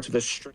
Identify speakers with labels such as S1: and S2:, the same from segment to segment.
S1: to the stream.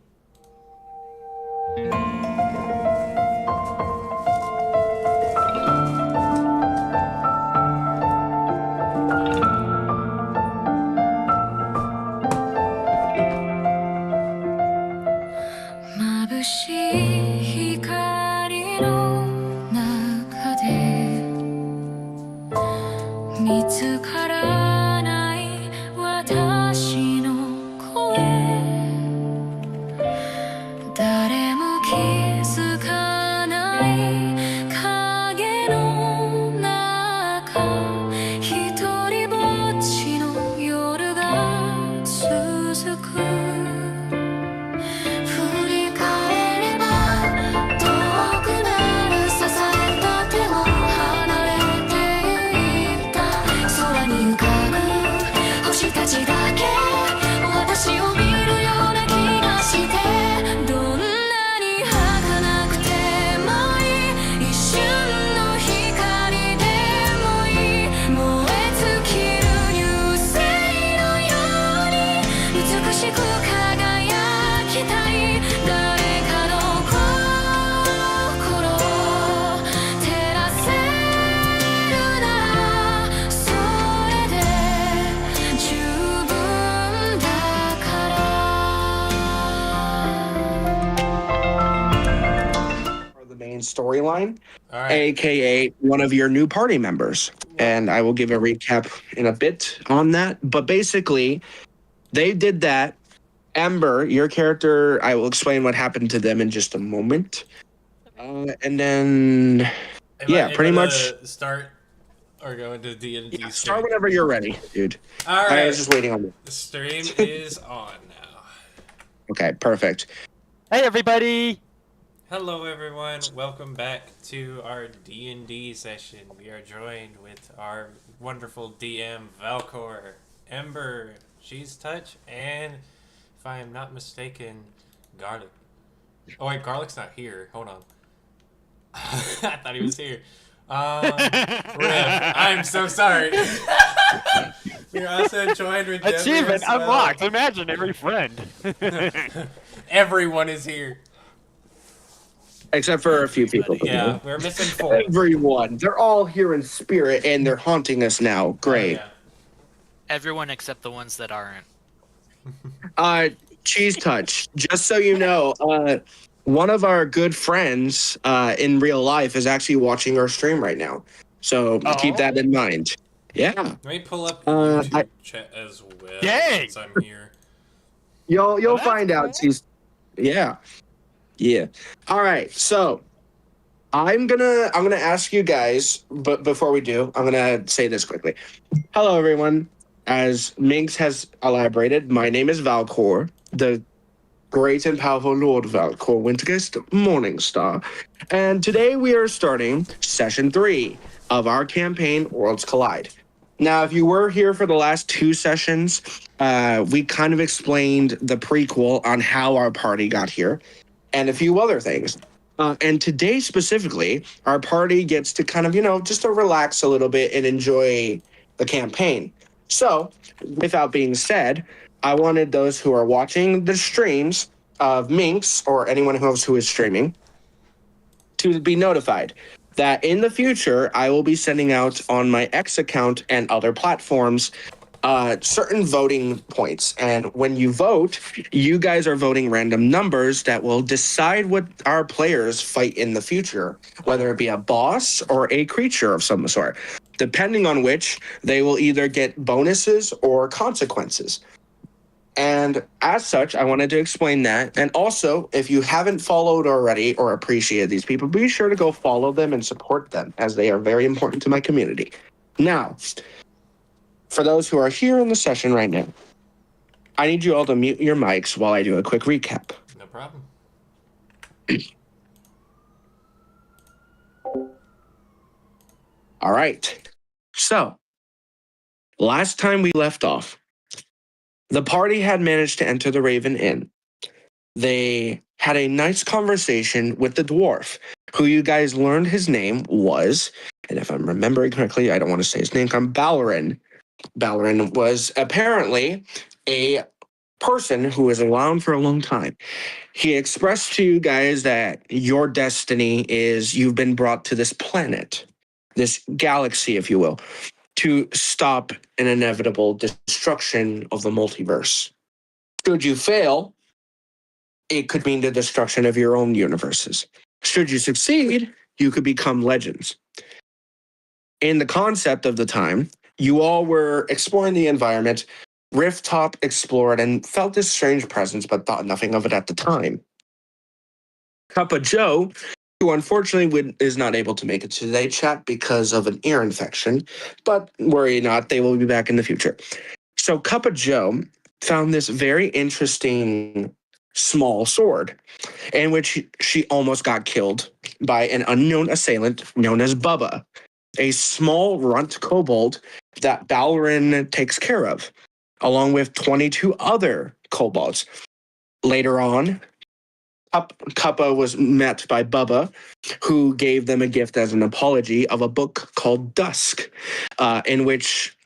S1: Storyline, aka one of your new party members. And I will give a recap in a bit on that. But basically, they did that. Ember, your character, I will explain what happened to them in just a moment. And then, pretty much
S2: start or go into D&D.
S1: Yeah, start whenever you're ready, dude.
S2: All right.
S1: I was just waiting on you.
S2: The stream is on now.
S1: Okay, perfect.
S3: Hey, everybody.
S2: Hello, everyone. Welcome back to our D&D session. We are joined with our wonderful DM, Valcor, Ember, Cheese Touch, and, if I am not mistaken, Garlic. Oh, wait, Garlic's not here. Hold on. I thought he was here. Rip. I'm so sorry. We're also joined with
S3: Achievement unlocked. Imaginary friend.
S2: Everyone is here.
S1: Except for a few people.
S2: Yeah, we're missing 4.
S1: Everyone. They're all here in spirit, and they're haunting us now. Great.
S2: Oh, yeah.
S4: Everyone except the ones that aren't.
S1: Cheese Touch, just so you know, one of our good friends in real life is actually watching our stream right now. So keep that in mind. Yeah.
S2: Let me pull up YouTube chat as well.
S3: Dang!
S2: Since I'm here.
S1: You'll find out. Yeah. All right. So I'm gonna ask you guys, but before we do, I'm gonna say this quickly. Hello, everyone. As Minx has elaborated, my name is Valcor, the great and powerful Lord Valcor Wintergast Morningstar, and today we are starting session 3 of our campaign, Worlds Collide. Now, if you were here for the last 2 sessions, we kind of explained the prequel on how our party got here, and a few other things. And today specifically, our party gets to kind of, just to relax a little bit and enjoy the campaign. So, without being said, I wanted those who are watching the streams of Minx or anyone else who is streaming to be notified that in the future, I will be sending out on my X account and other platforms certain voting points. And when you vote, you guys are voting random numbers that will decide what our players fight in the future, whether it be a boss or a creature of some sort, depending on which they will either get bonuses or consequences. And as such, I wanted to explain that. And also, if you haven't followed already or appreciated these people, be sure to go follow them and support them, as they are very important to my community. Now, for those who are here in the session right now, I need you all to mute your mics while I do a quick recap.
S2: No problem.
S1: All right. So, last time we left off, the party had managed to enter the Raven Inn. They had a nice conversation with the dwarf, who you guys learned his name was, and if I'm remembering correctly, I don't want to say his name, Ballerin. Ballerin was apparently a person who was around for a long time. He expressed to you guys that your destiny is you've been brought to this planet, this galaxy, if you will, to stop an inevitable destruction of the multiverse. Should you fail, it could mean the destruction of your own universes. Should you succeed, you could become legends. In the concept of the time, you all were exploring the environment. Rifftop explored and felt this strange presence, but thought nothing of it at the time. Cuppa Joe, who unfortunately is not able to make it to today's chat because of an ear infection, but worry not, they will be back in the future. So Cuppa Joe found this very interesting small sword in which she almost got killed by an unknown assailant known as Bubba, a small runt kobold that Balrin takes care of, along with 22 other kobolds. Later on, Cuppa was met by Bubba, who gave them a gift as an apology of a book called Dusk, in which,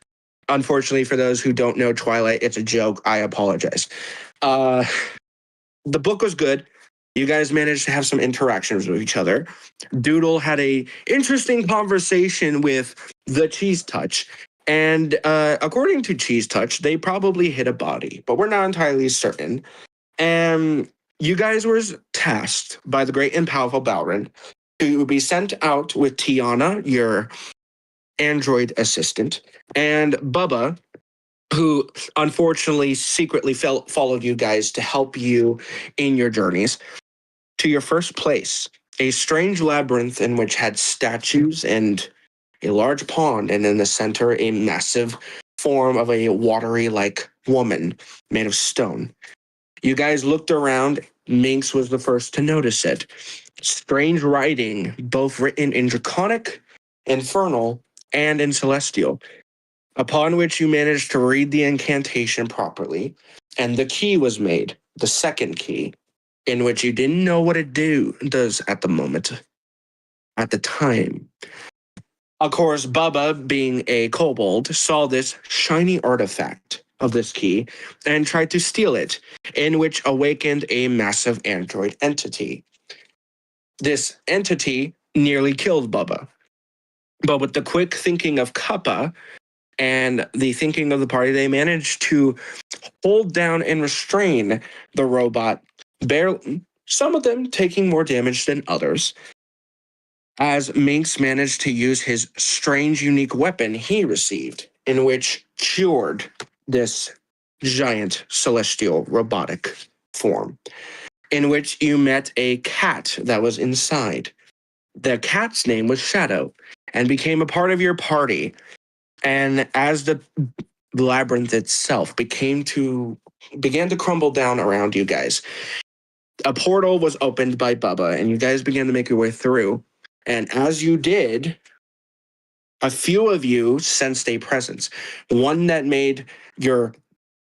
S1: unfortunately, for those who don't know Twilight, it's a joke. I apologize. The book was good. You guys managed to have some interactions with each other. Doodle had a interesting conversation with the Cheese Touch. And according to Cheese Touch, they probably hit a body, but we're not entirely certain. And you guys were tasked by the great and powerful Balrin to be sent out with Tiana, your android assistant, and Bubba, who unfortunately secretly followed you guys to help you in your journeys, to your first place, a strange labyrinth in which had statues and a large pond, and in the center, a massive form of a watery-like woman made of stone. You guys looked around. Minx was the first to notice it. Strange writing, both written in Draconic, Infernal, and in Celestial, upon which you managed to read the incantation properly, and the key was made, the second key, in which you didn't know what it does at the moment, at the time. Of course, Bubba, being a kobold, saw this shiny artifact of this key and tried to steal it, in which awakened a massive android entity. This entity nearly killed Bubba. But with the quick thinking of Cuppa and the thinking of the party, they managed to hold down and restrain the robot, barely, some of them taking more damage than others, as Minx managed to use his strange, unique weapon he received, in which cured this giant celestial robotic form, in which you met a cat that was inside. The cat's name was Shadow and became a part of your party. And as the labyrinth itself began to crumble down around you guys, a portal was opened by Bubba, and you guys began to make your way through. And as you did, a few of you sensed a presence, one that made your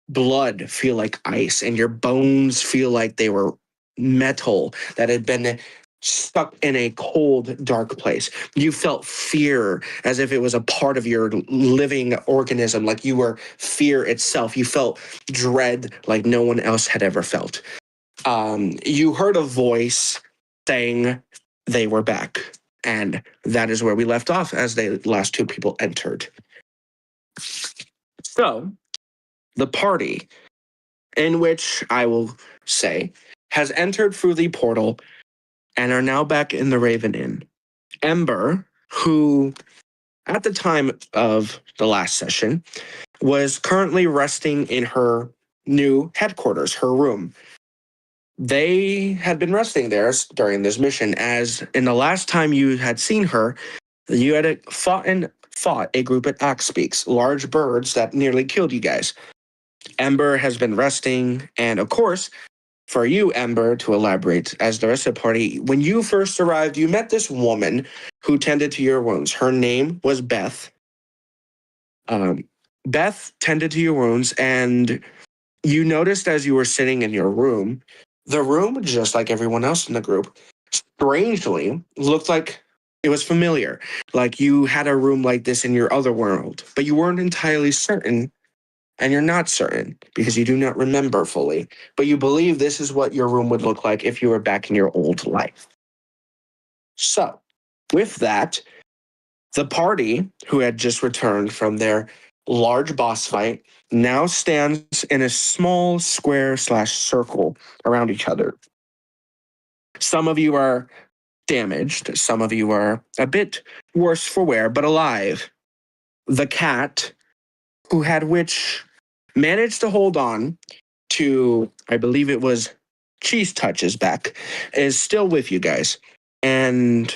S1: blood feel like ice and your bones feel like they were metal that had been stuck in a cold, dark place. You felt fear as if it was a part of your living organism, like you were fear itself. You felt dread like no one else had ever felt. You heard a voice saying they were back. And that is where we left off as the last two people entered. So, the party, in which I will say, has entered through the portal and are now back in the Raven Inn. Ember, who at the time of the last session was currently resting in her new headquarters, her room. They had been resting there during this mission, as in the last time you had seen her, you had fought a group at Axebeaks, large birds that nearly killed you guys. Ember has been resting, and of course, for you, Ember, to elaborate, as the rest of the party, when you first arrived, you met this woman who tended to your wounds. Her name was Beth. Beth tended to your wounds, and you noticed as you were sitting in your room, the room, just like everyone else in the group, strangely looked like it was familiar. Like you had a room like this in your other world, but you weren't entirely certain and you're not certain because you do not remember fully, but you believe this is what your room would look like if you were back in your old life. So, with that, the party who had just returned from their large boss fight now stands in a small square/circle around each other. Some of you are damaged, some of you are a bit worse for wear, but alive. The cat, who had which managed to hold on to, I believe it was Cheese Touch's back, is still with you guys. And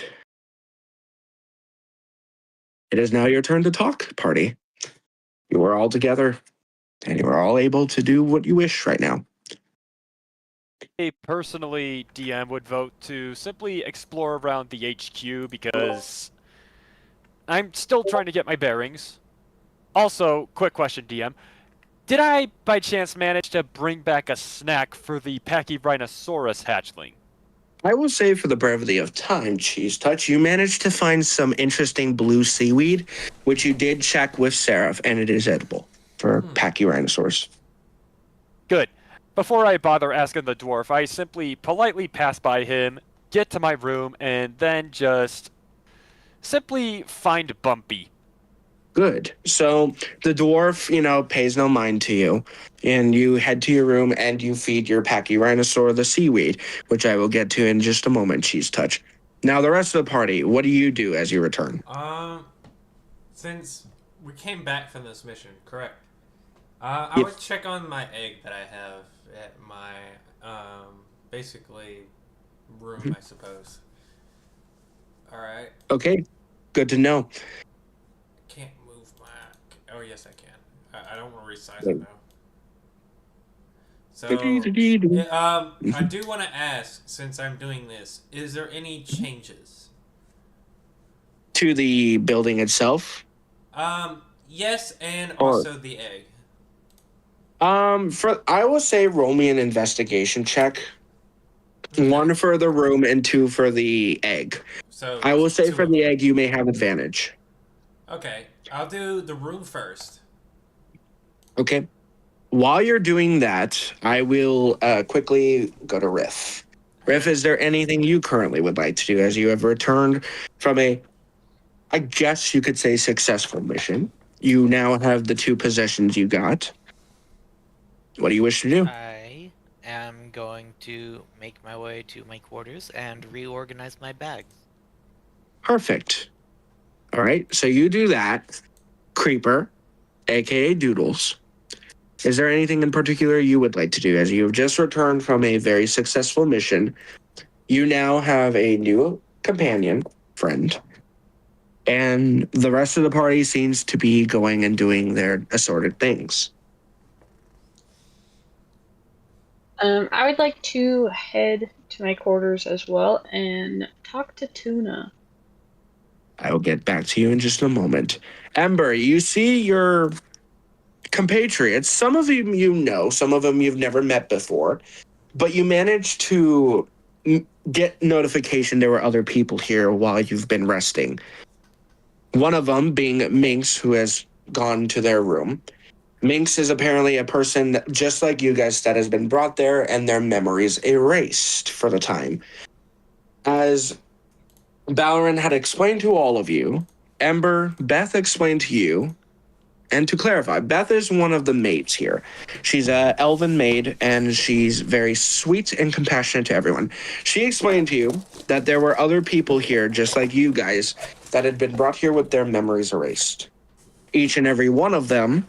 S1: it is now your turn to talk, party. You are all together, and you are all able to do what you wish right now.
S3: I personally, DM would vote to simply explore around the HQ because I'm still trying to get my bearings. Also, quick question, DM. Did I, by chance, manage to bring back a snack for the Pachyrhinosaurus hatchling?
S1: I will say, for the brevity of time, Cheese Touch, you managed to find some interesting blue seaweed, which you did check with Seraph, and it is edible for Pachyrhinosaurus.
S3: Good. Before I bother asking the dwarf, I simply politely pass by him, get to my room, and then just simply find Bumpy.
S1: Good. So the dwarf, pays no mind to you, and you head to your room and you feed your Pachyrhinosaur the seaweed, which I will get to in just a moment, Cheese Touch. Now, the rest of the party, what do you do as you return?
S2: Since we came back from this mission, correct? I would check on my egg that I have at my, basically, room, I suppose. Alright.
S1: Okay. Good to know.
S2: Can't move my... Oh, yes, I can. I don't want to resize it, though. So, I do want to ask, since I'm doing this, is there any changes?
S1: To the building itself?
S2: Yes, and also the egg.
S1: I will say roll me an investigation check. Okay. 1 for the room and 2 for the egg.
S2: So
S1: I will say for the egg, you may have advantage.
S2: Okay, I'll do the room first.
S1: Okay. While you're doing that, I will quickly go to Riff. Riff, is there anything you currently would like to do as you have returned from a, I guess you could say, successful mission? You now have the 2 possessions you got. What do you wish to do?
S4: I am going to make my way to my quarters and reorganize my bags.
S1: Perfect. All right, so you do that. Creeper, aka Doodles. Is there anything in particular you would like to do as you have just returned from a very successful mission? You now have a new companion, friend, and the rest of the party seems to be going and doing their assorted things.
S5: I would like to head to my quarters as well and talk to Tuna.
S1: I will get back to you in just a moment. Ember, you see your compatriots. Some of them you know, some of them you've never met before, but you managed to get notification there were other people here while you've been resting. One of them being Minx, who has gone to their room. Minx is apparently a person that, just like you guys, that has been brought there and their memories erased for the time. As Balaran had explained to all of you, Ember, Beth explained to you, and to clarify, Beth is one of the maids here. She's a elven maid, and she's very sweet and compassionate to everyone. She explained to you that there were other people here, just like you guys, that had been brought here with their memories erased. Each and every one of them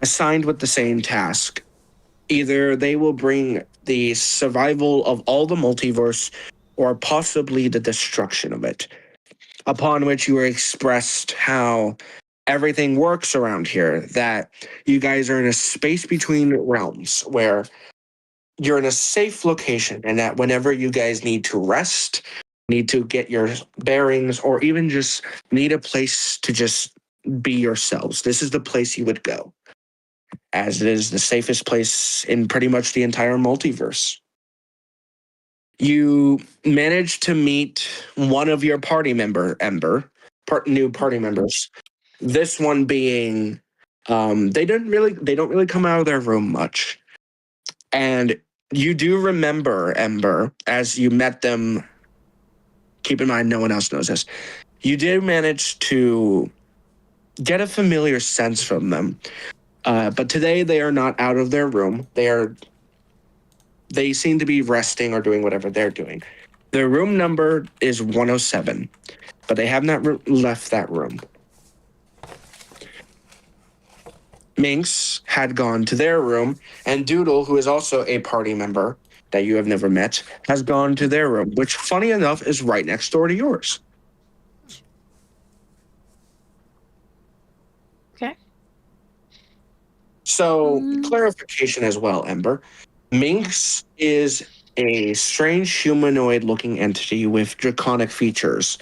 S1: assigned with the same task. Either they will bring the survival of all the multiverse or possibly the destruction of it. Upon which you were expressed how everything works around here, that you guys are in a space between realms where you're in a safe location, and that whenever you guys need to rest, need to get your bearings, or even just need a place to just be yourselves, this is the place you would go, as it is the safest place in pretty much the entire multiverse. You managed to meet one of your party member, Ember, new party members. This one being They don't really come out of their room much. And you do remember, Ember, as you met them, keep in mind no one else knows this, you did manage to get a familiar sense from them. But today they are not out of their room. They seem to be resting or doing whatever they're doing. Their room number is 107, but they have not left that room. Minx had gone to their room, and Doodle, who is also a party member that you have never met, has gone to their room, which, funny enough, is right next door to yours.
S5: Okay.
S1: So, clarification as well, Ember. Minx is a strange humanoid-looking entity with draconic features,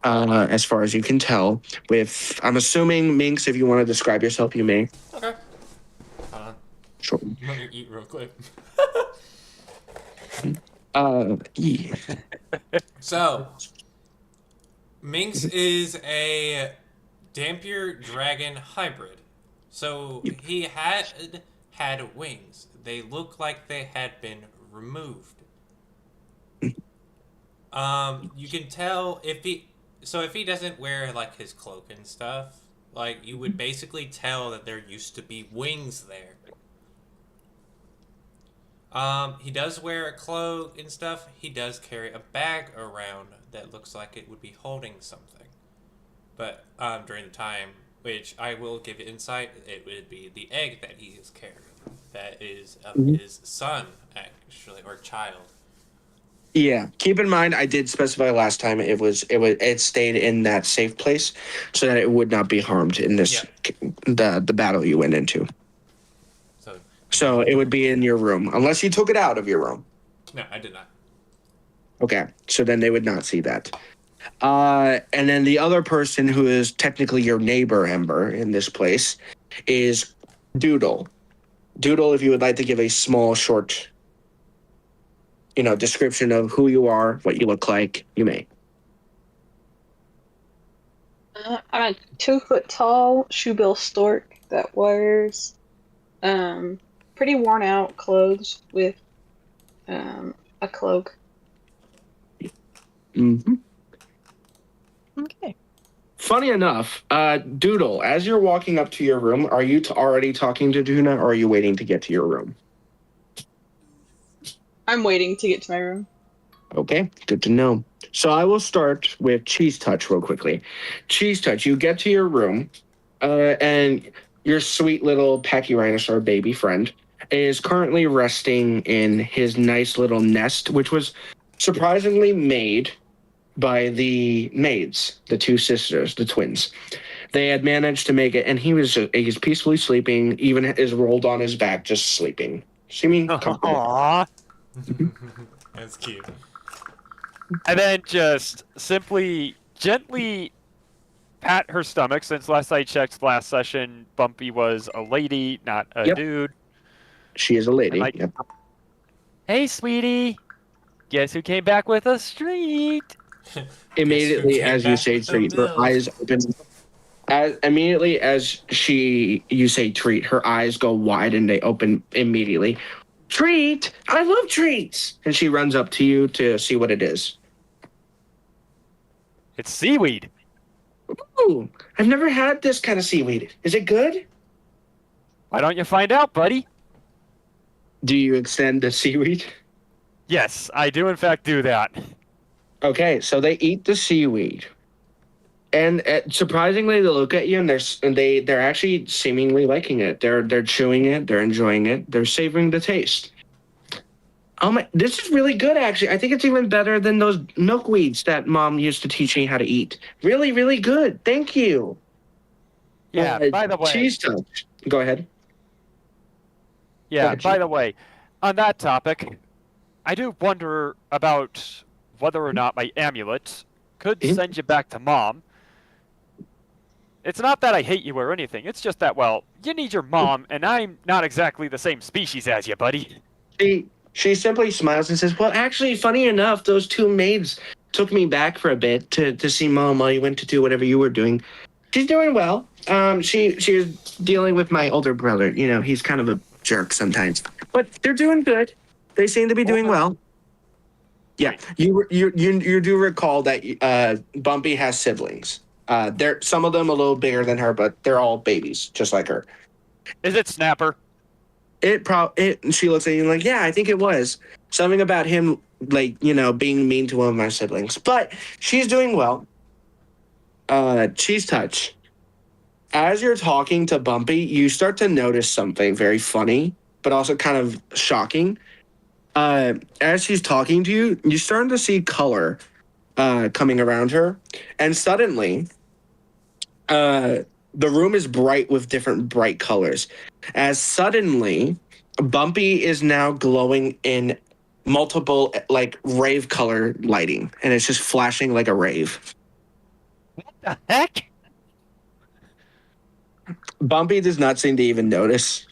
S1: as far as you can tell. I'm assuming, Minx, if you want to describe yourself, you may.
S2: Okay.
S1: Sure.
S2: Let me eat real quick.
S1: Yeah.
S2: So, Minx is a Dampier Dragon hybrid. So, he had wings. They look like they had been removed. You can tell if he doesn't wear like his cloak and stuff, like you would basically tell that there used to be wings there. He does wear a cloak and stuff. He does carry a bag around that looks like it would be holding something. But during the time, which I will give insight, it would be the egg that he is carrying. That is his son, actually, or child.
S1: Yeah. Keep in mind, I did specify last time it stayed in that safe place so that it would not be harmed in this the battle you went into. So it would be in your room, unless you took it out of your room.
S2: No, I did not.
S1: Okay, so then they would not see that. And then the other person who is technically your neighbor, Ember, in this place, is Doodle. Doodle, if you would like to give a small, short, description of who you are, what you look like, you may.
S5: I'm a 2 foot tall shoebill stork that wears pretty worn out clothes with a cloak.
S1: Mm-hmm.
S5: Okay.
S1: Funny enough, Doodle, as you're walking up to your room, are you already talking to Duna, or are you waiting to get to your room?
S5: I'm waiting to get to my room.
S1: Okay, good to know. So I will start with Cheese Touch real quickly. Cheese Touch, you get to your room, and your sweet little Pachyrhinosaur baby friend is currently resting in his nice little nest, which was surprisingly made by the maids, the two sisters, the twins. They had managed to make it, and he's peacefully sleeping, even is rolled on his back, just sleeping. Seeming comfortable.
S3: Aww.
S2: That's cute.
S3: And then just simply, gently pat her stomach, since last I checked last session, Bumpy was a lady, not a dude.
S1: She is a lady.
S3: Like,
S1: yep.
S3: Hey, sweetie. Guess who came back with a treat?
S1: Immediately as you say treat, her eyes open. Immediately as you say treat, her eyes go wide and they open immediately. Treat! I love treats! And she runs up to you to see what it is.
S3: It's seaweed.
S1: Ooh, I've never had this kind of seaweed. Is it good?
S3: Why don't you find out, buddy?
S1: Do you extend the seaweed?
S3: Yes, I do in fact do that.
S1: Okay, so they eat the seaweed. And surprisingly, they look at you and they're actually seemingly liking it. They're chewing it, they're enjoying it, they're savoring the taste. Oh my! This is really good, actually. I think it's even better than those milkweeds that Mom used to teach me how to eat. Really, really good. Thank you.
S3: Yeah. By the way,
S1: Cheese Touch. Go ahead.
S3: Yeah.
S1: ahead,
S3: By the way, on that topic, I do wonder about whether or not my amulet could send you back to Mom. It's not that I hate you or anything. It's just that, well, you need your mom, and I'm not exactly the same species as you, buddy.
S1: She simply smiles and says, well, actually, funny enough, those two maids took me back for a bit to see Mom while you went to do whatever you were doing. she's doing well. She's dealing with my older brother. You know, he's kind of a jerk sometimes, but they're doing good. They seem to be doing well. Yeah, you do recall that Bumpy has siblings. They're some of them a little bigger than her, but they're all babies, just like her.
S3: Is it Snapper?
S1: She looks at you like, yeah, I think it was something about him, like, you know, being mean to one of my siblings. But she's doing well. Cheese Touch. As you're talking to Bumpy, you start to notice something very funny, but also kind of shocking. As she's talking to you, you're starting to see color coming around her, and suddenly, the room is bright with different bright colors. As suddenly, Bumpy is now glowing in multiple like rave color lighting, and it's just flashing like a rave.
S3: What the heck?
S1: Bumpy does not seem to even notice.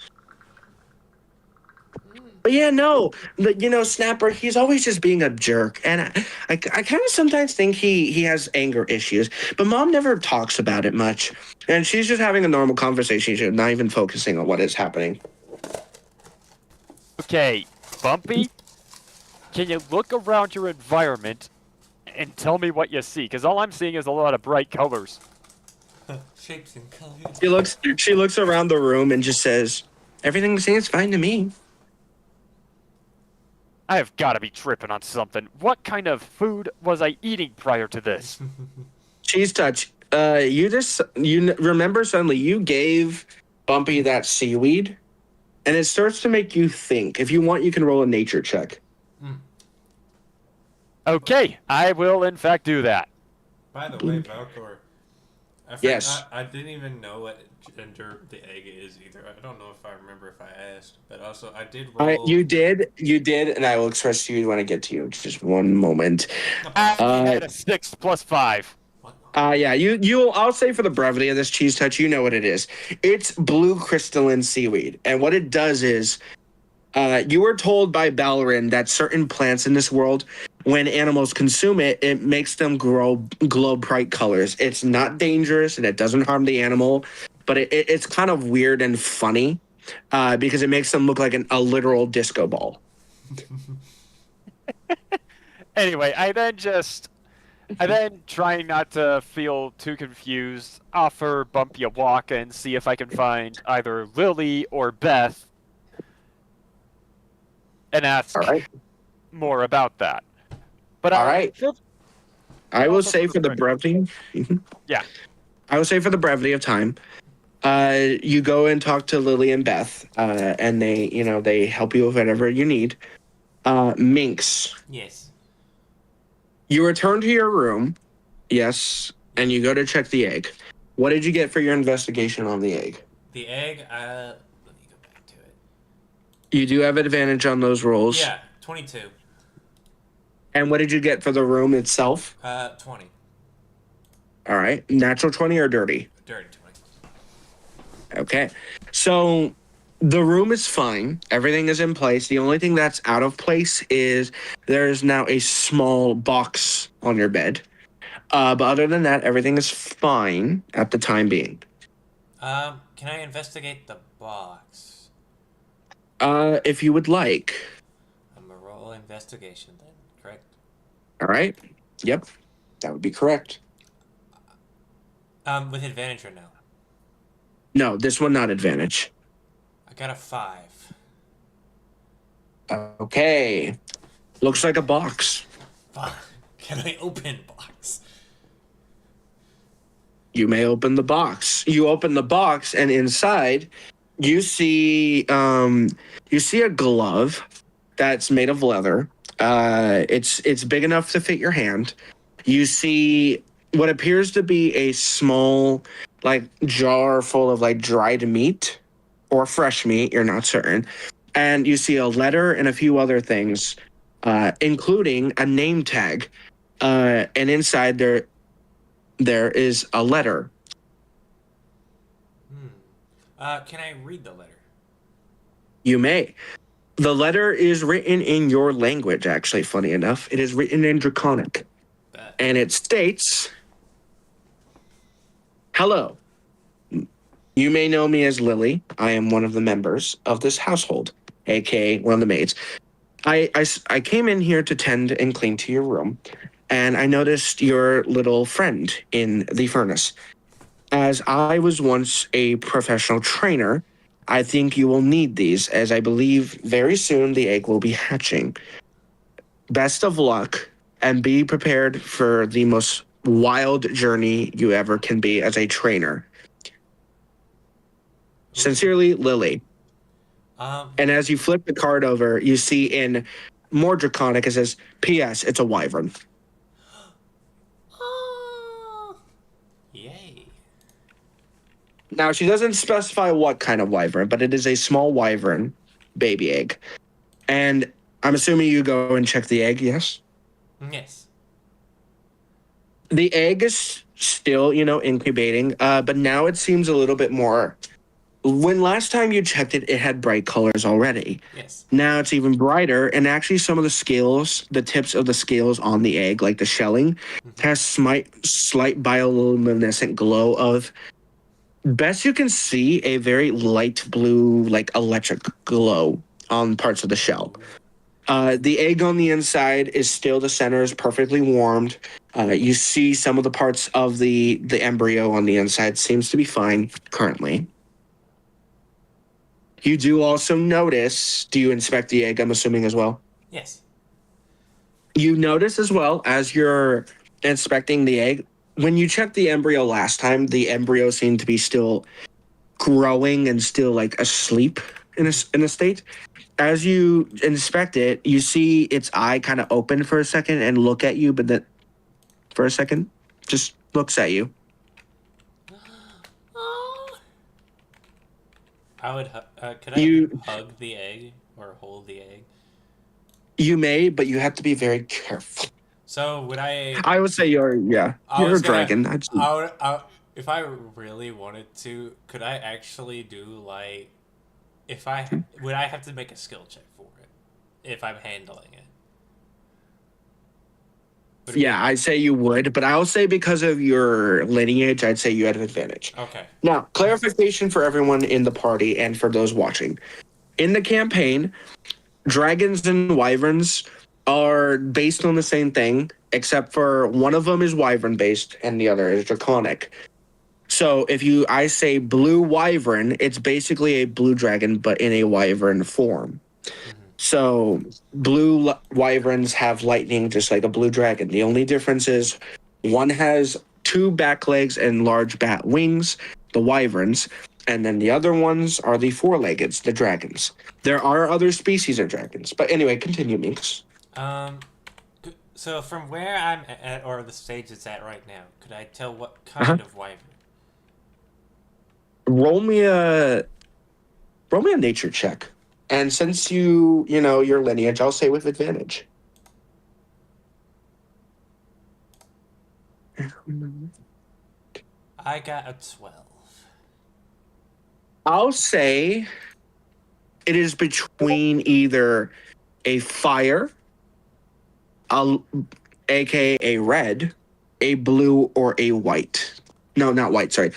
S1: But yeah, no, you know, Snapper, he's always just being a jerk. And I kind of sometimes think he has anger issues, but Mom never talks about it much. And she's just having a normal conversation, not even focusing on what is happening.
S3: Okay, Bumpy, can you look around your environment and tell me what you see? Because all I'm seeing is a lot of bright colors.
S2: Shapes and colors.
S1: She looks around the room and just says, everything seems fine to me.
S3: I have got to be tripping on something. What kind of food was I eating prior to this?
S1: Cheese Touch, you remember suddenly you gave Bumpy that seaweed, and it starts to make you think. If you want, you can roll a nature check.
S3: Okay, I will in fact do that.
S2: By the way, Valcor,
S1: Yes.
S2: I didn't even know what gender the egg is either. I don't know if I remember if I asked, but also I did roll.
S1: You did, and I will express to you when I get to you. Just one moment.
S3: I had a 6 plus 5.
S1: Yeah, I'll say for the brevity of this Cheese Touch, you know what it is. It's blue crystalline seaweed, and what it does is, you were told by Balrin that certain plants in this world, when animals consume it, it makes them glow bright colors. It's not dangerous and it doesn't harm the animal, but it's kind of weird and funny because it makes them look like a literal disco ball.
S3: Anyway, I then trying not to feel too confused, offer Bumpy a walk and see if I can find either Lily or Beth and ask more about that. But
S1: all right. I will say for the brevity.
S3: Yeah.
S1: I will say for the brevity of time, you go and talk to Lily and Beth, and they help you with whatever you need. Minx.
S2: Yes.
S1: You return to your room, yes, and you go to check the egg. What did you get for your investigation on the egg?
S2: The egg, let me go back to it.
S1: You do have advantage on those rolls.
S2: Yeah, 22.
S1: And what did you get for the room itself?
S2: 20.
S1: All right. Natural 20 or dirty?
S2: Dirty 20.
S1: Okay. So the room is fine. Everything is in place. The only thing that's out of place is there is now a small box on your bed. But other than that, everything is fine at the time being.
S2: Can I investigate the box?
S1: If you would like.
S2: I'm gonna roll investigation then, correct?
S1: All right. Yep. That would be correct.
S2: With advantage or no?
S1: No, this one not advantage.
S2: I got a 5.
S1: Okay. Looks like a box.
S2: Can I open box?
S1: You may open the box. You open the box, and inside, you see a glove that's made of leather. It's big enough to fit your hand. You see what appears to be a small, like, jar full of like dried meat or fresh meat. You're not certain. And you see a letter and a few other things, including a name tag. And inside there is a letter.
S2: Can I read the letter?
S1: You may. The letter is written in your language, actually, funny enough. It is written in Draconic. And it states, Hello. You may know me as Lily. I am one of the members of this household, aka one of the maids. I came in here to tend and clean to your room, and I noticed your little friend in the furnace. As I was once a professional trainer, I think you will need these, as I believe very soon the egg will be hatching. Best of luck, and be prepared for the most wild journey you ever can be as a trainer. Sincerely, Lily. And as you flip the card over, you see in more draconic, it says, P.S. It's a wyvern.
S2: Yay.
S1: Now, she doesn't specify what kind of wyvern, but it is a small wyvern baby egg. And I'm assuming you go and check the egg, yes?
S2: Yes.
S1: The egg is still, incubating, but now it seems a little bit more. When last time you checked it, it had bright colors already.
S2: Yes.
S1: Now it's even brighter, and actually some of the scales, the tips of the scales on the egg, like the shelling, has slight bioluminescent glow of, best you can see, a very light blue, like electric glow on parts of the shell. The egg on the inside is still, the center is perfectly warmed. You see some of the parts of the embryo on the inside seems to be fine currently. You do also notice, do you inspect the egg, I'm assuming, as well?
S2: Yes.
S1: You notice as well, as you're inspecting the egg, when you checked the embryo last time, the embryo seemed to be still growing and still like asleep in a state. As you inspect it, you see its eye kind of open for a second and look at you, but then for a second, just looks at you.
S2: I would. Could I hug the egg or hold the egg?
S1: You may, but you have to be very careful.
S2: So would I?
S1: I would say you're a dragon.
S2: If I really wanted to, could I actually do like? Would I have to make a skill check for it if I'm handling it?
S1: Yeah, I'd say you would, but I'll say because of your lineage, I'd say you had an advantage.
S2: Okay.
S1: Now, clarification for everyone in the party and for those watching. In the campaign, dragons and wyverns are based on the same thing, except for one of them is wyvern based and the other is draconic. So if I say blue wyvern, it's basically a blue dragon, but in a wyvern form. So blue wyverns have lightning just like a blue dragon. The only difference is one has 2 back legs and large bat wings, the wyverns, and then the other ones are the 4-leggeds, the dragons. There are other species of dragons. But anyway, continue, Minx.
S2: So from where I'm at, or the stage it's at right now, could I tell what kind of wyvern?
S1: Roll me a nature check. And since you know your lineage, I'll say with advantage.
S2: I got a 12.
S1: I'll say it is between either a fire, aka a red, a blue, or a white. No, not white, sorry.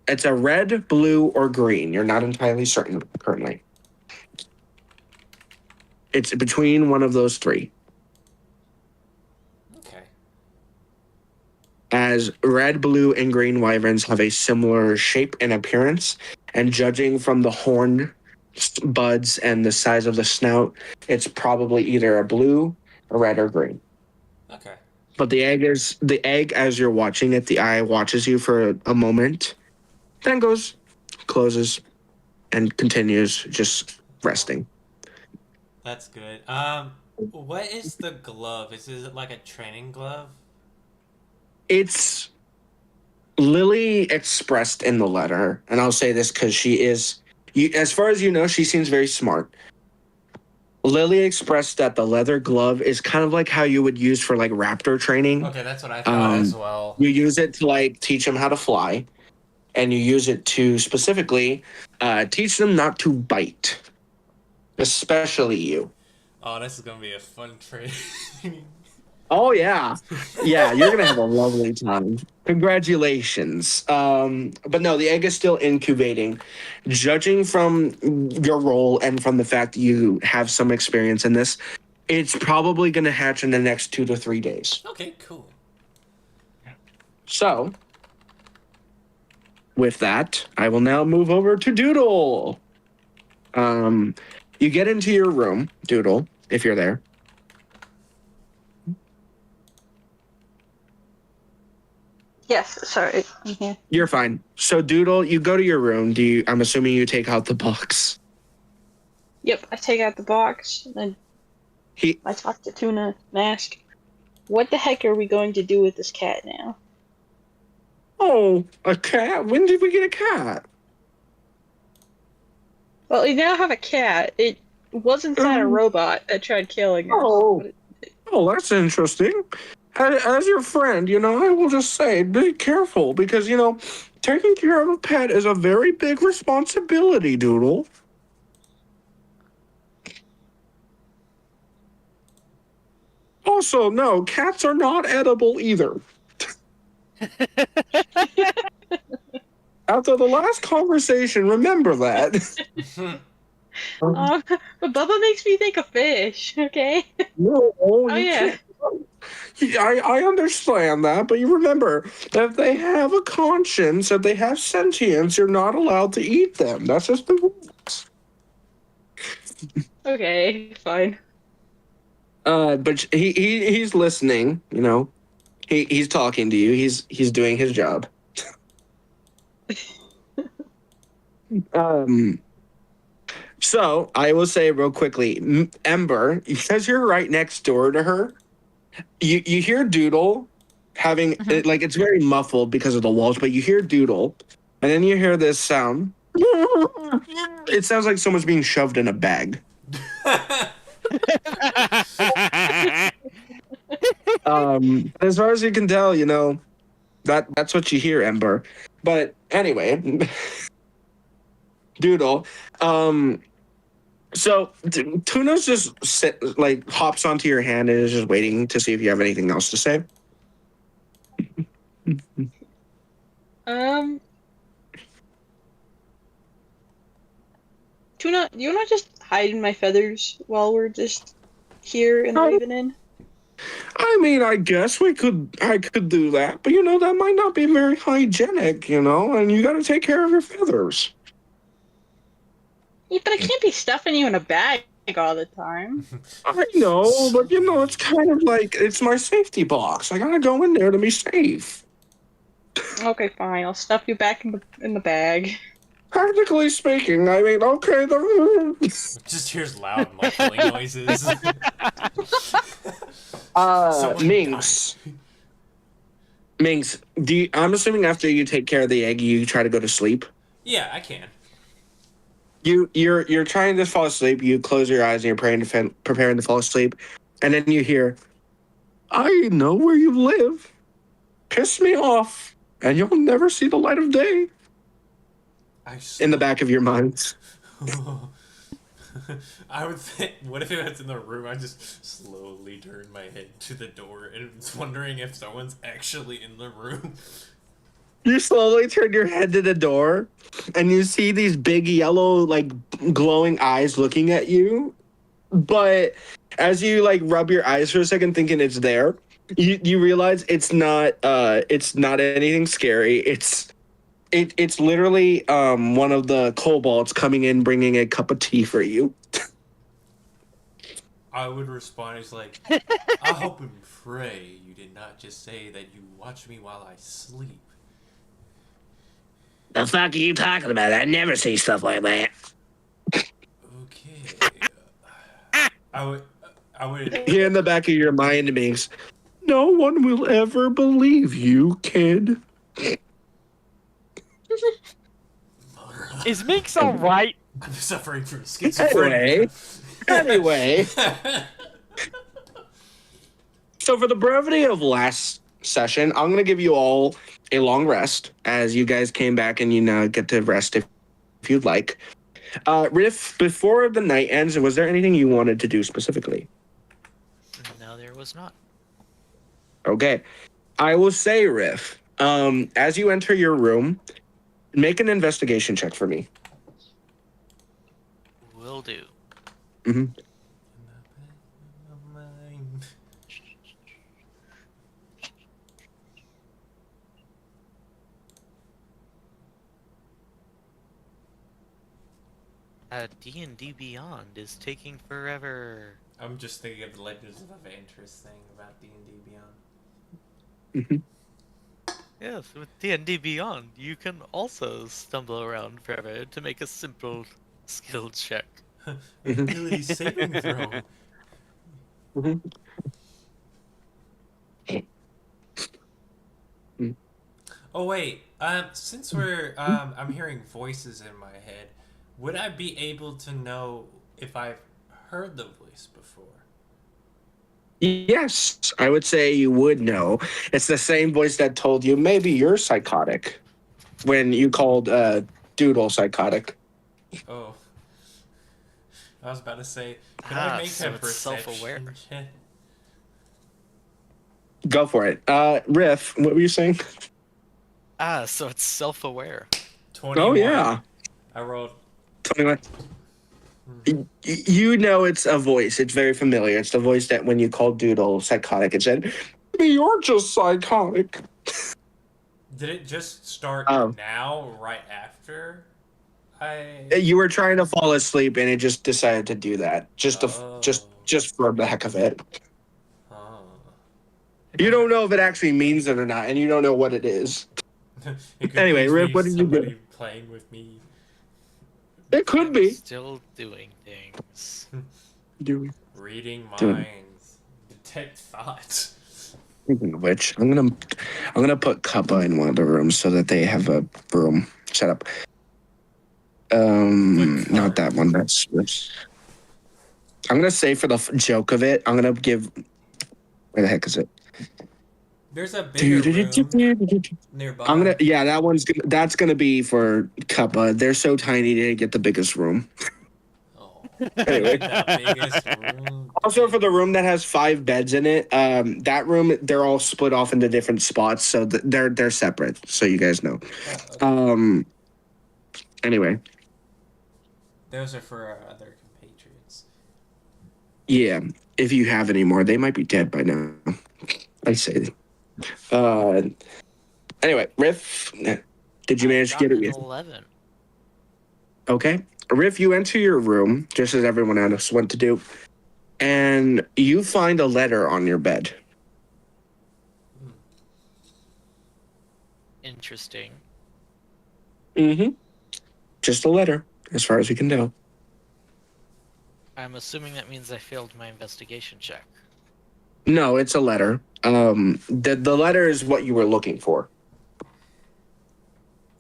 S1: It's a red, blue, or green. You're not entirely certain currently. It's between one of those 3.
S2: Okay.
S1: As red, blue, and green wyverns have a similar shape and appearance, and judging from the horn buds and the size of the snout, it's probably either a blue, a red, or green.
S2: Okay.
S1: But the egg, as you're watching it, the eye watches you for a moment, then goes, closes, and continues just resting.
S2: That's good. What is the glove? Is it like a training glove?
S1: It's Lily expressed in the letter, and I'll say this because she is, as far as you know, she seems very smart. Lily expressed that the leather glove is kind of like how you would use for like raptor training.
S2: Okay, that's what I thought as well.
S1: You use it to like teach them how to fly, and you use it to specifically teach them not to bite. Especially you.
S2: Oh, this is gonna be a fun training.
S1: Oh yeah, yeah. You're gonna have a lovely time. Congratulations. But no, the egg is still incubating. Judging from your role and from the fact that you have some experience in this, it's probably gonna hatch in the next 2 to 3 days.
S2: Okay, cool.
S1: So, with that, I will now move over to Doodle. You get into your room, Doodle, if you're there.
S5: Yes, sorry. I'm here.
S1: You're fine. So, Doodle, you go to your room. I'm assuming you take out the box.
S5: Yep, I take out the box, and I talk to Tuna and ask, what the heck are we going to do with this cat now?
S1: Oh, a cat? When did we get a cat?
S5: Well, we now have a cat. It wasn't that a robot that tried killing us.
S1: Oh, that's interesting. As your friend, I will just say, be careful because, taking care of a pet is a very big responsibility, Doodle. Also, no, cats are not edible either. After the last conversation, remember that.
S5: But Bubba makes me think of fish, okay?
S1: No,
S5: Oh, yeah.
S1: I understand that, but you remember, if they have a conscience, if they have sentience, you're not allowed to eat them. That's just the rules.
S5: Okay, fine.
S1: But he's listening, He's talking to you. He's doing his job. So I will say real quickly, Ember, because you're right next door to her, you hear Doodle having it's very muffled because of the walls, but you hear Doodle, and then you hear this sound. It sounds like someone's being shoved in a bag. As far as you can tell, that's what you hear, Ember. But anyway, Doodle. So Tuna's just hops onto your hand and is just waiting to see if you have anything else to say.
S5: Tuna, you wanna just hide in my feathers while we're just here in the Raven Inn?
S1: I mean, I guess I could do that, but that might not be very hygienic, and you gotta take care of your feathers.
S5: Yeah, but I can't be stuffing you in a bag all the time.
S1: I know, but it's kind of like it's my safety box. I gotta go in there to be safe.
S5: Okay, fine. I'll stuff you back in the bag.
S1: Practically speaking, I mean, okay.
S2: Just hears loud muffling noises.
S1: Minx. Minx, I'm assuming after you take care of the egg, you try to go to sleep.
S2: Yeah, I can.
S1: You're trying to fall asleep. You close your eyes and you're preparing to fall asleep, and then you hear, "I know where you live. Piss me off, and you'll never see the light of day." In the back of your mind.
S2: I would think, what if it was in the room? I just slowly turn my head to the door and was wondering if someone's actually in the room.
S1: You slowly turn your head to the door, and you see these big yellow, glowing eyes looking at you. But as you rub your eyes for a second, thinking it's there, you realize it's not anything scary. It's literally one of the kobolds coming in, bringing a cup of tea for you.
S2: I would respond as I hope and pray you did not just say that you watch me while I sleep.
S1: The fuck are you talking about? I never see stuff like that.
S2: Okay. I would.
S1: Here in the back of your mind, it means, no one will ever believe you, kid.
S3: Is Minx alright?
S2: I'm suffering from schizophrenia.
S1: Anyway. So for the brevity of last session, I'm going to give you all a long rest as you guys came back and you now get to rest if you'd like. Riff, before the night ends, was there anything you wanted to do specifically?
S4: No, there was not.
S1: Okay. I will say, Riff, as you enter your room, make an investigation check for me.
S4: Will do.
S1: Hmm.
S4: D&D Beyond is taking forever.
S2: I'm just thinking of the Legends of Elantris thing about D&D Beyond.
S1: Hmm.
S4: Yes, with D&D Beyond, you can also stumble around forever to make a simple skill check.
S2: Ability saving throw.
S1: Hmm.
S2: Oh wait, since we're I'm hearing voices in my head, would I be able to know if I've heard the voice before?
S1: Yes, I would say you would know. It's the same voice that told you maybe you're psychotic when you called Doodle psychotic.
S2: Oh, I was about to say, can I make
S4: so
S2: a
S4: it's self-aware.
S2: perception check?
S1: Go for it. Riff, what were you saying?
S4: So it's self-aware.
S2: 21.
S1: Oh, yeah.
S2: I rolled.
S1: 21. You know it's a voice. It's very familiar. It's the voice that when you called Doodle psychotic, it said, maybe you're just psychotic.
S2: Did it just start now, right after
S1: You were trying to fall asleep and it just decided to do that. Just for the heck of it.
S2: Oh.
S1: You don't know if it actually means it or not, and you don't know what it is.
S2: It could
S1: Anyway,
S2: be
S1: Rip, what did you do?
S2: somebody playing with me.
S1: It could
S4: I'm
S1: be.
S4: still doing things.
S2: Reading
S1: Dude.
S2: minds. Detect thoughts.
S1: Speaking of which, I'm gonna put Kappa in one of the rooms so that they have a room set up. Not that one. That's. I'm gonna say for the joke of it, I'm gonna give. Where the heck is it?
S2: There's a bigger room nearby.
S1: I'm gonna. Yeah, that one's gonna. That's gonna be for Kappa. They're so tiny they get the biggest room.
S2: Oh.
S1: Anyway.
S2: The biggest room.
S1: Also, for the room that has 5 beds in it, that room they're all split off into different spots, so they're separate. So you guys know.
S2: Oh, okay.
S1: Anyway,
S2: Those are for our other compatriots.
S1: yeah. If you have any more, they might be dead by now. I say. Anyway, Riff, did you manage to get it?
S4: 11.
S1: Okay, Riff, you enter your room just as everyone else went to do, and you find a letter on your bed.
S4: Interesting.
S1: Mm-hmm. Just a letter, as far as we can tell.
S4: I'm assuming that means I failed my investigation check.
S1: No, it's a letter. The letter is what you were looking for.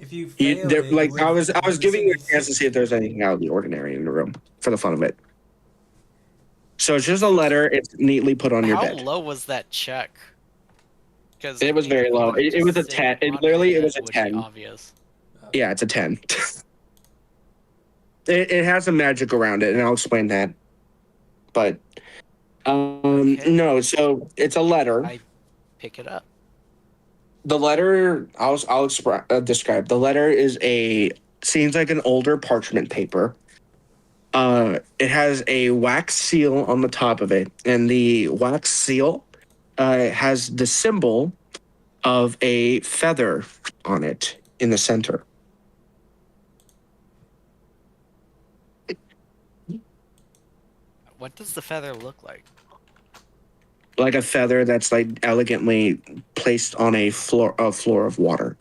S2: If you failed
S1: I was giving you a chance to see if there's anything out of the ordinary in the room for the fun of it. So it's just a letter. It's neatly put on your bed.
S4: How low was that check? Because
S1: It was very low. It was a 10. It was a 10.
S4: Obvious.
S1: Yeah, it's a 10. It has some magic around it, and I'll explain that. But
S4: Okay.
S1: no, so it's a letter.
S4: I pick it up.
S1: The letter I'll describe. The letter seems like an older parchment paper. It has a wax seal on the top of it, and the wax seal has the symbol of a feather on it in the center.
S4: What does the feather look like?
S1: Like a feather that's like elegantly placed on a floor of water,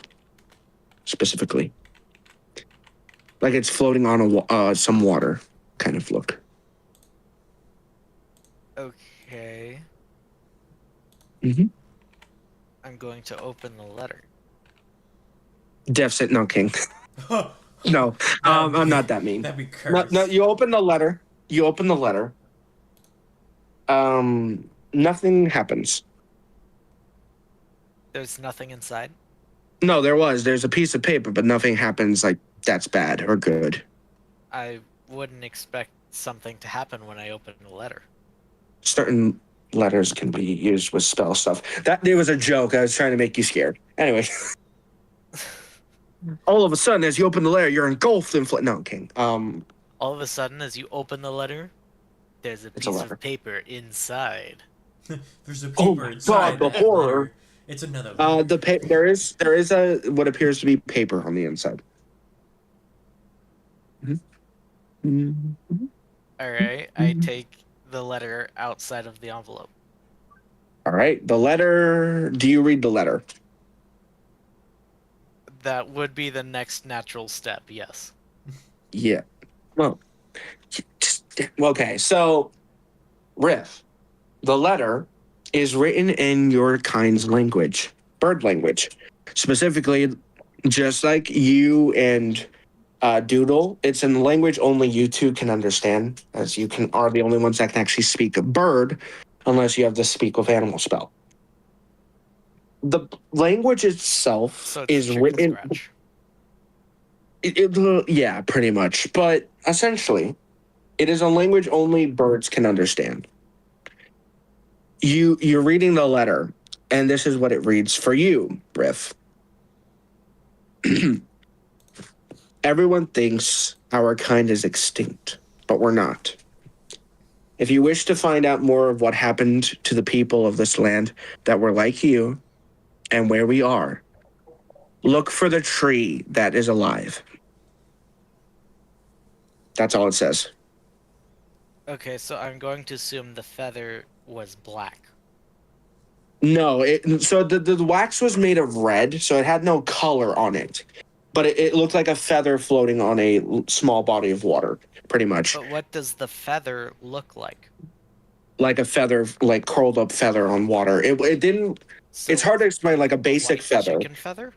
S1: specifically. Like it's floating on some water kind of look.
S4: Okay.
S1: Mm-hmm.
S4: I'm going to open the letter.
S1: Death no king. No, I'm not that mean.
S2: That'd be cursed.
S1: No, you open the letter. Nothing happens.
S4: There's nothing inside?
S1: No, there's a piece of paper, but nothing happens like that's bad or good.
S4: I wouldn't expect something to happen when I open the letter.
S1: letters can be used with spell stuff. That it was a joke. I was trying to make you scared. Anyway, all of a sudden, as you open the letter, you're engulfed in No, I'm kidding.
S4: All of a sudden, as you open the letter, there's a
S1: It's a
S4: piece
S1: letter.
S4: of paper inside.
S2: There's a
S1: Oh
S2: paper
S1: my
S2: inside
S1: God, the
S2: that
S1: horror.
S2: letter. It's another letter.
S1: There is a what appears to be paper on the inside. Mm-hmm.
S4: All right, I take the letter outside of the envelope.
S1: All right, the letter. Do you read the letter?
S4: That would be the next natural step, yes.
S1: Yeah. Well, okay. So, Riff, the letter is written in your kind's language, bird language, specifically, just like you and Doodle. It's in language only you two can understand, as you are the only ones that can actually speak a bird, unless you have the speak with animal spell. The language itself
S4: So it's
S1: is
S4: chicken
S1: written.
S4: scratch.
S1: Yeah, pretty much. But essentially, it is a language only birds can understand. You're reading the letter, and this is what it reads for you, Riff. Everyone thinks our kind is extinct, but we're not. If you wish to find out more of what happened to the people of this land that were like you and where we are, look for the tree that is alive. That's all it says.
S4: Okay, so I'm going to assume the feather was black.
S1: No, so the wax was made of red, so it had no color on it. But it looked like a feather floating on a small body of water, pretty much.
S4: But what does the feather look like?
S1: Like a feather, like curled up feather on water. It didn't.
S4: So
S1: It's hard to explain, like a
S4: a
S1: basic
S4: white
S1: feather.
S4: Chicken feather?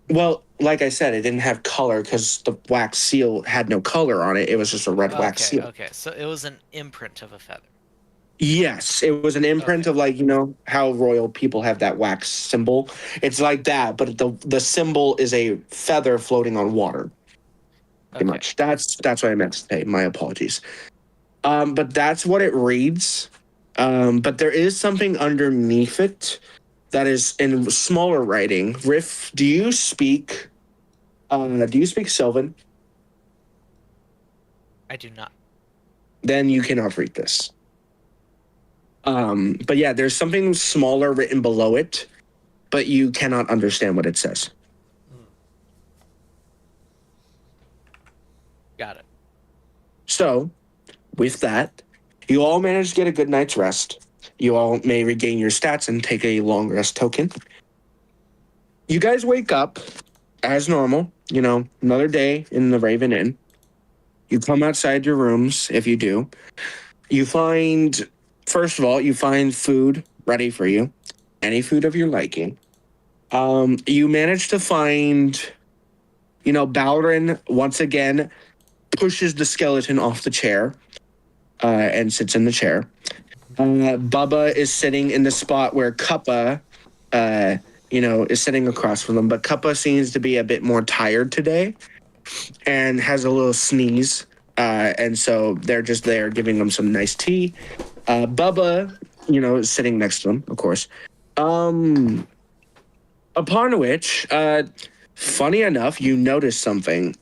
S1: Well, like I said, it didn't have color because the wax seal had no color on it. It was just a red wax seal.
S4: Okay, so it was an imprint of a feather.
S1: Yes, it was an imprint of, like, you know how royal people have that wax symbol. It's like that, but the symbol is a feather floating on water. Pretty much. That's what I meant to say. My apologies. But that's what it reads. But there is something underneath it that is in smaller writing. Riff, do you speak Sylvan?
S4: I do not.
S1: Then you cannot read this. But yeah, there's something smaller written below it, but you cannot understand what it says.
S4: Got it.
S1: So, with that, you all manage to get a good night's rest. You all may regain your stats and take a long rest token. You guys wake up as normal, another day in the Raven Inn. You come outside your rooms, if you do. First of all, you find food ready for you, any food of your liking. You manage to find, Balrin once again pushes the skeleton off the chair and sits in the chair. Bubba is sitting in the spot where Cuppa, is sitting across from them. But Cuppa seems to be a bit more tired today and has a little sneeze. And so they're just there giving them some nice tea. Bubba, is sitting next to them, of course. Upon which, funny enough, you notice something.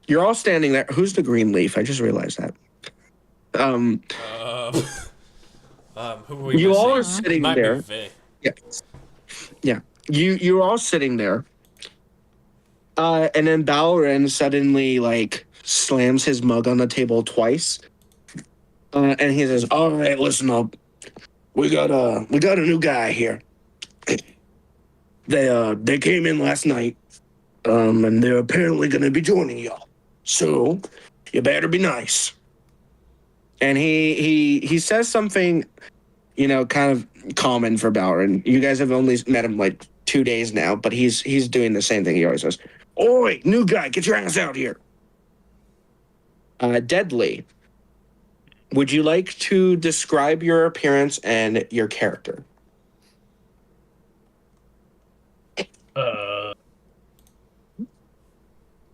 S1: You're all standing there. Who's the green leaf? I just realized that.
S2: Who are we
S1: you
S2: missing?
S1: all are sitting
S2: Might
S1: there.
S2: be Faye.
S1: Yeah. You're all sitting there. And then Balrin suddenly slams his mug on the table twice. And he says, "All right, listen up. We got a new guy here. They came in last night. And they're apparently gonna be joining y'all. So you better be nice." And he says something, kind of common for Balrin. You guys have only met him 2 days now, but he's doing the same thing he always does. "Oi, new guy, get your ass out here." Deadly, would you like to describe your appearance and your character?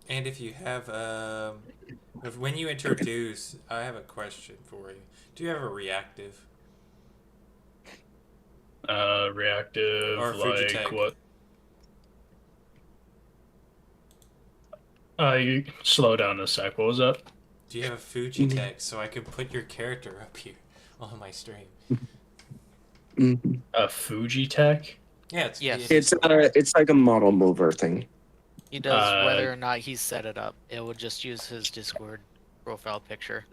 S2: And if you have, when you introduce, I have a question for you. Do you have a reactive?
S6: reactive,
S2: Or
S6: like
S2: Fujitech.
S6: what? You slow down a sec. What was that?
S2: Do you have a Fujitech so I can put your character up here on my stream?
S1: Mhm.
S6: A Fujitech?
S2: Yeah, it's
S4: Yes.
S1: It's like a model mover thing.
S4: He does
S6: Uh,
S4: whether or not he's set it up. It will just use his Discord profile picture.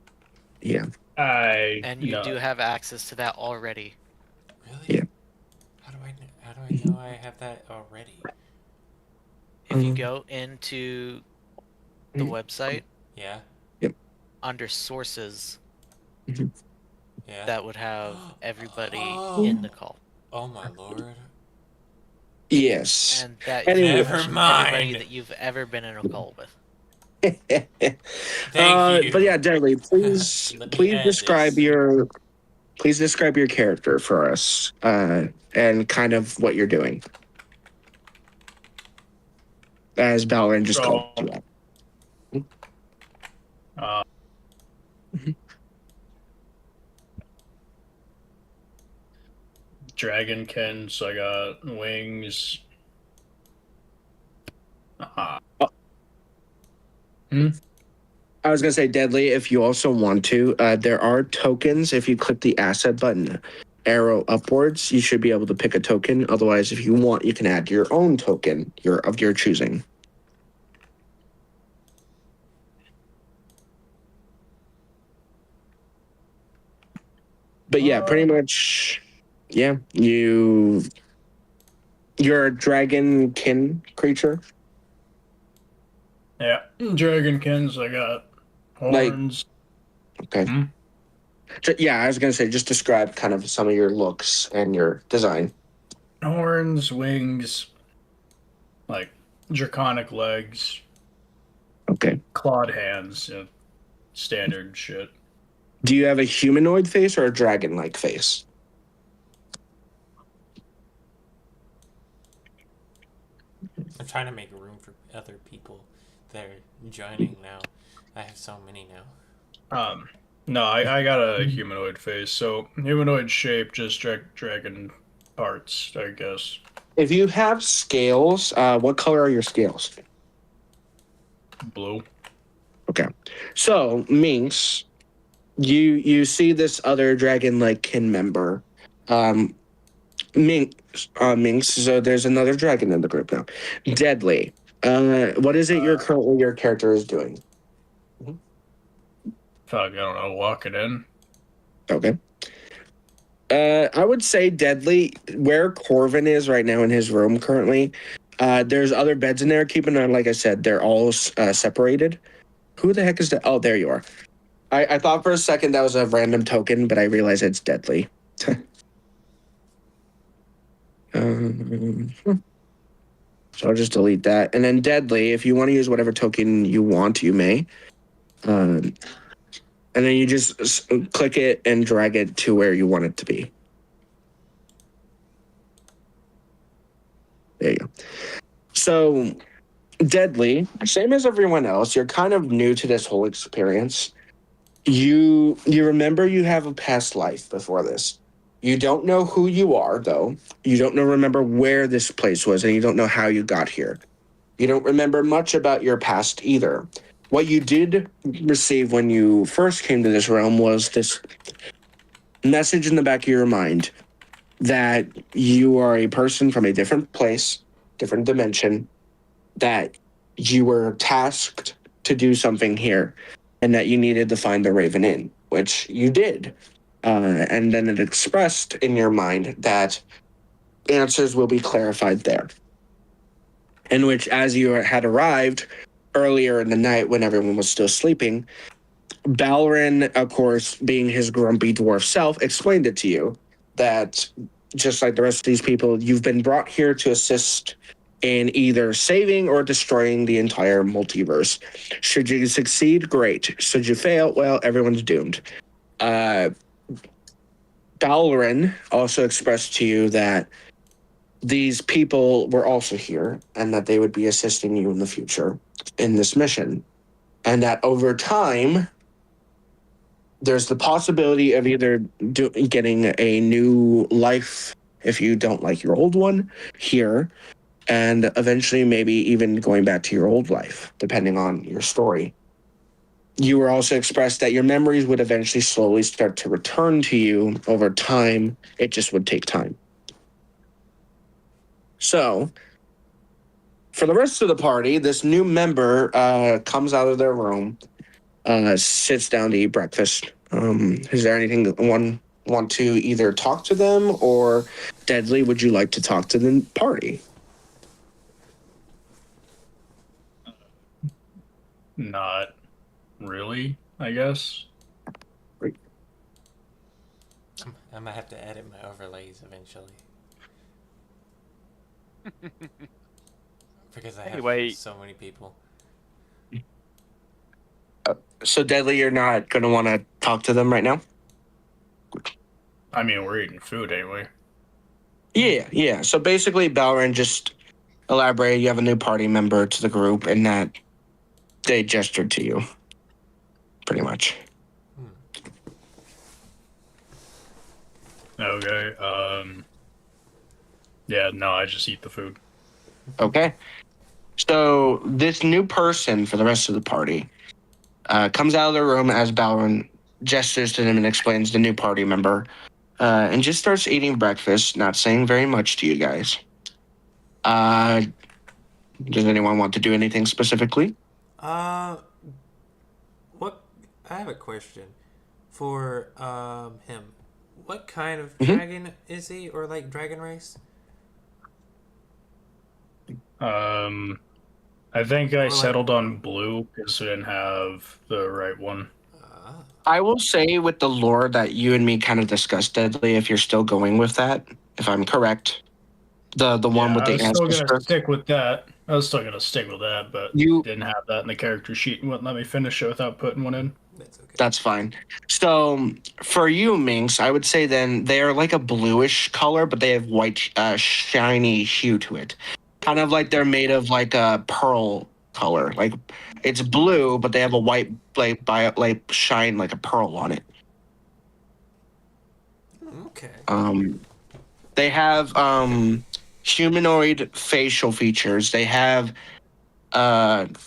S1: Yeah.
S4: And you
S6: no.
S4: do have access to that already.
S2: Really?
S1: Yeah.
S2: How do I know I have that already?
S4: If you go into the
S1: Mhm.
S4: website
S2: Yeah.
S4: under sources,
S2: Yeah.
S4: that would have everybody
S2: Oh.
S4: in the call.
S2: Oh my lord.
S1: Yes.
S4: And that
S1: Anyway.
S2: Never
S4: everybody
S2: mind.
S4: that you've ever been in a call with.
S2: Thank you.
S1: But yeah, Deadly, please
S2: Let me add
S1: describe
S2: this.
S1: your character for us, and kind of what you're doing. As Balrin just called you out.
S6: Dragonkin, so I got wings.
S1: I was gonna say, Deadly, if you also want to, there are tokens. If you click the asset button, arrow upwards, you should be able to pick a token. Otherwise, if you want, you can add your own token, of your choosing. But yeah, pretty much, yeah, you're a dragonkin creature.
S6: Yeah, Dragonkins, I got horns.
S1: Okay. Yeah, I was gonna say, just describe kind of some of your looks and your design.
S6: Horns, wings, like draconic legs,
S1: Okay.
S6: clawed hands, standard shit.
S1: Do you have a humanoid face or a dragon-like face?
S2: I'm trying to make room for other people that are joining now. I have so many now.
S6: No, I got a humanoid face, so humanoid shape, just dragon parts, I guess.
S1: If you have scales, what color are your scales?
S6: Blue.
S1: Okay. So, Minx, you see this other dragon-like kin member. Minx, so there's another dragon in the group now. Deadly. What is it currently your character is doing?
S6: Fuck, I don't know, walking in.
S1: Okay. I would say Deadly, where Corvin is right now in his room currently, there's other beds in there. Keep in mind, like I said, they're all separated. Who the heck is that? Oh, there you are. I thought for a second that was a random token, but I realized it's Deadly. So I'll just delete that. And then Deadly, if you want to use whatever token you want, you may. And then you just click it and drag it to where you want it to be. There you go. So, Deadly, same as everyone else, you're kind of new to this whole experience. You remember you have a past life before this. You don't know who you are, though. You don't remember where this place was, and you don't know how you got here. You don't remember much about your past either. What you did receive when you first came to this realm was this message in the back of your mind that you are a person from a different place, different dimension, that you were tasked to do something here, and that you needed to find the Raven Inn, which you did. And then it expressed in your mind that answers will be clarified there. In which, as you had arrived earlier in the night when everyone was still sleeping, Balrin, of course, being his grumpy dwarf self, explained it to you that, just like the rest of these people, you've been brought here to assist in either saving or destroying the entire multiverse. Should you succeed, great. Should you fail, well, everyone's doomed. Balrin also expressed to you that these people were also here and that they would be assisting you in the future in this mission. And that over time, there's the possibility of either getting a new life if you don't like your old one, here, and eventually maybe even going back to your old life, depending on your story. You were also expressed that your memories would eventually slowly start to return to you over time. It just would take time. So, for the rest of the party, this new member comes out of their room, sits down to eat breakfast. Is there anything that one want to either talk to them, or Deadly, would you like to talk to the party?
S6: Not really, I guess.
S2: I'm gonna have to edit my overlays eventually. Because I
S3: Anyway.
S2: have so many people.
S1: So, Deadly, you're not going to want to talk to them right now?
S6: I mean, we're eating food anyway.
S1: Yeah. So basically, Balrin just elaborated. You have a new party member to the group, and that they gestured to you, pretty much.
S6: Okay. Yeah. No, I just eat the food.
S1: Okay. So this new person for the rest of the party comes out of the room as Balrin gestures to them and explains the new party member, and just starts eating breakfast, not saying very much to you guys. Does anyone want to do anything specifically?
S2: What? I have a question for him. What kind of dragon is he, or like dragon race?
S6: I think I settled on blue because we didn't have the right one.
S1: I will say with the lore that you and me kind of discussed, Deadly, if you're still going with that, if I'm correct. The one with the
S6: I was still
S1: ancestor.
S6: gonna stick with that. I was still gonna stick with that, but
S1: You
S6: didn't have that in the character sheet and wouldn't let me finish it without putting one in.
S2: That's okay.
S1: That's fine. So for you, Minx, I would say then they are like a bluish color, but they have white, shiny hue to it. Kind of like they're made of like a pearl color. Like it's blue, but they have a white like shine like a pearl on it.
S2: Okay.
S1: They have humanoid facial features. They have,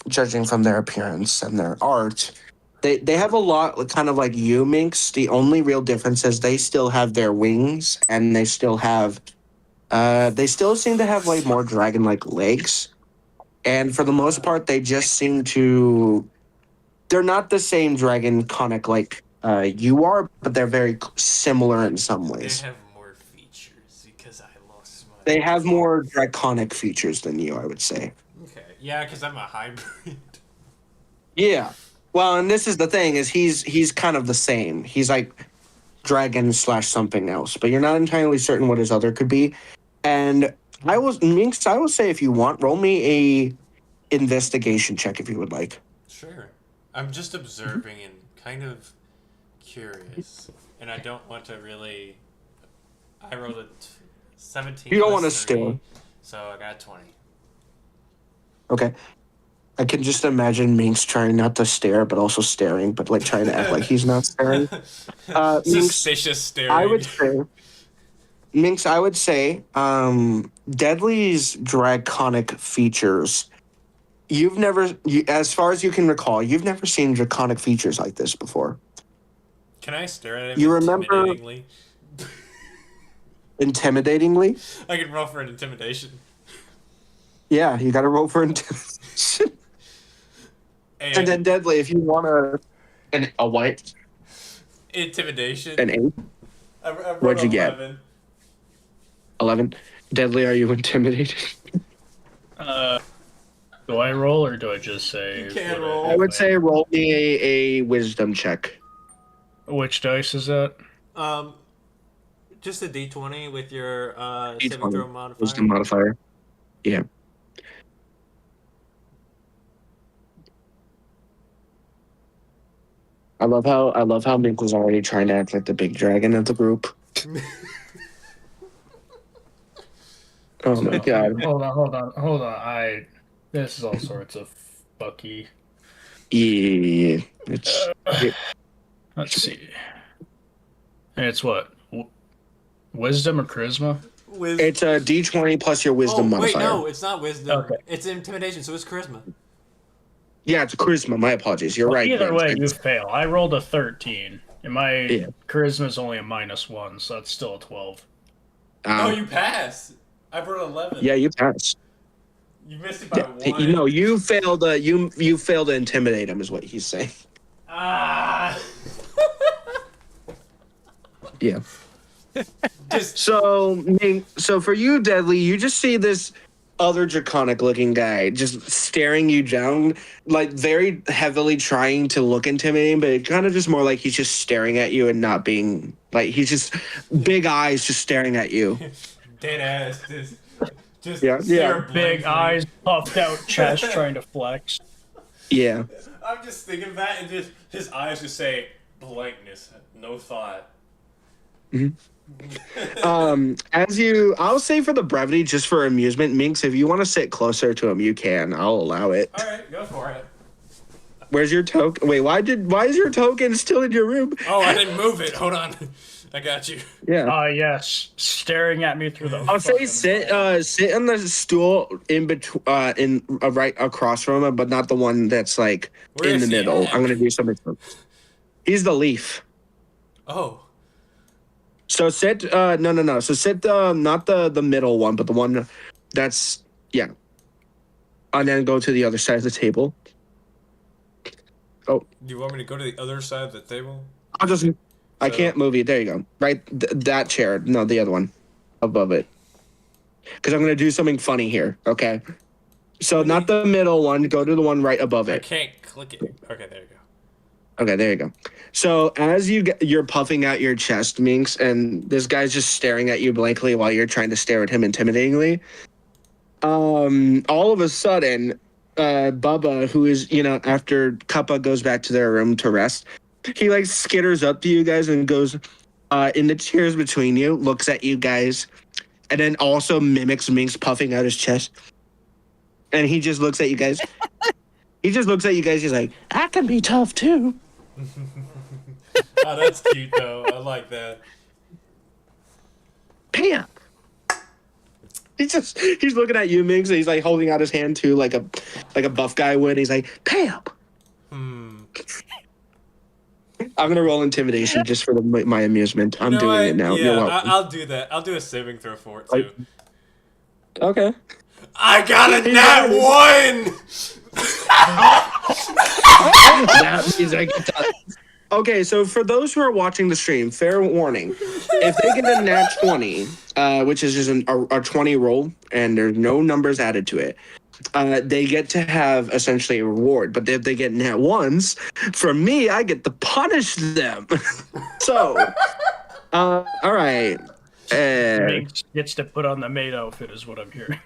S1: judging from their appearance and their art, they have a lot kind of like you, Minx. The only real difference is they still have their wings, and they still have, they still seem to have like more dragon-like legs. And for the most part, they just seem to, they're not the same dragon conic like you are, but they're very similar in some ways.
S2: They have more features because I lost my.
S1: They have more draconic features than you, I would say.
S2: Okay. Yeah, because I'm a hybrid.
S1: Yeah. Well, and this is the thing, is he's kind of the same. He's like dragon / something else, but you're not entirely certain what his other could be. And Minx, I will say, if you want, roll me a investigation check if you would like.
S2: Sure. I'm just observing and kind of curious, and I don't want to really. I rolled a 17.
S1: You don't want to
S2: 30,
S1: steal.
S2: So I got 20.
S1: Okay. I can just imagine Minx trying not to stare, but also staring, but like trying to act like he's not staring. Minx,
S2: Suspicious staring.
S1: Minx, I would say, Deadly's draconic features. You've never, as far as you can recall, you've never seen draconic features like this before.
S2: Can I stare at him
S1: You remember-
S2: intimidatingly?
S1: Intimidatingly?
S2: I can roll for an intimidation.
S1: Yeah, you got to roll for intimidation. And then Deadly, if you want a white,
S2: intimidation.
S1: an 8,
S2: I rolled
S1: What'd you get?
S2: 11.
S1: 11. Deadly, are you intimidated?
S6: Do I roll or do I just say?
S2: You can
S6: what
S2: roll.
S1: I would say roll me a wisdom check.
S6: Which dice is that?
S2: Just a D20 with your
S1: D20,
S2: saving throw modifier.
S1: Wisdom modifier. Yeah. I love how Mink was already trying to act like the big dragon of the group. Oh my god.
S6: Hold on. This is all sorts of fucky.
S1: Yeah.
S6: Let's see. And it's what? Wisdom or charisma?
S1: It's a D20 plus your wisdom modifier.
S2: Wait, no, it's not wisdom.
S6: Okay.
S2: It's intimidation, so it's charisma.
S1: Yeah, it's charisma. My apologies. You're
S6: Well,
S1: right.
S6: either
S1: Vince.
S6: way, you
S1: It's-
S6: fail. I rolled a 13, and my
S1: Yeah.
S6: charisma is only a -1, so that's still a 12.
S2: No, you pass. I rolled 11.
S1: Yeah, you pass.
S2: You missed it by
S1: Yeah.
S2: one.
S1: You failed. You failed to intimidate him, is what he's saying.
S2: Ah.
S1: Yeah.
S2: Just
S1: So for you, Deadly, you just see this other draconic-looking guy just staring you down, like very heavily trying to look intimidating, but it kind of just more like he's just staring at you and not being like he's just big eyes just staring at you.
S2: dead ass. Just
S1: Yeah.
S2: stare
S6: Big
S2: blankly.
S6: eyes, puffed out chest, trying to flex.
S1: Yeah.
S2: I'm just thinking of that, and just his eyes just say blankness, no thought.
S1: I'll say for the brevity, just for amusement, Minx, if you want to sit closer to him, you can. I'll allow it.
S2: All right, go for it.
S1: Where's your token? Wait, why is your token still in your room?
S2: Oh, I didn't move it. Hold on, I got you.
S1: Yeah.
S6: Yes, staring at me through the.
S1: I'll say
S6: fucking-
S1: sit on the stool in between right across from him, but not the one that's like
S2: Where
S1: in
S2: is
S1: the
S2: he
S1: middle.
S2: at?
S1: I'm gonna do something. He's the leaf.
S2: Oh,
S1: So sit no. So sit not the middle one, but the one that's yeah. And then go to the other side of the table.
S2: do you want me to go to the other side of the table?
S1: I
S2: So-
S1: can't move you. There you go. Right, that chair. No, the other one, above it. Because I'm gonna do something funny here. Okay. So not the middle one. Go to the one right above
S2: I
S1: it.
S2: can't click it. Okay, there you go.
S1: Okay, there you go. So as you're puffing out your chest, Minx, and this guy's just staring at you blankly while you're trying to stare at him intimidatingly. All of a sudden, Bubba, who is after Kappa goes back to their room to rest, he like skitters up to you guys and goes in the chairs between you, looks at you guys, and then also mimics Minx puffing out his chest, and he just looks at you guys. He just looks at you guys. He's like, "I can be tough too."
S2: Oh, that's cute though. I like that.
S1: Pam. He's looking at you, Minx, and he's like holding out his hand too, like a buff guy would. He's like, Pam. I'm gonna roll intimidation just for my amusement. I'm doing it now.
S2: Yeah,
S1: You're welcome.
S2: I'll do that. I'll do a saving throw for it too.
S1: Okay.
S2: I got a nat 1.
S1: That means I get to- Okay, so for those who are watching the stream, fair warning: if they get a nat 20, which is just a 20 roll, and there's no numbers added to it, they get to have essentially a reward. But if they get nat 1s, from me, I get to punish them. So, all right.
S6: Minx gets to put on the maid outfit, is what I'm hearing.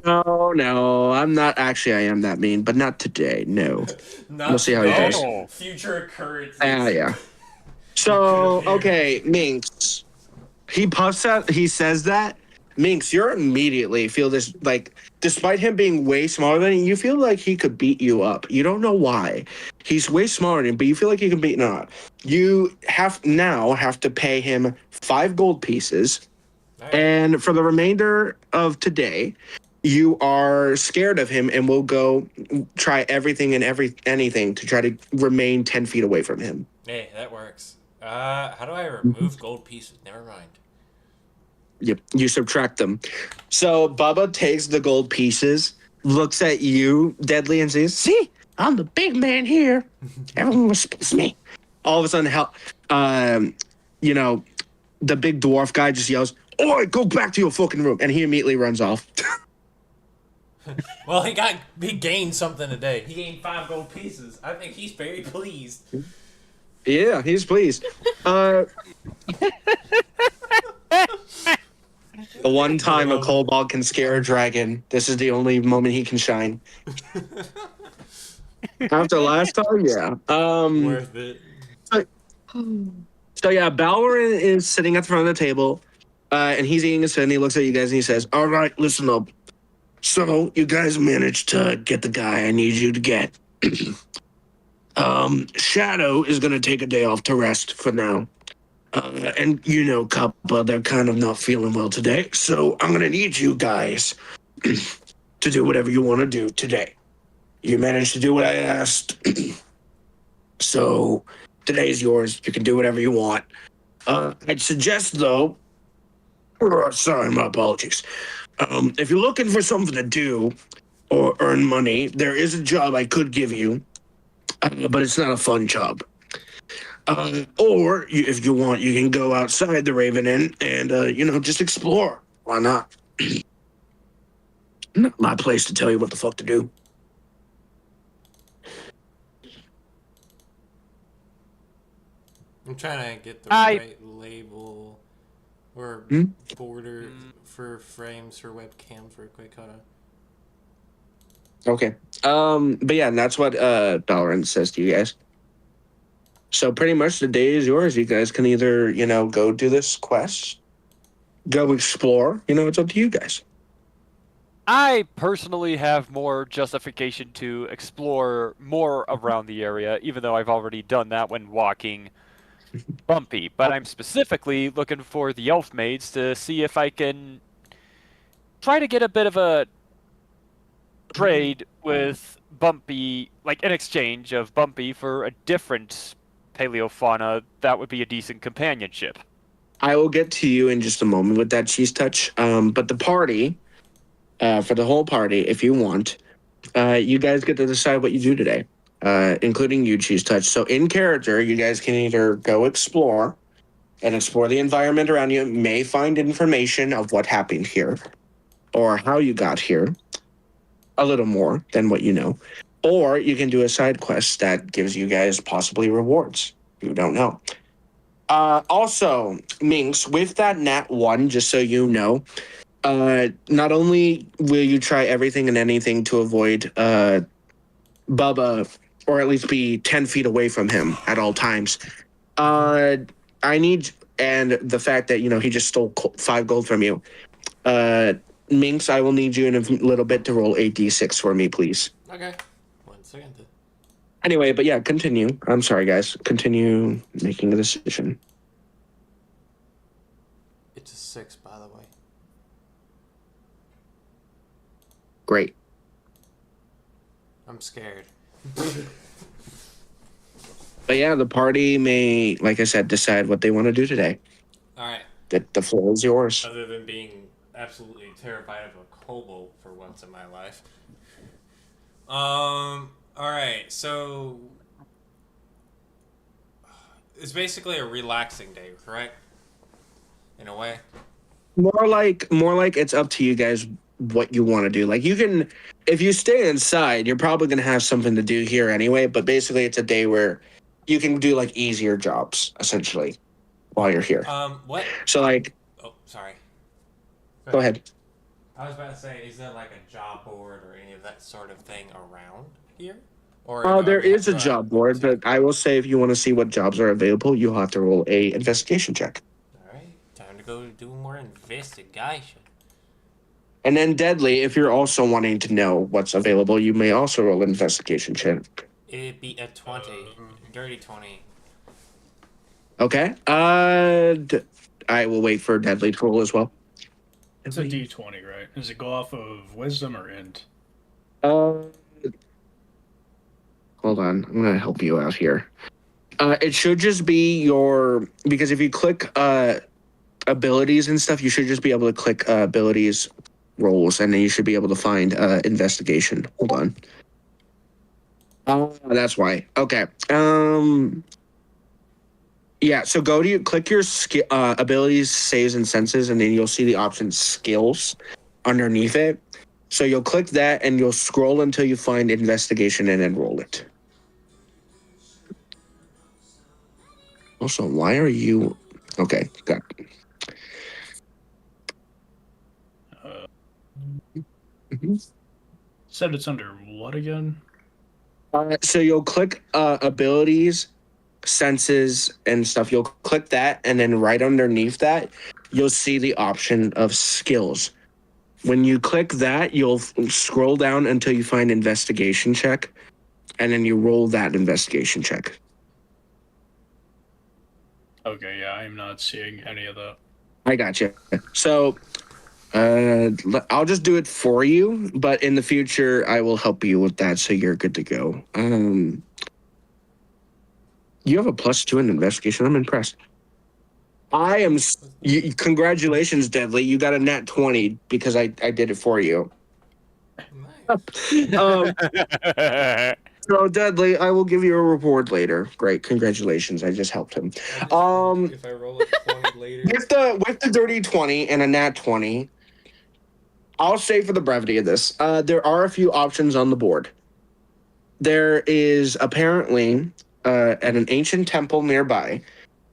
S1: No, I'm not. Actually, I am that mean, but not today. No.
S2: Not
S1: We'll see how he
S2: today.
S3: does.
S2: Future occurrences.
S1: Yeah. So, okay, Minx. He puffs out, he says that. Minx, you're immediately feel this, like, despite him being way smaller than you feel like he could beat you up. You don't know why. He's way smaller than you, but you feel like he can beat you up. You have to pay him 5 gold pieces.
S2: All right.
S1: And for the remainder of today, you are scared of him and will go try everything and anything to try to remain 10 feet away from him.
S2: Hey, that works. How do I remove gold pieces? Never mind.
S1: Yep, you subtract them. So Bubba takes the gold pieces, looks at you, Deadly, and says, "See, I'm the big man here. Everyone respects me." All of a sudden, the big dwarf guy just yells, "Oi, go back to your fucking room!" And he immediately runs off.
S2: Well, he gained something today. He gained 5 gold pieces. I think he's very pleased.
S1: Yeah, he's pleased. The one time a kobold can scare a dragon, this is the only moment he can shine. After last time, yeah.
S2: Worth it.
S1: So yeah, Balwerin is sitting at the front of the table, and he's eating his food, and he looks at you guys and he says, "All right, listen up. So you guys managed to get the guy I need you to get. Shadow is gonna take a day off to rest for now. And you know, Kappa, they're kind of not feeling well today. So I'm gonna need you guys to do whatever you want to do today. You managed to do what I asked. So today is yours. You can do whatever you want. I'd suggest, though, sorry, my apologies. If you're looking for something to do or earn money, there is a job I could give you, but it's not a fun job. Or if you want, you can go outside the Raven Inn and, just explore. Why not? Not my place to tell you what the fuck to do.
S2: I'm trying to get the right label or border for frames for webcams real quick. Hold on.
S1: Okay. But yeah, and that's what Dalaran says to you guys. So pretty much the day is yours. You guys can either, go do this quest, go explore. It's up to you guys.
S3: I personally have more justification to explore more around the area, even though I've already done that when walking Bumpy. But I'm specifically looking for the elf maids to see if I can try to get a bit of a trade with Bumpy, like an exchange of Bumpy for a different paleofauna that would be a decent companionship.
S1: I will get to you in just a moment with that cheese touch. But the party, for the whole party, if you want, you guys get to decide what you do today, including you, cheese touch. So in character, you guys can either go explore and explore the environment around you, may find information of what happened here or how you got here, a little more than what you know. Or you can do a side quest that gives you guys possibly rewards. You don't know. Also, Minx, with that Nat 1, just so you know, not only will you try everything and anything to avoid Bubba, or at least be 10 feet away from him at all times, and the fact that, he just stole 5 gold from you, Minx, I will need you in a little bit to roll a d6 for me, please.
S2: Okay. 1 second.
S1: Anyway, but yeah, continue. I'm sorry, guys. Continue making a decision.
S2: It's a 6, by the way.
S1: Great.
S2: I'm scared.
S1: But yeah, the party may, like I said, decide what they want to do today.
S2: All right.
S1: The floor is yours.
S2: Other than being absolutely terrified of a kobold for once in my life. All right. So it's basically a relaxing day, correct? In a way.
S1: More like it's up to you guys what you want to do. Like, you can, if you stay inside, you're probably going to have something to do here anyway, but basically it's a day where you can do like easier jobs essentially while you're here.
S2: What?
S1: So like,
S2: oh, sorry.
S1: Go ahead.
S2: I was about to say, is there like a job board or any of that sort of thing around here? Or
S1: There is a job board, but I will say if you want to see what jobs are available, you'll have to roll a investigation check.
S2: All right, time to go do more investigation.
S1: And then Deadly, if you're also wanting to know what's available, you may also roll an investigation check.
S2: It'd be a 20, dirty 20.
S1: Okay. I will wait for Deadly to roll as well.
S6: It's a D20, right? Does it go off of wisdom or int?
S1: Hold on. I'm going to help you out here. It should just be because if you click abilities and stuff, you should just be able to click abilities roles, and then you should be able to find investigation. Hold on. That's why. Okay. Yeah, so click your abilities, saves, and senses, and then you'll see the option skills underneath it. So you'll click that, and you'll scroll until you find investigation and then roll it. Also, why are you... Okay, got it.
S6: Said it's under what again?
S1: So you'll click abilities, senses, and stuff. You'll click that, and then right underneath that, you'll see the option of skills. When you click that, you'll scroll down until you find investigation check, and then you roll that investigation check.
S6: Okay, yeah, I'm not seeing any of that.
S1: I got you. So, I'll just do it for you, but in the future, I will help you with that, so you're good to go. You have a +2 in investigation. I'm impressed. I am. Congratulations, Deadly. You got a nat 20 because I did it for you.
S2: Nice.
S1: So Deadly, I will give you a reward later. Great, congratulations. I just helped him.
S2: If I roll a 20 later.
S1: With the dirty 20 and a nat 20, I'll say for the brevity of this, there are a few options on the board. There is apparently at an ancient temple nearby,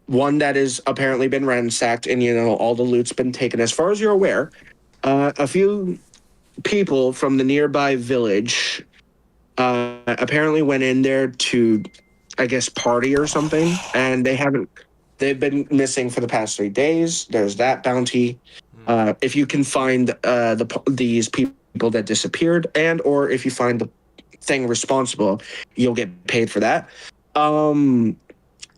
S1: one that has apparently been ransacked, and all the loot's been taken. As far as you're aware, a few people from the nearby village apparently went in there to, I guess, party or something, and they've been missing for the past 3 days. There's that bounty. If you can find these people that disappeared, and or if you find the thing responsible, you'll get paid for that.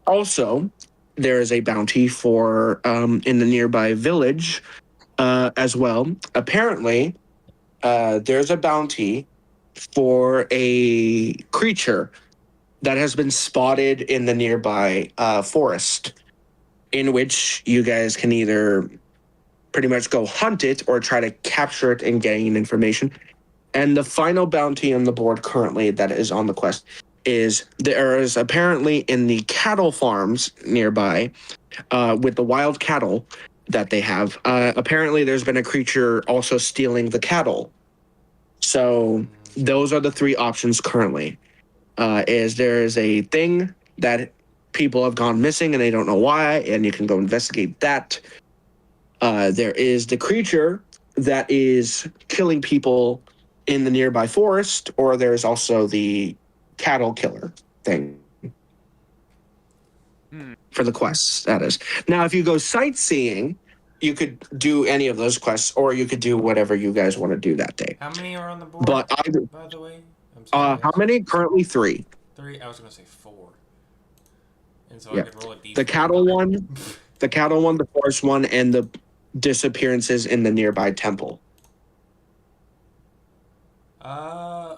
S1: Also, there is a bounty for in the nearby village as well. Apparently, there's a bounty for a creature that has been spotted in the nearby forest, in which you guys can either pretty much go hunt it or try to capture it and gain information. And the final bounty on the board currently that is on the quest is there is apparently in the cattle farms nearby with the wild cattle that they have. Apparently there's been a creature also stealing the cattle. So those are the 3 options currently. Is there is a thing that people have gone missing and they don't know why, and you can go investigate that. There is the creature that is killing people in the nearby forest, or there's also the cattle killer thing for the quests, that is. Now, if you go sightseeing, you could do any of those quests, or you could do whatever you guys want to do that day.
S2: How many are on the board,
S1: But
S2: by the way? I'm sorry,
S1: how many? Currently 3.
S2: 3? I was going to say 4. And so
S1: Yeah.
S2: I could roll a d4.
S1: The cattle one, the forest one, and the disappearances in the nearby temple.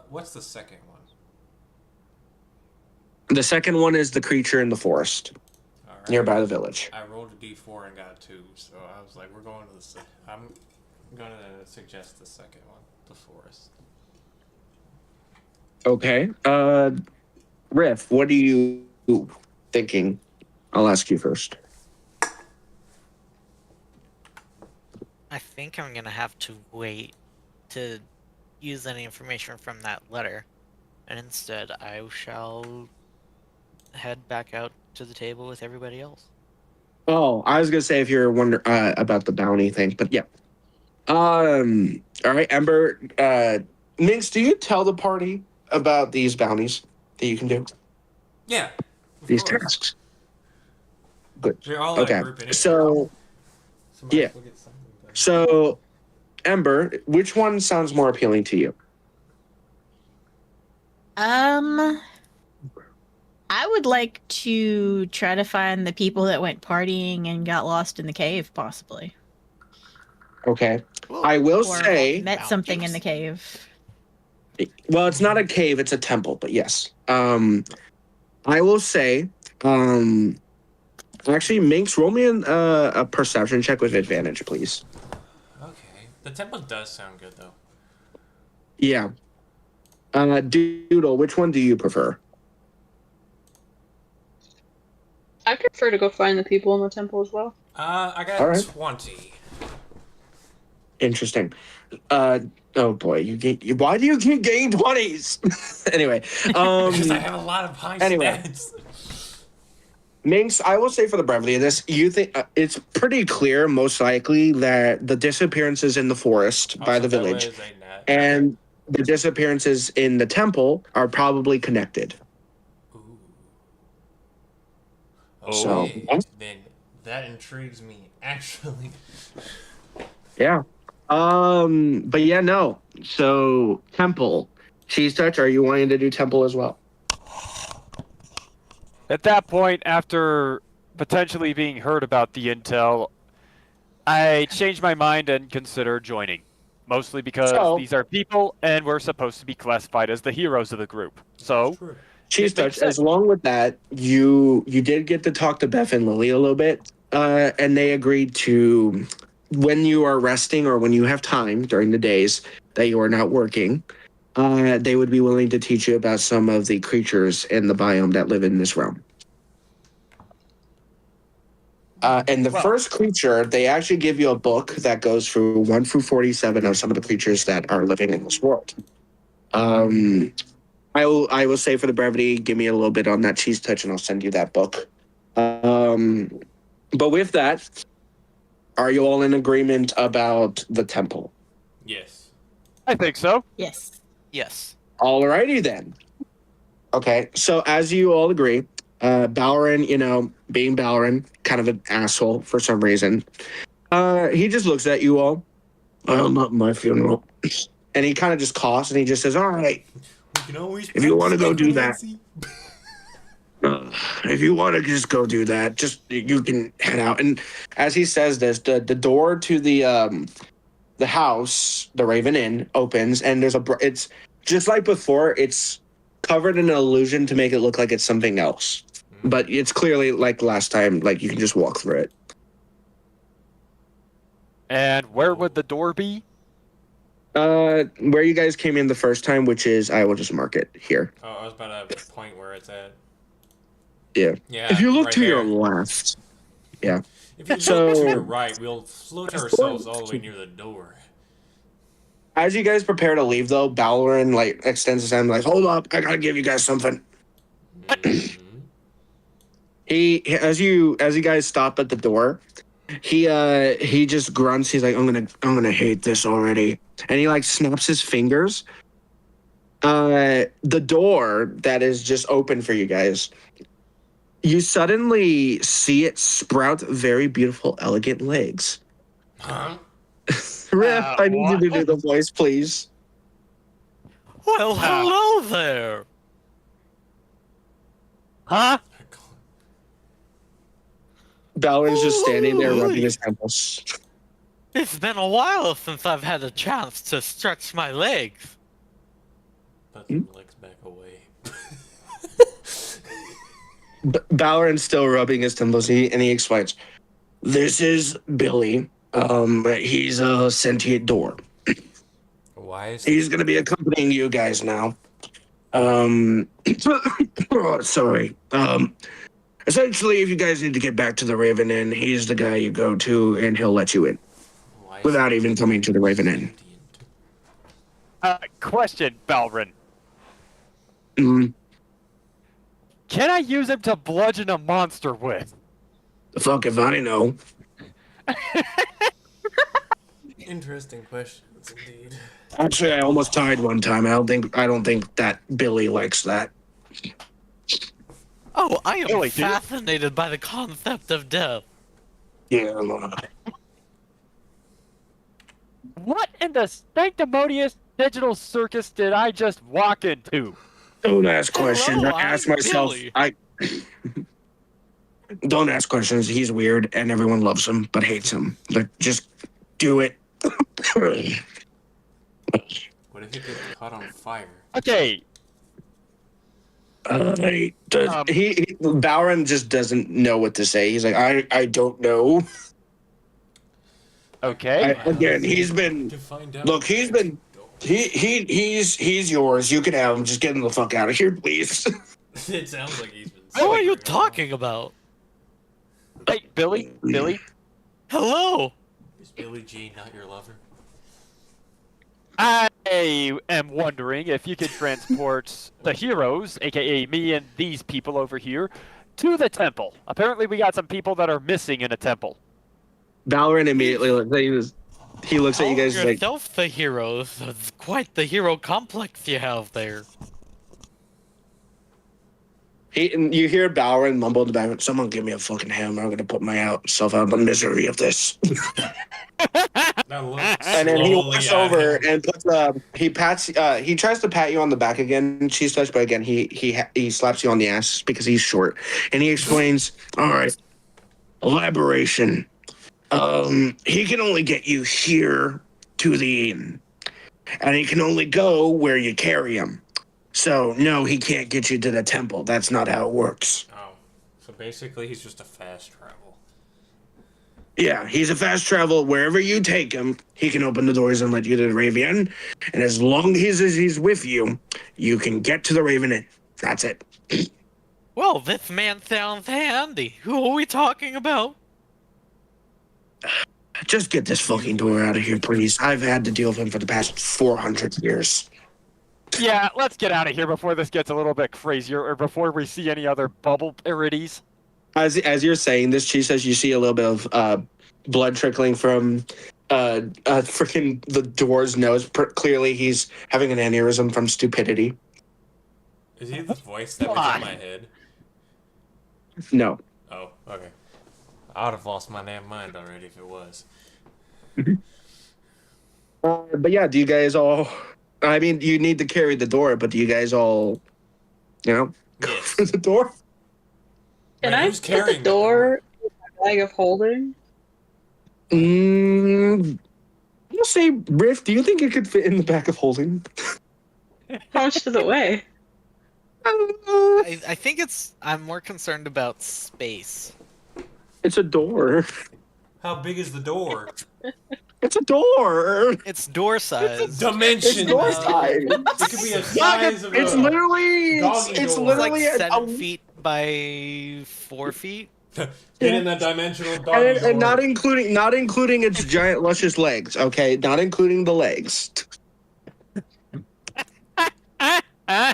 S2: What's the second one?
S1: The second one is the creature in the forest
S2: All right.
S1: nearby the village.
S2: I rolled a d4 and got a 2, so I was like, we're going to the I'm going to suggest the second one, the forest.
S1: Okay. Riff, what are you thinking? I'll ask you first.
S4: I think I'm gonna have to wait to use any information from that letter, and instead I shall head back out to the table with everybody else.
S1: Oh, I was gonna say if you're wondering about the bounty thing, but yeah. All right, Ember. Minx, do you tell the party about these bounties that you can do?
S2: Yeah.
S1: These tasks. Good.
S2: They're all
S1: Okay.
S2: grouping it.
S1: So
S2: Somebody
S1: yeah.
S2: will get something done.
S1: So, Ember, which one sounds more appealing to you?
S7: I would like to try to find the people that went partying and got lost in the cave, possibly.
S1: Okay. I will
S7: Or
S1: say,
S7: met something in the cave.
S1: well, it's not a cave, it's a temple, but yes. I will say, actually, Minx, roll me a perception check with advantage, please.
S2: Okay. The temple does sound good, though.
S1: Yeah. Doodle, which one do you prefer?
S5: I prefer to go find the people in the temple as well.
S2: I got
S1: All right.
S2: 20.
S1: Interesting. Oh boy, why do you keep getting 20s? Anyway,
S2: Because I have a lot of high
S1: anyway.
S2: stats.
S1: Minx, I will say for the brevity of this, you think it's pretty clear, most likely, that the disappearances in the forest by the
S2: Also, that
S1: village
S2: was a nat.
S1: and the disappearances in the temple are probably connected.
S2: Ooh.
S1: So-
S2: Okay, then that intrigues me, actually.
S1: Yeah. But yeah, no. So temple. Cheese Touch, are you wanting to do temple as well?
S3: At that point, after potentially being heard about the intel, I changed my mind and considered joining. Mostly because
S1: So-
S3: these are people, and we're supposed to be classified as the heroes of the group. So,
S2: True.
S1: Cheese
S3: It makes
S1: Touch, as
S3: sense.
S1: long with that, you did get to talk to Beth and Lily a little bit, and they agreed to, when you are resting or when you have time during the days that you are not working, they would be willing to teach you about some of the creatures in the biome that live in this realm. And the
S3: Well-
S1: first creature, they actually give you a book that goes through 1 through 47 of some of the creatures that are living in this world. I will say for the brevity, give me a little bit on that Cheese Touch, and I'll send you that book. But with that, are you all in agreement about the temple?
S2: Yes.
S3: I think so.
S7: Yes.
S4: Yes.
S1: Alrighty then. Okay, so as you all agree, Balrin, being Balrin, kind of an asshole for some reason, he just looks at you all. Well, not my funeral. And he kind of just coughs and he just says, all right,
S2: We can always
S1: If you wanna
S2: practice
S1: go do that.
S2: necromancy.
S1: if you want to just go do that, just you can head out. And as he says this, the door to the house, the Raven Inn, opens, and it's just like before. It's covered in an illusion to make it look like it's something else, but it's clearly like last time. Like you can just walk through it.
S3: And where would the door be?
S1: Where you guys came in the first time, which is I will just mark it here.
S2: Oh, I was about to point where it's at.
S1: Yeah.
S2: Yeah.
S1: If you look
S2: right
S1: to your
S2: there.
S1: left,
S2: If you
S1: So-
S2: look to your right, we'll float ourselves all the way near the door.
S1: as you guys prepare to leave, though, Balrin extends his hand, like, "Hold up, I gotta give you guys something."
S2: Mhm.
S1: He as you guys stop at the door, he just grunts. He's like, I'm gonna hate this already, and he snaps his fingers. The door that is just open for you guys, you suddenly see it sprout very beautiful, elegant legs.
S2: Huh?
S1: Riff, I need you to do
S4: what?
S1: the voice, please.
S4: Well, hello there.
S3: Huh?
S1: Balrin's just standing there rubbing
S4: Ooh.
S1: his temples.
S4: It's been a while since I've had a chance to stretch my legs.
S2: Put the legs back away.
S1: Balrin's still rubbing his temples, and he explains, "This is Billy. He's a sentient door.
S2: Why is
S1: He's gonna be accompanying you guys now. Sorry. Essentially, if you guys need to get back to the Raven Inn, he's the guy you go to, and he'll let you in
S2: why is
S1: without
S2: it
S1: even coming to the Raven Inn."
S3: Question, Balrin.
S1: Mm,
S3: Can I use him to bludgeon a monster with?
S1: the fuck if I know.
S2: Interesting questions, indeed.
S1: Actually, I almost tied one time. I don't think that Billy likes that.
S4: Oh, I am
S3: Really, dude?
S4: fascinated by the concept of death.
S1: Yeah.
S3: What in the sanctimonious digital circus did I just walk into?
S1: Don't ask questions.
S4: Hello,
S1: I ask
S4: I'm
S1: myself.
S4: Billy.
S1: Don't ask questions. He's weird, and everyone loves him, but hates him. Just do it.
S2: What if it gets caught on fire?
S3: Okay,
S1: Balrin just doesn't know what to say. He's like, I don't know.
S3: okay.
S1: Again, he's been.
S2: To find out.
S1: Look, he's been. He's yours. You can have him. Just get him the fuck out of here, please.
S2: It sounds like he's been.
S4: What are you
S2: suffering a lot.
S4: talking about?
S3: Hey, Billy,
S4: Hello.
S2: Is Billy G not your lover?
S3: I am wondering if you could transport the heroes, aka me and these people over here, to the temple. Apparently we got some people that are missing in a temple.
S1: Balrin immediately he looks at you guys
S4: Call
S1: like,
S4: yourself the heroes. It's quite the hero complex you have there.
S1: and you hear Balrin mumble in the background, "Someone give me a fucking hammer. I'm gonna put myself out of the misery of this."
S2: Now look
S1: And then he
S2: slowly
S1: walks
S2: at
S1: over
S2: him.
S1: and he tries to pat you on the back again, Cheese Touch, but again he slaps you on the ass because he's short, and he explains, "All right, elaboration. He can only get you here to the inn, and he can only go where you carry him. So, no, he can't get you to the temple. That's not how it works.
S2: Oh, so basically he's just a fast travel.
S1: Yeah, he's a fast travel. Wherever you take him, he can open the doors and let you to the Raven. And as long as he's with you, you can get to the Raven Inn. That's it.
S4: Well, this man sounds handy. Who are we talking about?
S1: Just get this fucking door out of here, please. I've had to deal with him for the past 400 years.
S3: Yeah, let's get out of here before this gets a little bit crazier, or before we see any other bubble parodies.
S1: As you're saying this, she says you see a little bit of blood trickling from freaking the door's nose. Clearly, he's having an aneurysm from stupidity.
S2: Is he the voice that was in my head?
S1: No.
S2: Oh, okay. I would have lost my damn mind already if it was.
S1: But yeah, do you guys all... I mean, you need to carry the door, but do you guys all, go
S2: Yes.
S1: for the door?
S5: Can
S2: Wait,
S5: I
S2: who's
S5: put
S2: carrying
S5: the
S2: the
S5: door in my bag of holding?
S1: I'll say, Riff, do you think it could fit in the back of holding?
S5: How much does it weigh?
S4: I think I'm more concerned about space.
S1: It's a door.
S2: How big is the door?
S1: It's a door.
S4: It's door size.
S2: Dimension.
S1: It's door size.
S2: It could be a
S1: Yeah,
S2: size of
S1: it's
S2: a
S1: literally
S2: doggy
S1: it's
S2: door.
S4: It's like
S1: literally
S4: 7 feet by 4 feet.
S2: Get in that dimensional doggy
S1: and
S2: door.
S1: not including its giant luscious legs. Okay, not including the legs.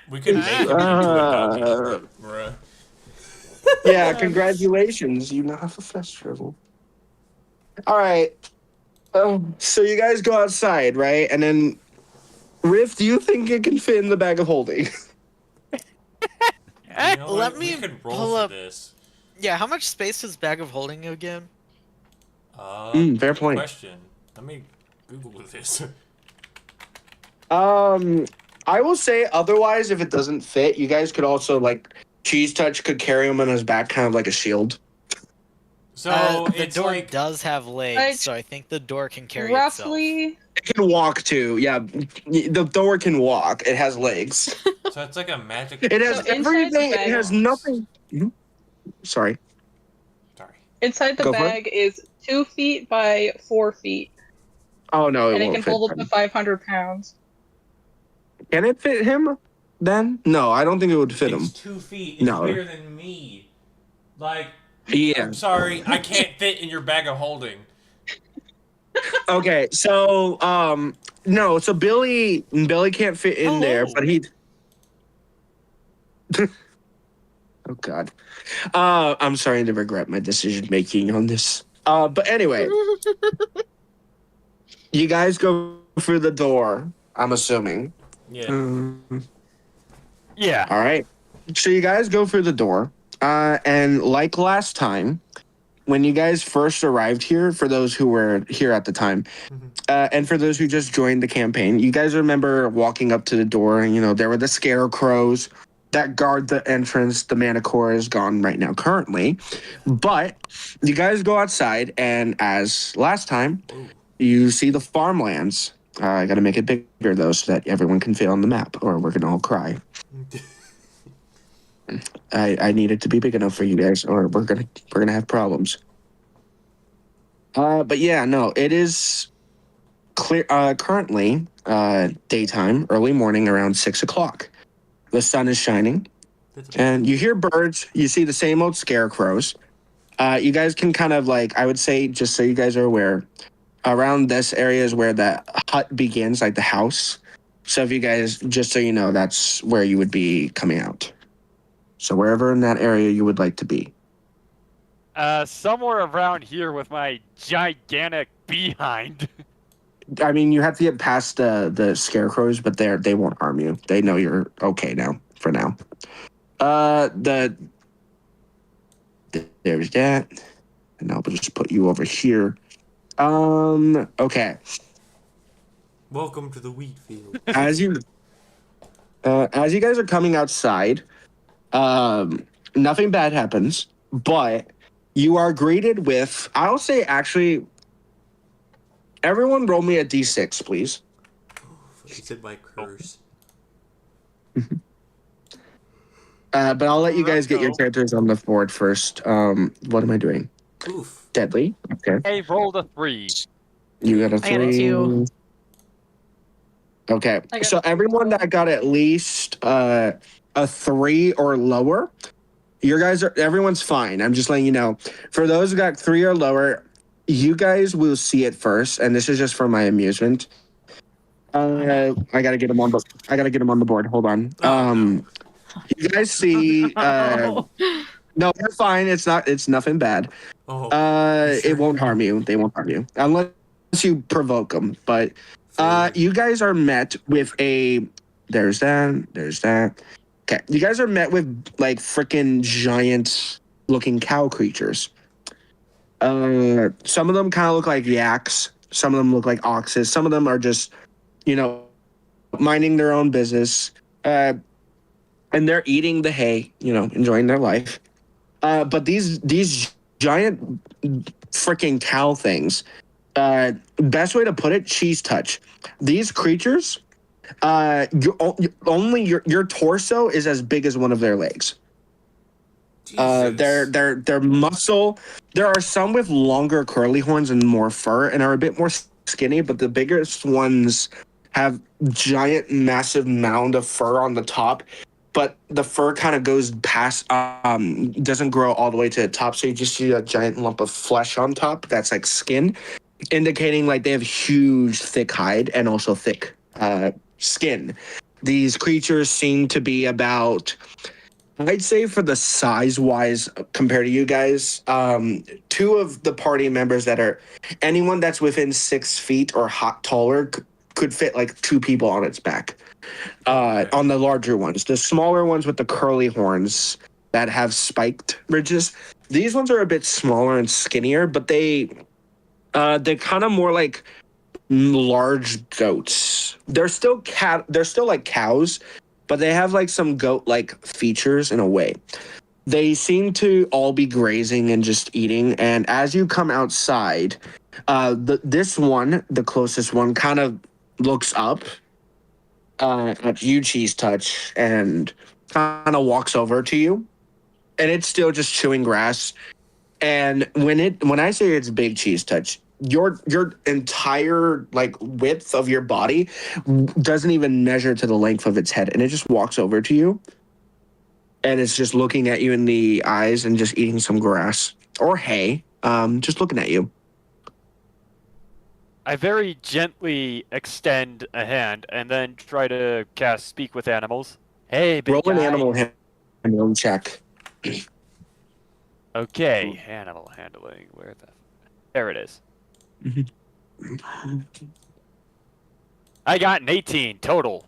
S2: We could make him into a doggy door, bruh.
S1: Yeah, congratulations. You now have a fast travel. All right. So you guys go outside, right? And then, Riff, do you think it can fit in the bag of holding?
S2: You know
S4: Let
S2: what?
S4: me
S2: We could roll
S4: pull
S2: for
S4: up-
S2: this.
S4: Yeah, how much space is bag of holding again?
S1: Fair
S2: good
S1: point.
S2: question. Let me Google this.
S1: I will say otherwise, if it doesn't fit, you guys could also Cheese Touch could carry him on his back, kind of like a shield.
S2: So
S4: The
S2: it's
S4: door
S2: like
S4: does have legs,
S5: Right.
S4: so I think the door can carry itself.
S5: Roughly,
S1: It can walk too. Yeah, the door can walk. It has legs.
S2: so it's like a magic.
S1: It has
S5: So inside the
S1: everything. It
S5: bag-
S1: has nothing. Mhm. Sorry.
S2: Sorry.
S5: inside the
S1: Go for it.
S5: bag is 2 feet by 4 feet,
S1: Oh no, it
S5: and it
S1: won't
S5: can
S1: fit
S5: hold up
S1: him.
S5: to 500 pounds.
S1: Can it fit him? Then no, I don't think it would fit him.
S2: It's 2 feet. It's
S1: No.
S2: bigger than me. Like,
S1: Yeah.
S2: I'm sorry, I can't fit in your bag of holding.
S1: Okay, so no, so Billy can't fit in there, but he. Oh God, I'm starting to regret my decision making on this. But anyway, you guys go through the door. I'm assuming.
S2: Yeah.
S3: Yeah.
S1: All right. So you guys go through the door, and like last time, when you guys first arrived here, for those who were here at the time, and for those who just joined the campaign, you guys remember walking up to the door, and there were the scarecrows that guard the entrance. The Manticore is gone right now, currently, but you guys go outside, and as last time, you see the farmlands. I got to make it bigger though, so that everyone can fit on the map, or we're gonna all cry. I need it to be big enough for you guys, or we're gonna have problems. But yeah, no, it is clear. Currently, daytime, early morning, around 6 o'clock. The sun is shining, and you hear birds. You see the same old scarecrows. You guys can kind of I would say, just so you guys are aware, around this area is where the hut begins, like the house. So if you guys, just so you know, that's where you would be coming out. So wherever in that area you would like to be.
S3: Somewhere around here with my gigantic behind.
S1: I mean, you have to get past the scarecrows, but they won't harm you. They know you're okay now, for now. There's that. And I'll just put you over here. Okay.
S2: Welcome to the wheat field.
S1: As you guys are coming outside, nothing bad happens, but you are greeted with, I'll say actually, everyone roll me a d6, please.
S2: He said my curse.
S1: But I'll let you guys get your
S3: Righto.
S1: characters on the board first. What am I doing?
S2: Oof.
S1: Deadly. Okay.
S3: Hey, rolled a 3.
S1: You got a
S7: I got a
S1: 3.
S7: 2.
S1: Okay.
S5: I got
S1: So
S5: a 2
S1: everyone
S5: as well.
S1: that got at least a 3 or lower, everyone's fine. I'm just letting you know. For those who got 3 or lower, you guys will see it first, and this is just for my amusement. I gotta get them on. I gotta get them on the board. Hold on.
S2: Oh, no.
S1: You guys see? No, you're fine. It's nothing bad.
S2: Oh, you
S1: It
S2: sure?
S1: won't harm you. They won't harm you unless you provoke them. But
S2: Food.
S1: you guys are met with a. There's that. There's that. Okay, you guys are met with like freaking giant looking cow creatures. Some of them kind of look like yaks. Some of them look like oxes. Some of them are just, minding their own business. And they're eating the hay, enjoying their life. But these giant freaking cow things, best way to put it, cheese touch. These creatures, your torso is as big as one of their legs.
S2: Jesus.
S1: Their muscle. There are some with longer curly horns and more fur, and are a bit more skinny. But the biggest ones have giant, massive mound of fur on the top. But the fur kind of goes past, doesn't grow all the way to the top. So you just see a giant lump of flesh on top that's like skin, indicating like they have huge, thick hide and also thick skin. These creatures seem to be about, I'd say for the size wise compared to you guys, 2 of the party members anyone that's within 6 feet or taller could fit like 2 people on its back. On the larger ones. The smaller ones with the curly horns that have spiked ridges, these ones are a bit smaller and skinnier, but they're kind of more like large goats. They're still like cows, but they have like some goat-like features in a way. They seem to all be grazing and just eating, and as you come outside, this one, the closest one, kind of looks up at you, Cheese Touch, and kind of walks over to you, and it's still just chewing grass. And when I say it's big, Cheese Touch, your entire like width of your body doesn't even measure to the length of its head, and it just walks over to you, and it's just looking at you in the eyes and just eating some grass or hay, just looking at you.
S3: I very gently extend a hand and then try to cast Speak with Animals. Hey, big
S1: Roll an
S3: guy.
S1: animal handling check.
S3: Okay, animal handling. There it is. I got an 18 total.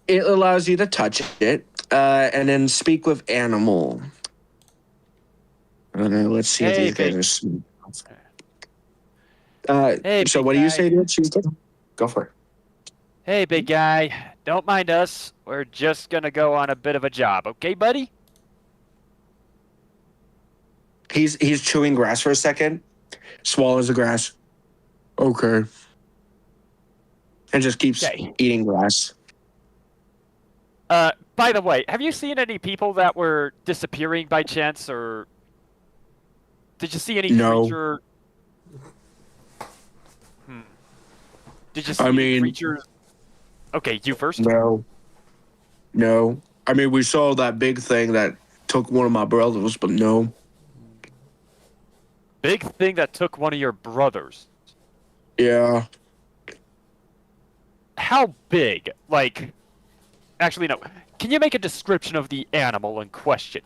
S1: It allows you to touch it, and then speak with animal. Let's see if
S3: Hey,
S1: these guys are smooth.
S3: Hey,
S1: So
S3: big
S1: what do you
S3: guy.
S1: say to it? She's good. Go for it.
S3: Hey, big guy. Don't mind us. We're just gonna go on a bit of a job, okay, buddy?
S1: He's chewing grass for a second, swallows the grass. Okay. And just keeps
S3: Okay.
S1: eating grass.
S3: By the way, have you seen any people that were disappearing by chance, or did you see any
S1: No.
S3: creature? Did you see
S1: I
S3: any
S1: mean-
S3: creatures? Okay, you first.
S1: No. I mean, we saw that big thing that took one of my brothers, but no.
S3: Big thing that took one of your brothers.
S1: Yeah.
S3: How big? Like, actually, no. Can you make a description of the animal in question?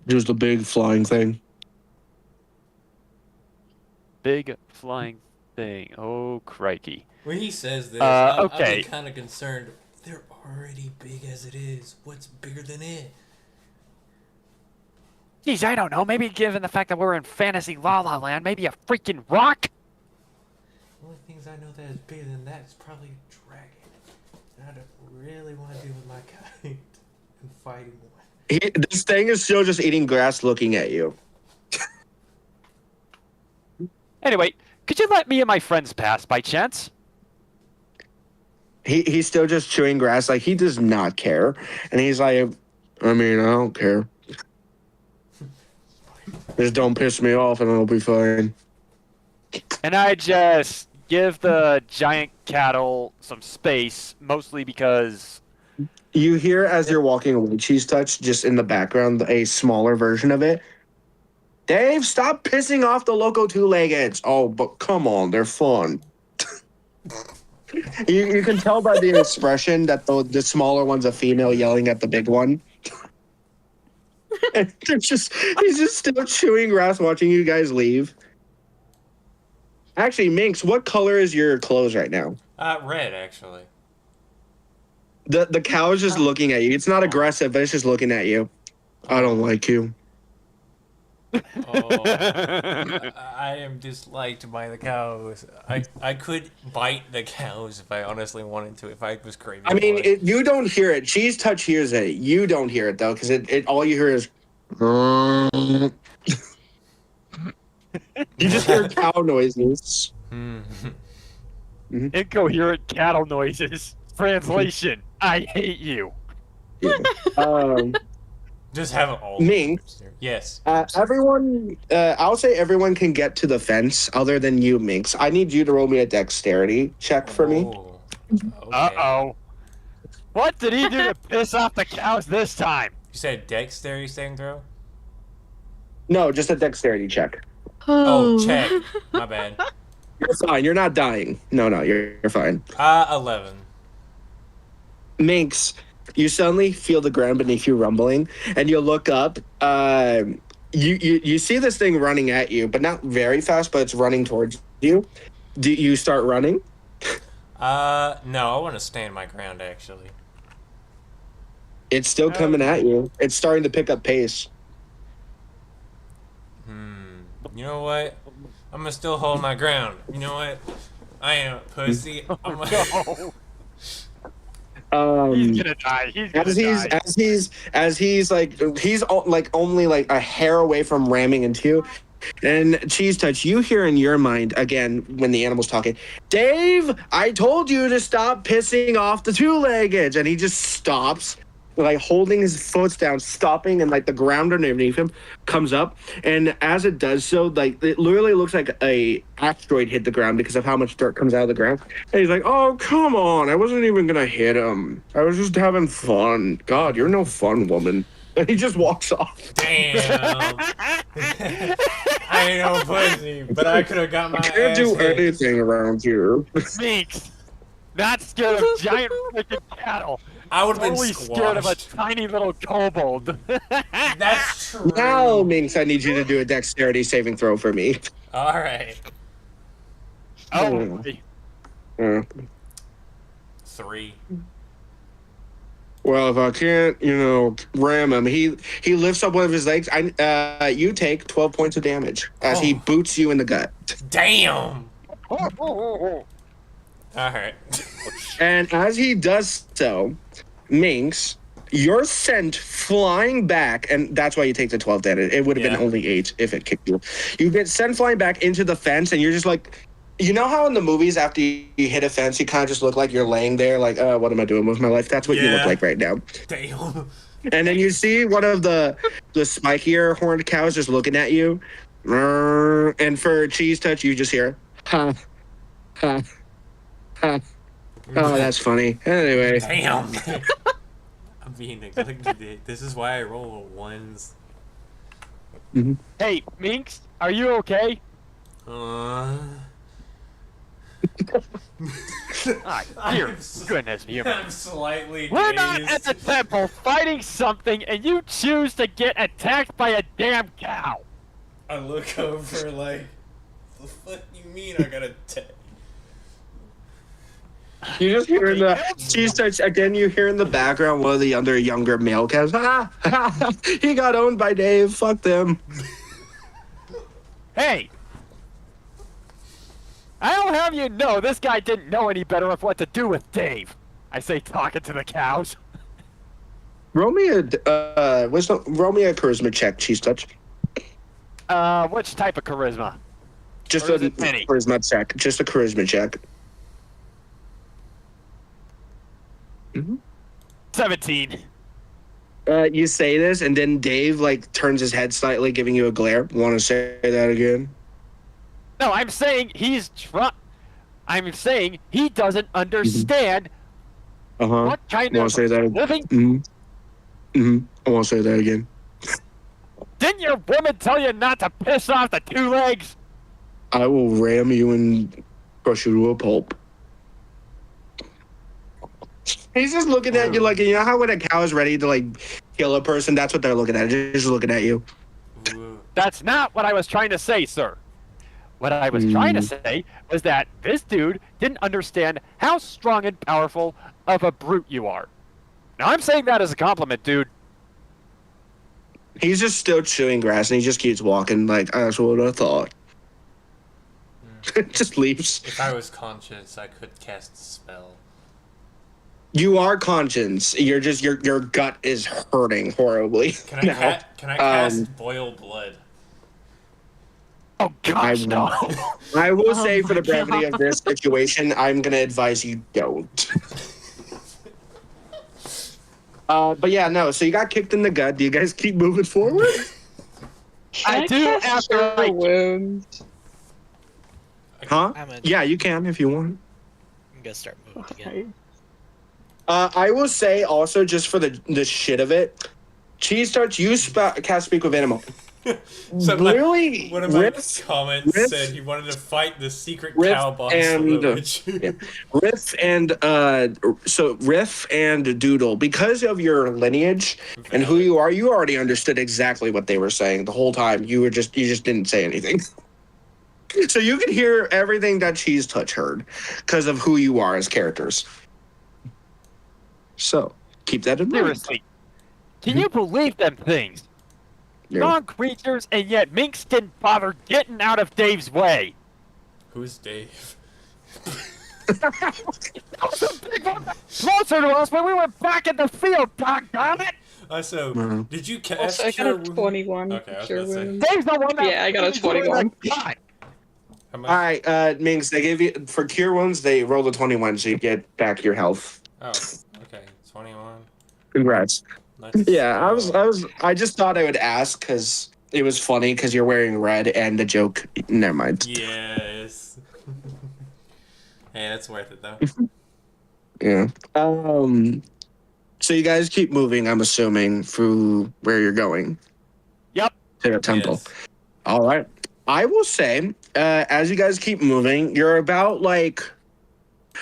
S1: Just a big flying thing.
S3: Big flying thing. Oh, crikey.
S2: When he says this,
S3: okay.
S2: I'm kind of concerned. They're already big as it is. What's bigger than it?
S3: Geez, I don't know. Maybe given the fact that we're in fantasy La La Land, maybe a freaking rock?
S2: The only things I know that is bigger than that is probably a dragon. And I don't really want to deal with my kind and fighting one.
S1: This thing is still just eating grass, looking at you.
S3: Anyway, could you let me and my friends pass by chance?
S1: He's still just chewing grass, like he does not care, and he's like, I mean, I don't care. Just don't piss me off, and it'll be fine.
S3: And I just give the giant cattle some space, mostly because
S1: You hear as you're walking away, Cheese Touch, just in the background, a smaller version of it. Dave, stop pissing off the loco two-leggeds. Oh, but come on, they're fun. You can tell by the expression that the smaller one's a female yelling at the big one. And he's just still chewing grass, watching you guys leave. Actually, Minx, what color is your clothes right now?
S2: Red, actually.
S1: The cow is just looking at you. It's not aggressive, but it's just looking at you. I don't like you.
S2: Oh, I am disliked by the cows. I could bite the cows if I honestly wanted to, if I was craving.
S1: I mean,
S2: blood.
S1: you don't hear it. Cheese Touch hears it. You don't hear it though, because it all you hear is. You just hear cow noises.
S3: incoherent cattle noises. Translation: I hate you.
S2: Just have it all.
S1: Minx.
S2: Yes.
S1: Everyone, I'll say everyone can get to the fence other than you, Minx. I need you to roll me a dexterity check for me.
S2: Oh, okay.
S3: Uh-oh. What did he do to piss off the cows this time?
S2: You said dexterity saving throw?
S1: No, just a dexterity check.
S2: Oh, check. My bad.
S1: You're fine. You're not dying. No, you're fine.
S2: 11.
S1: Minx, you suddenly feel the ground beneath you rumbling, and you look up. You see this thing running at you, but not very fast, but it's running towards you. Do you start running?
S2: No, I want to stand my ground, actually.
S1: It's still coming at you. It's starting to pick up pace.
S2: You know what? I'm gonna still hold my ground. You know what? I am a pussy. I'm
S3: No. He's gonna die. He's gonna die.
S1: As he's only like a hair away from ramming into you. And Cheese Touch, you hear in your mind again when the animal's talking, Dave, I told you to stop pissing off the two-leggeds, and he just stops, like holding his foot down, stopping, and like the ground underneath him comes up, and as it does so, like it literally looks like a asteroid hit the ground because of how much dirt comes out of the ground. And he's like, "Oh, come on! I wasn't even gonna hit him. I was just having fun. God, you're no fun, woman." And he just walks off.
S2: Damn. I ain't no pussy, but I could have got my
S1: I can't do
S2: ass hit.
S1: anything around here.
S3: Minx, not scared of giant freaking cattle.
S2: I would have been
S3: Only scared of a
S2: squashed.
S3: tiny little kobold.
S2: That's true.
S1: Now, Minx, I need you to do a dexterity saving throw for me.
S2: All right.
S3: Oh,
S1: Uh,
S2: 3.
S1: Well, if I can't, ram him, he lifts up one of his legs. You take 12 points of damage as he boots you in the gut.
S2: Damn. All right.
S1: And as he does so, Minx, you're sent flying back, and that's why you take the 12 damage. It would have been only 8 if it kicked you. You get sent flying back into the fence, and you're just like, you know how in the movies after you hit a fence, you kind of just look like you're laying there, like, what am I doing with my life? That's what you look like right now.
S2: Damn.
S1: And then you see one of the spikier horned cows just looking at you. And for Cheese Touch, you just hear, ha, ha, ha. Oh, that's funny. Anyway.
S2: Damn. I'm being neglected. This is why I roll ones.
S3: hey, Minx, are you okay? Dear goodness,
S2: I'm slightly
S3: we're not at
S2: dazed.
S3: the temple fighting something, and you choose to get attacked by a damn cow.
S2: I look over like, the fuck you mean I gotta
S1: You just hear in the Cheese Touch again. You hear in the background one of the other younger male cows. He got owned by Dave. Fuck them.
S3: Hey, I'll have you know this guy didn't know any better of what to do with Dave. I say, talking to the cows.
S1: Roll me a charisma check, Cheese Touch.
S3: Which type of charisma?
S1: Just
S3: Or
S1: a
S3: is it any?
S1: charisma check. Just a charisma check.
S3: 17.
S1: You say this, and then Dave like turns his head slightly, giving you a glare. Want to say that again?
S3: No, I'm saying I'm saying he doesn't understand what kind
S1: Want
S3: of
S1: to say that?
S3: living.
S1: I want to say that again.
S3: Didn't your woman tell you not to piss off the two legs?
S1: I will ram you and crush you to a pulp. He's just looking at you like, you know how when a cow is ready to like kill a person, that's what they're looking at. Just looking at you.
S2: Ooh.
S3: That's not what I was trying to say, sir. What I was trying to say was that this dude didn't understand how strong and powerful of a brute you are. Now, I'm saying that as a compliment, dude.
S1: He's just still chewing grass, and he just keeps walking like, that's what I thought. Just leaves.
S2: If I was conscious, I could cast a spell.
S1: You are conscious. You're just your gut is hurting horribly.
S2: Can I cast boil blood?
S3: Oh gosh, no.
S1: I will
S7: Oh
S1: say for the
S7: my
S1: brevity
S7: God.
S1: of this situation, I'm gonna advise you don't. But yeah, no. So you got kicked in the gut. Do you guys keep moving forward?
S3: I do
S5: cast
S3: after
S5: Cure
S3: I-
S5: Wounds.
S1: Huh?
S4: I'm gonna,
S1: Yeah, you can if you want.
S4: I'm gonna start moving again.
S5: Okay.
S1: I will say also just for the shit of it, Cheese Touch, you cast Speak with Animal.
S2: So
S1: Really?
S2: one of my
S1: Riff-
S2: comments
S1: Riff-
S2: said he wanted to fight the secret
S1: Riff
S2: cow boss
S1: and,
S2: for the witch.
S1: yeah. Riff and Doodle, because of your lineage and who you are, you already understood exactly what they were saying the whole time. You just didn't say anything. So you could hear everything that Cheese Touch heard because of who you are as characters. So keep that in mind.
S3: Seriously, can you believe them things?
S1: Yeah.
S3: Strong creatures, and yet Minx didn't bother getting out of Dave's way.
S2: Who's Dave?
S3: Closer to us when we were back in the field, doggone it!
S2: Also,
S1: Mhm.
S2: did you cast
S5: Also, I
S2: Cure
S5: got a
S2: Wounds?
S5: 21.
S2: Okay, I was
S5: Cure
S2: about to say.
S5: Wounds.
S3: Dave's the one that
S5: Yeah, I got a
S3: really doing
S5: 21.
S3: the God.
S2: How much?
S1: All right, Minx, they gave you for cure wounds. They rolled a 21, so you get back your health.
S2: Oh, okay. 21.
S1: Congrats.
S2: Let's
S1: Yeah,
S2: go.
S1: I just thought I would ask because it was funny because you're wearing red and the joke. Never mind.
S2: Yes. Hey, that's worth it though.
S1: Yeah. So you guys keep moving. I'm assuming through where you're going.
S3: Yep.
S1: To the temple.
S2: Yes.
S1: All right. I will say, as you guys keep moving, you're about like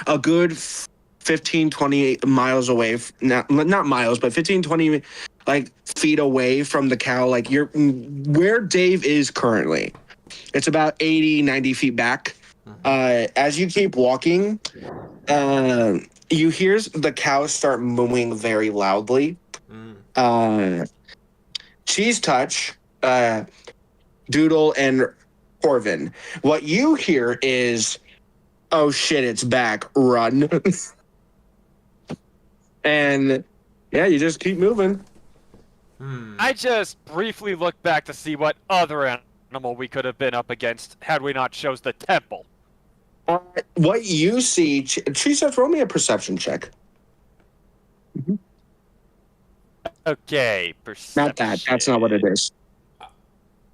S1: a good 15, 20 miles away. Not miles, but 15, 20 like feet away from the cow. Like you're where Dave is currently. It's about 80, 90 feet back. As you keep walking, you hear the cows start mooing very loudly. Cheese Touch, Doodle, and Corvin. What you hear is, "Oh shit, it's back! Run!" And yeah, you just keep moving.
S3: I just briefly looked back to see what other animal we could have been up against had we not chose the temple.
S1: What you see, Cheese Touch, roll me a perception check.
S3: Okay, perception.
S1: Not that. That's not what it is.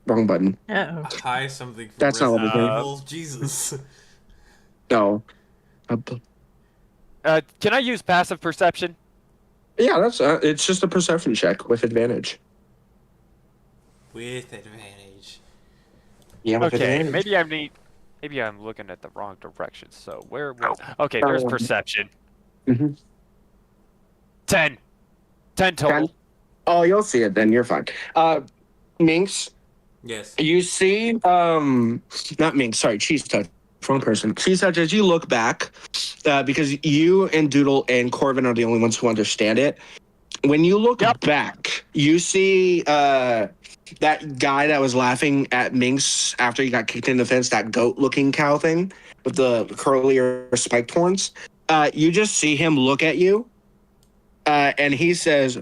S1: Wrong button.
S7: Uh-oh.
S2: Hi, something from
S1: That's not what
S2: Resident
S1: we do.
S2: Evil. Jesus.
S1: No.
S3: Can I use passive perception?
S1: Yeah, that's it's just a perception check with advantage.
S2: With advantage.
S1: Yeah, with
S3: Okay,
S1: advantage.
S3: maybe I'm looking at the wrong direction. So where was? Okay, there's perception.
S1: Mhm.
S3: 10 total.
S1: 10? Oh, you'll see it then. You're fine. Minx,
S2: Yes.
S1: you see, not Minx, sorry, Cheese Touch, wrong person. Cheese Touch, as you look back, because you and Doodle and Corvin are the only ones who understand it. When you look back, you see that guy that was laughing at Minx after he got kicked in the fence, that goat-looking cow thing with the curlier spiked horns. You just see him look at you, and he says,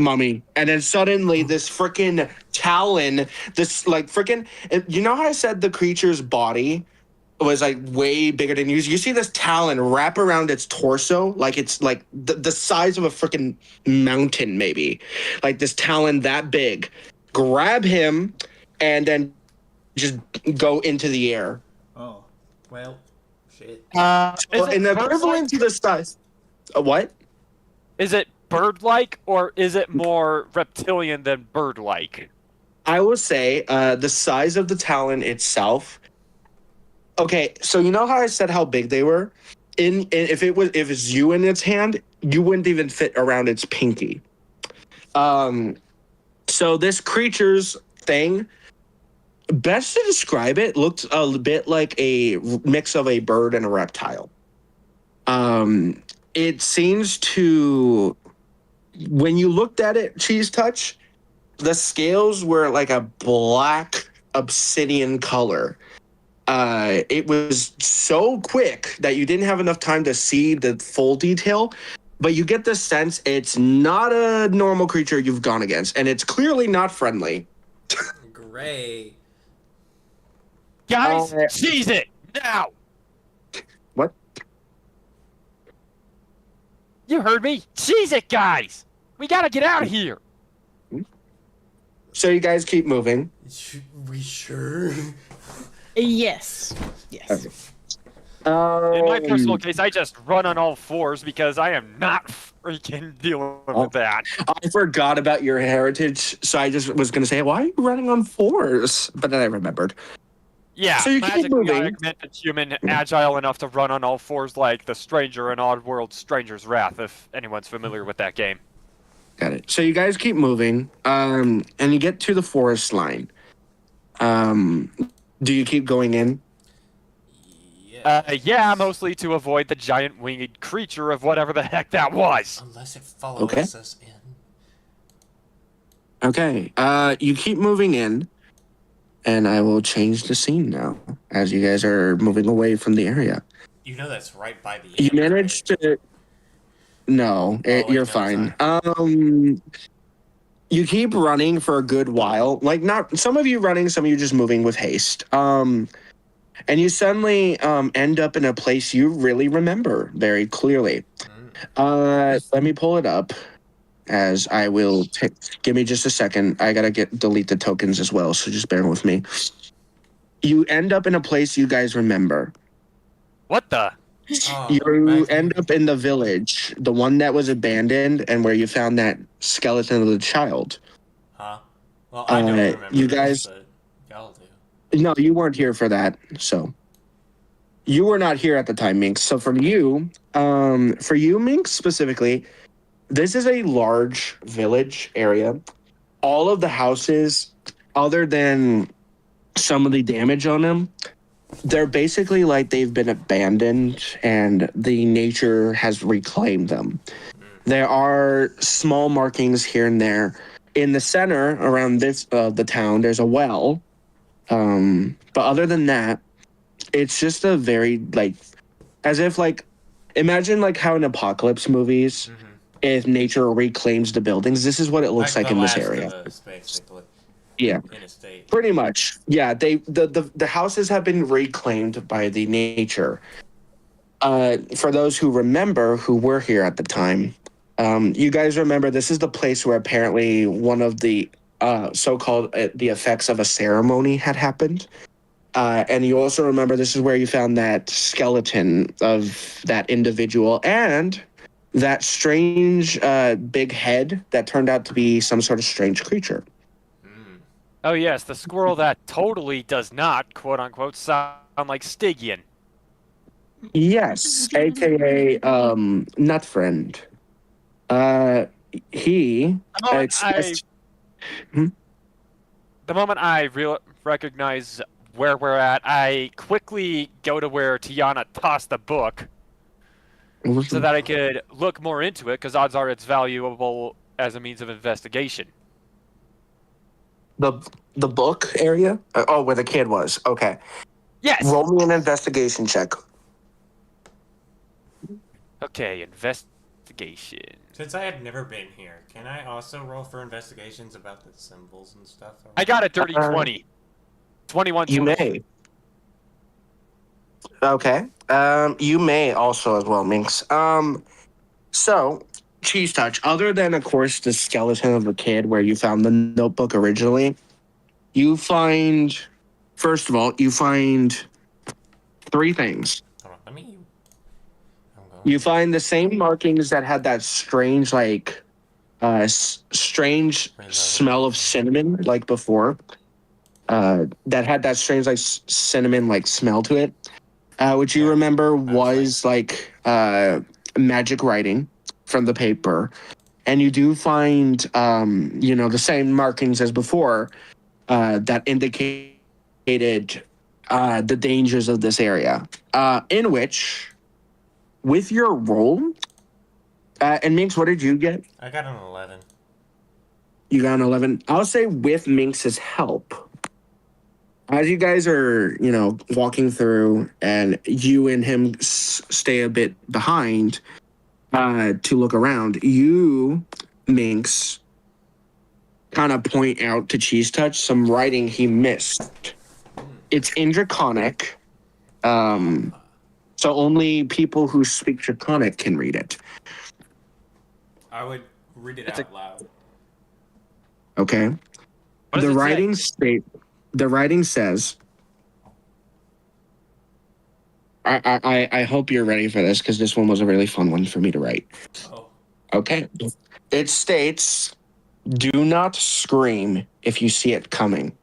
S1: mummy. And then suddenly this freaking talon, this like freaking, you know how I said the creature's body was like way bigger than you? You see this talon wrap around its torso, like it's like the size of a freaking mountain, maybe. Like this talon that big. Grab him and then just go into the air.
S2: Oh, well, shit.
S1: So in the equivalent to the size. What?
S3: Is it bird-like or is it more reptilian than bird-like?
S1: I will say the size of the talon itself. Okay, so you know how I said how big they were? If it's you in its hand, you wouldn't even fit around its pinky. So this creature's thing, best to describe it, looked a bit like a mix of a bird and a reptile. It seems to, when you looked at it, Cheese Touch, the scales were like a black obsidian color. It was so quick that you didn't have enough time to see the full detail, but you get the sense it's not a normal creature you've gone against, and it's clearly not friendly.
S2: Great.
S3: Guys, seize it now!
S1: What?
S3: You heard me? Seize it, guys! We gotta get out of here!
S1: So you guys keep moving.
S2: We sure?
S7: Yes. Yes.
S1: Okay.
S3: In my personal case, I just run on all fours because I am not freaking dealing with that.
S1: I forgot about your heritage, so I just was going to say, why are you running on fours? But then I remembered.
S3: Yeah,
S1: So you keep
S3: magically
S1: moving.
S3: augmented human, agile enough to run on all fours like the Stranger in Oddworld Stranger's Wrath, if anyone's familiar with that game.
S1: Got it. So you guys keep moving, and you get to the forest line. Do you keep going in?
S3: Yeah, mostly to avoid the giant winged creature of whatever the heck that was.
S2: Unless it follows
S1: Okay.
S2: us in.
S1: Okay. You keep moving in, and I will change the scene now as you guys are moving away from the area.
S2: You know that's right by the
S1: You
S2: end,
S1: managed to. No,
S2: wait,
S1: you're
S2: no,
S1: fine. You keep running for a good while. Like not some of you running, some of you just moving with haste. And you suddenly end up in a place you really remember very clearly. Let me pull it up, as I will. Give me just a second. I gotta delete the tokens as well, so just bear with me. You end up in a place you guys remember.
S3: What the?
S2: Oh,
S1: You end up in the village, the one that was abandoned, and where you found that skeleton of the child.
S2: Huh? Well, I don't remember
S1: you
S2: this,
S1: guys-
S2: but y'all do.
S1: No, you weren't here for that. So you were not here at the time, Minx. So for you, Minx specifically, this is a large village area. All of the houses, other than some of the damage on them, they're basically like they've been abandoned and the nature has reclaimed them. There are small markings here and there. In the center around the town, there's a well. But other than that, it's just a very like, as if like, imagine like how in apocalypse movies, if nature reclaims the buildings, this is what it looks like
S2: the
S1: in this
S2: Last
S1: area.
S2: of Us, basically,
S1: Yeah,
S2: in a state.
S1: pretty much. Yeah, the houses have been reclaimed by the nature. For those who remember, who were here at the time, you guys remember this is the place where apparently one of the so-called the effects of a ceremony had happened. And you also remember this is where you found that skeleton of that individual and that strange big head that turned out to be some sort of strange creature.
S3: Oh yes, the squirrel that totally does not, quote-unquote, sound like Stygian.
S1: Yes, aka Nut Friend. He.
S3: The moment I recognize where we're at, I quickly go to where Tiana tossed the book so that I could look more into it, because odds are it's valuable as a means of investigation.
S1: The book area? Oh, where the kid was. Okay.
S3: Yes!
S1: Roll me an investigation check.
S3: Okay, investigation investigation.
S2: Since I have never been here, can I also roll for investigations about the symbols and stuff?
S3: I got a dirty 20. 21
S1: You
S3: total.
S1: may. Okay. You may also as well, Minx. So, Cheese Touch, other than, of course, the skeleton of the kid where you found the notebook originally, you find, first of all, you find 3 things.
S2: Hold on, let me. I'm going.
S1: You find the same markings that had that strange, like, strange smell of cinnamon, like before. That had that strange, like, cinnamon, like, smell to it. Which you remember was like magic writing from the paper. And you do find, the same markings as before that indicated the dangers of this area. In which, with your roll, and Minx, what did you get?
S2: I got an 11.
S1: You got an 11. I'll say with Minx's help. As you guys are, walking through and you and him stay a bit behind to look around, you, Minx, kind of point out to Cheese Touch some writing he missed. It's in Draconic, so only people who speak Draconic can read it.
S2: I would read it out loud.
S1: Okay?
S3: What does it say?
S1: The writing says, I hope you're ready for this because this one was a really fun one for me to write.
S2: Oh.
S1: Okay. It states, do not scream if you see it coming.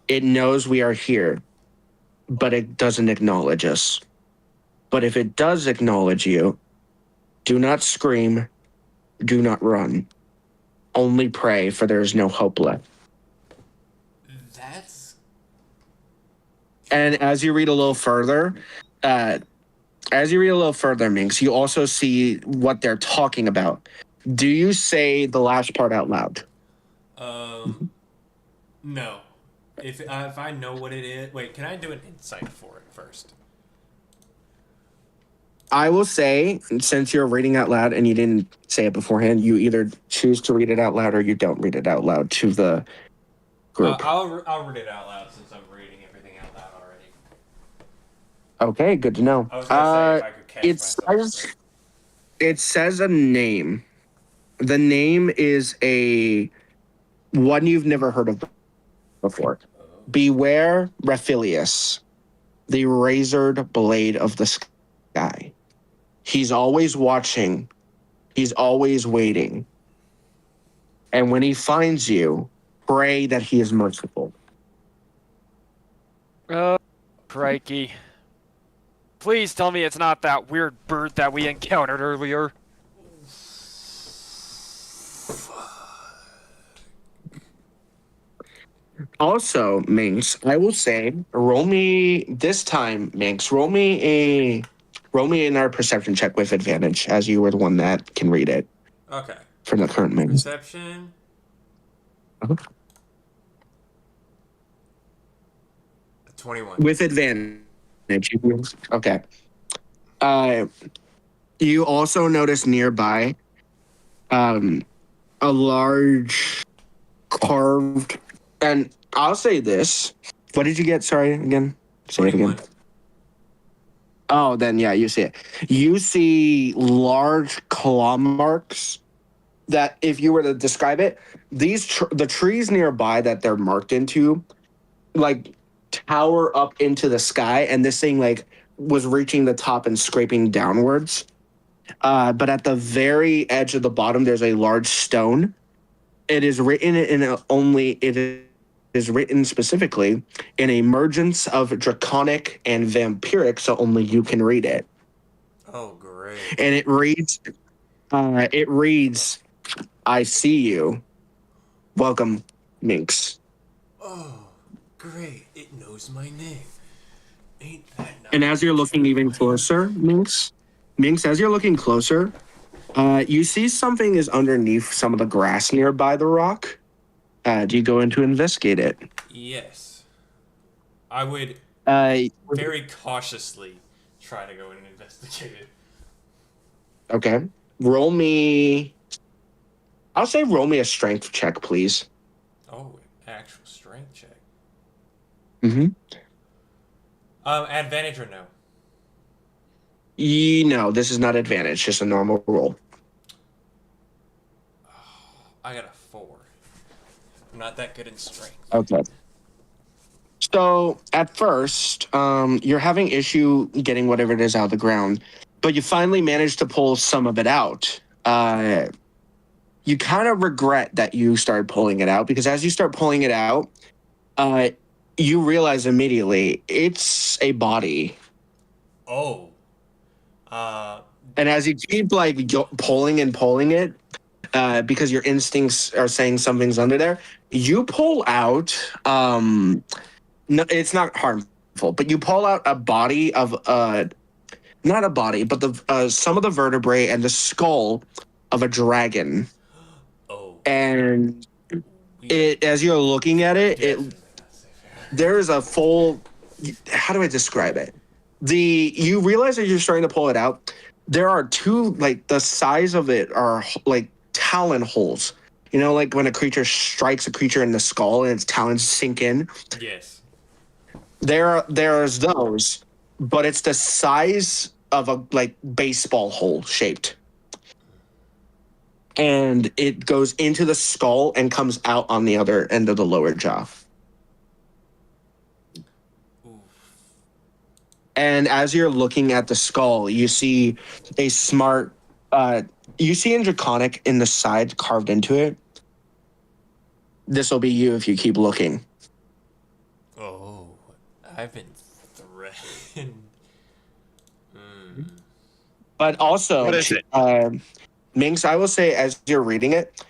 S1: It knows we are here, but it doesn't acknowledge us. But if it does acknowledge you, do not scream, do not run. Only pray, for there is no hope left.
S2: That's.
S1: And as you read a little further, Minx, you also see what they're talking about. Do you say the last part out loud?
S2: No. If I know what it is, wait, can I do an insight for it first?
S1: I will say, since you're reading out loud and you didn't say it beforehand, you either choose to read it out loud or you don't read it out loud to the group.
S2: I'll read it out loud since I'm reading everything out loud already.
S1: Okay, good to know.
S2: I was gonna say if I could catch myself.
S1: It says a name. The name is a one you've never heard of before. Beware Raphilius, the razored blade of the sky. He's always watching. He's always waiting. And when he finds you, pray that he is merciful.
S3: Oh, crikey. Please tell me it's not that weird bird that we encountered earlier.
S1: Also, Minx, I will say, roll me this time, Minx. Roll me in our perception check with advantage, as you were the one that can read it.
S2: Okay.
S1: For the current Minx.
S2: Perception.
S1: Uh-huh.
S2: 21.
S1: With advantage. Okay. You also notice nearby a large carved, and I'll say this. What did you get? Sorry, again. Say
S2: 21.
S1: it again. Oh, then yeah, you see it. You see large claw marks that, if you were to describe it, the trees nearby that they're marked into, like, tower up into the sky, and this thing like was reaching the top and scraping downwards. But at the very edge of the bottom, there's a large stone. It is written is written specifically in emergence of draconic and vampiric, so only you can read it.
S2: Oh, great.
S1: And it reads, I see you. Welcome, Minx.
S2: Oh, great. It knows my name. Ain't that nice?
S1: And as you're looking even closer, Minx, as you're looking closer, you see something is underneath some of the grass nearby the rock. Do you go in to investigate it?
S2: Yes. I would very cautiously try to go in and investigate it.
S1: Okay. roll me. I'll say roll me a strength check, please.
S2: Oh, actual strength check.
S1: Mm-hmm.
S2: Advantage or no?
S1: No, this is not advantage, just a normal roll.
S2: I got a 4. I'm not that good in strength.
S1: Okay. So at first, you're having issue getting whatever it is out of the ground, but you finally managed to pull some of it out. You kind of regret that you started pulling it out because as you start pulling it out, you realize immediately it's a body.
S2: Oh.
S1: And as you keep like pulling and pulling it, because your instincts are saying something's under there, you pull out. No, it's not harmful, but you pull out a body of not a body, but the some of the vertebrae and the skull of a dragon.
S2: Oh.
S1: And it, as you're looking at it, there is a full. How do I describe it? You realize that you're starting to pull it out. There are two, like the size of it are like talon holes. You know, like when a creature strikes a creature in the skull and its talons sink in.
S2: Yes.
S1: There's those, but it's the size of a like baseball hole shaped. And it goes into the skull and comes out on the other end of the lower jaw.
S2: Oof.
S1: And as you're looking at the skull, you see a smart, you see in Draconic in the side carved into it. This will be you if you keep looking.
S2: Oh, I've been threatened.
S1: But also,
S3: What is it?
S1: Minx, I will say, as you're reading it,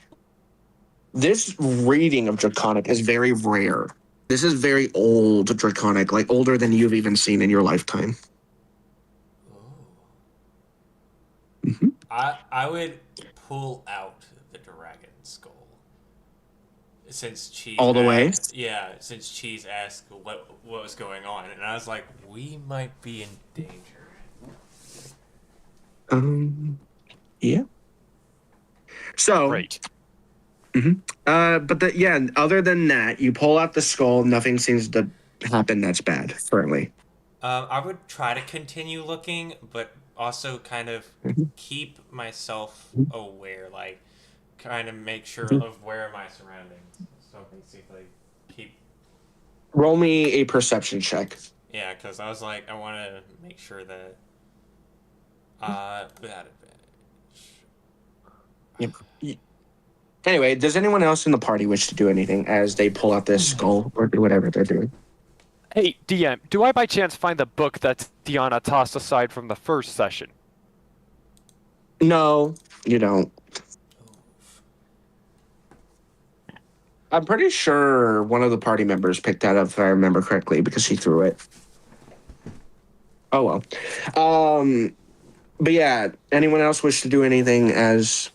S1: this reading of Draconic is very rare. This is very old Draconic, like older than you've even seen in your lifetime.
S2: Oh.
S1: Mm-hmm.
S2: I would pull out the dragon skull. Since Cheese
S1: All the way?
S2: asked, yeah, since Cheese asked what was going on, and I was like, we might be in danger.
S1: Yeah. So,
S3: Great.
S1: other than that, you pull out the skull, nothing seems to happen that's bad currently.
S2: I would try to continue looking, but also kind of keep myself aware, like kind of make sure of where are my surroundings. So basically, keep.
S1: Roll me a perception check.
S2: Yeah, because I was like, I want to make sure that without advantage.
S1: Anyway, does anyone else in the party wish to do anything as they pull out this skull or do whatever they're doing?
S3: Hey, DM, do I by chance find the book that Tiana tossed aside from the first session?
S1: No, you don't. I'm pretty sure one of the party members picked that up, if I remember correctly, because she threw it. Oh well. But yeah, anyone else wish to do anything as,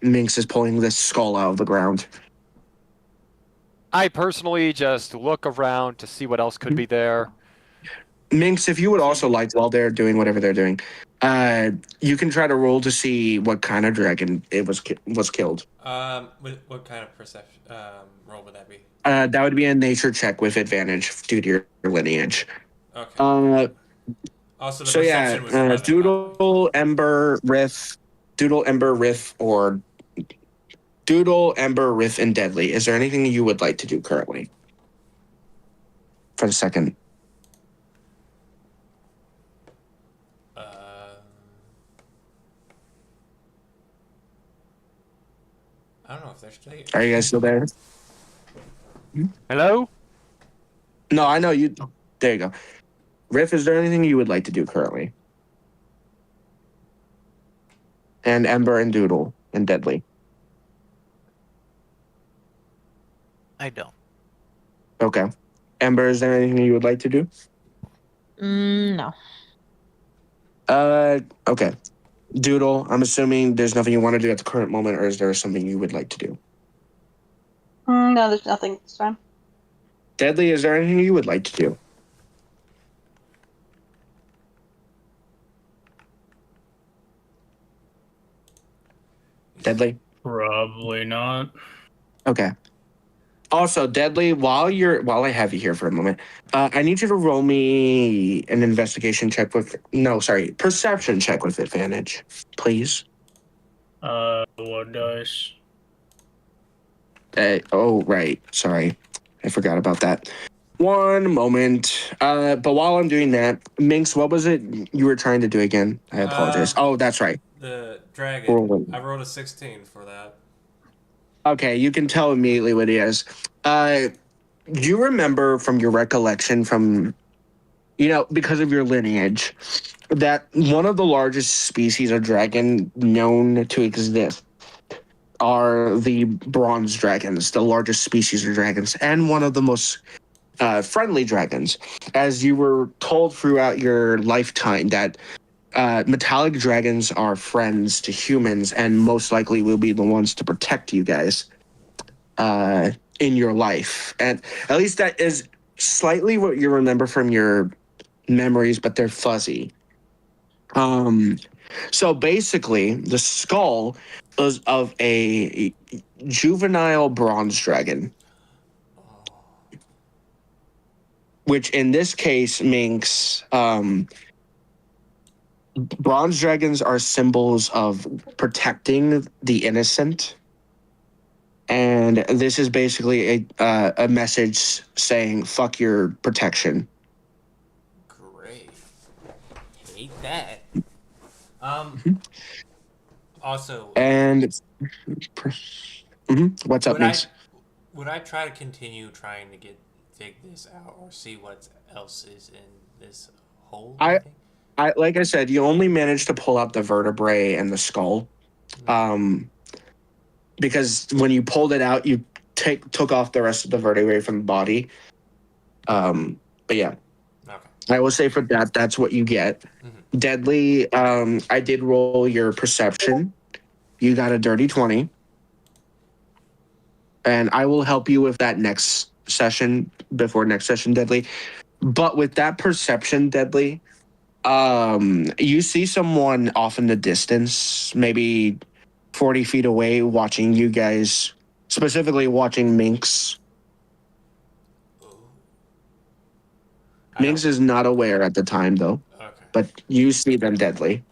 S1: Minx is pulling this skull out of the ground?
S3: I personally just look around to see what else could be there.
S1: Minx, if you would also like, while they're doing whatever they're doing, you can try to roll to see what kind of dragon it was killed.
S2: What kind of perception roll would that be?
S1: That would be a nature check with advantage due to your lineage.
S2: Okay. Also, the
S1: So yeah,
S2: perception was 11,
S1: Doodle, Ember, Riff, or Doodle, Ember, Riff, and Deadly. Is there anything you would like to do currently? For the second.
S2: I don't know if they're still.
S1: Are you guys still there?
S3: Hello?
S1: No, I know you. There you go. Riff, is there anything you would like to do currently? And Ember and Doodle and Deadly.
S4: I don't.
S1: Okay. Ember, is there anything you would like to do?
S7: No.
S1: Okay. Doodle, I'm assuming there's nothing you want to do at the current moment, or is there something you would like to do?
S5: No, there's nothing this time.
S1: Deadly, is there anything you would like to do? Deadly?
S6: Probably not.
S1: Okay. Also, Deadly, while I have you here for a moment, I need you to roll me an investigation check with perception check with advantage, please.
S6: What dice?
S1: Oh, right. Sorry. I forgot about that. One moment. But while I'm doing that, Minx, what was it you were trying to do again? I apologize. Oh, that's right.
S2: The dragon. I rolled a 16 for that.
S1: Okay, you can tell immediately what it is. You remember from your recollection from, because of your lineage, that one of the largest species of dragon known to exist are the bronze dragons, the largest species of dragons, and one of the most friendly dragons. As you were told throughout your lifetime that metallic dragons are friends to humans and most likely will be the ones to protect you guys in your life. And at least that is slightly what you remember from your memories, but they're fuzzy. So basically, the skull is of a juvenile bronze dragon, which in this case means bronze dragons are symbols of protecting the innocent. And this is basically a message saying, fuck your protection.
S2: Great. Hate that. Also.
S1: And what's up, Mace?
S2: Would I try to continue trying to dig this out or see what else is in this hole?
S1: I like I said, you only managed to pull out the vertebrae and the skull. Because when you pulled it out, you took off the rest of the vertebrae from the body. But yeah. Okay. I will say for that, that's what you get. Mm-hmm. Deadly, I did roll your perception. You got a dirty 20. And I will help you with that next session, before next session, Deadly. But with that perception, Deadly, you see someone off in the distance, maybe 40 feet away, watching you guys, specifically watching Minx. Minx is not aware at the time, though. Okay. But you see them, Deadly.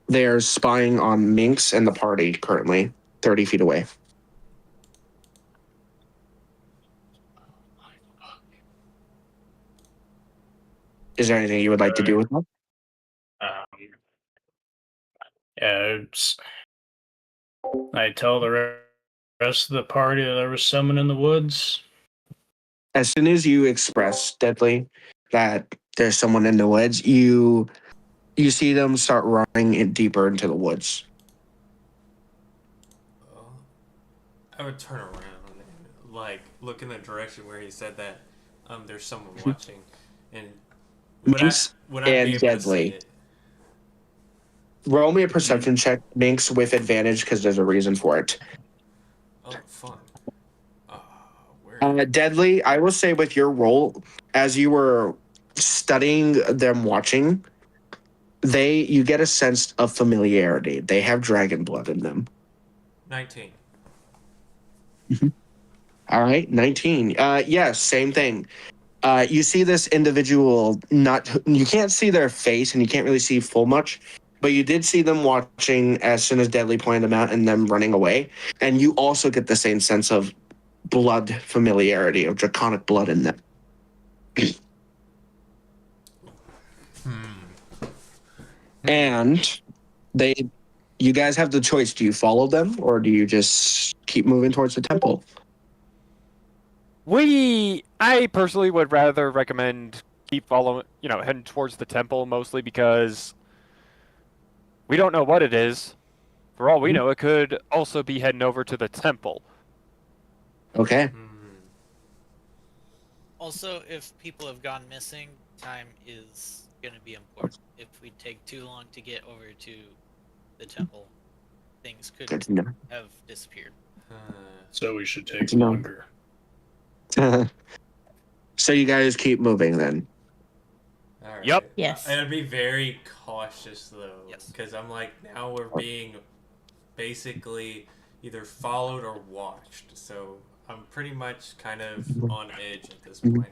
S1: They are spying on Minx and the party currently, 30 feet away. Is there anything you would like to do with them?
S6: Yeah, I tell the rest of the party that there was someone in the woods.
S1: As soon as you express, Deadly, that there's someone in the woods, you see them start running in deeper into the woods.
S2: I would turn around and look in the direction where he said that there's someone watching, and
S1: Minx and Deadly. Roll me a perception check, Minx, with advantage because there's a reason for it.
S2: Oh, fun.
S1: Deadly, I will say with your role, as you were studying them watching, you get a sense of familiarity. They have dragon blood in them.
S2: 19.
S1: All right, 19. Yes, same thing. You see this individual, you can't see their face and you can't really see full much, but you did see them watching as soon as Deadly pointed them out and them running away. And you also get the same sense of blood familiarity, of draconic blood in them. And you guys have the choice. Do you follow them or do you just keep moving towards the temple?
S3: I personally would rather recommend keep following, heading towards the temple, mostly because we don't know what it is. For all we know, it could also be heading over to the temple.
S1: Okay.
S4: Also, if people have gone missing, time is going to be important. If we take too long to get over to the temple, things could have disappeared.
S6: So we should take longer.
S1: So you guys keep moving then.
S2: All right.
S3: Yep.
S7: Yes.
S2: And I'd be very cautious though,
S4: Yes.
S2: because I'm like, now we're being basically either followed or watched. So I'm pretty much kind of on edge at this point.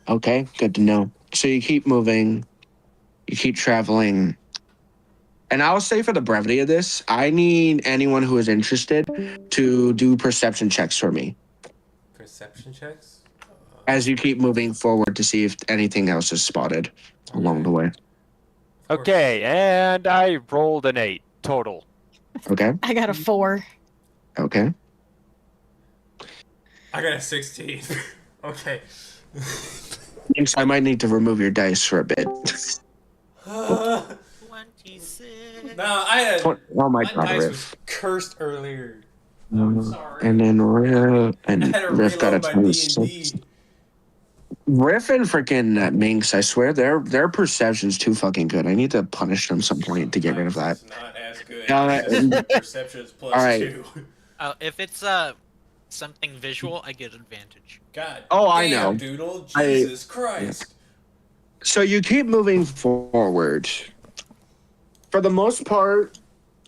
S1: Okay, good to know. So you keep moving, you keep traveling. And I'll say for the brevity of this, I need anyone who is interested to do perception checks for me
S2: Perception checks.
S1: as you keep moving forward to see if anything else is spotted along the way.
S2: Of course.
S3: Okay, and I rolled an 8 total.
S1: Okay,
S7: I got a 4.
S1: okay.
S2: I got a 16. Okay.
S1: Thanks, I might need to remove your dice for a bit.
S4: 26.
S2: No, I had
S1: Oh my
S2: my
S1: god,
S2: dice
S1: Riff.
S2: was cursed earlier. I'm sorry.
S1: And then Riff
S2: I
S1: and
S2: had to
S1: Riff got a
S2: reload my
S1: 26.
S2: D&D.
S1: Riff and freaking Minx, I swear their perception's too fucking good. I need to punish them some point to get rid of that.
S2: It's not as good.
S1: Uh,
S2: Perception's plus
S1: all right.
S2: 2.
S4: If it's something visual, I get advantage.
S2: God.
S1: Oh, I
S2: damn,
S1: know.
S2: Doodle. Jesus Christ.
S1: So you keep moving forward. For the most part,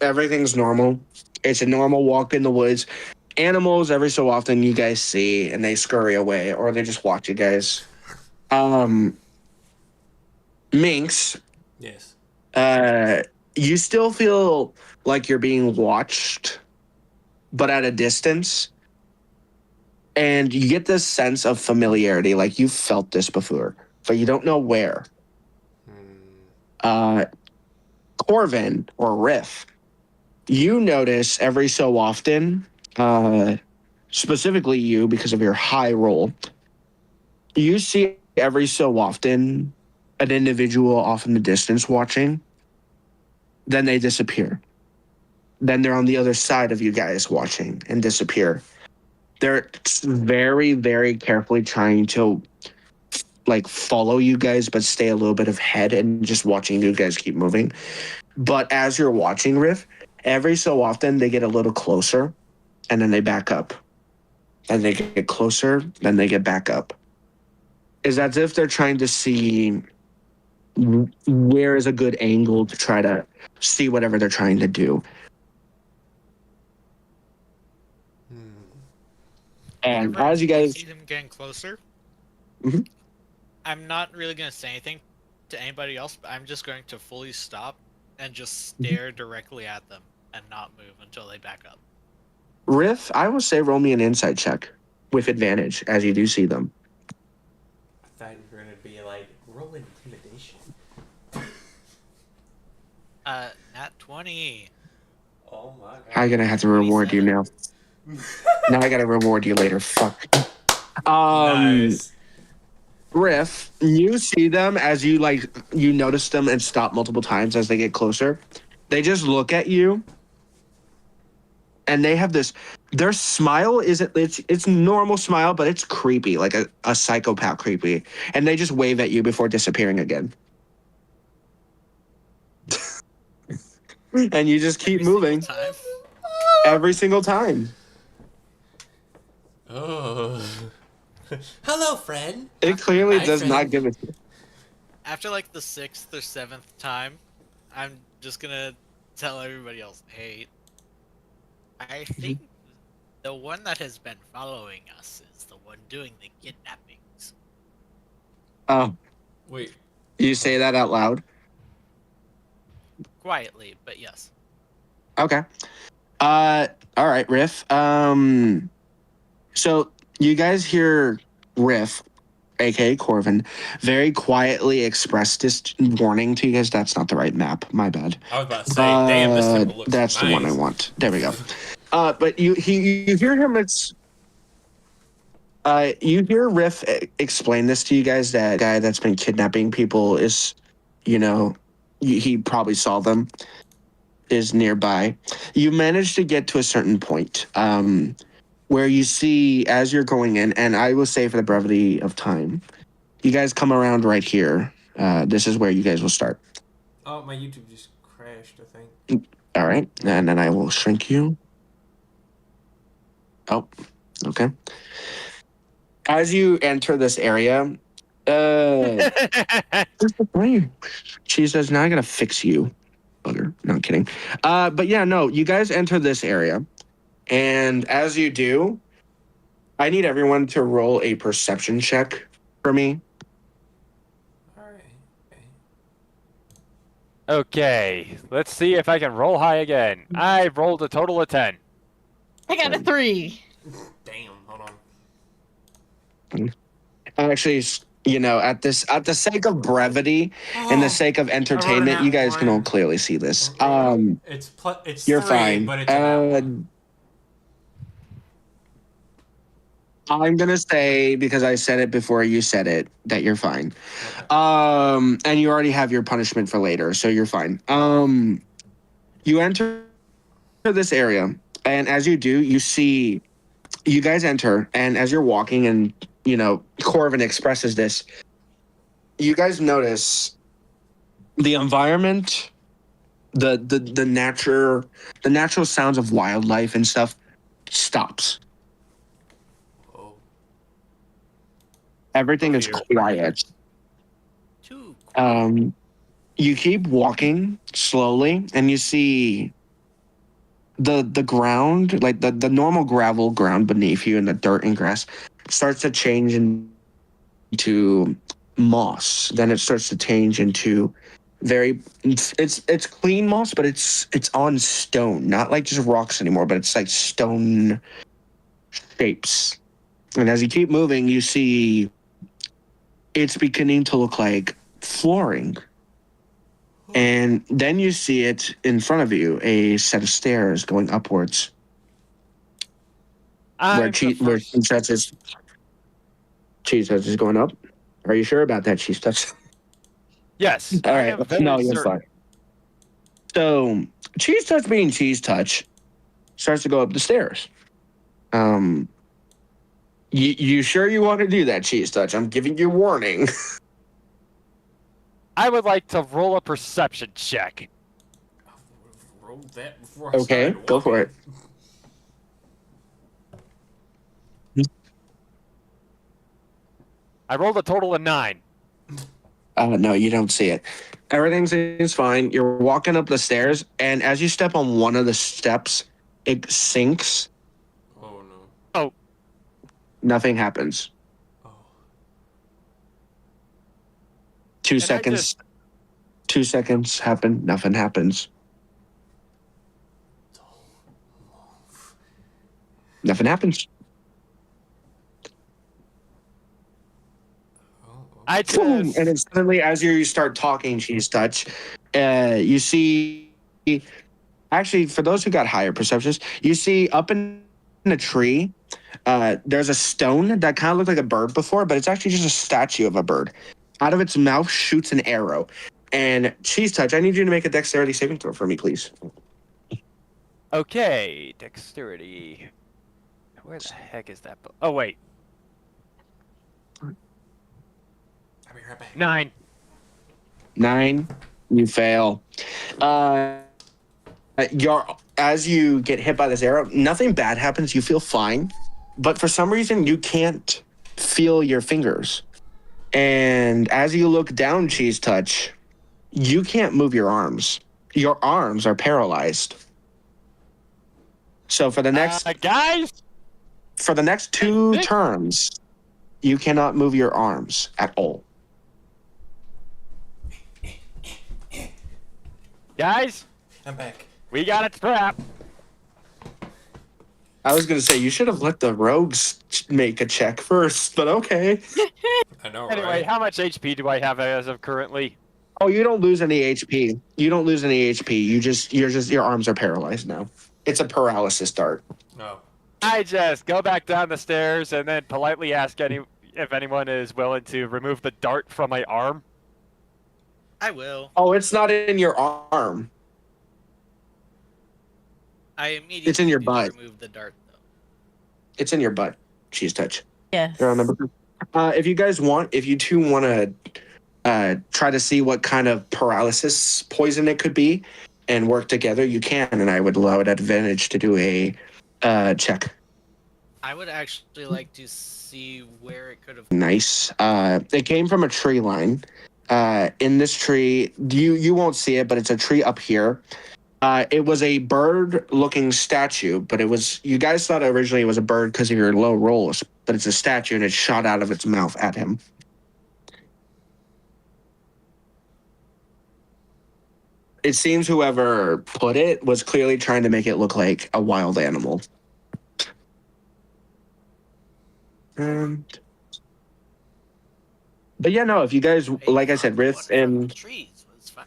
S1: everything's normal. It's a normal walk in the woods. Animals, every so often, you guys see, and they scurry away, or they just watch you guys. Minx,
S2: Yes.
S1: you still feel like you're being watched, but at a distance. And you get this sense of familiarity, like you've felt this before, but you don't know where. Corvin or Riff, you notice every so often, specifically you because of your high roll, you see every so often an individual off in the distance watching, then they disappear. Then they're on the other side of you guys watching and disappear. They're very, very carefully trying to like follow you guys, but stay a little bit ahead and just watching you guys keep moving. But as you're watching Riff, every so often they get a little closer and then they back up. And they get closer, then they get back up. It's as if they're trying to see where is a good angle to try to see whatever they're trying to do. And
S4: Whenever
S1: as you
S4: I
S1: guys,
S4: see them getting closer,
S1: Mhm.
S4: I'm not really gonna say anything to anybody else, but I'm just going to fully stop and just stare directly at them and not move until they back up.
S1: Riff, I will say roll me an insight check with advantage as you do see them.
S2: I thought you were going to be like, roll intimidation.
S4: Nat 20.
S2: Oh my god.
S1: I'm gonna have to reward you now. Now I gotta reward you later. Fuck.
S2: Nice.
S1: Riff, you see them as you notice them and stop multiple times as they get closer. They just look at you, and they have this. Their smile it's normal smile, but it's creepy, like a psychopath creepy. And they just wave at you before disappearing again. And you just keep
S4: Every single
S1: moving
S4: time.
S1: every single time.
S2: Oh. Hello, friend.
S1: It clearly
S2: Hi,
S1: does
S2: friend.
S1: not give it.
S4: After like the 6th or 7th time, I'm just gonna tell everybody else, hey, I think the one that has been following us is the one doing the kidnappings.
S1: Oh,
S2: Wait.
S1: you say that out loud?
S4: Quietly, but yes.
S1: Okay. All right, Riff. So you guys hear Riff, aka Corvin, very quietly express this warning to you guys. That's not the right map. My bad.
S2: I was about to say, damn, this temple looks
S1: That's
S2: nice.
S1: the one I want. There we go. But you hear him. You hear Riff explain this to you guys. That guy that's been kidnapping people is, he probably saw them. Is nearby. You manage to get to a certain point where you see as you're going in, and I will say for the brevity of time, you guys come around right here. This is where you guys will start.
S2: Oh, my YouTube just crashed, I think.
S1: All right, and then I will shrink you. Oh, okay. As you enter this area, She says, now I gotta fix you. Bugger. No, I'm kidding. But yeah, no, you guys enter this area. And as you do, I need everyone to roll a perception check for me.
S2: Alright.
S3: Okay, let's see if I can roll high again. I rolled a total of 10.
S7: I got a 3.
S2: Damn, hold on.
S1: Actually, you know, at the sake of brevity and the sake of entertainment, you guys can all clearly see this.
S2: It's
S1: You're
S2: 3,
S1: fine.
S2: but it's an
S1: I'm gonna say, because I said it before you said it, that you're fine.
S2: okay.
S1: And you already have your punishment for later, so you're fine. You enter this area, and as you do, you guys enter, and as you're walking, and you know, Corvin expresses this, you guys notice the environment, the natural sounds of wildlife and stuff stops.
S2: Oh.
S1: Everything is
S6: Here.
S1: quiet.
S4: Too.
S1: You keep walking slowly, and you see the ground, like the normal gravel ground beneath you and the dirt and grass starts to change into moss. Then it starts to change into it's clean moss, but it's on stone, not like just rocks anymore, but it's like stone shapes. And as you keep moving, you see it's beginning to look like flooring. And then you see it in front of you, a set of stairs going upwards. Where Cheese Touch is going up. Are you sure about that, Cheese Touch?
S3: Yes.
S1: All
S3: I
S1: right.
S3: am very
S1: No, you're
S3: certain.
S1: fine. So Cheese Touch being Cheese Touch starts to go up the stairs. You sure you want to do that, Cheese Touch? I'm giving you warning.
S3: I would like to roll a perception check.
S2: Roll that before I
S1: Okay,
S2: started
S1: go for it.
S3: I rolled a total of 9.
S1: No, you don't see it. Everything seems fine. You're walking up the stairs, and as you step on one of the steps, it sinks.
S2: Oh no.
S1: Nothing happens.
S2: Oh.
S1: 2
S3: And I
S1: seconds.
S3: just-
S1: 2 seconds happen. Nothing happens. Nothing happens.
S2: Oh.
S3: I
S1: Boom!
S3: just...
S1: And then suddenly, as you start talking, Cheese Touch, you see. Actually, for those who got higher perceptions, you see up in a tree, there's a stone that kind of looked like a bird before, but it's actually just a statue of a bird. Out of its mouth shoots an arrow. And Cheese Touch, I need you to make a dexterity saving throw for me, please.
S3: Okay, dexterity. Where the heck is that? Oh, wait.
S2: I'll be right back.
S3: 9.
S1: 9, you fail. As you get hit by this arrow, nothing bad happens. You feel fine, but for some reason you can't feel your fingers. And as you look down, Cheese Touch, you can't move your arms. Your arms are paralyzed. So for the next
S3: Guys?
S1: 2 turns, you cannot move your arms at all.
S3: Guys?
S2: I'm back.
S3: We got a trap.
S1: I was gonna say you should have let the rogues make a check first, but okay.
S2: I know,
S3: Anyway,
S2: right?
S3: how much HP do I have as of currently?
S1: Oh, you don't lose any HP. You don't lose any HP. Your arms are paralyzed now. It's a paralysis dart.
S2: No.
S3: I just go back down the stairs and then politely ask if anyone is willing to remove the dart from my arm.
S4: I will.
S1: Oh, it's not in your arm.
S4: I immediately
S1: It's in your
S4: do
S1: butt.
S4: remove the dart, though.
S1: It's in your butt. Cheese Touch.
S7: Yes.
S1: You're on number 2. If you two want to try to see what kind of paralysis poison it could be and work together, you can, and I would allow it advantage to do a check.
S4: I would actually like to see where it could have.
S1: Nice. It came from a tree line. In this tree, you won't see it, but it's a tree up here. It was a bird-looking statue, but you guys thought originally it was a bird because of your low rolls, but it's a statue and it shot out of its mouth at him. It seems whoever put it was clearly trying to make it look like a wild animal. But yeah, no, if you guys, like I said, Riff and...
S4: Trees was fun.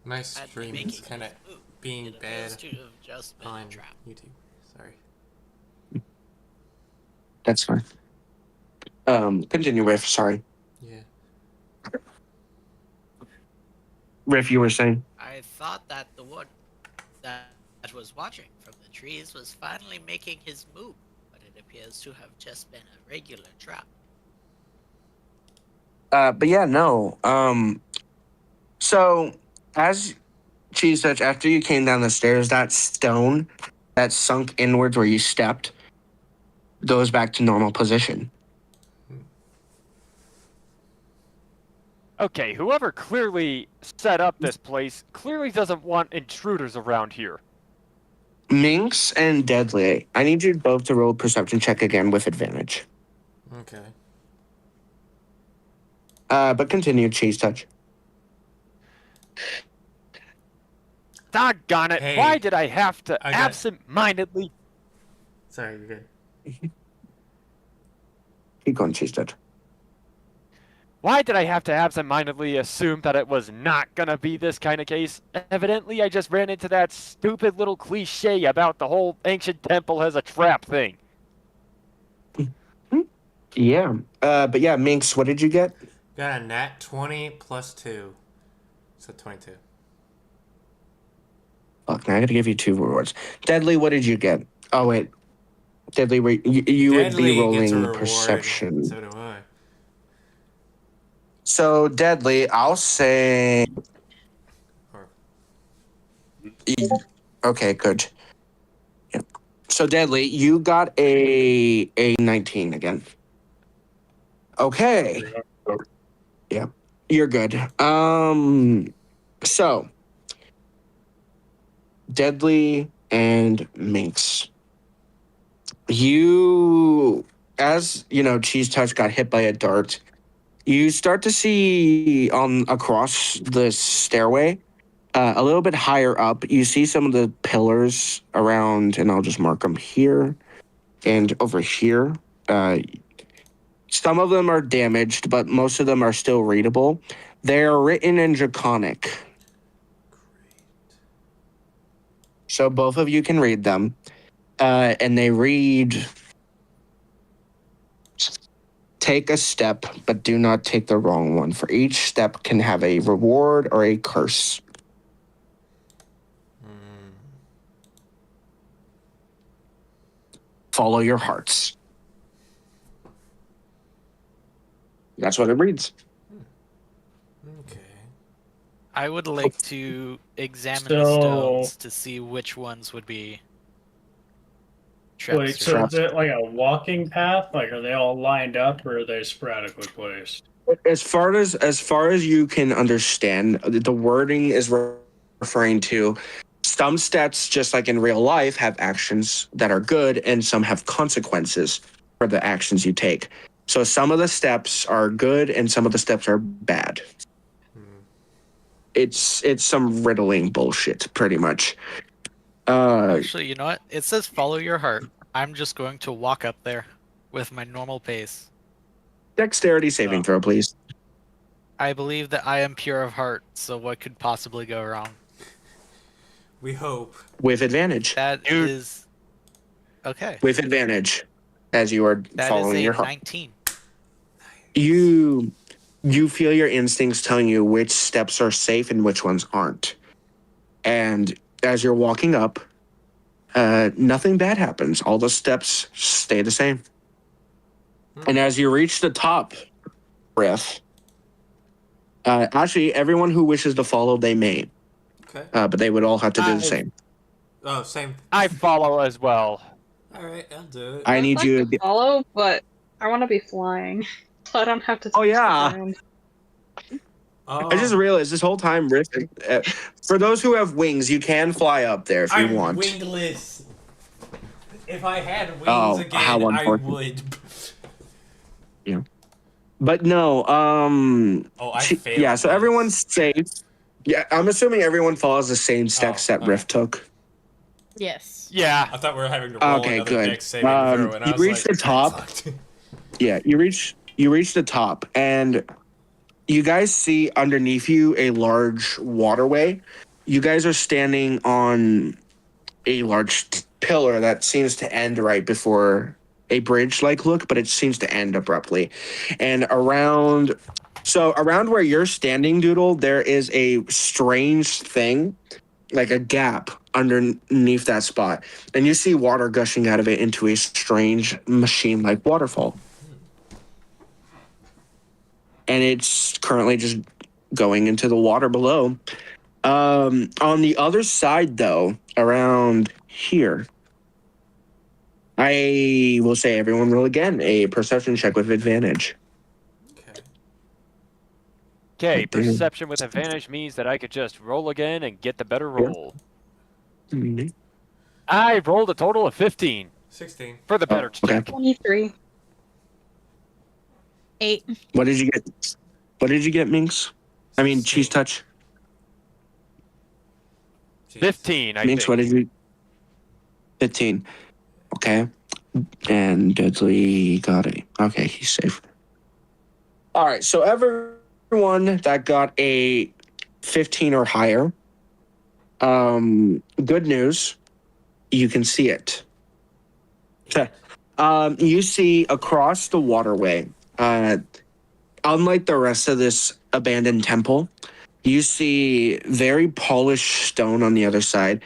S2: My stream is kind of being
S4: It
S2: bad
S4: appears to have just been a
S2: on
S4: trap.
S2: YouTube. Sorry.
S1: That's fine. Continue, Riff, sorry.
S2: Yeah.
S1: Riff, you were saying?
S4: I thought that the one that was watching from the trees was finally making his move, but it appears to have just been a regular trap.
S1: But yeah, no. So as Cheese Touch, after you came down the stairs, that stone that sunk inwards where you stepped goes back to normal position.
S3: Okay, whoever clearly set up this place clearly doesn't want intruders around here.
S1: Minx and Deadly, I need you both to roll a perception check again with advantage.
S2: Okay.
S1: But continue, Cheese Touch.
S3: Doggone it,
S2: Hey,
S3: why did I have to
S2: I got-
S3: absent-mindedly...
S2: Sorry, you're good.
S1: Keep going, Cheese Touch.
S3: Why did I have to absent-mindedly assume that it was not gonna be this kind of case? Evidently, I just ran into that stupid little cliche about the whole ancient temple has a trap thing.
S1: Yeah. But yeah, Minx, what did you get?
S2: Got a nat 20 plus 2. So 22.
S1: Fuck, now I gotta give you 2 rewards. Deadly, what did you get? Oh, wait. Deadly, you would
S2: Deadly
S1: be
S2: gets a
S1: rolling
S2: reward.
S1: perception.
S2: So do I.
S1: So, Deadly, I'll say...
S2: Or-
S1: Okay, good. Yep. So, Deadly, you got a 19 again. Okay. Yeah, you're good. So, Deadly and Minx. You, as, Cheese Touch got hit by a dart, you start to see across the stairway, a little bit higher up, you see some of the pillars around, and I'll just mark them here and over here. Some of them are damaged, but most of them are still readable. They're written in Draconic. So both of you can read them. And they read, take a step, but do not take the wrong one. For each step can have a reward or a curse. Follow your hearts. That's what it reads.
S2: Okay.
S4: I would like to examine
S6: So-
S4: the stones to see which ones would be traps.
S6: Like, so
S1: traps.
S6: is it like a walking path? Like, are they all lined up, or are they sporadically placed?
S1: As far as you can understand, the wording is referring to some steps, just like in real life, have actions that are good, and some have consequences for the actions you take. So some of the steps are good, and some of the steps are bad. It's some riddling bullshit, pretty much.
S4: Actually, you know what? It says follow your heart. I'm just going to walk up there with my normal pace.
S1: Dexterity saving throw, please.
S4: I believe that I am pure of heart, so what could possibly go wrong?
S2: We hope.
S1: With advantage.
S4: That
S3: Dude.
S4: is okay.
S1: With advantage, as you are
S4: That is
S1: following
S4: a
S1: your heart.
S4: 19.
S1: You feel your instincts telling you which steps are safe and which ones aren't. And as you're walking up, nothing bad happens. All the steps stay the same. And as you reach the top, Riff, actually, everyone who wishes to follow, they may.
S2: Okay.
S1: But they would all have to do the same.
S2: Oh, same.
S3: I follow as well.
S2: All right, I'll do it.
S1: I need
S5: I'd
S1: you
S5: like to follow, but I want to be flying, so I don't have to.
S1: Oh,
S5: touch the
S1: yeah.
S5: ground.
S2: Oh,
S1: I just realized this whole time, Riff. For those who have wings, you can fly up there if you
S2: I'm
S1: want.
S2: wingless. If I had wings
S1: Oh,
S2: again,
S1: how
S2: I
S1: unfortunate.
S2: would.
S1: But no,
S2: Oh, I failed.
S1: yeah. So
S2: once.
S1: everyone's safe. Yeah, I'm assuming everyone follows the same steps that
S2: okay.
S1: Riff took.
S7: Yes.
S3: Yeah.
S2: I thought we were having to roll
S1: Okay,
S2: another
S1: good.
S2: dex saving throw, and I
S1: You
S2: was
S1: reached
S2: like,
S1: the top.
S2: fucked.
S1: Yeah, you reach the top, and you guys see underneath you a large waterway. You guys are standing on a large pillar that seems to end right before a bridge-like look, but it seems to end abruptly. And around where you're standing, Doodle, there is a strange thing, like a gap underneath that spot. And you see water gushing out of it into a strange machine-like waterfall. And it's currently just going into the water below. On the other side, though, around here, I will say everyone roll again a perception check with advantage.
S2: Okay.
S3: Okay, perception with advantage means that I could just roll again and get the better roll. I rolled a total of 15
S2: 16.
S3: for the better
S1: okay.
S3: check.
S5: 23.
S7: 8.
S1: What did you get? What did you get, Minx? I mean, Cheese Touch.
S2: Jeez.
S3: 15, I
S1: Minx,
S3: think.
S1: what did you? 15. Okay. And Deadly got it. Okay, he's safe. All right, so everyone that got a 15 or higher, good news, you can see it. You see across the waterway, unlike the rest of this abandoned temple, you see very polished stone on the other side.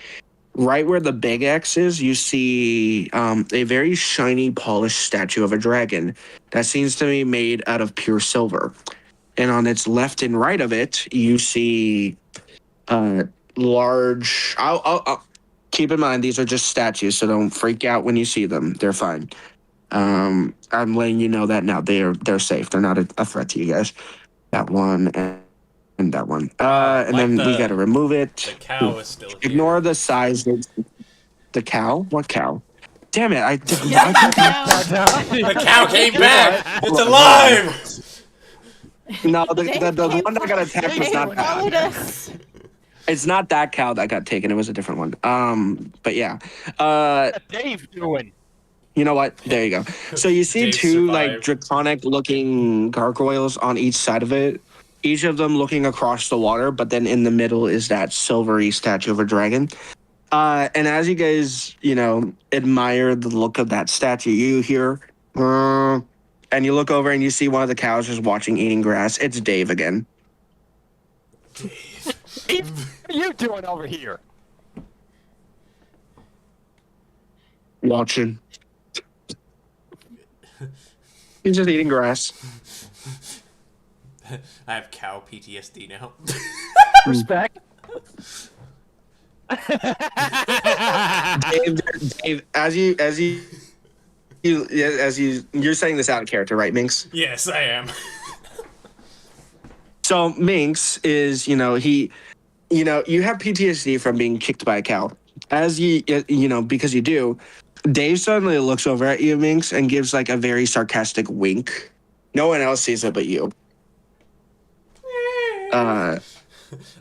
S1: Right where the big X is, you see a very shiny, polished statue of a dragon that seems to be made out of pure silver. And on its left and right of it, you see large. I'll keep in mind these are just statues, so don't freak out when you see them. They're fine. I'm letting you know that now. They're safe. They're not a threat to you guys. That one and that one. And
S2: like
S1: then we got to remove it.
S2: The cow is still here.
S1: Ignore the size of the cow. What cow? Damn it!
S2: The cow came back. It's alive.
S1: No, the one that got attacked was not
S7: followed
S1: that.
S7: us.
S1: It's not that cow that got taken. It was a different one. But yeah.
S3: What's Dave doing?
S1: You know what? There you go. So you see
S2: Dave
S1: two like
S2: survived.
S1: draconic-looking gargoyles on each side of it. Each of them looking across the water, but then in the middle is that silvery statue of a dragon. And as you guys, admire the look of that statue, you hear, and you look over and you see one of the cows just watching eating grass. It's Dave again.
S3: What are you doing over here?
S1: Watching. He's just eating grass.
S2: I have cow PTSD now.
S3: Respect.
S1: Dave, you're saying this out of character, right, Minx?
S2: Yes, I am.
S1: So Minx is, you have PTSD from being kicked by a cow. As because you do, Dave suddenly looks over at you, Minx, and gives like a very sarcastic wink. No one else sees it but you.
S2: I'm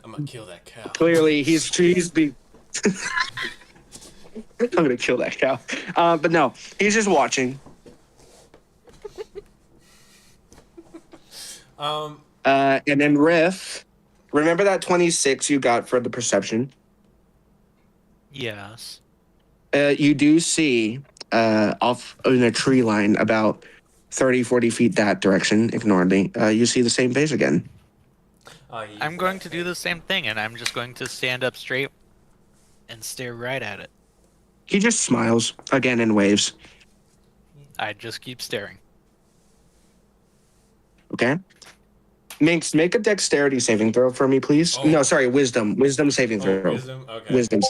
S2: gonna kill that cow.
S1: Clearly, he's being. I'm gonna kill that cow. But no, he's just watching. And then Riff, remember that 26 you got for the perception?
S4: Yes.
S1: You do see off in a tree line about 30, 40 feet that direction, ignore me, you see the same face again.
S4: I'm going to do the same thing, and I'm just going to stand up straight and stare right at it.
S1: He just smiles again and waves.
S4: I just keep staring.
S1: Okay? Minx, make a dexterity saving throw for me, please.
S2: Oh.
S1: No, sorry, wisdom. Wisdom saving throw.
S2: Wisdom? Okay.
S1: Wisdom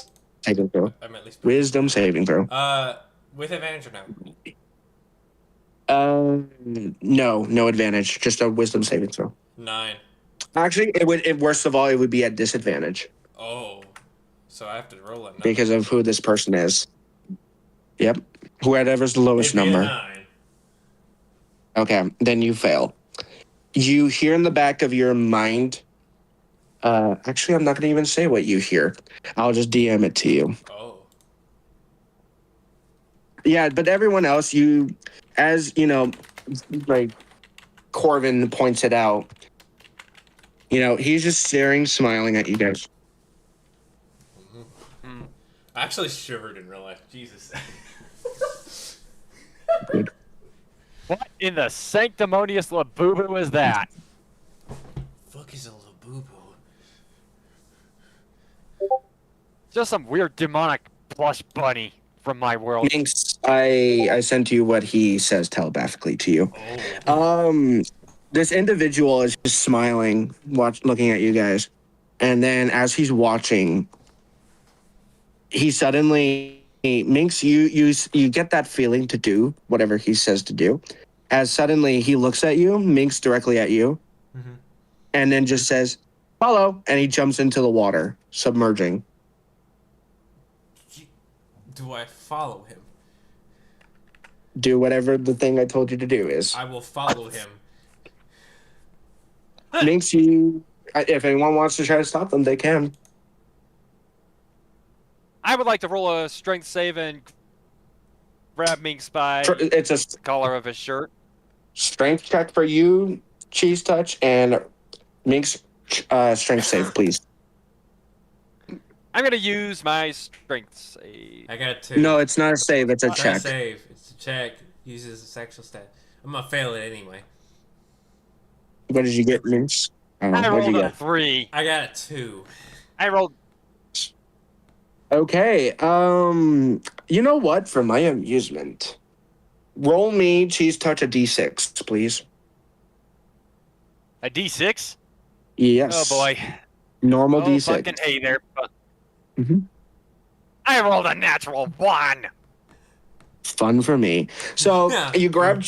S1: saving throw.
S2: I'm at least.
S1: Wisdom saving throw.
S2: With advantage or no?
S1: No advantage. Just a wisdom saving throw.
S2: 9.
S1: Actually, worst of all, it would be at disadvantage
S2: Oh. So I have to roll it.
S1: because of who this person is. Yep. Whoever's the lowest
S2: It'd be a
S1: number.
S2: 9.
S1: Okay, then you fail. You hear in the back of your mind. Actually, I'm not going to even say what you hear. I'll just DM it to you.
S2: Oh.
S1: Yeah, but everyone else, as you know, like Corvin points it out, he's just staring, smiling at you guys.
S2: I actually shivered in real life. Jesus.
S3: What in the sanctimonious Labubu is that?
S2: Fuck is a Labubu?
S3: Just some weird demonic plush bunny from my world.
S1: Thanks. I sent you what he says telepathically to you.
S2: Oh.
S1: This individual is just smiling, looking at you guys, and then as he's watching, he suddenly Minx. You get that feeling to do whatever he says to do, as suddenly he looks at you, Minx directly at you, and then just says, "Follow," and he jumps into the water, submerging.
S2: Do I follow him?
S1: Do whatever the thing I told you to do is.
S2: I will follow him.
S1: Minx, if anyone wants to try to stop them, they can.
S3: I would like to roll a strength save and grab Minx by
S1: It's a
S3: the collar of his shirt.
S1: strength check for you, Cheese Touch, and Minx strength save, please.
S3: I'm gonna use my strength save.
S2: I got a 2.
S1: No, it's not a save, it's a
S2: It's not a
S1: check.
S2: save. It's a check. Uses a sexual stat. I'm gonna fail it anyway.
S1: What did you get, Minx?
S3: I
S1: What did
S3: rolled
S1: you
S3: a
S1: get?
S3: 3.
S2: I got a 2.
S3: I rolled.
S1: Okay, you know what? For my amusement, roll me, Cheese Touch, a d6, please.
S3: A D6?
S1: Yes.
S3: Oh boy.
S1: Normal
S3: Oh,
S1: d6.
S3: fucking hey there.
S1: Mhm.
S3: I rolled a natural 1.
S1: Fun for me. So
S2: Yeah.
S1: you grab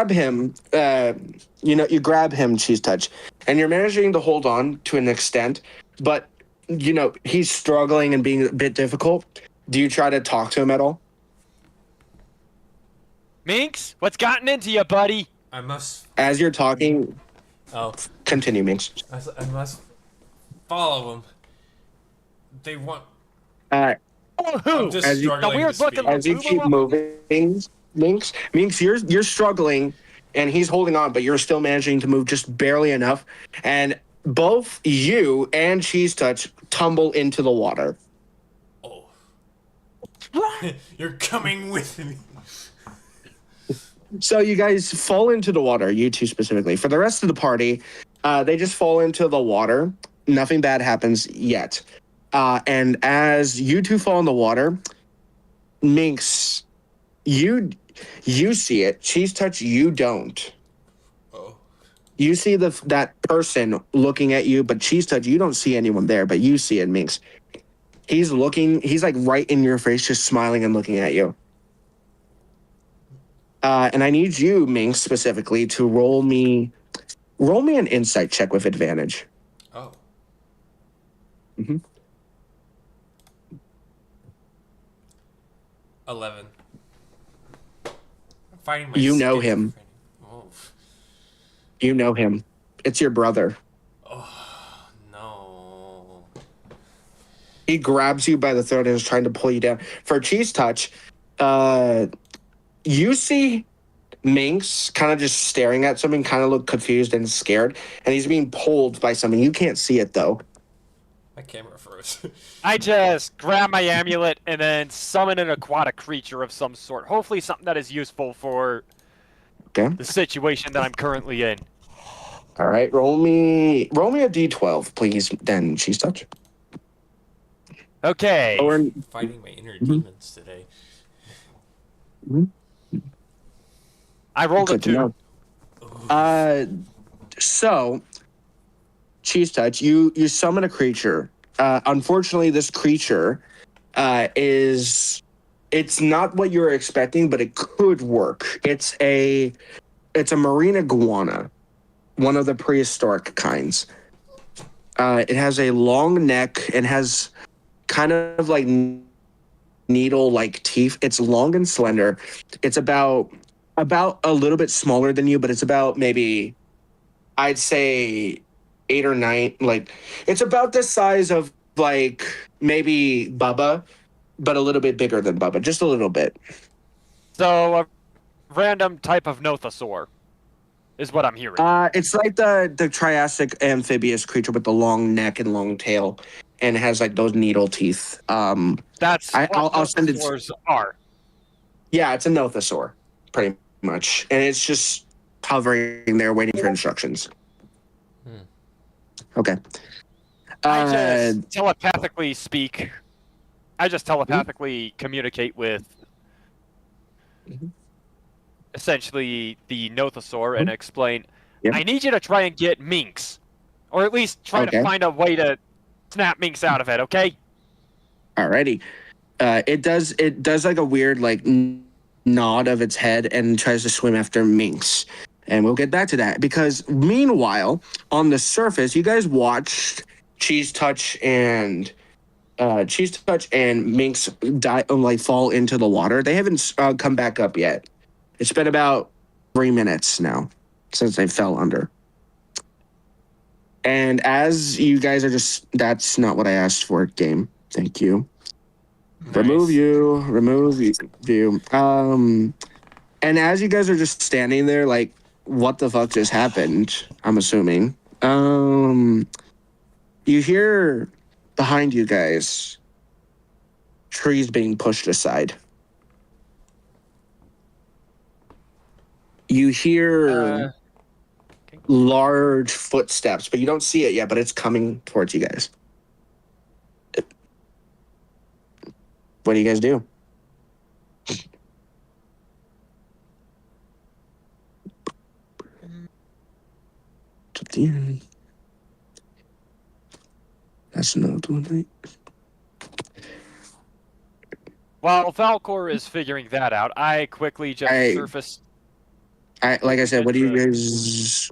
S1: him. You grab him, Cheese Touch, and you're managing to hold on to an extent, but he's struggling and being a bit difficult. Do you try to talk to him at all?
S3: Minx, what's gotten into you, buddy?
S2: I must.
S1: As you're talking,
S2: Oh.
S1: continue, Minx.
S2: I must follow him. They want.
S1: Uh,
S3: Oh,
S2: I'm
S3: who?
S2: just
S1: As you-
S2: struggling
S3: The weird
S2: to
S3: looking
S2: speak.
S1: as you keep moving, Minx, you're struggling, and he's holding on, but you're still managing to move just barely enough, and both you and Cheese Touch tumble into the water.
S2: Oh. You're coming with me.
S1: So you guys fall into the water, you two specifically. For the rest of the party, they just fall into the water. Nothing bad happens yet. And as you two fall in the water, Minx, you see it. Cheese Touch, you don't.
S2: Oh.
S1: You see that person looking at you, but Cheese Touch, you don't see anyone there, but you see it, Minx. He's like right in your face, just smiling and looking at you. And I need you, Minx, specifically, to roll me an insight check with advantage.
S2: Oh.
S1: Mm-hmm.
S2: 11. I'm fighting my
S1: You know
S2: schizophrenia.
S1: him.
S2: Oh.
S1: You know him. It's your brother.
S2: Oh no.
S1: He grabs you by the throat and is trying to pull you down. For Cheese Touch, you see Minx kind of just staring at something, kind of look confused and scared, and he's being pulled by something. You can't see it though.
S2: My camera froze.
S3: I just grab my amulet and then summon an aquatic creature of some sort. Hopefully something that is useful for
S1: Okay.
S3: the situation that I'm currently in.
S1: All right. Roll me a d12, please. Then Cheese Touch.
S3: Okay.
S1: Or
S2: Fighting my inner demons today.
S3: I rolled a
S1: good to
S3: 2.
S1: know. So, Cheese Touch, you summon a creature. Unfortunately, this creature is It's not what you're expecting, but it could work. It's a marine iguana, one of the prehistoric kinds. It has a long neck and has kind of like needle-like teeth. It's long and slender. It's about a little bit smaller than you, but it's about maybe, I'd say 8 or 9. Like, it's about the size of like maybe Bubba, but a little bit bigger than Bubba, just a little bit.
S3: So a random type of nothosaur is what I'm hearing.
S1: It's like the Triassic amphibious creature with the long neck and long tail, and it has like those needle teeth.
S3: That's what
S1: I'll send it.
S3: nothosaurs are.
S1: Yeah, it's a nothosaur, pretty much, and it's just hovering there, waiting for instructions. Okay.
S3: I just telepathically speak. I just telepathically communicate with essentially the nothosaur and explain,
S1: Yep.
S3: I need you to try and get Minx. Or at least try to find a way to snap Minx out of it, okay?
S1: Alrighty. It does like a weird like nod of its head and tries to swim after Minx. And we'll get back to that because meanwhile, on the surface, you guys watched Cheese Touch and Minx fall into the water. They haven't come back up yet. It's been about 3 minutes now since they fell under. And as you guys are that's not what I asked for, game. Thank you.
S2: Nice.
S1: Remove you. And as you guys are just standing there, like, what the fuck just happened? I'm assuming. You hear behind you guys trees being pushed aside. You hear large footsteps, but you don't see it yet, but it's coming towards you guys. What do you guys do? It's up to you. That's not one.
S3: While Valcor is figuring that out, I quickly just surface.
S1: Like I said, what do you guys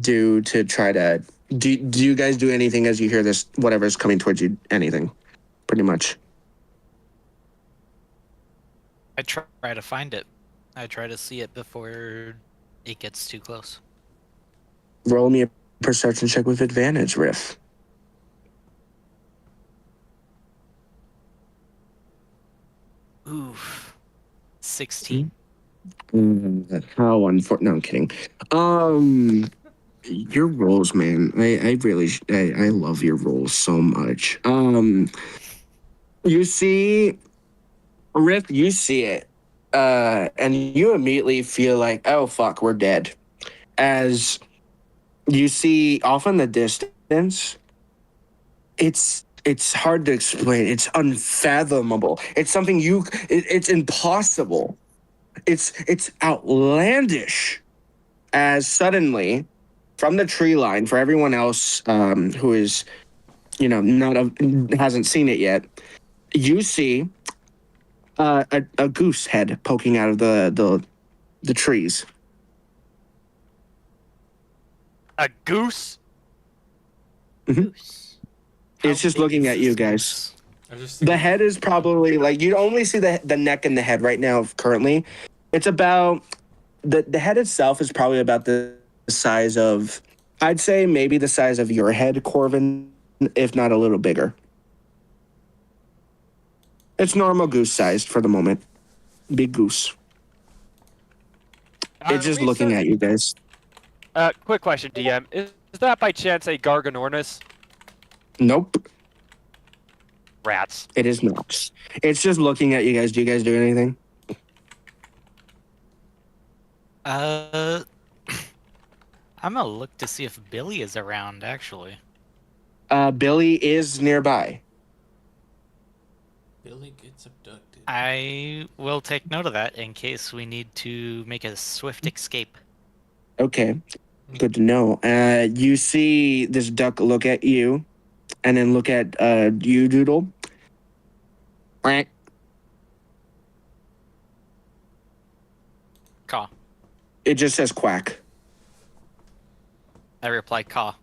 S1: do to try to... Do you guys do anything as you hear this, whatever's coming towards you? Anything, pretty much.
S4: I try to find it. I try to see it before it gets too close.
S1: Roll me a perception check with advantage, Riff.
S4: Oof. 16.
S1: How unfortunate. No, I'm kidding. Your rolls, man. I really I love your rolls so much. You see, Riff, you see it, and you immediately feel like, oh fuck, we're dead. As you see off in the distance, it's hard to explain. It's unfathomable. It's something it's impossible. It's outlandish. As suddenly, from the tree line, for everyone else who is, hasn't seen it yet, you see a goose head poking out of the trees.
S3: A goose?
S4: Goose.
S1: It's just looking at you guys. The head is probably like, you only see the neck and the head right now currently. It's about the head itself is probably about the size of, I'd say maybe the size of your head, Corvin, if not a little bigger. It's normal goose sized for the moment. Big goose. It's just looking at you guys.
S3: Quick question, DM. Is that by chance a Garganornis?
S1: Nope.
S3: Rats.
S1: It is not. It's just looking at you guys. Do you guys do anything?
S4: I'm gonna look to see if Billy is around, actually.
S1: Billy is nearby.
S2: Billy gets abducted.
S4: I will take note of that in case we need to make a swift escape.
S1: Okay. Good to know. You see this duck look at you, and then look at you, Doodle. It just says quack.
S4: I reply, caw.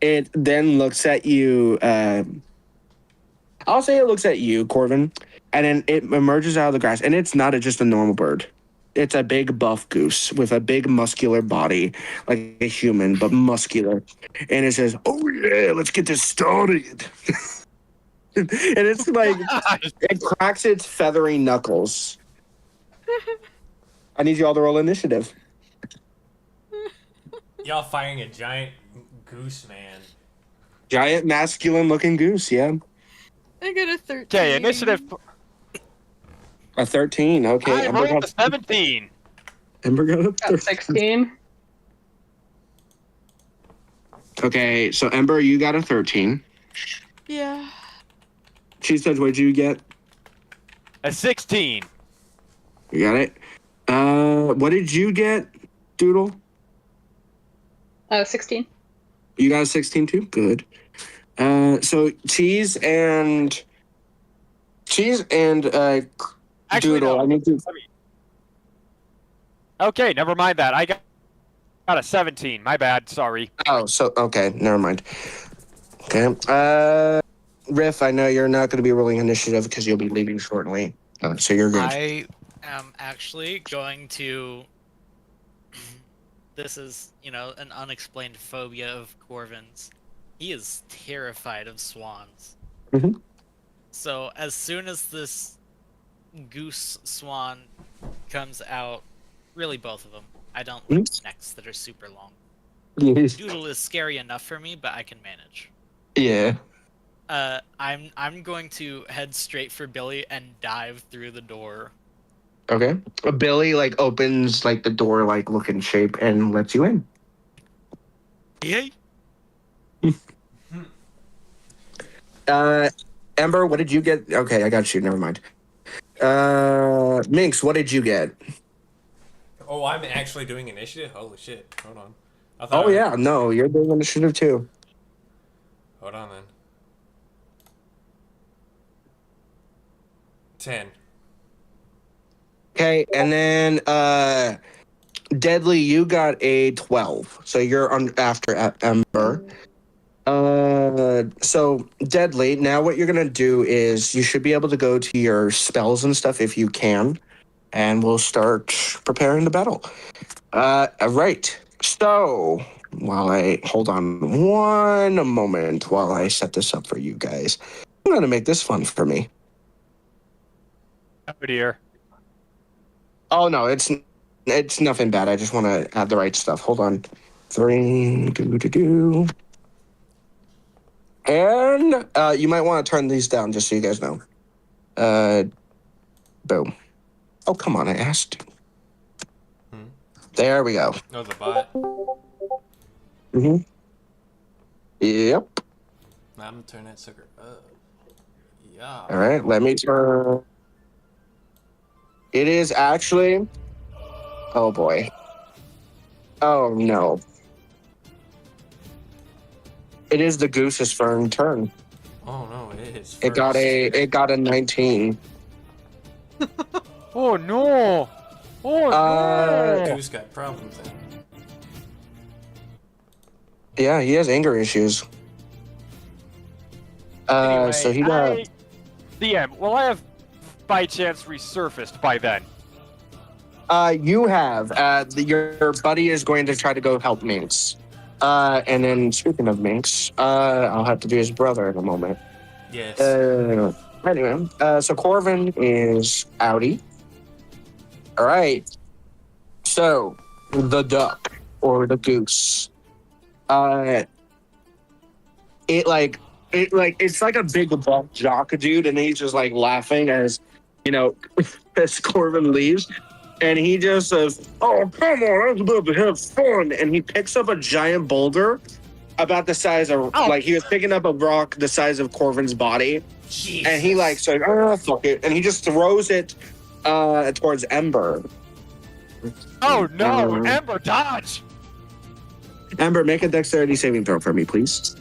S1: It then looks at you. I'll say it looks at you, Corvin, and then it emerges out of the grass, and it's not just a normal bird. It's a big buff goose with a big muscular body, like a human, but muscular. And it says, "Oh yeah, let's get this started." And it's like it cracks its feathery knuckles. I need you all to roll initiative.
S2: Y'all firing a giant goose man.
S1: Giant masculine-looking goose, yeah.
S7: I got a 13.
S3: Okay, initiative.
S1: A 13. Okay,
S3: I
S1: Ember
S3: rolled
S1: got
S3: a 17.
S1: Ember got a
S5: Got
S1: 13.
S5: 16.
S1: Okay, so Ember, you got a 13.
S7: Yeah.
S1: Cheese Touch, what'd you get?
S3: A 16.
S1: You got it. What did you get, Doodle?
S5: 16.
S1: You got a 16 too? Good. So Cheese and
S3: Actually,
S1: Doodle,
S3: no.
S1: I need to.
S3: Okay, never mind that. I got a 17. My bad. Sorry.
S1: Oh, so okay, never mind. Okay. Riff, I know you're not going to be rolling initiative because you'll be leaving shortly. So you're good.
S4: I am actually going to. This is, an unexplained phobia of Corvin's. He is terrified of swans.
S1: Mhm.
S4: So as soon as this goose swan comes out, really both of them. I don't like necks that are super long.
S1: Yes.
S4: Doodle is scary enough for me, but I can manage.
S1: Yeah.
S4: I'm going to head straight for Billy and dive through the door.
S1: Okay. Billy opens the door looking shape and lets you in.
S4: Yay!
S1: Ember, what did you get? Okay, I got you. Never mind. Minx, what did you get?
S2: Oh, I'm actually doing initiative? Holy shit. Hold on. I thought
S1: Oh yeah, no, you're doing initiative too.
S2: Hold on then. 10.
S1: Okay, and then Deadly, you got a 12, so you're after Ember. So Deadly, now what you're gonna do is you should be able to go to your spells and stuff if you can, and we'll start preparing the battle. Right. So while I hold on one moment while I set this up for you guys, I'm gonna make this fun for me.
S3: Oh dear.
S1: Oh no, it's nothing bad. I just want to add the right stuff. Hold on. 3 do. And you might want to turn these down just so you guys know. Boom. Oh come on, I asked. There we go.
S2: Oh, the bot?
S1: Mhm. Yep.
S2: Now I'm gonna turn that sucker up. Yeah.
S1: All right. Let me turn. It is actually. Oh boy. Oh no. It is the goose's turn.
S2: Oh no, it is.
S1: It got a 19.
S3: Oh no. Oh no.
S2: Goose got problems then.
S1: Yeah, he has anger issues.
S3: Anyway,
S1: So he got.
S3: DM, will I have by chance resurfaced by then?
S1: You have. Your buddy is going to try to go help Minx. And then speaking of Minx, I'll have to do his brother in a moment.
S2: Yes.
S1: Anyway, so Corvin is outie. All right. So the duck or the goose. It's like a big buff jock dude, and he's just laughing as as Corvin leaves. And he just says, "Oh, come on, I was about to have fun." And he picks up a giant boulder about the size of, he was picking up a rock the size of Corvin's body.
S2: Jesus.
S1: And he said, "Oh, fuck it." And he just throws it towards Ember.
S3: Oh no, Ember, dodge!
S1: Ember, make a dexterity saving throw for me, please.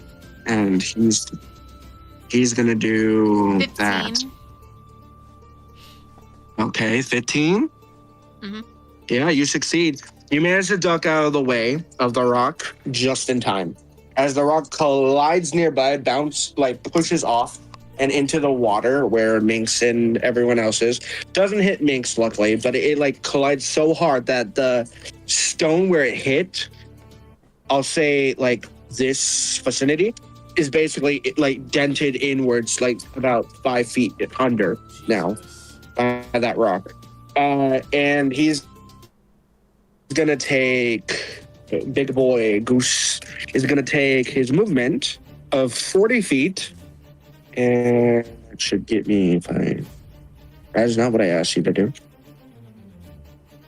S1: And he's going to do
S7: 15.
S1: that. Okay, 15?
S7: Mhm.
S1: Yeah, you succeed. You manage to duck out of the way of the rock just in time. As the rock collides nearby, pushes off and into the water where Minx and everyone else is. Doesn't hit Minx, luckily, but it like collides so hard that the stone where it hit, I'll say like this vicinity, is basically like dented inwards, like about 5 feet under now by that rock. And he's gonna take, big boy Goose is gonna take his movement of 40 feet, and it should get me fine. That is not what I asked you to do.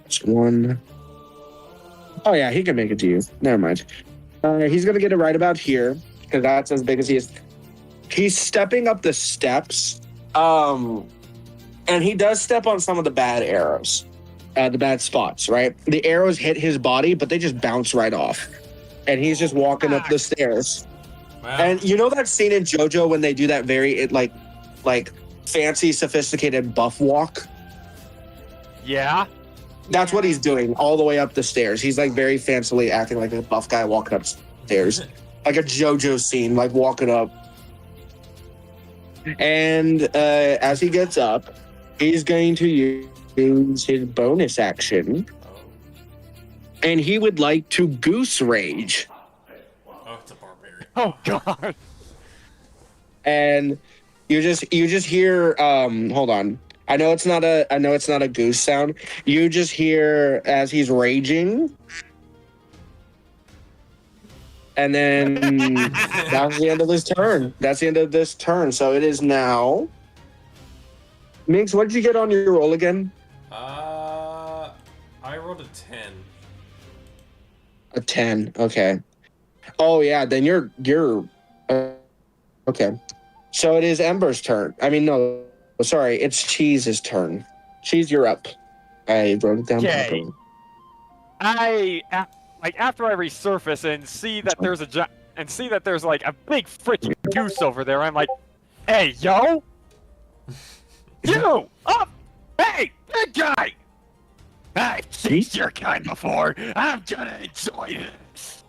S1: It's one. Oh yeah, he can make it to you. Never mind. He's gonna get it right about here, because that's as big as he is. He's stepping up the steps, and he does step on some of the bad arrows. The bad spots, right? The arrows hit his body, but they just bounce right off. And he's just walking up the stairs.
S2: Wow.
S1: And you know that scene in JoJo when they do that like fancy, sophisticated buff walk?
S3: Yeah.
S1: That's what he's doing all the way up the stairs. He's like very fancily acting like a buff guy walking upstairs. Like a JoJo scene, like walking up. And as he gets up, he's going to use his bonus action, and he would like to Goose Rage.
S2: Oh, it's a barbarian.
S3: Oh god.
S1: And you just hear hold on. I know it's not a goose sound. You just hear as he's raging. And then that's the end of his turn. That's the end of this turn. So it is now. Minx, what did you get on your roll again?
S2: I rolled a 10.
S1: A 10. Okay. Oh yeah, then you're okay. So it is Ember's turn. I mean, no, sorry, it's Cheese's turn. Cheese, you're up. I wrote it down.
S3: Okay. After I resurface and see that there's like a big freaking goose over there, I'm like, hey, yo, you up, hey, big guy. I've seen your kind before. I'm gonna enjoy this.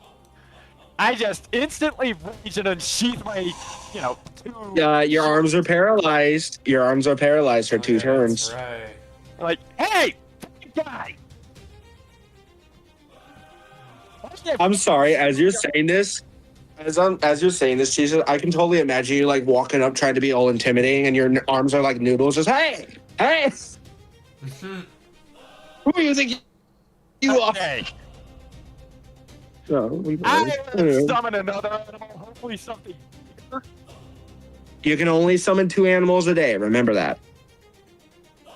S3: I just instantly rage and unsheath my, two.
S1: Your arms are paralyzed. Your arms are paralyzed for 2 turns.
S2: That's right.
S3: Like, hey, big guy.
S1: I'm sorry. As you're saying this, Jesus, I can totally imagine you like walking up, trying to be all intimidating, and your arms are like noodles. Just hey. Who do you think you are?
S3: Okay.
S1: Oh,
S3: I will summon another animal, hopefully something bigger.
S1: You can only summon 2 animals a day. Remember that.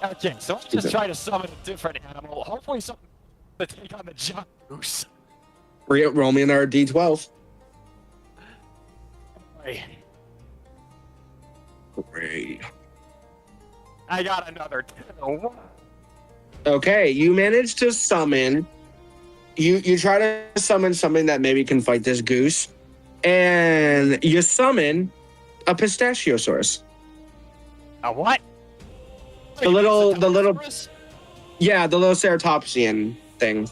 S3: Okay, so let's just try to summon a different animal, hopefully something to take on the giant goose.
S1: Roll me another D12. Great.
S3: I got another 10.
S1: Okay, you managed to summon. You try to summon something that maybe can fight this goose, and you summon a pistachiosaurus.
S3: A what?
S1: The little yeah, the little ceratopsian thing.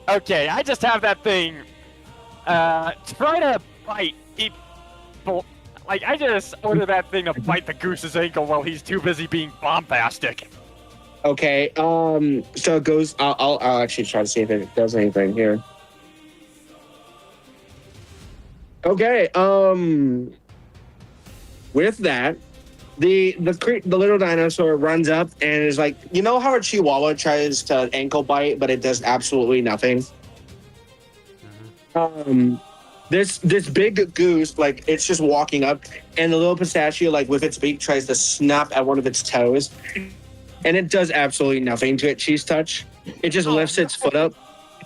S3: Okay, I just have that thing try to bite people. Like, I just order that thing to bite the goose's ankle while he's too busy being bombastic.
S1: Okay, so it goes. I'll actually try to see if it does anything here. Okay, with that, the little dinosaur runs up and is like, you know how a chihuahua tries to ankle bite, but it does absolutely nothing. This big goose, like, it's just walking up, and the little pistachio, like, with its beak, tries to snap at one of its toes, and it does absolutely nothing to it. Cheese touch. It just lifts its foot up.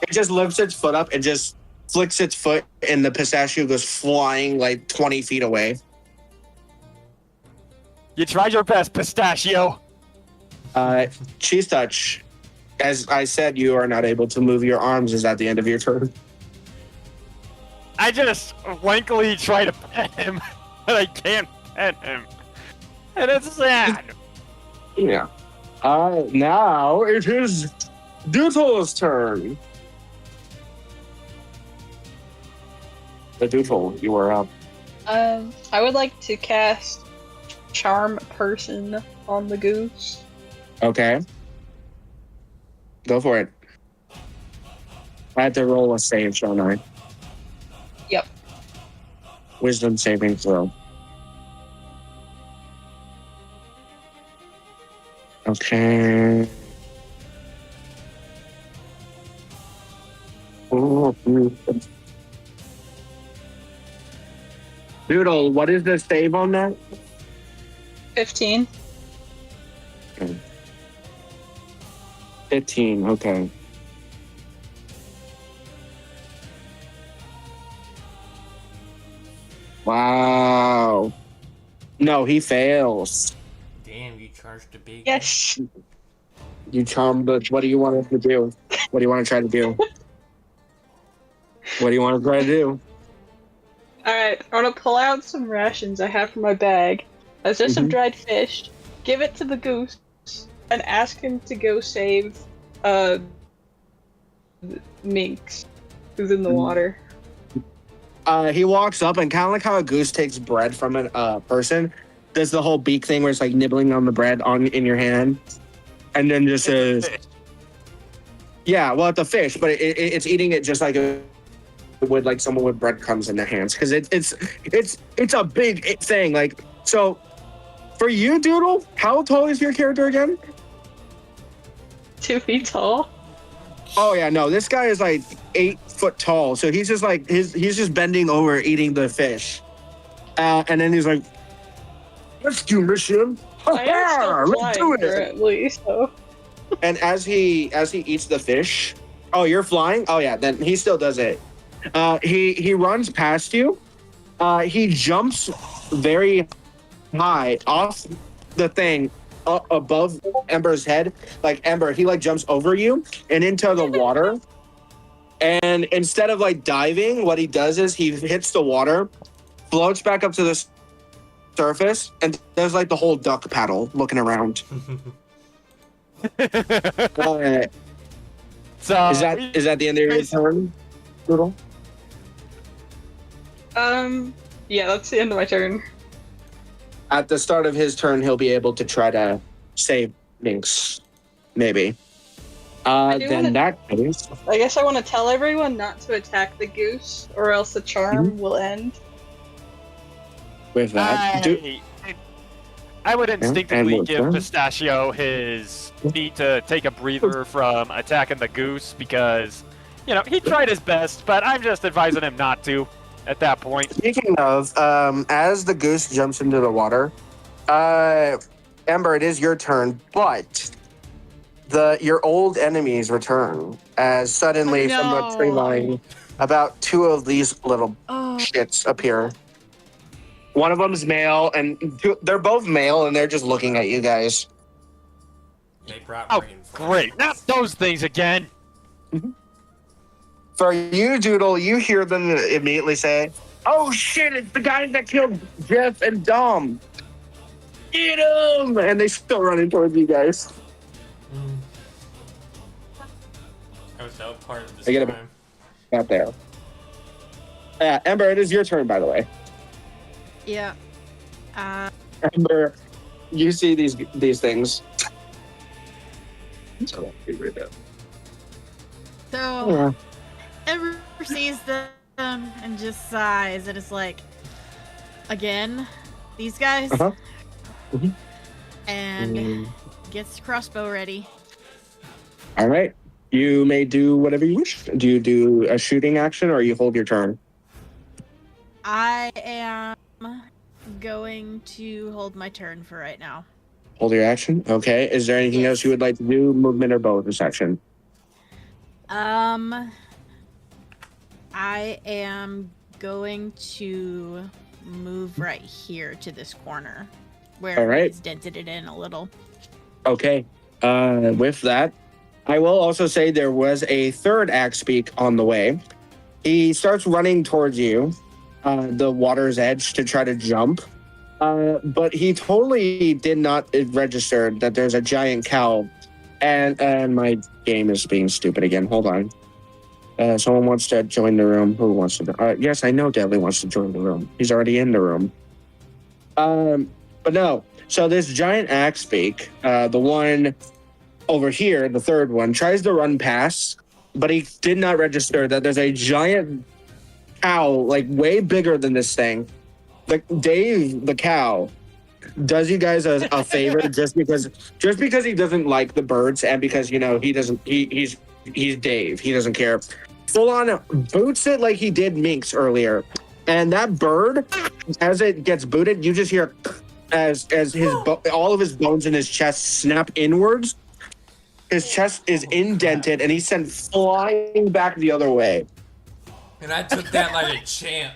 S1: It just lifts its foot up and just flicks its foot, and the pistachio goes flying like 20 feet away.
S3: You tried your best, pistachio.
S1: Cheese touch. As I said, you are not able to move your arms. Is at the end of your turn.
S3: I just wankily try to pet him, but I can't pet him. And it's sad.
S1: Yeah. Now it is Doodle's turn. The Doodle, you are up.
S5: I would like to cast Charm Person on the goose.
S1: Okay. Go for it. I have to roll a save, don't I?
S5: Yep.
S1: Wisdom saving throw. Okay. Oh, Doodle, what is the save on that?
S5: 15.
S1: 15, okay. Wow. No, he fails.
S2: Damn, you charged a big.
S5: Yes.
S1: You charmed, but what do you want us to do? What do you want to try to do? What do you want to try to do?
S5: Alright, I want to pull out some rations I have from my bag. There's just some
S1: Mhm.
S5: dried fish. Give it to the goose and ask him to go save Minx, who's in the water.
S1: He walks up and kind of like how a goose takes bread from a person, does the whole beak thing where it's like nibbling on the bread in your hand, and then just says, "Yeah, well, it's a fish, but it's eating it just like it would like someone with breadcrumbs in their hands because it's a big thing. Like so, for you, Doodle, how tall is your character again?
S5: 2 feet tall.
S1: Oh yeah, no, this guy is like 8 foot tall, so he's just like he's just bending over eating the fish, and then he's like, "Let's do mission,
S5: I am still
S1: let's do
S5: flying
S1: it."
S5: currently, so.
S1: And as he eats the fish, oh, you're flying. Oh yeah, then he still does it. He runs past you. He jumps very high off the thing above Ember's head. Like Ember, he like jumps over you and into the water. And instead of like diving, what he does is he hits the water, floats back up to the surface, and does like the whole duck paddle, looking around.
S3: So
S1: Is that the end of your turn, Doodle?
S5: Yeah, that's the end of my turn.
S1: At the start of his turn, he'll be able to try to save Minx, maybe. Then that case,
S5: I guess I want to tell everyone not to attack the goose, or else the charm will end.
S1: with that,
S3: I would
S1: and
S3: instinctively
S1: with
S3: give
S1: that-
S3: Pistachio his need to take a breather from attacking the goose because, you know, he tried his best, but I'm just advising him not to at that point.
S1: Speaking of, as the goose jumps into the water, Ember, it is your turn, but your old enemies return as suddenly from the tree line, about 2 of these little shits appear. One of them's male, and they're both male, and they're just looking at you guys.
S2: They brought
S3: Oh,
S2: rainfall.
S3: great. Not those things again.
S1: For you, Doodle, you hear them immediately say, "Oh shit, it's the guys that killed Jeff and Dom. Get him!" And they still running towards you guys.
S2: I was out part of this
S1: I get a-
S2: time.
S1: Out there. Yeah, Ember, it is your turn, by the way.
S7: Yeah.
S1: Ember, you see these things. So,
S7: So Ember sees them and just sighs and is like, again, these guys?
S1: Uh-huh. Mhm.
S7: And gets the crossbow ready.
S1: All right. You may do whatever you wish. Do you do a shooting action or you hold your turn?
S7: I am going to hold my turn for right now.
S1: Hold your action. Okay. Is there anything else you would like to do? Movement or bonus action?
S7: I am going to move right here to this corner where
S1: All right.
S7: he's dented it in a little.
S1: Okay. With that, I will also say there was a third axe speak on the way. He starts running towards you, the water's edge, to try to jump. But he totally did not register that there's a giant cow And my game is being stupid again. Hold on. Someone wants to join the room. Who wants to? Yes, I know Deadly wants to join the room. He's already in the room. But no. So this giant axe beak, the one over here, the third one, tries to run past, but he did not register that there's a giant cow, like way bigger than this thing. Like Dave, the cow, does you guys a favor just because he doesn't like the birds and because he's Dave, he doesn't care. Full on boots it like he did Minx earlier, and that bird, as it gets booted, you just hear as his all of his bones in his chest snap inwards. His chest is indented and he's sent flying back the other way.
S2: And I took that like a champ.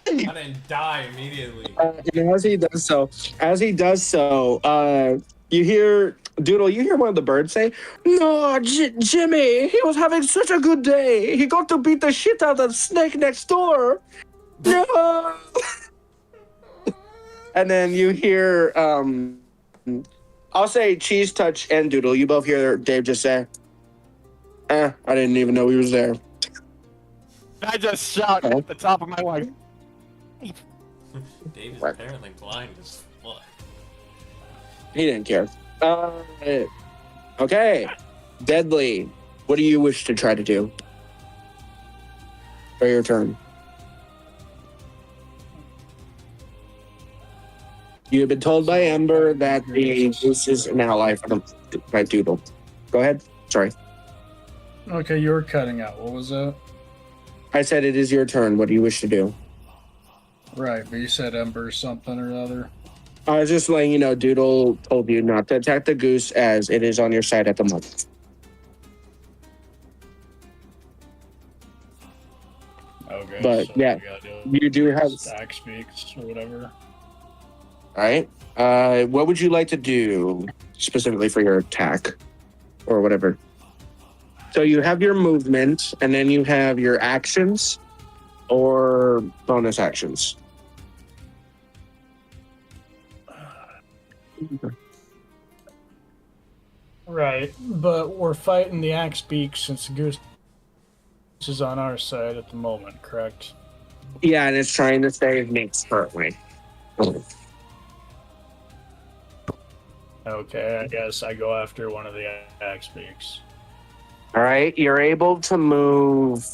S2: I didn't die immediately.
S1: And as he does so, you hear Doodle. You hear one of the birds say, "No, Jimmy, he was having such a good day. He got to beat the shit out of the snake next door." No. And then you hear, I'll say Cheese Touch and Doodle. You both hear Dave just say, I didn't even know he was there.
S3: I just shot at the top of my lungs.
S2: Dave is apparently blind as fuck.
S1: He didn't care. Okay. Deadly, what do you wish to try to do? For your turn. You have been told by Ember that the goose is an ally by Doodle. Go ahead. Sorry.
S6: Okay, you were cutting out. What was that?
S1: I said it is your turn. What do you wish to do?
S6: Right, but you said Ember something or other.
S1: I was just letting you know, Doodle told you not to attack the goose as it is on your side at the moment.
S6: Okay.
S1: But,
S6: so
S1: yeah, you do have...
S6: Stack speaks or whatever.
S1: All right. What would you like to do specifically for your attack or whatever? So you have your movement, and then you have your actions or bonus actions.
S6: Right, but we're fighting the axe beak since the goose is on our side at the moment, correct?
S1: Yeah, and it's trying to save Minx currently.
S6: Okay, I guess I go after one of the axe beaks.
S1: All right, you're able to move.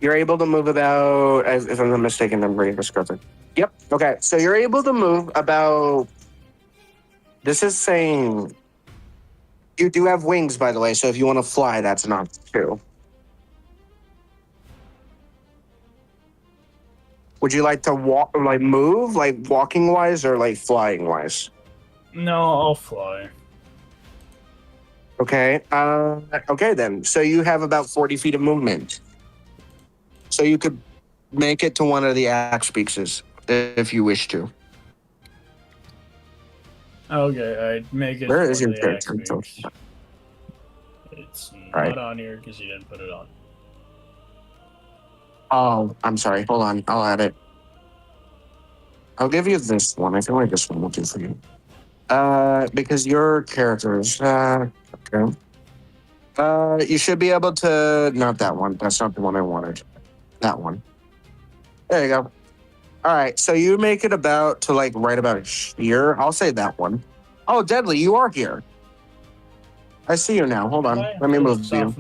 S1: You're able to move about, if I'm not mistaken, I'm reading this correctly. Yep. Okay, so you're able to move about. This is saying you do have wings, by the way. So if you want to fly, that's an option too. Would you like to walk, like move, like walking wise, or like flying wise?
S6: No, I'll fly.
S1: Okay. Okay then. So you have about 40 feet of movement. So you could make it to one of the axe beaks if you wish to.
S6: Okay, I'd make it.
S1: Where
S6: to
S1: is
S6: one
S1: your
S6: of the axe
S1: character?
S6: beaks. It's not
S1: Right.
S6: on here because you didn't put it on.
S1: Oh, I'm sorry. Hold on. I'll add it. I'll give you this one. I feel like this one will do for you. Because your characters. Okay. You should be able to. Not that one. That's not the one I wanted. That one. There you go. All right. So you make it about to like right about here. I'll say that one. Oh, Deadly, you are here. I see you now. Hold on. Let me move you.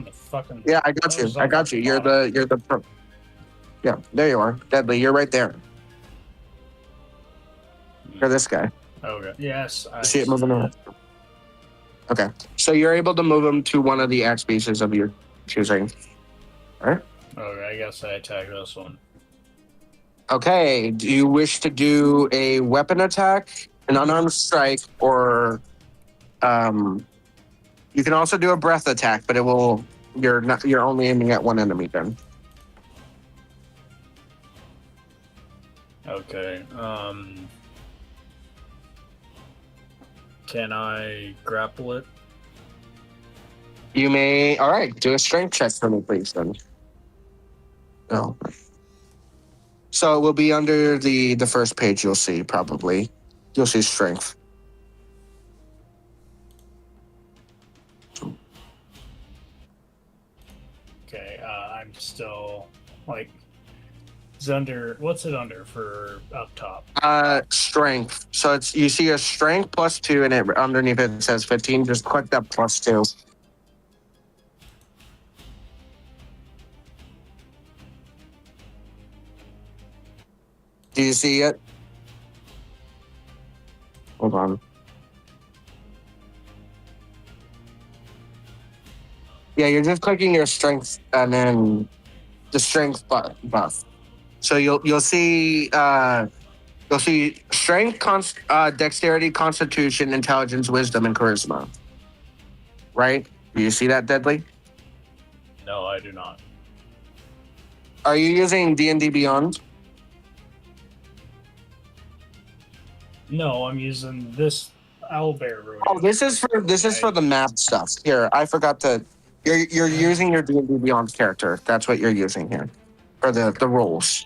S1: Yeah, I got you. I got you. You're the pro. Yeah, there you are. Deadly, you're right there. You're this guy.
S6: Okay. Yes. I
S1: See it moving around. Okay. So you're able to move him to one of the axe pieces of your choosing. All right.
S6: Okay, I guess I attack this one.
S1: Okay. Do you wish to do a weapon attack, an unarmed strike, or you can also do a breath attack, but you're only aiming at one enemy then.
S6: Okay. Can I grapple it?
S1: You may. All right. Do a strength check for me, please. Then. No. So it will be under the first page. You'll see probably. You'll see strength.
S6: still like. It's under. What's it under for up top?
S1: Strength. So it's you see a strength +2, and it underneath it says 15. Just click that +2. Do you see it? Hold on. Yeah, you're just clicking your strength and then the strength buff. So you'll see strength, dexterity, constitution, intelligence, wisdom, and charisma. Right? Do you see that, Deadly?
S6: No, I do not.
S1: Are you using D&D Beyond?
S6: No, I'm using this owlbear rodeo.
S1: Oh, this is for the map stuff. Here, I forgot to. You're using your D&D Beyond character. That's what you're using here, or the rules.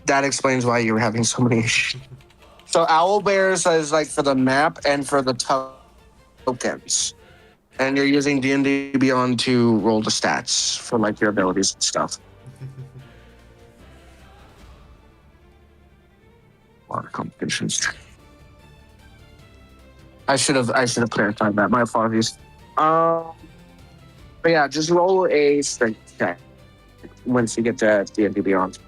S1: That explains why you were having so many issues. So owlbears is like for the map and for the tokens, and you're using D&D Beyond to roll the stats for like your abilities and stuff. A lot of complications. I should have clarified that. My apologies. But yeah, just roll a strength check once you get to D&D Beyond.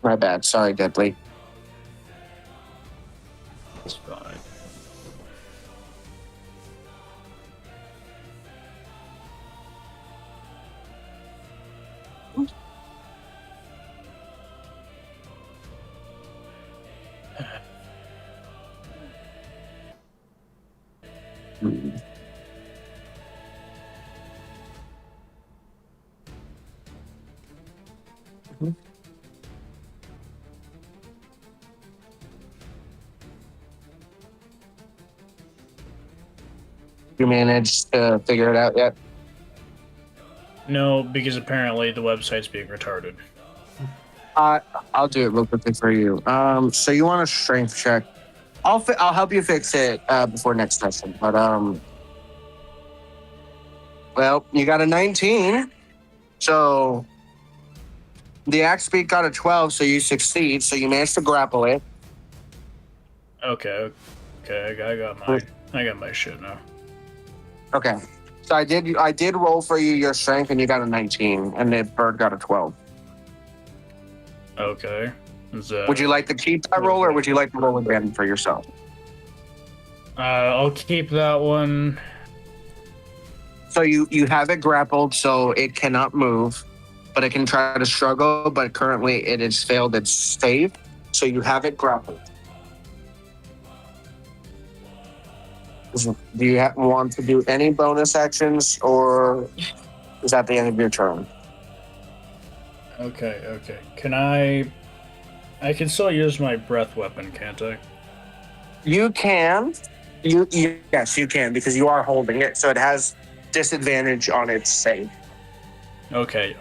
S1: My bad. Sorry, Deadly.
S6: It's fine.
S1: You managed to figure it out yet?
S6: No, because apparently the website's being retarded.
S1: I'll do it real quickly for you. So you want a strength check? I'll help you fix it before next session. But well, you got a 19, so the axe beak got a 12, so you succeed. So you managed to grapple it.
S6: Okay, I got my shit now.
S1: Okay, so I did roll for you your strength, and you got a 19, and the bird got a 12.
S6: Okay.
S1: Would you like to keep that roll, or would you like to roll again for yourself?
S6: I'll keep that one.
S1: So you have it grappled, so it cannot move, but it can try to struggle. But currently, it has failed its save, so you have it grappled. Do you want to do any bonus actions, or is that the end of your turn?
S6: Okay. Can I can still use my breath weapon, can't I?
S1: You can. Yes, you can, because you are holding it, so it has disadvantage on its save.
S6: Okay.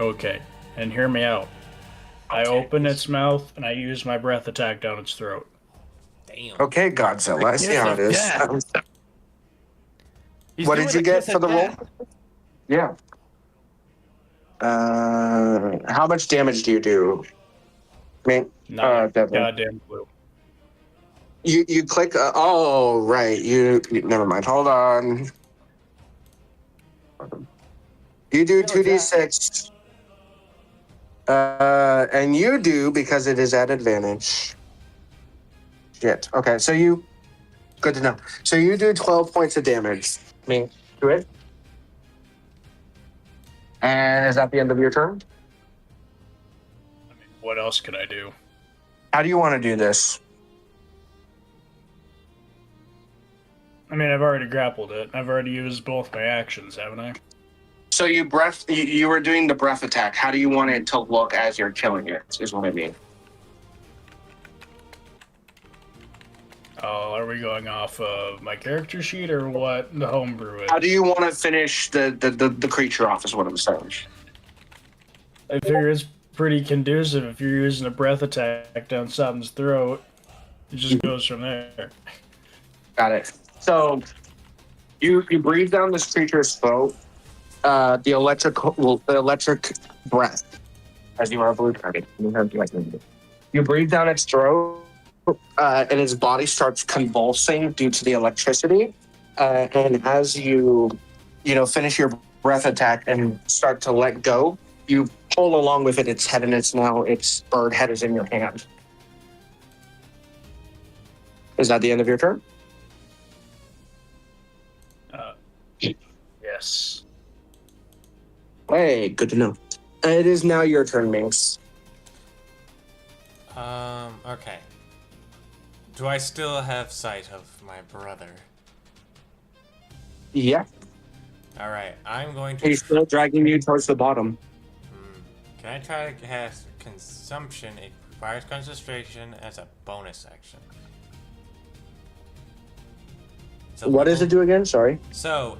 S6: And hear me out. I open its mouth and I use my breath attack down its throat.
S2: Damn.
S1: Okay, Godzilla. I see how it is.
S3: He's
S1: What
S3: doing
S1: did you
S3: a
S1: get
S3: kiss
S1: for
S3: of
S1: the roll?
S3: death.
S1: Yeah. How much damage do you do? I mean, Devin.
S6: Goddamn blue.
S1: You click. Oh, right. You never mind. Hold on. You do 2d6. And you do, because it is at advantage. Shit. Okay, so you. Good to know. So you do 12 points of damage. Me to it. And is that the end of your turn?
S6: I mean, what else could I do?
S1: How do you want to do this?
S6: I mean, I've already grappled it. I've already used both my actions, haven't I?
S1: So you were doing the breath attack. How do you want it to look as you're killing it, is what I mean.
S6: Oh, are we going off of my character sheet or what the homebrew is?
S1: How do you want to finish the creature off, is what I'm saying.
S6: I figure it's pretty conducive if you're using a breath attack down something's throat. It just goes from there.
S1: Got it. So you breathe down this creature's throat, the electric breath, as you are a blue dragon. You breathe down its throat, and its body starts convulsing due to the electricity. And as you finish your breath attack and start to let go, you pull along with it its head, and its bird head is in your hand. Is that the end of your turn?
S6: Yes.
S1: Hey, good to know. It is now your turn, Minx.
S2: Okay. Do I still have sight of my brother?
S1: Yeah.
S2: All right, I'm going to.
S1: He's still dragging you towards the bottom.
S2: Can I try to cast Consumption? It requires concentration as a bonus action.
S1: What does it do again? Sorry.
S2: So,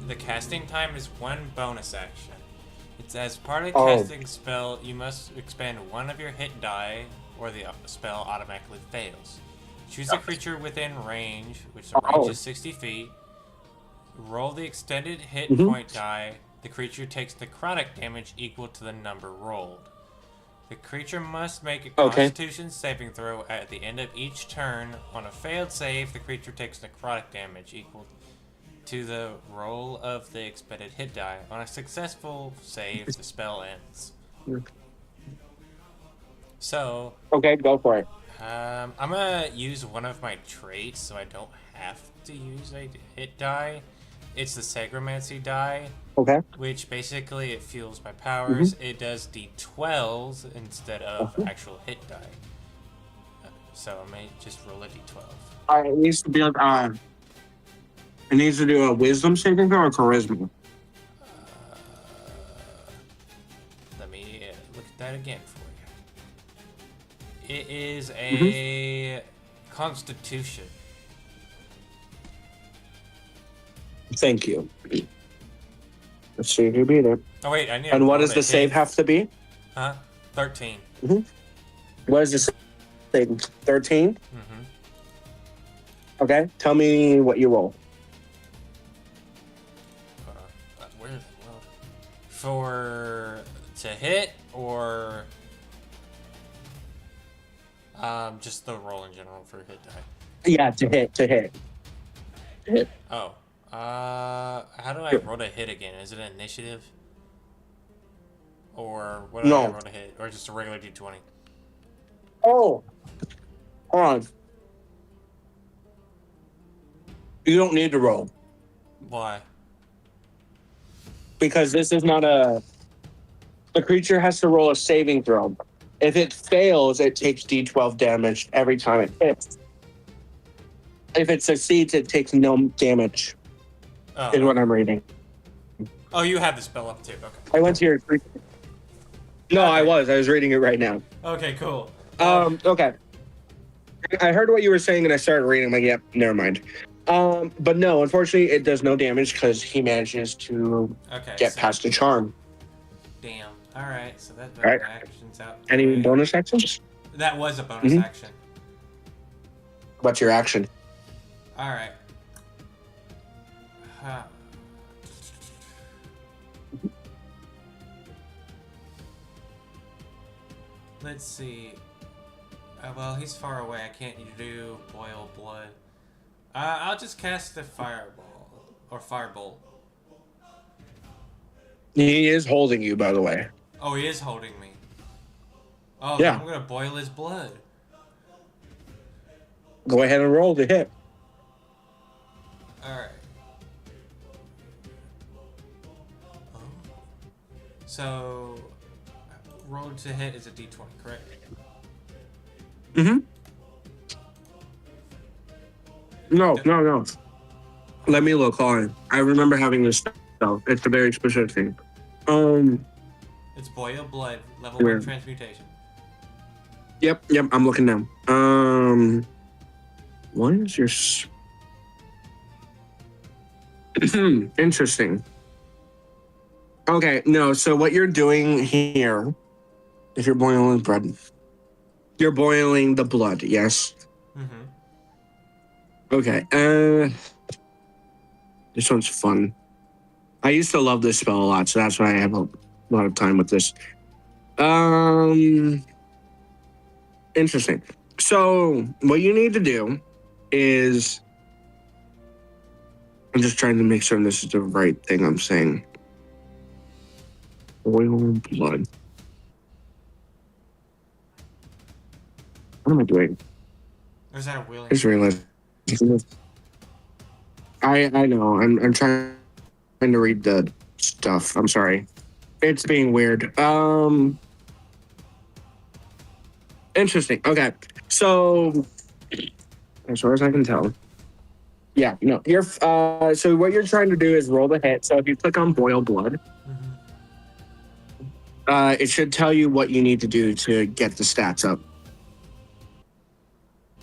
S2: the casting time is 1 bonus action. It's as part of the
S1: Oh.
S2: casting spell, you must expend 1 of your hit die, or the spell automatically fails. Choose a creature within range, which the range is 60 feet. Roll the extended hit point die. The creature takes necrotic damage equal to the number rolled. The creature must make a Constitution saving throw at the end of each turn. On a failed save, the creature takes necrotic damage equal to the roll of the expended hit die. On a successful save, the spell ends. So,
S1: Okay, go for it.
S2: I'm gonna use one of my traits so I don't have to use a hit die. It's the Sagromancy die,
S1: Okay.
S2: which basically it fuels my powers. It does d12s instead of actual hit die. So I may just roll a d12.
S1: It needs to be it needs to do a wisdom saving throw or charisma.
S2: Let me look at that again for you. It is a Constitution.
S1: Thank you. Let's see if you beat it.
S2: Oh wait, I need.
S1: And what
S2: roll
S1: does
S2: to
S1: the save
S2: hit.
S1: have to be?
S2: Huh? 13.
S1: What is the save? 13? Okay. Tell me what you roll.
S2: Where is it? Well, for to hit or just the roll in general for hit die.
S1: Yeah, to hit.
S2: Oh, how do I roll to hit again? Is it an initiative? Or what do I
S1: No.
S2: roll to hit? Or just a regular d20?
S1: Oh. Hold on. You don't need to roll
S2: Why?
S1: because this is not the creature has to roll a saving throw. If it fails, it takes d12 damage every time it hits. If it succeeds, it takes no damage, is
S2: Oh,
S1: what I'm reading.
S2: oh, you have the spell up too.
S1: I went to your... No, I was reading it right now.
S2: Okay, cool.
S1: Okay. I heard what you were saying and I started reading. I'm like, yep, never mind. But no, unfortunately, it does no damage because he manages to
S2: Okay.
S1: get
S2: so-
S1: past the charm.
S2: Damn. All right. So that
S1: All right.
S2: action's out.
S1: Any bonus actions?
S2: That was a bonus
S1: Mhm.
S2: action.
S1: What's your action?
S2: All right. Let's see. Well, he's far away. I can't do boil blood. I'll just cast the fireball or firebolt.
S1: He is holding you, by the way.
S2: Oh, he is holding me. Oh,
S1: Yeah.
S2: then I'm gonna boil his blood.
S1: Go ahead and roll to hit.
S2: All right. So, roll to hit is a d20, correct?
S1: Mm-hmm. No. Let me look. Hold on. I remember having this spell. It's a very specific thing.
S2: It's boil blood, level
S1: Where?
S2: 1 transmutation.
S1: Yep. I'm looking now. What is your? Interesting. Okay, no. So what you're doing here, if you're boiling bread, you're boiling the blood. Yes.
S2: Mm-hmm.
S1: Okay. This one's fun. I used to love this spell a lot, so that's why I have a lot of time with this. Interesting. So what you need to do is, I'm just trying to make sure this is the right thing I'm saying. Oil and blood. What am I doing?
S2: Is that a willing?
S1: I just realized. I know. I'm trying to read the stuff. I'm sorry. It's being weird. Interesting. Okay. So as far as I can tell. Yeah, no. You're so what you're trying to do is roll the hit. So if you click on boil blood, it should tell you what you need to do to get the stats up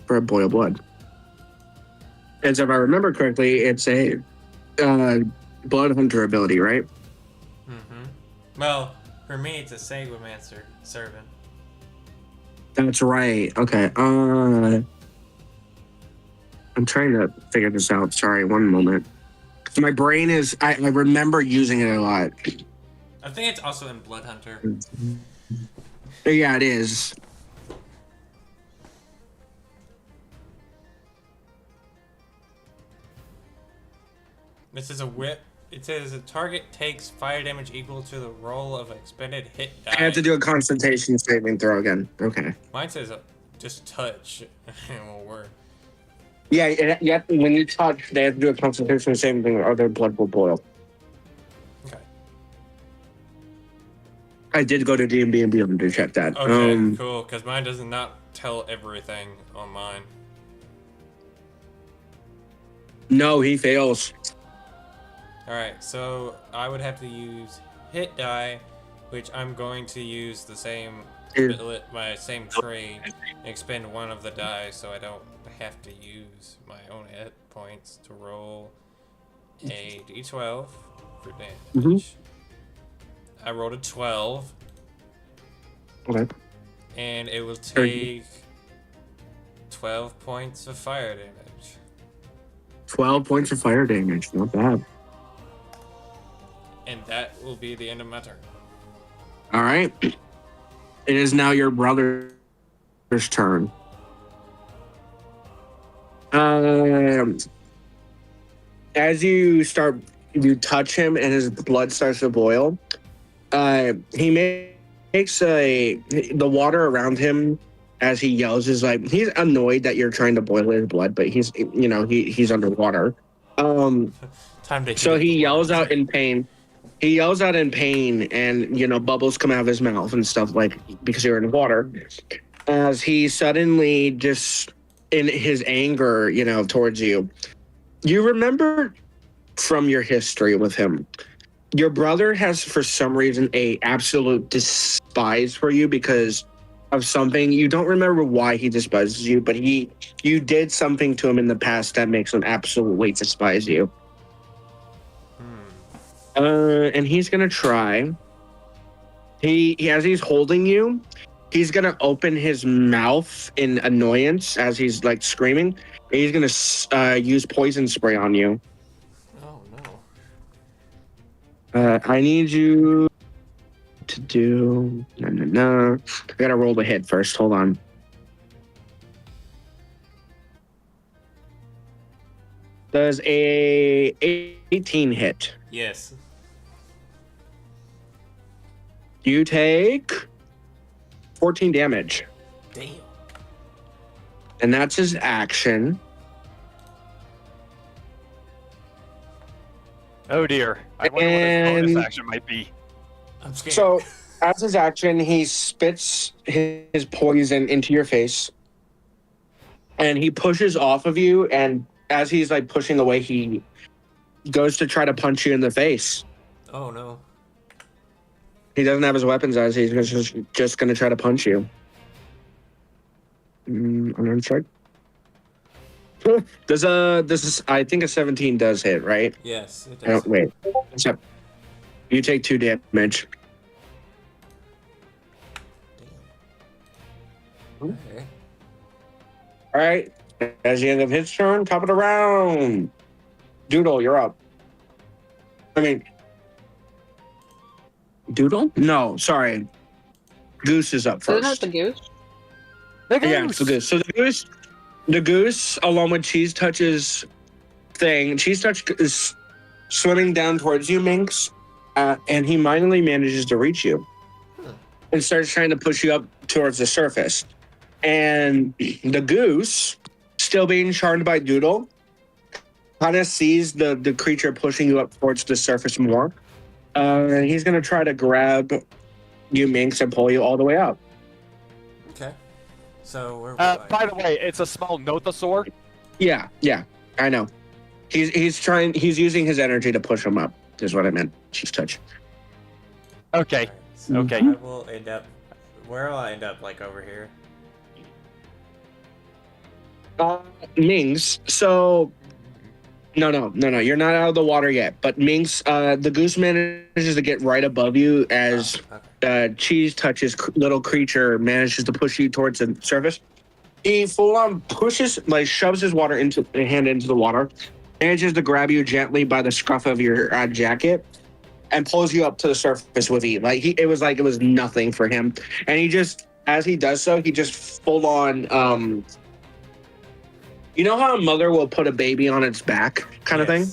S1: for boil blood. And so if I remember correctly, it's a blood hunter ability, right?
S2: Well, for me, it's a Sagomancer servant.
S1: That's right. Okay. I'm trying to figure this out. Sorry, one moment. My brain is. I remember using it a lot.
S2: I think it's also in Blood Hunter.
S1: Yeah, it is.
S2: This is a whip. It says a target takes fire damage equal to the roll of expended hit die.
S1: I have to do a concentration saving throw again. Okay.
S2: Mine says just touch. It won't work.
S1: Yeah, when you touch, they have to do a concentration saving thing or their blood will boil.
S2: Okay.
S1: I did go to D&B and be able to check that.
S2: Okay, cool. Because mine does not tell everything on mine.
S1: No, he fails.
S2: Alright, so I would have to use hit die, which I'm going to use the same my same trade and expend one of the die so I don't have to use my own hit points to roll a d12 for damage. I rolled a 12.
S1: Okay.
S2: And it will take 12 points of fire damage.
S1: 12 points of fire damage. Not bad.
S2: And that will be the end of my turn.
S1: All right. It is now your brother's turn. As you touch him and his blood starts to boil. He makes the water around him as he yells is like he's annoyed that you're trying to boil his blood, but he's underwater.
S2: Time to.
S1: So he yells out in pain. He yells out in pain, and bubbles come out of his mouth and stuff because you're in water. As he suddenly just in his anger, towards you. You remember from your history with him, your brother has for some reason a absolute despise for you because of something. You don't remember why he despises you, but you did something to him in the past that makes him absolutely despise you. And he's gonna try. As he's holding you, he's gonna open his mouth in annoyance as he's screaming. And he's gonna use poison spray on you.
S2: Oh no!
S1: I need you to do no. I gotta roll the hit first. Hold on. Does a 18 hit?
S2: Yes.
S1: You take 14 damage.
S2: Damn.
S1: And that's his action.
S3: Oh dear. I wonder what his bonus action might be.
S2: I'm scared.
S1: So, as his action, he spits his poison into your face. And he pushes off of you. And as he's pushing away, he goes to try to punch you in the face.
S2: Oh no.
S1: He doesn't have his weapons as he's just going to try to punch you. Unarmed strike. I think a 17 does hit, right?
S2: Yes, it does.
S1: Wait. So, you take 2 damage.
S2: Damn. Okay.
S1: All right. As the end of his turn, top of the round. Doodle, you're up. I mean, Doodle? No, sorry. Goose is up
S5: So it's not
S1: first.
S5: the goose.
S3: The goose.
S1: Yeah, it's the goose. So the goose, along with Cheese Touch's thing, Cheese Touch is swimming down towards you, Minx, and he finally manages to reach you and starts trying to push you up towards the surface. And the goose, still being charmed by Doodle, kind of sees the creature pushing you up towards the surface more. And he's going to try to grab you, Minx, and pull you all the way up.
S2: Okay. So we're
S3: By the way, it's a small Nothosaur.
S1: Yeah, I know. He's using his energy to push him up, is what I meant. Cheese Touch.
S3: Okay.
S2: So
S3: Okay.
S2: I will end up. Where will I end up? Like over here?
S1: Mings, so no, you're not out of the water yet. But Mings, the goose manages to get right above you as Cheese Touch's little creature manages to push you towards the surface. He full on pushes, like shoves his hand into the water, manages to grab you gently by the scruff of your jacket, and pulls you up to the surface with ease. It was nothing for him, and he just, as he does so, he just full on. You know how a mother will put a baby on its back, kind of thing?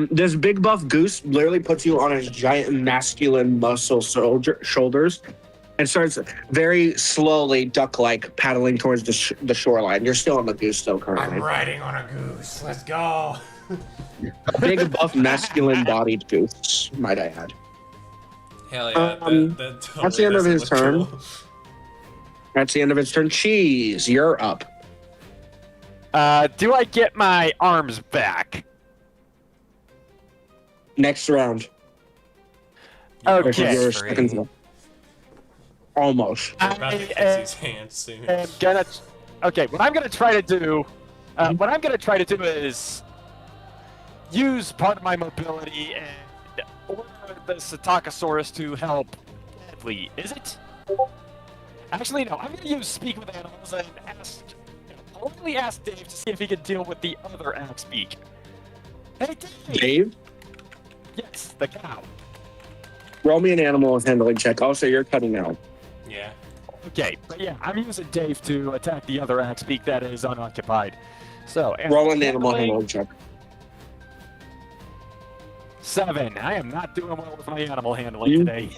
S1: This big buff goose literally puts you on his giant masculine muscle shoulders and starts very slowly, duck-like, paddling towards the shoreline. You're still on the goose, though, currently.
S2: I'm riding on a goose. Let's go.
S1: A big buff, masculine-bodied goose, might I add.
S2: Hell yeah. That totally
S1: that's the end of
S2: doesn't
S1: his
S2: look
S1: turn.
S2: cool.
S1: That's the end of its turn. Cheese, you're up.
S3: Do I get my arms back?
S1: Next round.
S3: Okay.
S1: This is your
S2: Free.
S1: second round. Almost.
S2: We're about to kiss his hands soon.
S3: I'm gonna. Okay, what I'm gonna try to do. Is use part of my mobility and order the Psittacosaurus to help Deadly. Is it? Actually, no. I'm gonna use Speak with Animals and politely ask Dave to see if he can deal with the other axe beak. Hey,
S1: Dave,
S3: Yes, the cow.
S1: roll me an animal handling check. Also, you're cutting out.
S2: Yeah.
S3: Okay, but yeah, I'm using Dave to attack the other axe beak that is unoccupied. So,
S1: Roll an animal handling check.
S3: 7. I am not doing well with my animal handling today.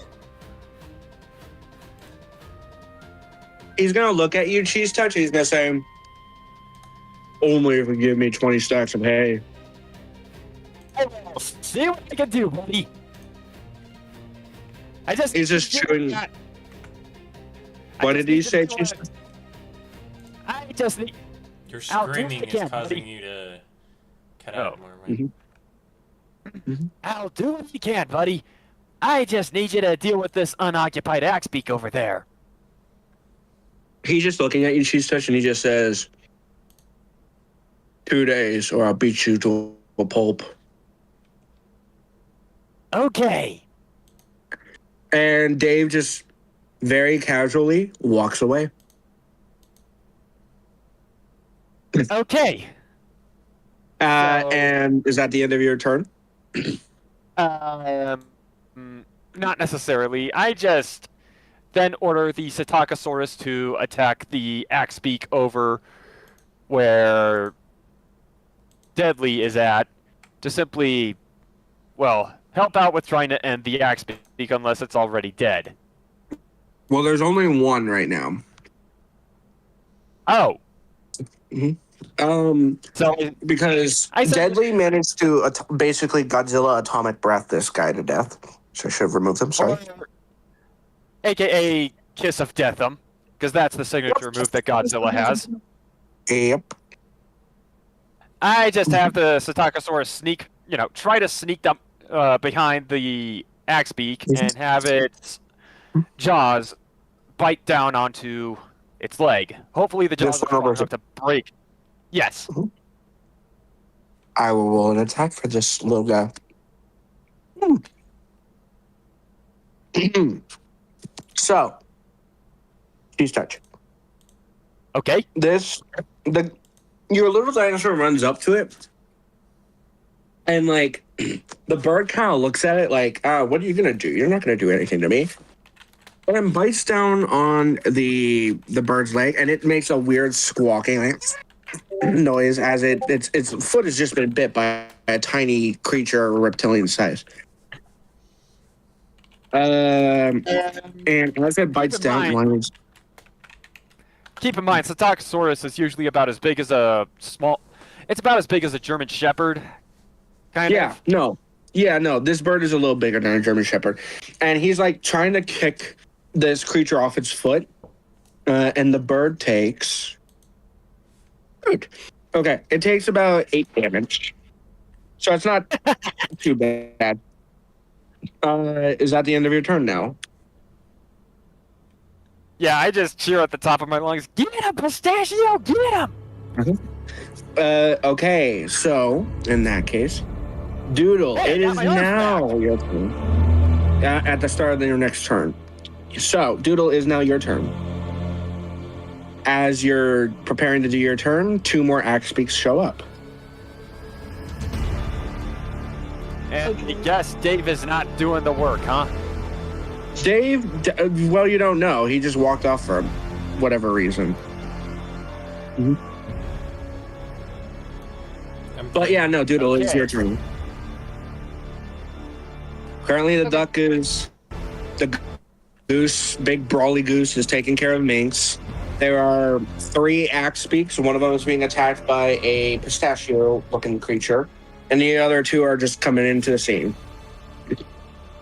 S1: He's gonna look at you, Cheese Touch, and he's gonna say, "Only if you give me 20 stacks of hay."
S3: I'll see what I can do, buddy.
S1: He's just chewing. What did he say, Cheese Touch?
S3: I just need.
S2: Your
S3: I'll do
S2: screaming
S3: what I can,
S2: is causing
S3: buddy.
S2: you to cut out more. Right?
S1: Mhm.
S3: I'll do what you can, buddy. I just need you to deal with this unoccupied axe beak over there.
S1: He's just looking at you, Cheese Touch, and he just says, 2 days, or I'll beat you to a pulp.
S3: Okay.
S1: And Dave just very casually walks away.
S3: Okay. So-
S1: And is that the end of your turn?
S3: Not necessarily. I just then order the Psittacosaurus to attack the axe beak over where Deadly is at to simply, well, help out with trying to end the axe beak unless it's already dead.
S1: Well, there's only one right now.
S3: Oh. So
S1: Because
S3: I said-
S1: Deadly managed to basically Godzilla atomic breath this guy to death. So I should have removed him. Sorry.
S3: or, AKA Kiss of Death'em, because that's the signature move that Godzilla has.
S1: Yep.
S3: I just have the Psittacosaurus try to sneak up behind the axe beak and have its jaws bite down onto its leg. Hopefully the jaws
S1: This
S3: are
S1: one over
S3: strong enough to break. Yes.
S1: I will roll an attack for this little guy. So, Cheese Touch.
S3: Okay.
S1: This your little dinosaur runs up to it, and like the bird kind of looks at it like, what are you gonna do? You're not gonna do anything to me. And then bites down on the bird's leg, and it makes a weird squawking like, noise as its foot has just been bit by a tiny creature reptilian size. And as it bites down,
S3: keep in mind, Psittacosaurus is usually about as big as a small. It's about as big as a German Shepherd, kind of.
S1: No. This bird is a little bigger than a German Shepherd, and he's like trying to kick this creature off its foot, and the bird takes. Okay, it takes about 8 damage, so it's not too bad. Is that the end of your turn now?
S3: Yeah, I just cheer at the top of my lungs. Get him, Pistachio! Get him!
S1: Okay, so in that case, Doodle,
S3: Hey,
S1: it
S3: I got
S1: is
S3: my arms
S1: now your turn. At the start of your next turn. So, Doodle is now your turn. As you're preparing to do your turn, 2 more axe beaks show up.
S3: And I guess Dave is not doing the work, huh?
S1: Dave, well, you don't know. He just walked off for whatever reason. Mm-hmm. But yeah, no, Doodle, it's your turn. Currently, the duck is the goose, big brawly goose, is taking care of Minx. There are 3 axe beaks. One of them is being attacked by a pistachio-looking creature, and the other 2 are just coming into the scene.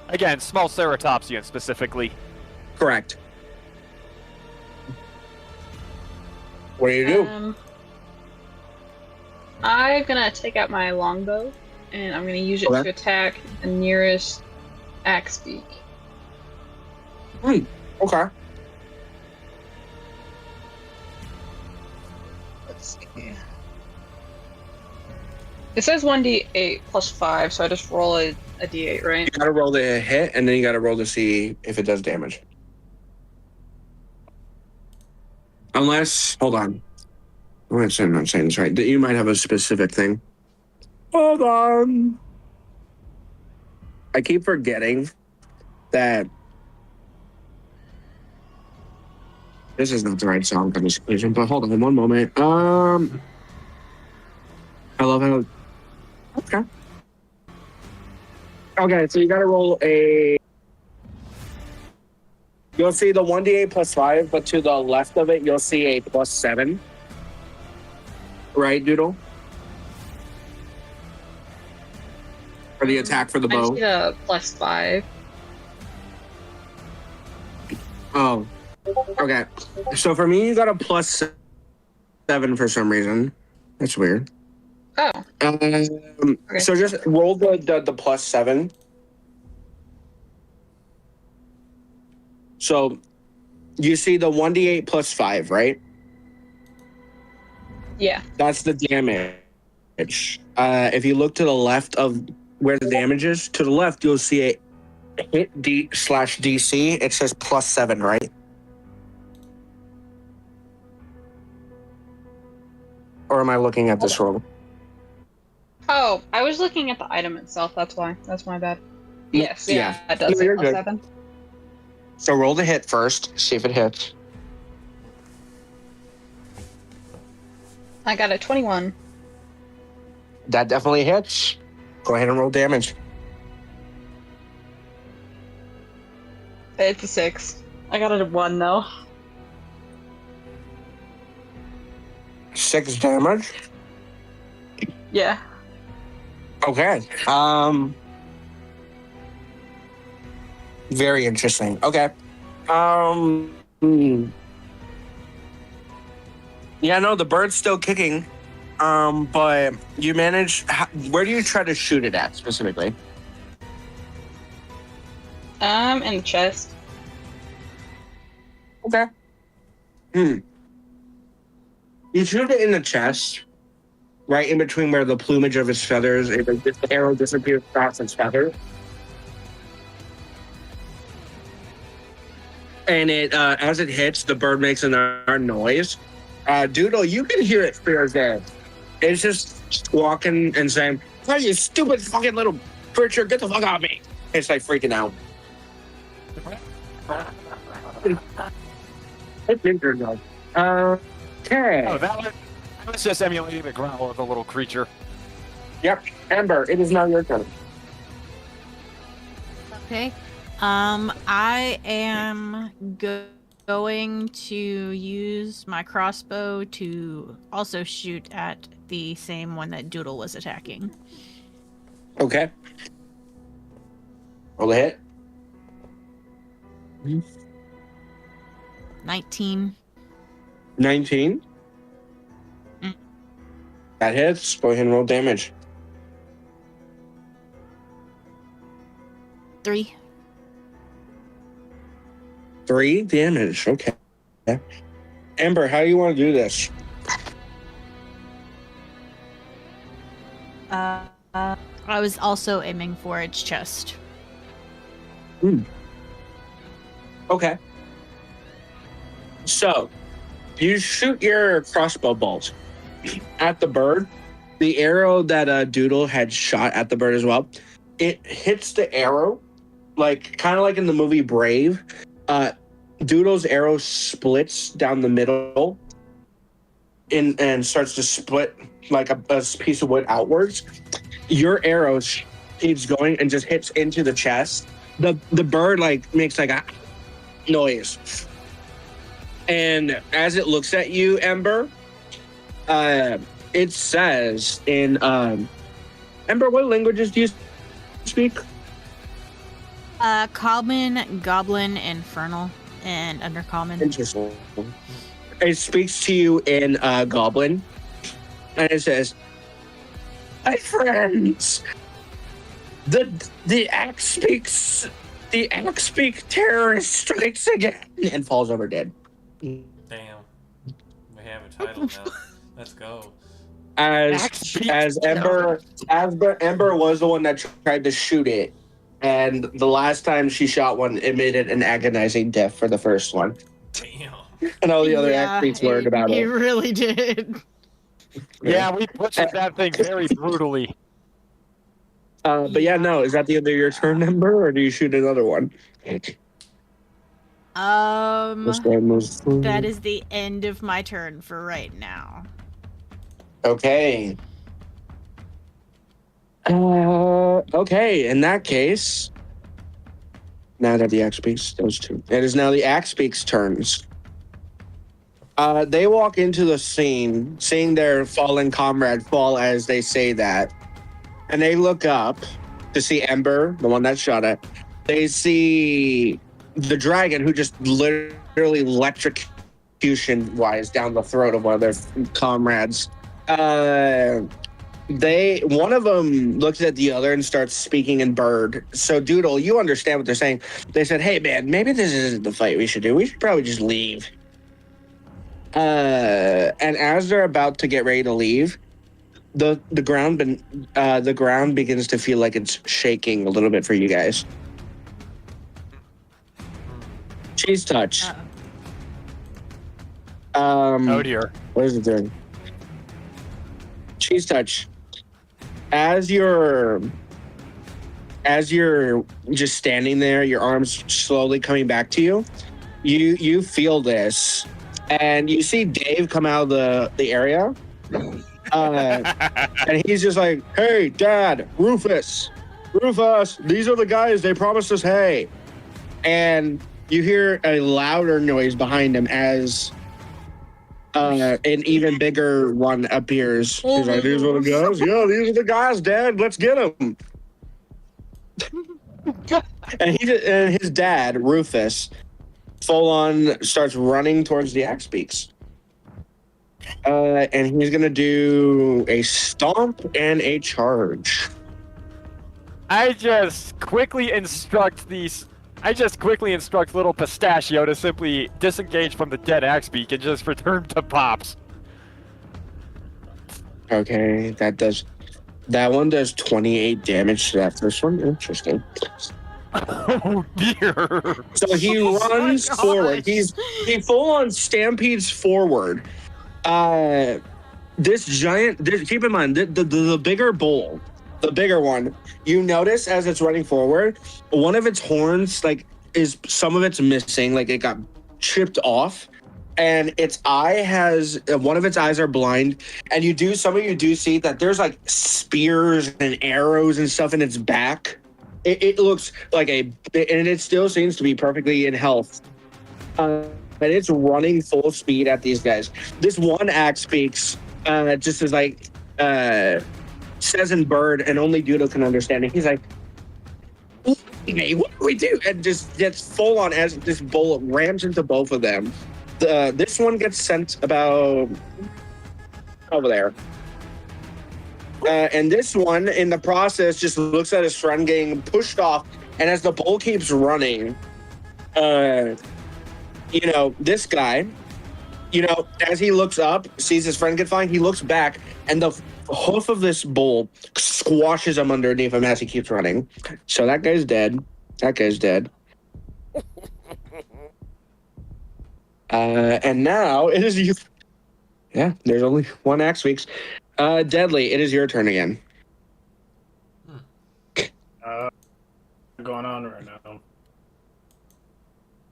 S3: Again, small ceratopsian specifically.
S1: Correct. What do you do?
S5: I'm gonna take out my longbow, and I'm gonna use it to attack the nearest axe beak.
S1: Okay.
S5: Let's see. It says 1d8 plus 5, so I just roll a d8, right?
S1: You gotta roll the hit, and then you gotta roll to see if it does damage. Unless, hold on. I'm not saying this right. You might have a specific thing. Hold on. I keep forgetting that this is not the right song for this occasion, but hold on one moment. I love how. Okay. Okay, so you gotta roll a. You'll see the 1d8 plus 5, but to the left of it, you'll see a plus 7. Right, Doodle? For the attack for the bow.
S5: I see a plus 5.
S1: Oh. Okay. So for me, you got a plus 7 for some reason. That's weird.
S5: Oh. Okay.
S1: So just roll the plus 7. So you see the 1d8 plus 5, right?
S5: Yeah.
S1: That's the damage. If you look to the left of where the damage is, to the left, you'll see a hit D/DC. It says plus 7, right? Or am I looking at this wrong?
S5: Oh, I was looking at the item itself. That's why. That's my bad. Yes. Yeah. That does
S1: No,
S5: say
S1: you're
S5: plus
S1: good.
S5: 7.
S1: So roll the hit first. See if it hits.
S5: I got a 21.
S1: That definitely hits. Go ahead and roll damage.
S5: It's a 6. I got a 1 though.
S1: 6 damage.
S5: Yeah.
S1: Okay. Very interesting. Okay. Yeah, no, the bird's still kicking. But you manage. Where do you try to shoot it at specifically?
S5: In the chest.
S1: Okay. You shoot it in the chest, right in between where the plumage of its feathers, the arrow disappears across its feathers. And it, as it hits, the bird makes another noise, Doodle, you can hear it through there. It's just squawking and saying, "Hey, you stupid fucking little creature, get the fuck out of me!" It's like freaking out. It's injured though. Okay.
S3: Oh, that was just emulating the growl of the little creature.
S1: Yep. Ember, it is now your turn.
S7: Okay. I am going to use my crossbow to also shoot at the same one that Doodle was attacking.
S1: Okay. Roll a hit.
S7: 19.
S1: 19. That hits. Go ahead and roll damage.
S7: 3.
S1: 3 damage. Okay. Ember, how do you want to do this?
S7: I was also aiming for its chest.
S1: Okay. So, you shoot your crossbow bolt at the bird. The arrow that Doodle had shot at the bird as well, it hits the arrow, like kind of like in the movie Brave. Doodle's arrow splits down the middle and starts to split like a piece of wood outwards. Your arrow keeps going and just hits into the chest. The bird like makes like a noise. And as it looks at you, Ember, it says in Ember, what languages do you speak?
S7: Common, Goblin, Infernal, and Undercommon.
S1: Interesting. It speaks to you in Goblin, and it says, "My friends, the axe speaks. The axe speak terrorist strikes again," and falls over dead.
S2: Damn. We have a title now. Let's go.
S1: As Ember was the one that tried to shoot it, and the last time she shot one, it made it an agonizing death for the first one.
S2: Damn.
S1: And all the other athletes learned about
S7: He
S1: it.
S7: really did.
S3: Yeah, we butchered that thing very brutally.
S1: But yeah, no, is that the end of your turn, Ember, or do you shoot another one?
S7: That is the end of my turn for right now.
S1: Okay. Okay, in that case, now that the axe speaks, those two. It is now the axe speaks turns. They walk into the scene, seeing their fallen comrade fall as they say that. And they look up to see Ember, the one that shot it. They see the dragon who just literally electrocution-wise down the throat of one of their comrades. One of them looks at the other and starts speaking in bird. So Doodle, you understand what they're saying. They said, "Hey man, maybe this isn't the fight we should do. We should probably just leave." And as they're about to get ready to leave, the ground begins to feel like it's shaking a little bit for you guys. Cheese touch.
S3: Oh dear.
S1: What is it doing? Cheese touch. As you're just standing there, your arms slowly coming back to you, you feel this, and you see Dave come out of the area, and he's just like, "Hey, Dad, Rufus, these are the guys. They promised us hay," and you hear a louder noise behind him as an even bigger one appears. He's like, "These are the guys? Yeah, these are the guys, Dad. Let's get them." and his dad, Rufus, full on starts running towards the axe beaks. And he's going to do a stomp and a charge.
S3: I just quickly instruct little Pistachio to simply disengage from the dead axe beak and just return to Pops.
S1: Okay, that one does 28 damage to that first one. Interesting.
S3: Oh dear.
S1: So he runs forward. He full on stampedes forward. This giant. Keep in mind the bigger bull, the bigger one. You notice as it's running forward, one of its horns is some of it's missing, like it got chipped off, and its eye has one of its eyes are blind, and some of you do see that there's like spears and arrows and stuff in its back. It looks like and it still seems to be perfectly in health. And it's running full speed at these guys. This one axe speaks, just as says in bird, and only Doodle can understand it. He's like, "Hey, what do we do?" And just gets full on as this bullet rams into both of them. This one gets sent about over there. And this one, in the process, just looks at his friend getting pushed off. And as the bull keeps running, this guy, as he looks up, sees his friend get flying, he looks back, and the hoof of this bull squashes him underneath him as he keeps running. So that guy's dead. And now it is you. Yeah, there's only one axe weeks. Deadly, it is your turn again.
S6: Going on right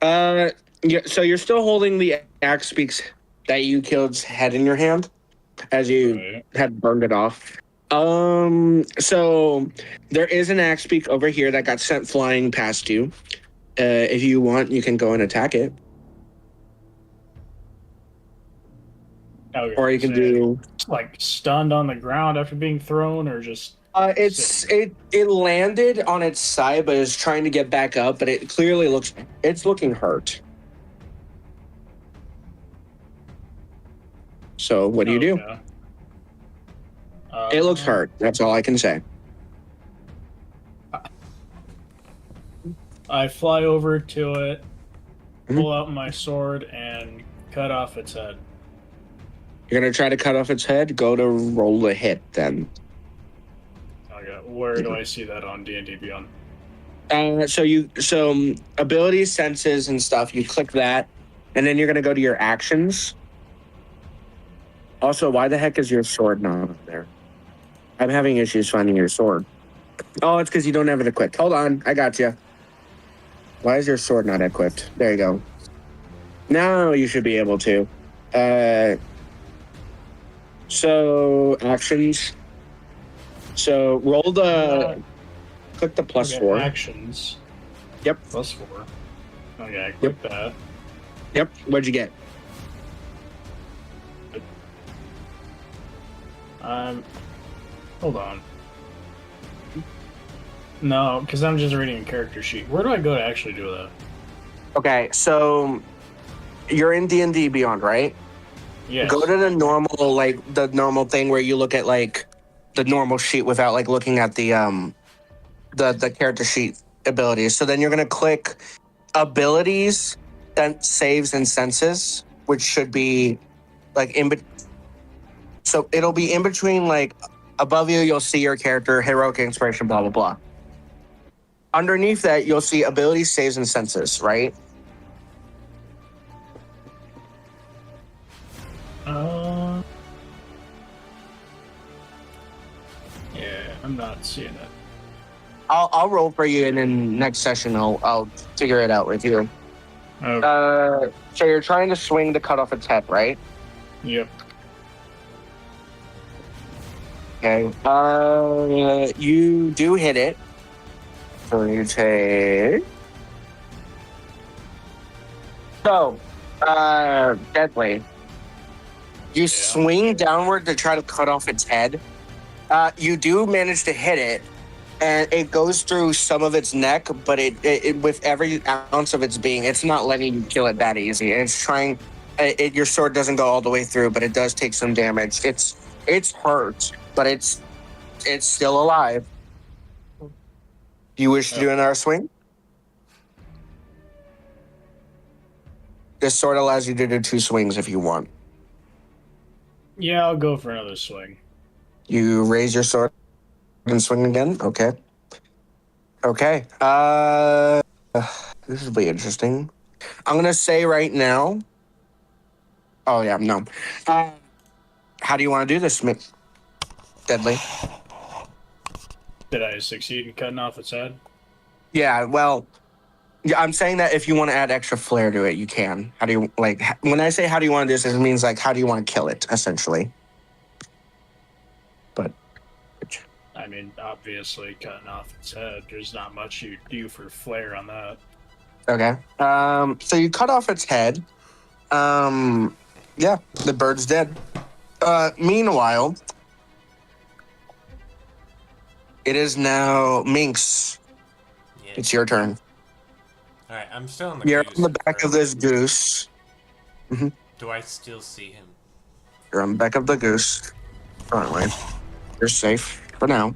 S6: now.
S1: Yeah, so you're still holding the axe speaks that you killed's head in your hand as you had burned it off. So there is an axe speak over here that got sent flying past you. If you want, you can go and attack it.
S6: Okay,
S1: or you can do
S6: like stunned on the ground after being thrown, or just
S1: it landed on its side, but is trying to get back up. But it clearly it's looking hurt. So what do you do? It looks hurt. That's all I can say.
S6: I fly over to it, pull out my sword, and cut off its head.
S1: You're gonna try to cut off its head? Go to roll the hit then.
S6: Okay, where do I see that on D&D Beyond?
S1: So abilities, senses, and stuff. You click that, and then you're gonna go to your actions. Also, why the heck is your sword not on there? I'm having issues finding your sword. Oh, it's because you don't have it equipped. Hold on, I got you. Why is your sword not equipped? There you go. Now you should be able to. So actions. So roll the. Click the +4.
S6: Actions.
S1: Yep.
S6: +4. Okay, I click that.
S1: Yep. What'd you get?
S6: Hold on. No, because I'm just reading a character sheet. Where do I go to actually do that?
S1: Okay, so you're in D&D Beyond, right?
S6: Yes.
S1: Go to the normal thing where you look at the normal sheet without looking at the character sheet abilities. So then you're gonna click abilities, then saves and senses, which should be so it'll be in between above you. You'll see your character, heroic inspiration, blah blah blah. Underneath that, you'll see abilities, saves, and senses, right?
S6: Yeah, I'm not seeing it.
S1: I'll roll for you, and then next session I'll figure it out with you.
S6: Okay.
S1: So you're trying to swing to cut off its head, right?
S6: Yep.
S1: Okay. You do hit it. So you take. So, deadly. You swing downward to try to cut off its head. You do manage to hit it, and it goes through some of its neck, but it with every ounce of its being, it's not letting you kill it that easy. It's trying. Your sword doesn't go all the way through, but it does take some damage. It's hurt, but it's still alive. Do you wish to do another swing? This sword allows you to do 2 swings if you want.
S6: Yeah, I'll go for another swing.
S1: You raise your sword and swing again? Okay. Okay. This will be interesting. I'm going to say right now. Oh, yeah, no. How do you want to do this, Deadly?
S6: Did I succeed in cutting off its head?
S1: Yeah, well, yeah, I'm saying that if you want to add extra flair to it, you can. How do you, like, when I say how do you want to do this, it means, like, how do you want to kill it, essentially. But,
S6: I mean, obviously, cutting off its head, there's not much you do for flair on that.
S1: okay. So you cut off its head. Yeah, the bird's dead. Meanwhile, it is now Minx.
S2: Yeah.
S1: It's your turn.
S2: All right, I'm still on the.
S1: You're
S2: goose,
S1: on the back of this goose.
S2: Do I still see him?
S1: You're on the back of the goose. Currently, you're safe for now.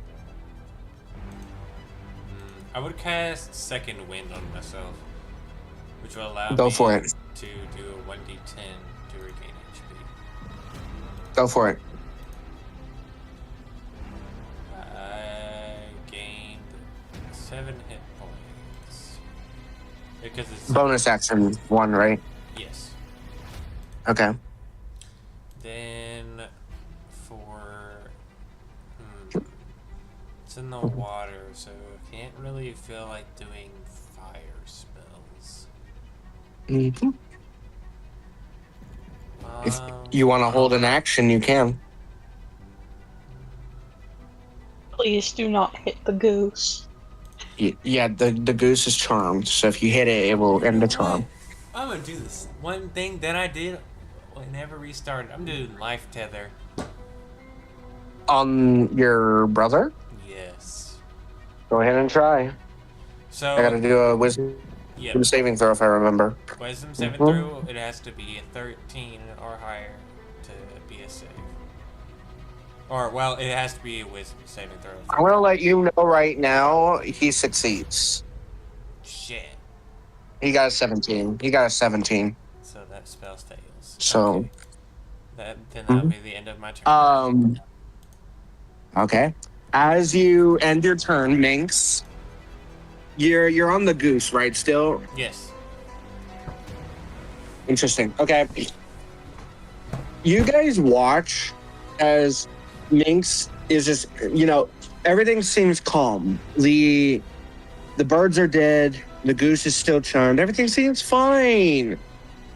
S2: I would cast Second Wind on myself, which will allow
S1: Go
S2: me
S1: for it.
S2: to do a 1d10 to regain HP.
S1: Go for it.
S2: I gained 7 hit points because it's
S1: Bonus action 1, right?
S2: Yes.
S1: Okay.
S2: Then for it's in the water, so I can't really feel like doing fire spells.
S1: Mm-hmm. If you want to hold an action, you can.
S5: Please do not hit the goose.
S1: Yeah, the goose is charmed, so if you hit it, it will end the charm.
S2: I'm gonna do this one thing that I did whenever restarted. I'm doing life tether.
S1: On your brother?
S2: Yes.
S1: Go ahead and try.
S2: So
S1: I gotta do a wisdom
S2: yeah,
S1: saving throw if I remember.
S2: wisdom saving
S1: Mhm.
S2: throw. It has to be a 13 or higher to be a save. Or well, it has to be a wisdom saving throw.
S1: I'm gonna let you know right now, he succeeds.
S2: Shit.
S1: He got a 17. He got a 17.
S2: So that spell fails.
S1: So,
S2: Okay. That'll be the end of my turn.
S1: Okay. As you end your turn, Minx, you're on the goose, right? Still
S2: Yes.
S1: interesting. Okay. You guys watch as Minx is just, everything seems calm. The birds are dead. The goose is still charmed. Everything seems fine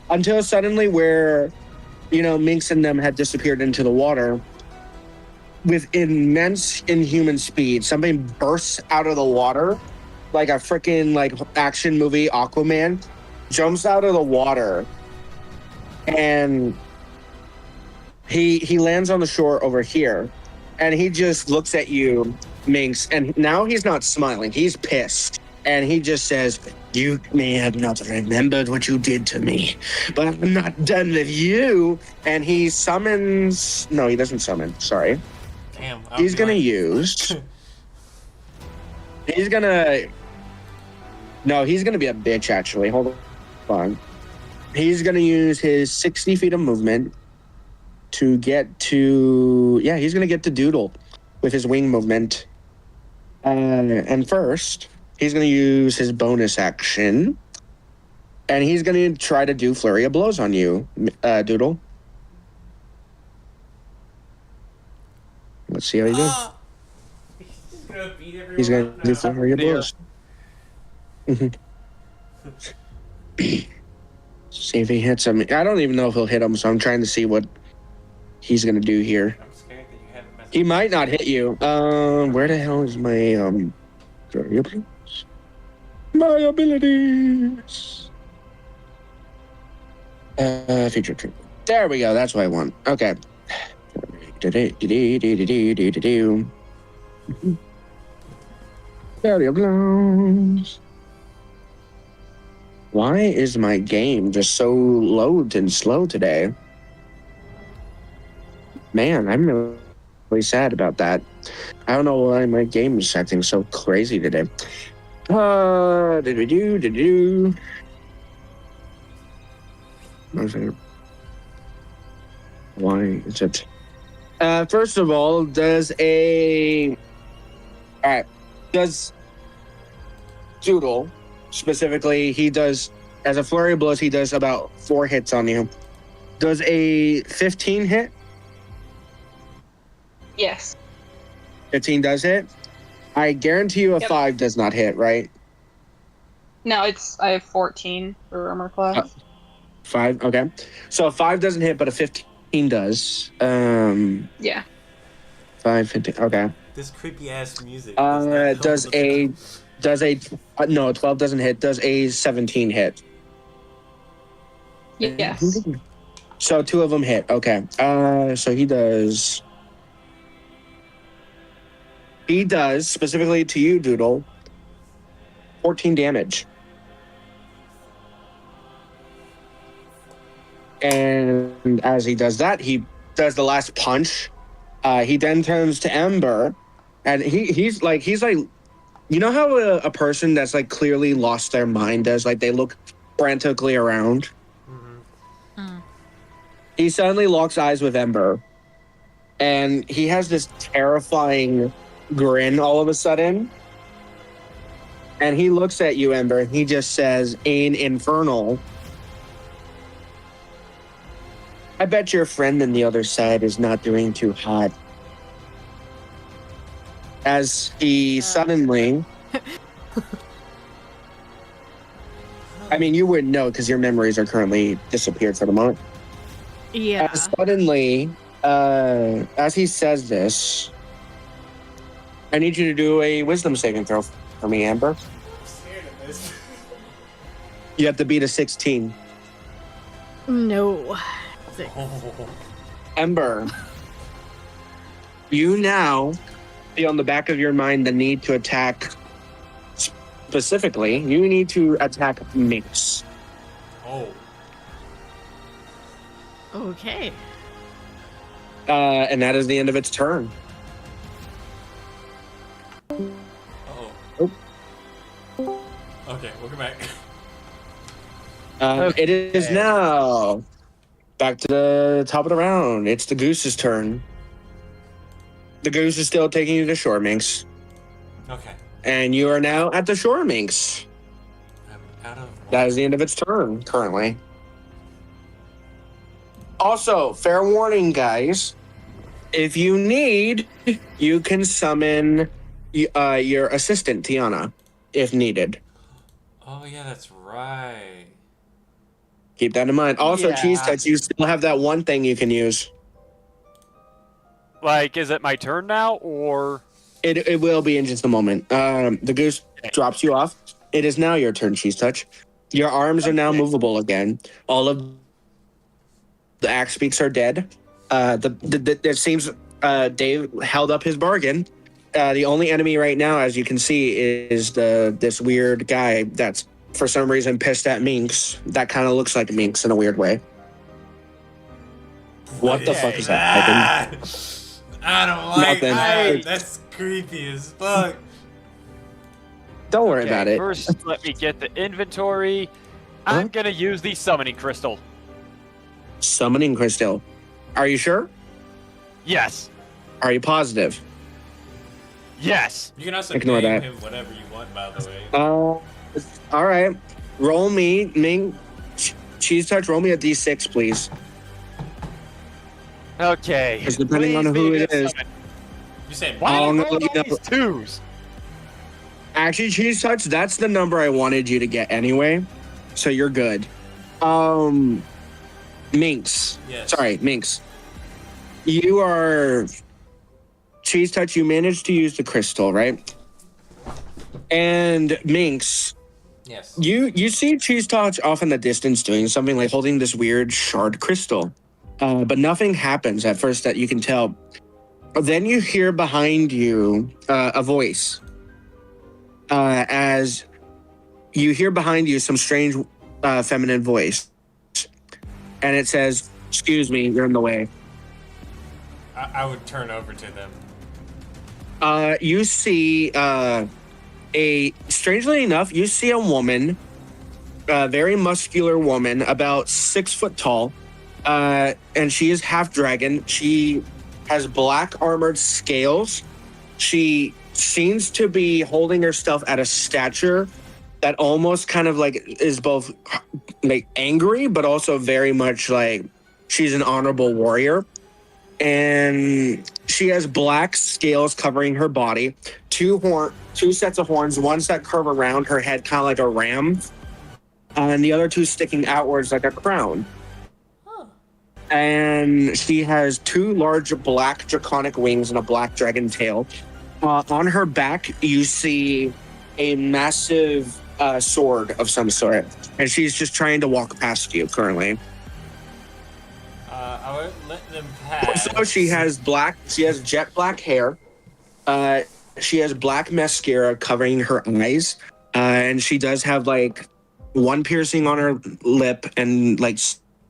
S1: until suddenly, where Minx and them had disappeared into the water. With immense inhuman speed, something bursts out of the water like a freaking action movie. Aquaman jumps out of the water, and he lands on the shore over here, and he just looks at you, Minx, and now he's not smiling. He's pissed, and he just says, "You may have not remembered what you did to me, but I'm not done with you." And he summons. No, he doesn't summon. Sorry.
S2: Damn.
S1: He's gonna use. He's gonna. No, he's gonna be a bitch. Actually, hold on. He's gonna use his 60 feet of movement to get to. Yeah, he's gonna get to Doodle with his wing movement. And first, he's gonna use his bonus action, and he's gonna try to do flurry of blows on you, Doodle. Let's see how he does.
S2: He's gonna beat everyone
S1: He's gonna
S2: up
S1: do
S2: now.
S1: flurry of blows. See if he hits him. I don't even know if he'll hit him, so I'm trying to see what he's gonna do here.
S2: I'm scared that you haven't messed
S1: He might not hit you. Where the hell is my variables? My abilities. Feature tree. There we go. That's what I want. Okay. Variables. Why is my game just so loaded and slow today? Man, I'm really sad about that. I don't know why my game is acting so crazy today. Why is it? First of all, does Doodle, specifically, he does, as a flurry of blows, he does about 4 hits on you. Does a 15 hit?
S5: Yes.
S1: 15 does hit. I guarantee you a
S5: Yep.
S1: 5 does not hit, right?
S5: No, I have 14 for armor class.
S1: 5, okay. So a 5 doesn't hit, but a 15 does.
S5: Yeah.
S1: 5, 15, okay.
S2: This creepy ass music.
S1: Does a no, 12 doesn't hit. Does a 17 hit?
S5: Yes.
S1: So 2 of them hit. Okay. So he does specifically to you, Doodle, 14 damage. And as he does that, he does the last punch. He then turns to Ember, and he's like, you know how a person that's like clearly lost their mind does, like they look frantically around. He suddenly locks eyes with Ember, and he has this terrifying grin all of a sudden. And he looks at you, Ember, and he just says, "In Infernal, I bet your friend on the other side is not doing too hot." As he suddenly... I mean, you wouldn't know because your memories are currently disappeared for the moment.
S7: Yeah.
S1: As suddenly, as he says this, I need you to do a wisdom saving throw for me, Amber.
S2: I'm scared of this.
S1: You have to beat a 16.
S7: No.
S1: Ember, you now feel on the back of your mind the need to attack. Specifically, you need to attack Minx.
S2: Oh.
S7: Okay.
S1: And that is the end of its turn.
S2: Oh. Okay, welcome back.
S1: It is now back to the top of the round. It's the goose's turn. The goose is still taking you to shore, Minx.
S2: Okay.
S1: And you are now at the shore, Minx.
S2: I'm out of
S1: That is the end of its turn, currently. Also, fair warning, guys. If you need, you can summon your assistant, Tiana, if needed.
S2: Oh yeah, that's right.
S1: Keep that in mind. Also,
S3: Yeah.
S1: Cheese Touch, you still have that one thing you can use.
S3: Like, is it my turn now, or...
S1: It will be in just a moment. The goose drops you off. It is now your turn, Cheese Touch. Your arms are now movable again. All of the axe beaks are dead. It seems Dave held up his bargain. The only enemy right now, as you can see, is this weird guy that's for some reason pissed at Minx. That kind of looks like Minx in a weird way. What the fuck is that?
S2: I don't like
S1: Nothing.
S2: that. That's creepy as fuck.
S1: Don't worry
S3: Okay,
S1: about it.
S3: First, let me get the inventory.
S1: Huh?
S3: I'm gonna use the summoning crystal.
S1: Summoning crystal. Are you sure?
S3: Yes.
S1: Are you positive?
S3: Yes.
S2: You can also
S1: Ignore
S2: name
S1: that.
S2: him whatever you want, by the way.
S1: All right. Roll me, Ming. Cheese Touch, roll me a d6, please.
S3: Okay.
S1: Because depending on
S3: Please
S1: who
S3: be a
S1: it
S3: good
S1: is.
S3: summon.
S2: You said
S3: Why
S1: I'll
S3: do you
S1: let
S3: roll
S1: you know.
S3: these twos?
S1: Actually, Cheese Touch, that's the number I wanted you to get anyway. So you're good. Minx.
S2: Yes.
S1: Sorry, Minx. You are... Cheese Touch, you managed to use the crystal, right? And Minx,
S2: Yes.
S1: you see Cheese Touch off in the distance doing something like holding this weird shard crystal. But nothing happens at first that you can tell. Then you hear behind you a voice. As you hear behind you some strange feminine voice. And it says, "Excuse me, you're in the way."
S2: I would turn over to them.
S1: You see strangely enough, you see a woman, a very muscular woman, about 6 foot tall. And she is half dragon. She has black armored scales. She seems to be holding herself at a stature that almost kind of like is both like angry, but also very much like she's an honorable warrior. And She has black scales covering her body, two sets of horns, one set curve around her head, kind of like a ram, and the other two sticking outwards like a crown.
S2: Huh.
S1: And she has two large black draconic wings and a black dragon tail. On her back, you see a massive sword of some sort, and she's just trying to walk past you currently.
S2: I would let them pass.
S1: So she has jet black hair. She has black mascara covering her eyes, and she does have like one piercing on her lip and like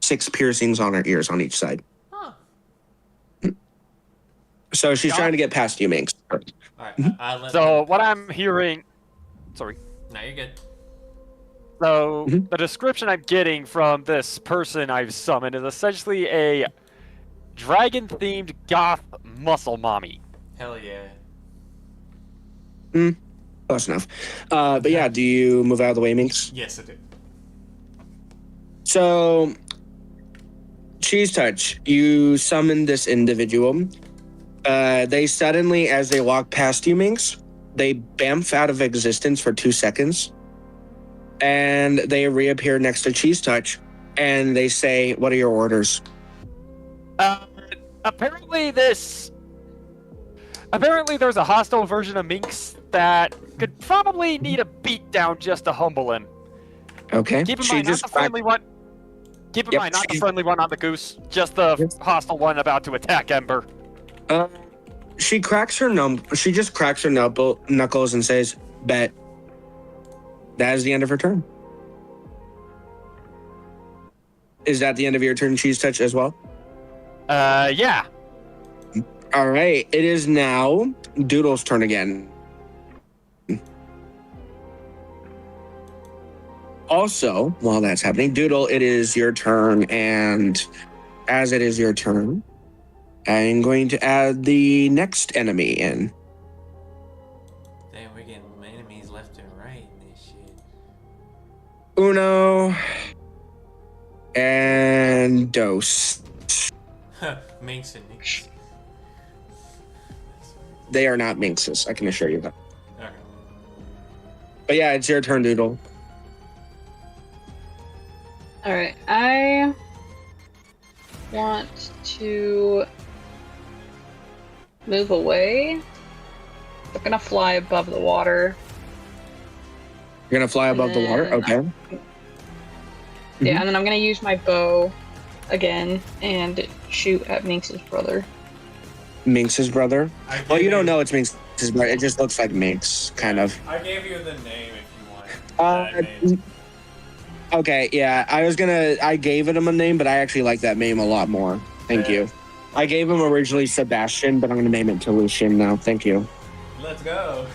S1: 6 piercings on her ears on each side.
S2: Huh.
S1: So she's trying to get past you, Minx.
S2: All right. I'll let
S3: So
S2: them...
S3: what I'm hearing, sorry.
S2: No, you're good.
S3: So the description I'm getting from this person I've summoned is essentially a dragon-themed goth muscle mommy.
S2: Hell yeah.
S1: Close enough. But yeah, do you move out of the way, Minx?
S2: Yes, I do.
S1: So, Cheese Touch, you summon this individual. They suddenly, as they walk past you, Minx, they bamf out of existence for 2 seconds. And they reappear next to Cheese Touch. And they say, "What are your orders?"
S3: Apparently there's a hostile version of Minx that could probably need a beatdown just to humble him.
S1: Okay.
S3: Keep in mind, not the friendly one. Keep in mind, not the friendly one on the goose, just the hostile one about to attack Ember.
S1: She cracks her She just cracks her knuckles and says, "Bet." That is the end of her turn. Is that the end of your turn, Cheese Touch, as well?
S3: Yeah.
S1: All right. It is now Doodle's turn again. Also, while that's happening, Doodle, it is your turn, and as it is your turn, I'm going to add the next enemy in.
S2: Damn, we're getting enemies left and right in this shit.
S1: Uno and Dos.
S2: Minx and Nix.
S1: They are not minxes, I can assure you that.
S2: Okay.
S1: But yeah, it's your turn, Doodle.
S5: Alright, I want to move away. I'm gonna fly above the water.
S1: You're gonna fly above the water? Okay.
S5: Yeah, and then I'm gonna use my bow again and shoot at Minx's brother.
S1: Minx's brother?
S2: I
S1: Well,
S2: gave
S1: you don't know it's Minx's brother. It just looks like Minx, kind of.
S2: I gave you the name if you want. That name.
S1: Okay, yeah. I gave him a name, but I actually like that name a lot more. Thank you. I gave him originally Sebastian, but I'm gonna name it to Lucian now. Thank you.
S2: Let's go.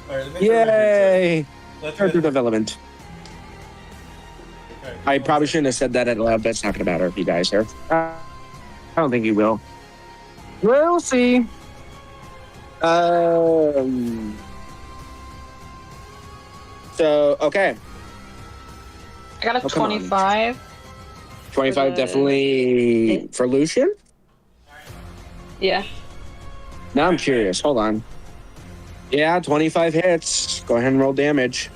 S2: Alright, let me
S1: Yay!
S2: Let's
S1: Character
S2: go.
S1: development.
S2: Okay,
S1: I probably shouldn't have said that out loud, but it's not gonna matter if you guys are. I don't think you will. We'll see. So, okay.
S5: I got a
S1: Oh, come on.
S5: 25.
S1: 25 definitely for Lucian?
S5: Yeah.
S1: Now I'm curious. Hold on. Yeah, 25 hits. Go ahead and roll damage.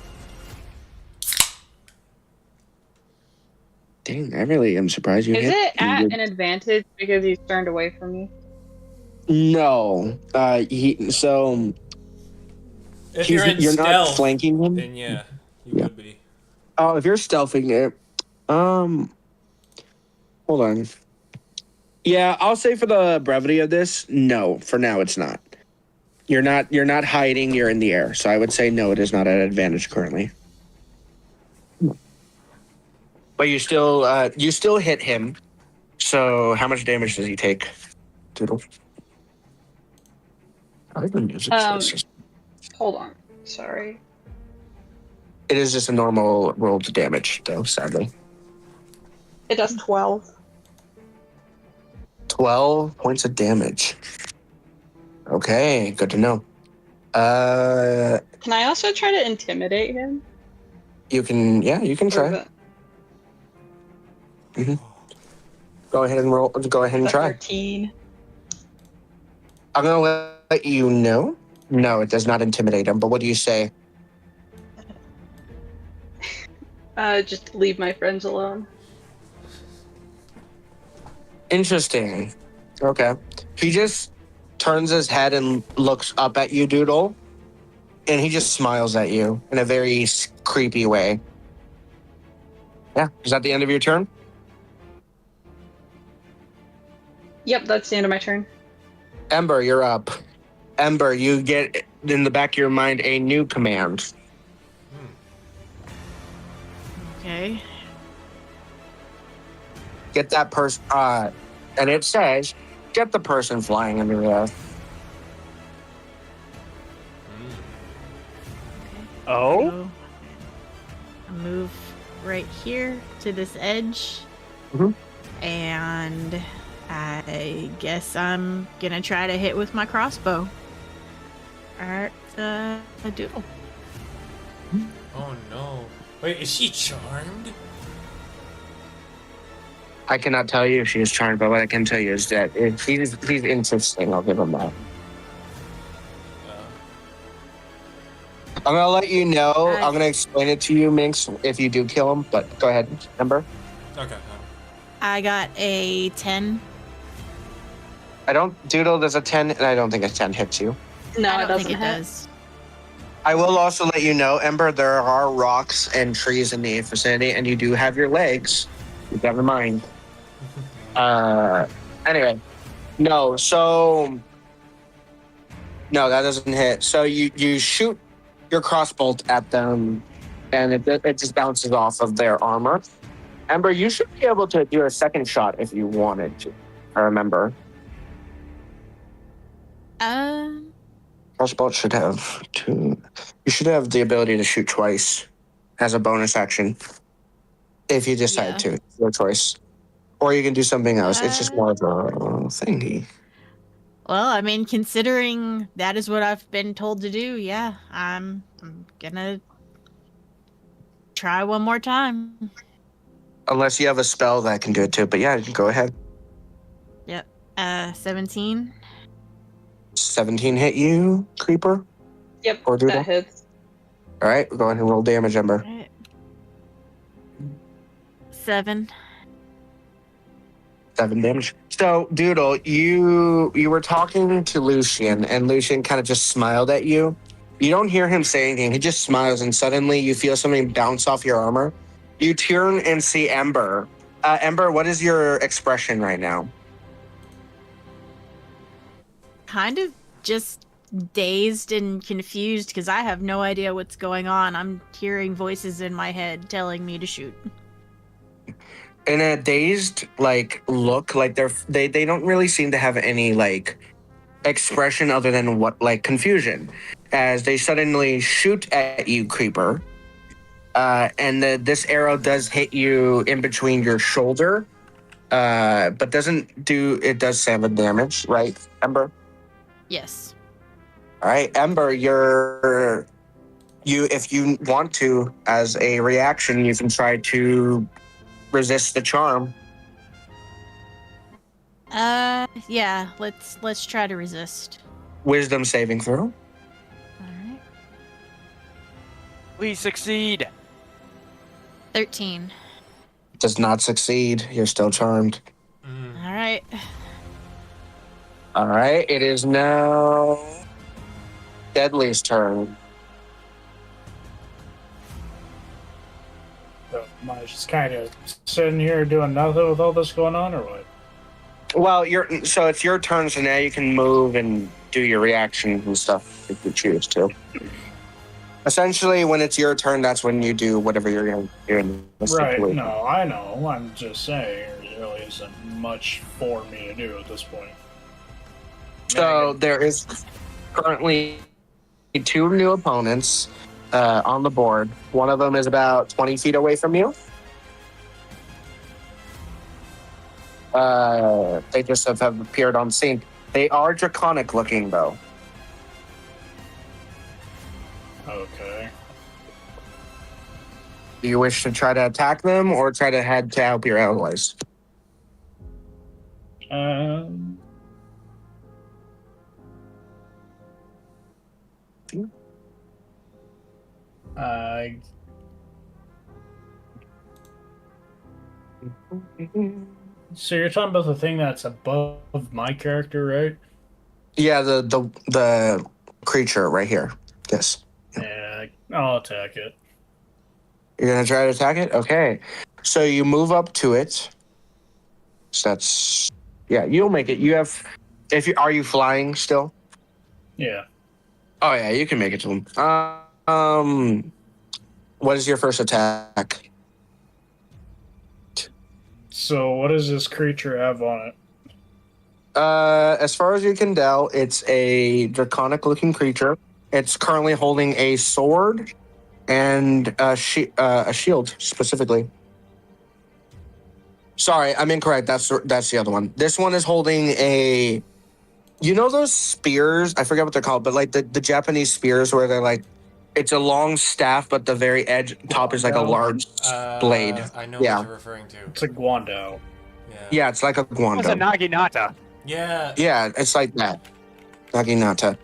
S1: Dang, I really am surprised you
S5: Is
S1: hit.
S5: it at an advantage because he's turned away from me?
S1: No. So
S2: If you're in
S1: you're
S2: stealth,
S1: not flanking him?
S2: then yeah, you
S1: Yeah.
S2: would be.
S1: Oh, if you're stealthing it, hold on. Yeah, I'll say for the brevity of this, no. For now, it's not. You're not hiding. You're in the air, so I would say no. It is not at advantage currently. But you still hit him. So how much damage does he take? Doodle. I think the music.
S5: Hold on. Sorry.
S1: It is just a normal roll to damage, though. Sadly.
S5: It does 12.
S1: 12 points of damage. Okay, good to know.
S5: Can I also try to intimidate him?
S1: You can try. Go ahead and roll. Go ahead and try.
S5: 13.
S1: I'm gonna let you know. No, it does not intimidate him. But what do you say?
S5: Just leave my friends alone.
S1: Interesting. Okay. He just turns his head and looks up at you, Doodle, and he just smiles at you in a very creepy way. Yeah. Is that the end of your turn?
S5: Yep, that's the end of my turn.
S1: Ember, you're up. Ember, you get in the back of your mind a new command.
S7: Okay.
S1: Get that person, and it says, get the person flying in the air.
S3: Oh?
S7: So, I move right here to this edge.
S1: Mhm.
S7: And I guess I'm gonna try to hit with my crossbow. Alright, a Doodle.
S2: Oh no. Wait, is she charmed?
S1: I cannot tell you if she is charmed, but what I can tell you is that if he's interesting, I'll give him that. I'm gonna let you know. I'm gonna explain it to you, Minx, if you do kill him. But go ahead, Ember.
S2: Okay.
S7: I got a 10.
S1: I don't Doodle. There's a 10, and I don't think a 10 hits you.
S5: No,
S7: I
S5: it
S7: don't
S5: doesn't
S7: think it
S5: hit.
S7: does.
S1: I will also let you know, Ember. There are rocks and trees in the vicinity, and you do have your legs. Keep that in mind. Anyway, no. So no, that doesn't hit. So you shoot your crossbow at them, and it just bounces off of their armor. Ember, you should be able to do a second shot if you wanted to. I remember. Crossbow should have two. You should have the ability to shoot twice as a bonus action if you decide to. Your choice. Or you can do something else. It's just more of a thingy.
S7: Well, I mean, considering that is what I've been told to do, yeah, I'm gonna try one more time.
S1: Unless you have a spell that can do it too. But yeah, you can go ahead.
S7: Yep. 17.
S1: 17 hit you, Creeper?
S5: Yep,
S1: Or Doodle?
S5: that hits.
S1: All right, go ahead and roll damage, Ember.
S7: Right. 7.
S1: 7 damage. So, Doodle, you were talking to Lucian, and Lucian kind of just smiled at you. You don't hear him say anything. He just smiles, and suddenly you feel something bounce off your armor. You turn and see Ember. Ember, what is your expression right now?
S7: Kind of just dazed and confused because I have no idea what's going on. I'm hearing voices in my head telling me to shoot.
S1: In a dazed look, they don't really seem to have any expression other than confusion, as they suddenly shoot at you, Creeper, and this arrow does hit you in between your shoulder, but it does 7 damage, right, Ember?
S7: Yes.
S1: All right, Ember, if you want to, as a reaction, you can try to resist the charm.
S7: Yeah, let's try to resist.
S1: Wisdom saving throw.
S7: All right.
S3: We succeed.
S7: 13.
S1: Does not succeed. You're still charmed.
S7: All right.
S1: All right, it is now Deadly's turn.
S6: So, am I just kind of sitting here doing nothing with all this going on, or what?
S1: Well, so it's your turn, so now you can move and do your reactions and stuff if you choose to. Essentially, when it's your turn, that's when you do whatever you're going to do. In this
S6: Right,
S1: situation.
S6: no, I know. I'm just saying there really isn't much for me to do at this point.
S1: So there is currently 2 new opponents on the board. One of them is about 20 feet away from you. They just have appeared on scene. They are draconic looking, though.
S6: Okay.
S1: Do you wish to try to attack them or try to head to help your allies?
S6: So you're talking about the thing that's above my character, right?
S1: Yeah, the creature right here. This.
S6: Yeah, I'll attack it.
S1: You're gonna try to attack it? Okay. So you move up to it. So that's you'll make it. You have are you flying still?
S6: Yeah.
S1: Oh yeah, you can make it to him. What is your first attack?
S6: So what does this creature have on it?
S1: As far as you can tell, it's a draconic looking creature. It's currently holding a sword and a shield specifically. Sorry, I'm incorrect. That's the other one. This one is holding a, you know those spears? I forget what they're called, but like the Japanese spears where they're like, it's a long staff, but the very edge top is like a large blade.
S2: I know
S1: Yeah.
S2: what you're referring to.
S6: It's a Guando.
S1: Yeah, it's like a guando.
S3: It's a naginata.
S2: Yeah.
S1: Yeah, it's like that. Naginata.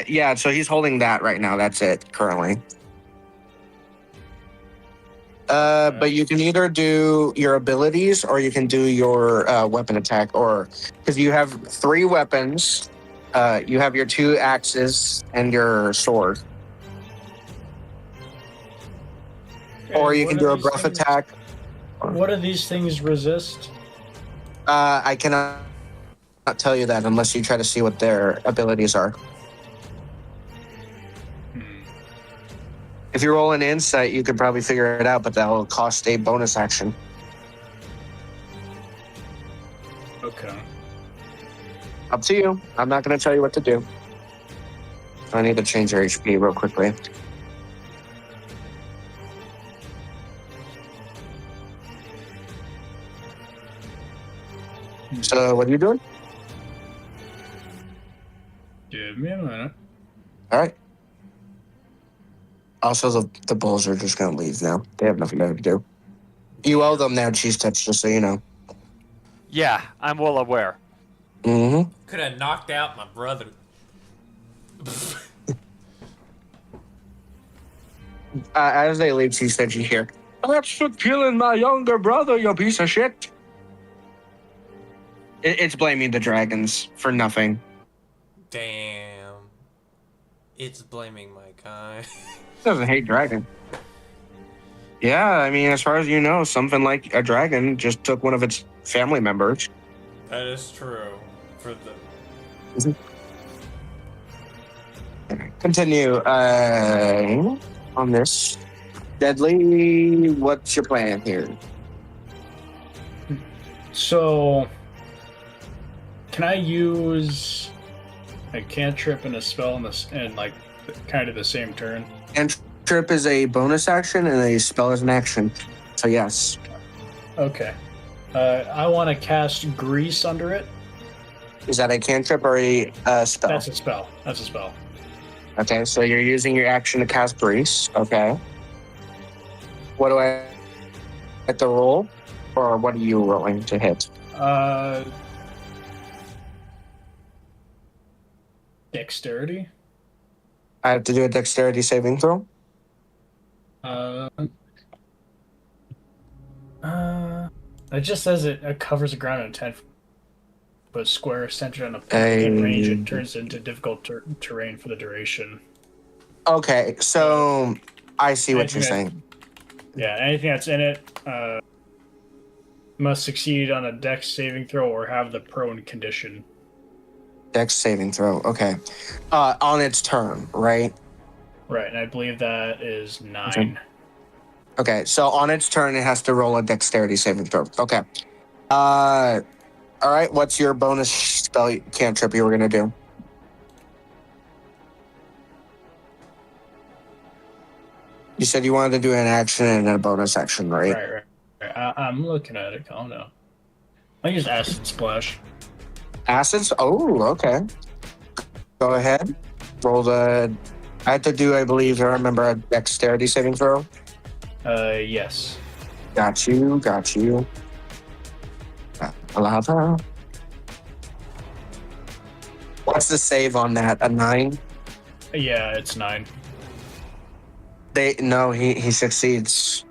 S1: Yeah, so he's holding that right now. That's it currently. But you can either do your abilities or you can do your weapon attack, or because you have 3 weapons. You have your 2 axes and your sword. Or you can do a breath attack.
S6: What do these things resist?
S1: I cannot tell you that unless you try to see what their abilities are. If you roll an insight, you could probably figure it out, but that will cost a bonus action.
S6: Okay.
S1: Up to you. I'm not going to tell you what to do. I need to change your HP real quickly. So, what are you doing?
S6: Give me a minute.
S1: All right. Also, the bulls are just going to leave now. They have nothing to do. You owe them now, Cheese Touch, just so you know.
S3: Yeah, I'm well aware.
S1: Mm-hmm.
S2: Could have knocked out my brother.
S1: As they leave, Cheese Touch, you hear, "That's for killing my younger brother, you piece of shit." It's blaming the dragons for nothing.
S2: Damn. It's blaming my kind.
S1: Doesn't hate dragon. Yeah, I mean, as far as you know, something like a dragon just took one of its family members.
S2: That is true. For the
S1: Continue on this. Deadly, what's your plan here?
S6: So, can I use a cantrip and a spell in like kind of the same turn?
S1: Cantrip is a bonus action and a spell is an action. So yes.
S6: Okay. I want to cast Grease under it.
S1: Is that a cantrip or a spell?
S6: That's a spell. That's a spell.
S1: Okay, so you're using your action to cast Grease. Okay. What do I hit the roll? Or what are you rolling to hit?
S6: Dexterity.
S1: I have to do a dexterity saving throw?
S6: It just says it covers the ground in a 10-foot square centered on a point within range. It turns into difficult terrain for the duration.
S1: Okay, so I see what you're saying.
S6: Yeah, anything that's in it must succeed on a dex saving throw or have the prone condition.
S1: Dex saving throw, okay. On its turn, right?
S6: Right, and I believe that is 9.
S1: Okay, so on its turn, it has to roll a dexterity saving throw. Okay. All right, what's your bonus spell cantrip you were going to do? You said you wanted to do an action and a bonus action, right?
S6: Right. I'm looking at it. Calm down. I use Acid Splash.
S1: Acids? Oh, okay. Go ahead. Roll the... I have to do, I believe, I remember, a dexterity saving throw.
S6: Yes.
S1: Got you. Lava. What's the save on that? A 9?
S6: Yeah, it's 9.
S1: He succeeds.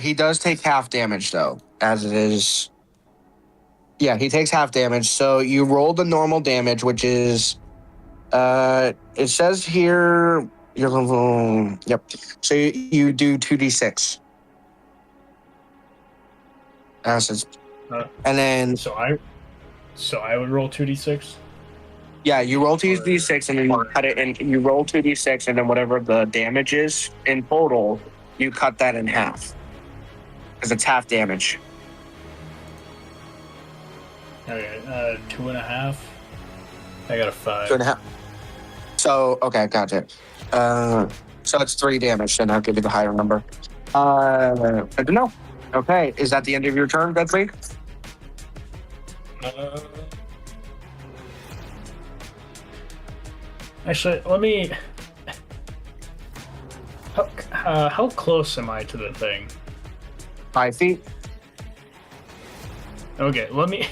S1: He does take half damage though, as it is. Yeah, he takes half damage. So you roll the normal damage, which is, it says here your level. Yep. So you do 2d6. And then
S6: So I would roll 2d6.
S1: yeah, you roll 2d6 and then you cut it, and you roll 2d6, and then whatever the damage is in total, you cut that in half because it's half damage.
S6: Okay, 2.5. I got a 5.
S1: 2.5. So okay, gotcha. So it's 3 damage, then I'll give you the higher number. I don't know. Okay, is that the end of your turn, Deadly?
S6: Actually, let me. How close am I to the thing?
S1: 5 feet.
S6: Okay, let me.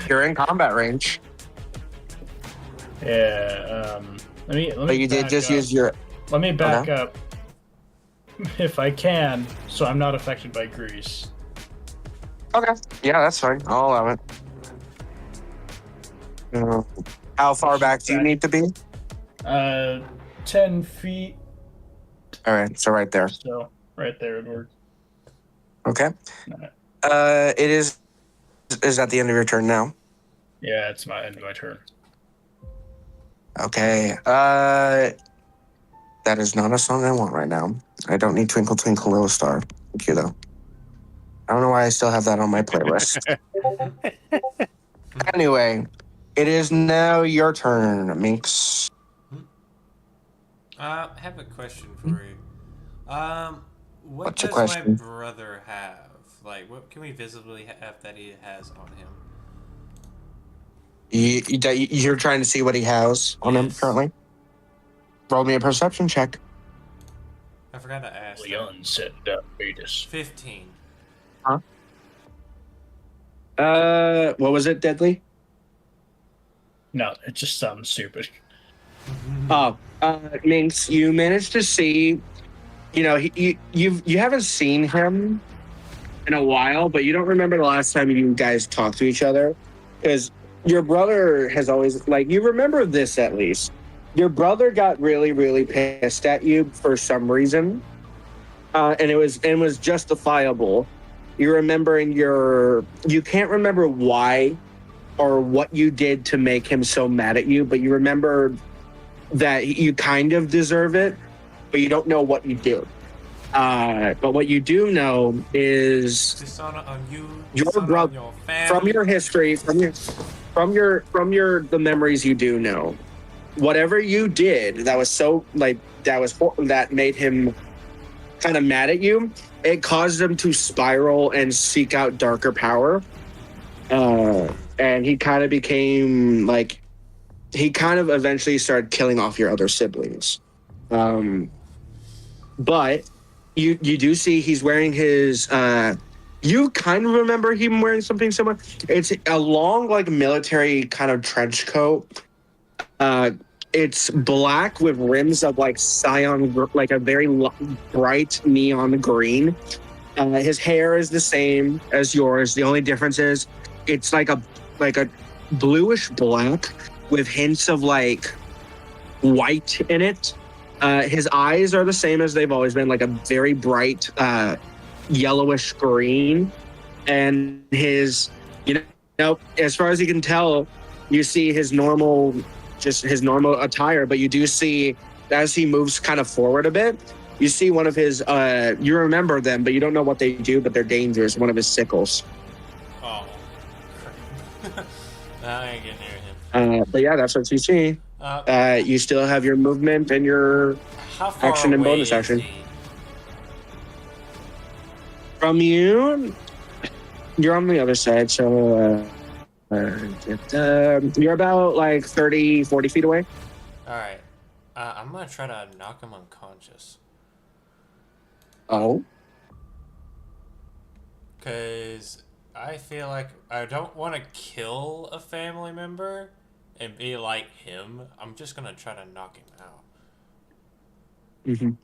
S1: You're in combat range.
S6: Yeah. Let me.
S1: But you did just
S6: up.
S1: use your.
S6: Let me back up, if I can, so I'm not affected by grease.
S1: Okay. Yeah, that's fine. I'll allow it. How far back do you need to be?
S6: 10 feet.
S1: All right, so right there.
S6: So right there would work.
S1: Okay. It is. Is that the end of your turn now?
S6: Yeah, it's my end of my turn.
S1: Okay. That is not a song I want right now. I don't need Twinkle Twinkle Little Star. Thank you though. I don't know why I still have that on my playlist. Anyway, it is now your turn, Minx.
S2: I have a question for you. What
S1: What's your
S2: does
S1: question?
S2: my brother have? Like, what can we visibly have that he has on him?
S1: You're trying to see what he has on him
S2: Yes.
S1: currently? Roll me a perception check.
S2: I forgot to ask.
S6: Leon said Vetus.
S2: 15.
S1: What was it, Deadly?
S6: No, it just sounds stupid.
S1: Oh, Minx, you managed to see. You know, you haven't seen him in a while, but you don't remember the last time you guys talked to each other, because your brother has always, like, you remember this at least. Your brother got really, really pissed at you for some reason, and it was justifiable. You remember you can't remember why or what you did to make him so mad at you, but you remember that you kind of deserve it, but you don't know what you do. But what you do know is
S2: Dishonor on you.
S1: Your
S2: dishonor
S1: brother-
S2: on your family.
S1: from your history, from your the memories you do know, whatever you did that made him kind of mad at you, it caused him to spiral and seek out darker power. And he kind of became like, he kind of eventually started killing off your other siblings. But you do see he's wearing his, you kind of remember him wearing something similar. It's a long, like, military kind of trench coat. It's black with rims of like cyan, like a very bright neon green. His hair is the same as yours. The only difference is it's like a bluish black with hints of like white in it. His eyes are the same as they've always been, like a very bright yellowish green. And his, as far as you can tell, you see his normal attire, but you do see, as he moves kind of forward a bit, you see one of his, you remember them, but you don't know what they do, but they're dangerous, one of his sickles.
S2: Oh. I ain't getting near him.
S1: But yeah, that's what you see. You still have your movement and your
S2: How far
S1: action and
S2: away
S1: bonus
S2: is
S1: action.
S2: he?
S1: From you, you're on the other side, so you're about like 30, 40 feet away.
S2: Alright. I'm gonna try to knock him unconscious.
S1: Oh?
S2: Because I feel like I don't want to kill a family member and be like him. I'm just gonna try to knock him out.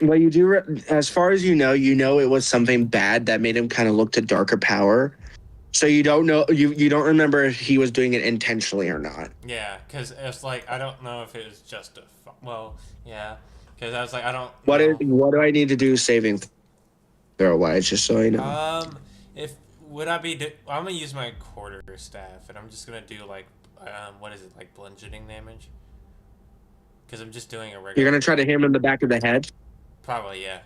S1: Well, you do. As far as you know it was something bad that made him kind of look to darker power. So you don't know. You don't remember if he was doing it intentionally or not.
S2: Yeah, because it's like I don't know if it was just a well, yeah, because I was like I don't.
S1: What
S2: know.
S1: what do I need to do saving throw wise, just so I know?
S2: If would I be? I'm gonna use my quarter staff, and I'm just gonna do like, what is it, like bludgeoning damage? Because I'm just doing a regular.
S1: You're gonna try to hit him in the back of the head.
S2: Probably, yeah.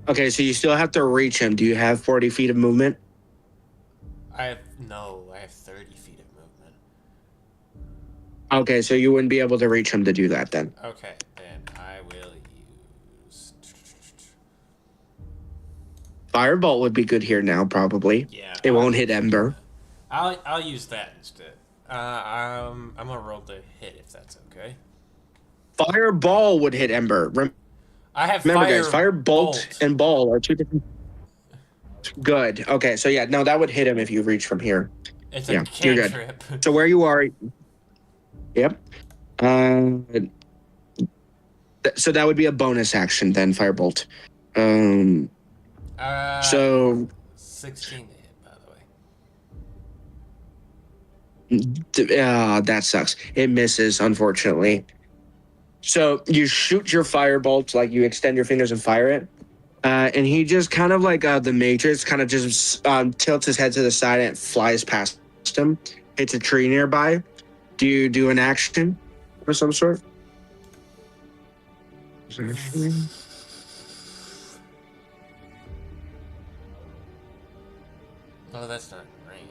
S1: Okay, so you still have to reach him. Do you have 40 feet of movement?
S2: I have 30 feet of movement.
S1: Okay, so you wouldn't be able to reach him to do that then.
S2: Okay, then I will use.
S1: Firebolt would be good here now, probably.
S2: Yeah.
S1: It won't hit Ember.
S2: I'll use that instead. I'm gonna roll the hit if that's okay.
S1: Fireball would hit Ember.
S2: I have
S1: Remember, guys, Firebolt and Ball are two different. Good. Okay, so yeah, no, that would hit him if you reach from here.
S2: It's
S1: Yeah,
S2: a
S1: you're good.
S2: cantrip.
S1: So where you are, yep. So that would be a bonus action then, Firebolt. So
S2: 16 to hit, by the way.
S1: that sucks. It misses, unfortunately. So you shoot your firebolt, like you extend your fingers and fire it. And he just kind of like the Matrix, kind of just tilts his head to the side and it flies past him. Hits a tree nearby. Do you do an action of some sort?
S2: Oh, that's not range.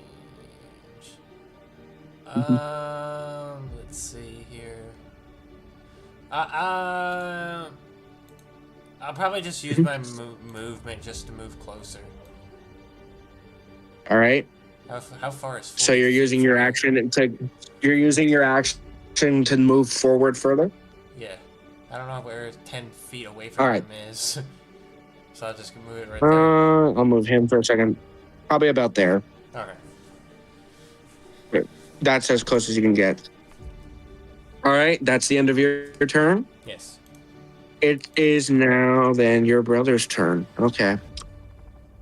S2: Let's see here. I'll probably just use my movement just to move closer.
S1: All right.
S2: How far is?
S1: So you're using your action to move forward further.
S2: Yeah, I don't know where 10 feet away from him is, so I'll just move it right there.
S1: I'll move him for a second. Probably about there.
S2: Okay.
S1: That's as close as you can get. All right, that's the end of your turn.
S2: Yes.
S1: It is now then your brother's turn. Okay.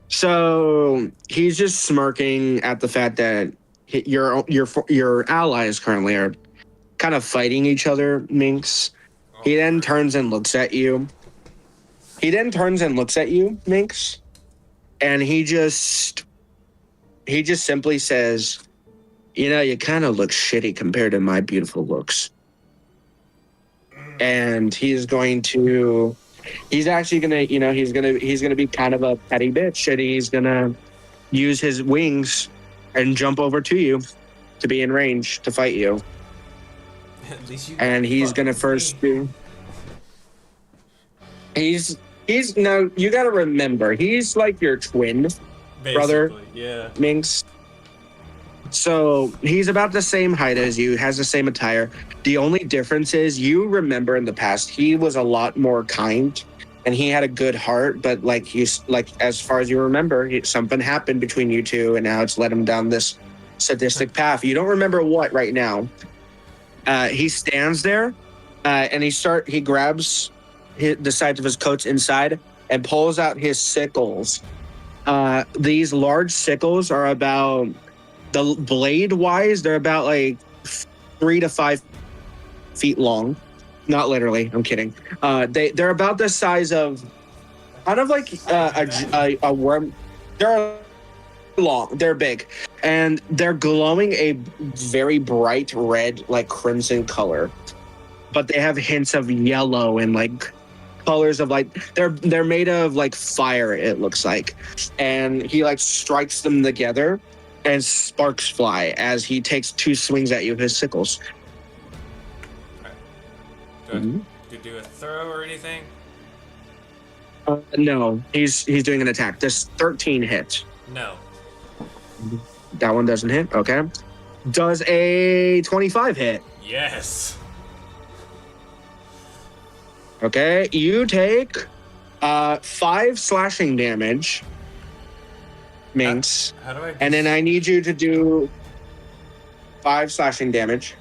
S1: So he's just smirking at the fact that your allies currently are kind of fighting each other, Minx. He then turns and looks at you. Minx. And he just simply says, you know, you kind of look shitty compared to my beautiful looks. And he's actually gonna, you know, he's gonna be kind of a petty bitch, and he's gonna use his wings and jump over to you to be in range to fight you.
S2: At least you.
S1: And he's gonna first do. He's no. You gotta remember, he's like your twin brother,
S2: yeah.
S1: Minx. So he's about the same height as you, has the same attire. The only difference is you remember in the past, he was a lot more kind and he had a good heart, but as far as you remember, something happened between you two and now it's led him down this sadistic path. You don't remember what right now. He stands there and he grabs the sides of his coats inside and pulls out his sickles. These large sickles are about, the blade wise, they're about like 3 to 5 feet long. Not literally, I'm kidding. They're about the size of kind of like a worm. They're long, they're big, and they're glowing a very bright red, like crimson color. But they have hints of yellow and like colors of like they're made of like fire, it looks like. And he like strikes them together and sparks fly as he takes 2 swings at you with his sickles.
S2: Do I do a throw or anything?
S1: No, he's doing an attack. Does 13 hit?
S2: No.
S1: That one doesn't hit. Okay. Does a 25 hit?
S2: Yes.
S1: Okay, you take 5 slashing damage, Minx.
S2: How do I?
S1: And then I need you to do 5 slashing damage.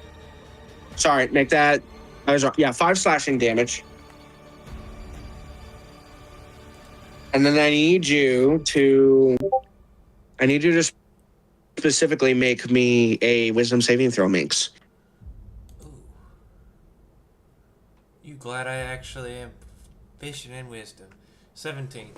S1: Sorry, make that. I was wrong. Yeah, 5 slashing damage. And then I need you to specifically make me a wisdom saving throw, Minx.
S2: Ooh. You glad I actually am patient in wisdom. 17.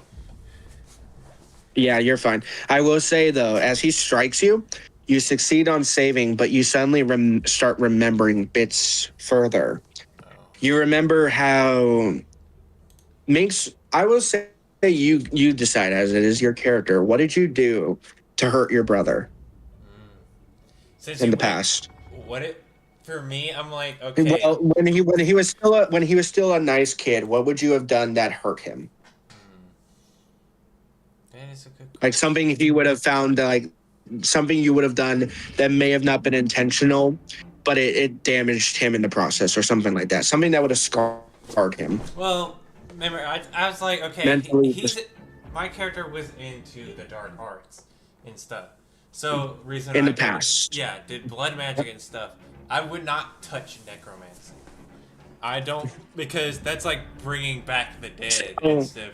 S1: Yeah, you're fine. I will say, though, as he strikes you, you succeed on saving, but you suddenly start remembering bits further.
S2: Oh.
S1: You remember how Minx, I will say you decide, as it is your character. What did you do to hurt your brother
S2: Since
S1: in
S2: you
S1: the
S2: went-
S1: past?
S2: What it for me? I'm like, okay.
S1: Well, when he was still a nice kid, what would you have done that hurt him?
S2: That is a good
S1: Like something he would have found, like something you would have done that may have not been intentional, but it damaged him in the process, or something like that. Something that would have scarred him.
S2: Well, remember, I was like, okay,
S1: Mentally,
S2: my character was into the dark arts and stuff. So reason
S1: In
S2: I
S1: the past.
S2: yeah, did blood magic and stuff. I would not touch necromancy. I don't, because that's like bringing back the dead and stuff.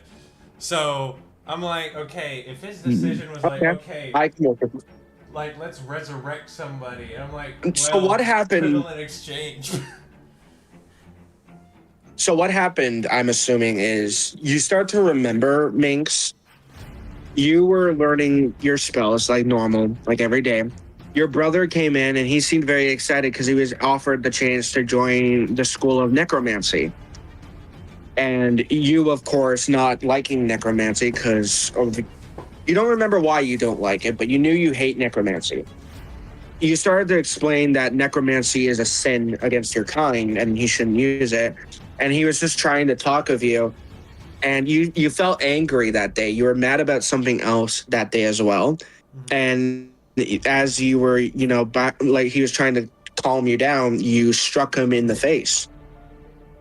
S2: So I'm like, okay, if his decision was like, okay,
S1: I can work with.
S2: like let's resurrect somebody, and I'm like,
S1: So
S2: well,
S1: what happened-
S2: equivalent exchange.
S1: So what happened, I'm assuming, is you start to remember, Minx. You were learning your spells like normal, like every day. Your brother came in and he seemed very excited because he was offered the chance to join the School of Necromancy. And you, of course, not liking necromancy because you don't remember why you don't like it, but you knew you hate necromancy. You started to explain that necromancy is a sin against your kind and he shouldn't use it. And he was just trying to talk of you. And you felt angry that day. You were mad about something else that day as well. And as you were, back, like he was trying to calm you down, you struck him in the face.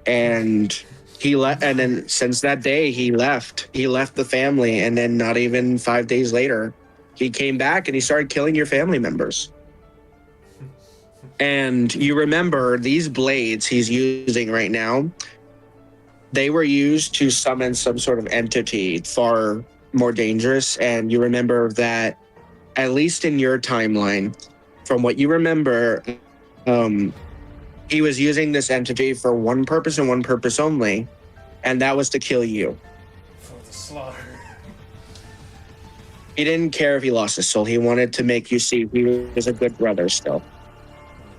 S1: And he left. And then since that day, he left. He left the family. And then not even 5 days later, he came back and he started killing your family members. And you remember these blades he's using right now, they were used to summon some sort of entity far more dangerous. And you remember that, at least in your timeline, from what you remember, he was using this entity for one purpose and one purpose only, and that was to kill you.
S2: For the slaughter.
S1: He didn't care if he lost his soul. He wanted to make you see he was a good brother still.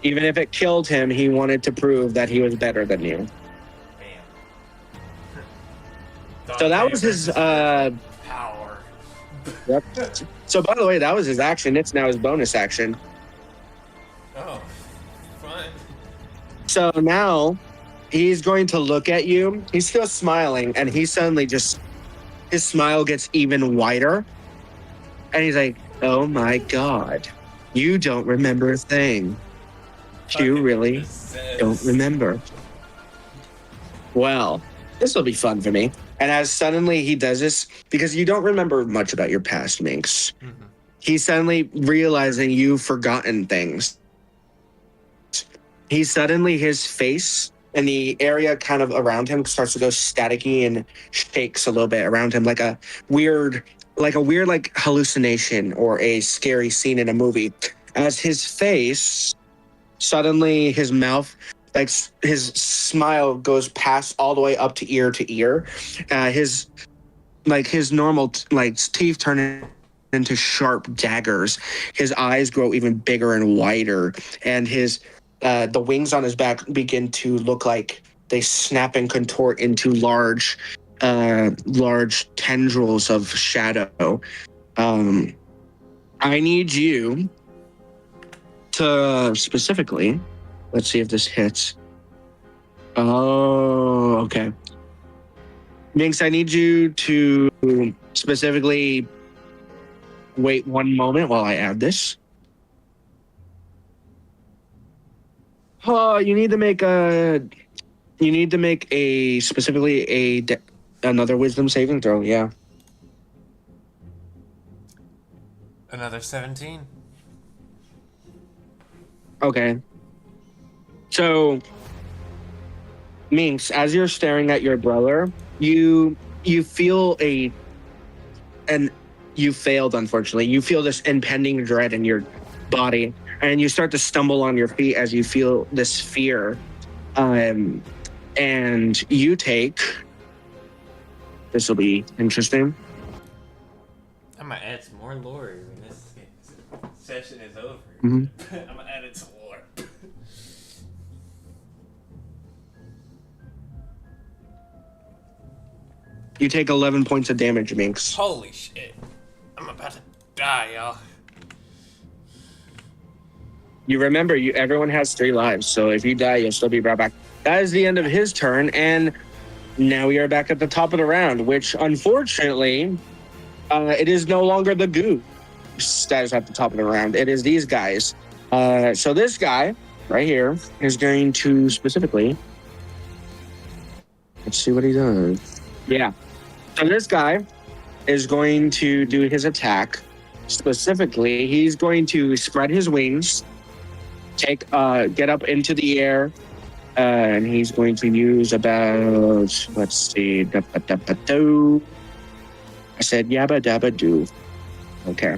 S1: Even if it killed him, he wanted to prove that he was better than you. So that was his
S2: power.
S1: Yep. So by the way, that was his action. It's now his bonus action.
S2: Oh, fun.
S1: So now he's going to look at you. He's still smiling, and he suddenly his smile gets even wider. And he's like, "Oh my God, you don't remember a thing. You really don't remember. Well, this will be fun for me." And as suddenly he does this, because you don't remember much about your past, Minx, he's suddenly realizing you've forgotten things. His face and the area kind of around him starts to go staticky and shakes a little bit around him, like a weird hallucination or a scary scene in a movie. As his face, suddenly his mouth, like his smile goes past all the way up to ear. His normal teeth turn into sharp daggers. His eyes grow even bigger and wider, and his the wings on his back begin to look like they snap and contort into large tendrils of shadow. I need you to specifically, let's see if this hits. Oh, okay. Minx, I need you to specifically wait one moment while I add this. Oh, you need to make another wisdom saving throw. Yeah.
S2: Another 17.
S1: Okay. So, Minx, as you're staring at your brother, you feel a and you failed, unfortunately. You feel this impending dread in your body, and you start to stumble on your feet as you feel this fear. And you take... This will be interesting.
S2: I'm gonna add some more lore when this session is over.
S1: Mhm.
S2: I'm gonna add it to lore.
S1: You take 11 points of damage, Minx.
S2: Holy shit. I'm about to die, y'all.
S1: You remember, everyone has 3 lives, so if you die, you'll still be brought back. That is the end of his turn, and now we are back at the top of the round, which, unfortunately, it is no longer the goose that is at the top of the round. It is these guys. So this guy, right here, is going to specifically... Let's see what he does. Yeah. So this guy is going to do his attack. Specifically, he's going to spread his wings, get up into the air, and he's going to use about, let's see, I said yabba dabba doo. Okay.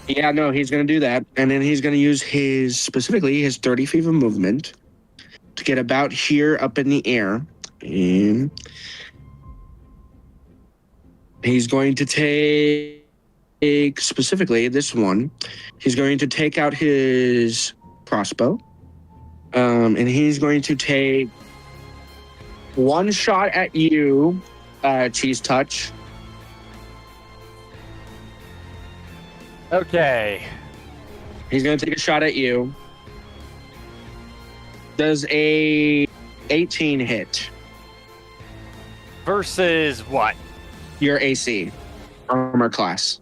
S1: Yeah, no, he's going to do that. And then he's going to use his 30 feet of movement to get about here up in the air. And he's going to take specifically this one. He's going to take out his crossbow. And he's going to take one shot at you, Cheese Touch.
S3: Okay.
S1: He's going to take a shot at you. Does a 18 hit?
S3: Versus what?
S1: Your AC, armor class.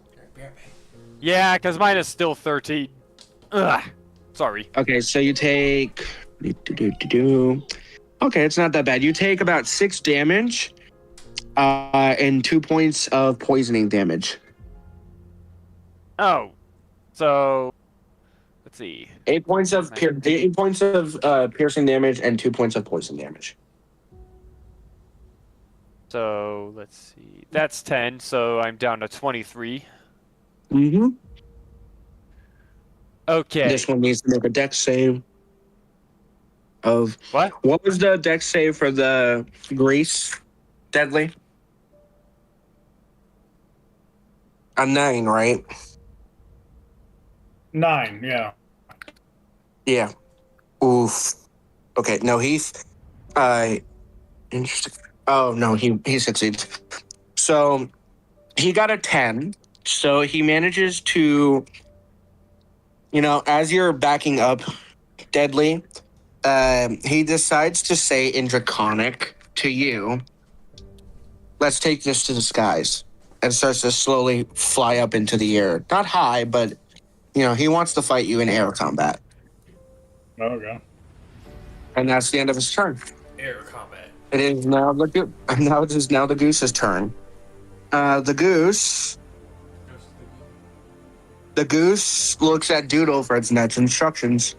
S3: Yeah, because mine is still 13. Ugh. Sorry.
S1: Okay, so you take... Okay, it's not that bad. You take about 6 damage and 2 points of poisoning damage.
S3: Oh. So... Let's see.
S1: 8 points of piercing damage and 2 points of poison damage.
S3: So, let's see. That's 10, so I'm down to 23.
S1: Mm-hmm.
S3: Okay.
S1: This one needs to make a dex save. Of what was the dex save for the grease? Deadly? A 9, right?
S6: 9, yeah.
S1: Yeah. Oof. Okay, no, he's interesting. Oh no, he succeeds. So he got a 10. So he manages to, as you're backing up, Deadly, he decides to say in Draconic to you, let's take this to the skies, and starts to slowly fly up into the air. Not high, but, he wants to fight you in air combat.
S6: Okay.
S1: And that's the end of his turn.
S2: Air combat.
S1: It is now the goose's turn. The goose looks at Doodle for its next instructions.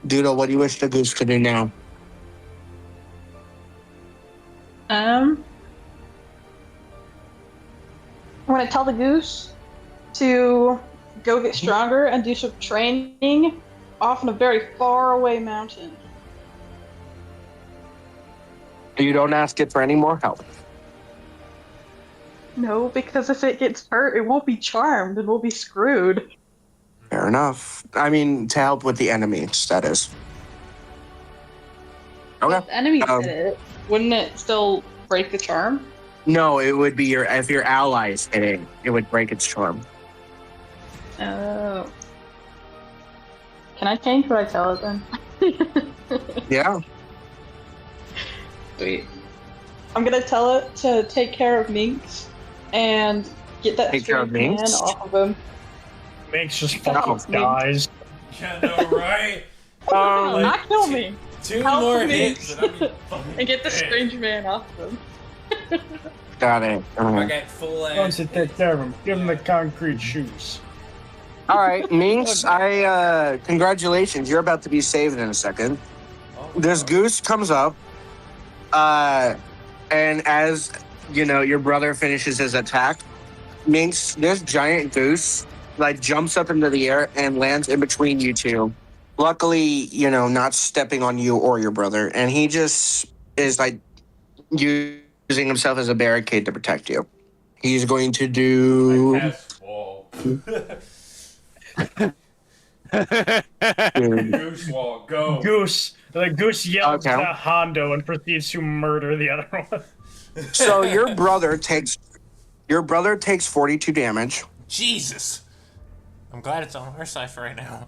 S1: Doodle, what do you wish the goose to do now?
S5: I'm going to tell the goose to go get stronger and do some training off in a very far away mountain.
S1: You don't ask it for any more help.
S5: No, because if it gets hurt, it won't be charmed and we'll be screwed.
S1: Fair enough. I mean, to help with the enemies, that is. Okay.
S5: If the enemy hit it, wouldn't it still break the charm?
S1: No, it would be if your allies hit it, it would break its charm.
S5: Oh. Can I change what I tell it then?
S1: Yeah.
S5: Sweet. I'm gonna tell it to take care of Minx and get that strange man off of him.
S6: Minx just fucking dies.
S2: Yeah, no, right?
S5: Not kill me.
S2: 2
S5: Help
S2: more
S5: me.
S2: hits and I'll be fucking
S5: And get the
S2: dead.
S5: strange man off of him.
S1: Got it.
S2: I got full ass.
S6: Once you take care of him, give him the concrete shoes.
S1: All right, Minx, congratulations. You're about to be saved in a second. this goose comes up, and as you know, your brother finishes his attack, Minx, this giant goose like jumps up into the air and lands in between you two. Luckily, you know, not stepping on you or your brother, and he just is like using himself as a barricade to protect you. He's going to do.
S2: I cast wall. Goose wall, go.
S6: Goose. The goose yells
S1: Okay.
S6: at Hondo and proceeds to murder the other one.
S1: So your brother takes 42 damage.
S2: Jesus. I'm glad it's on our side for right now.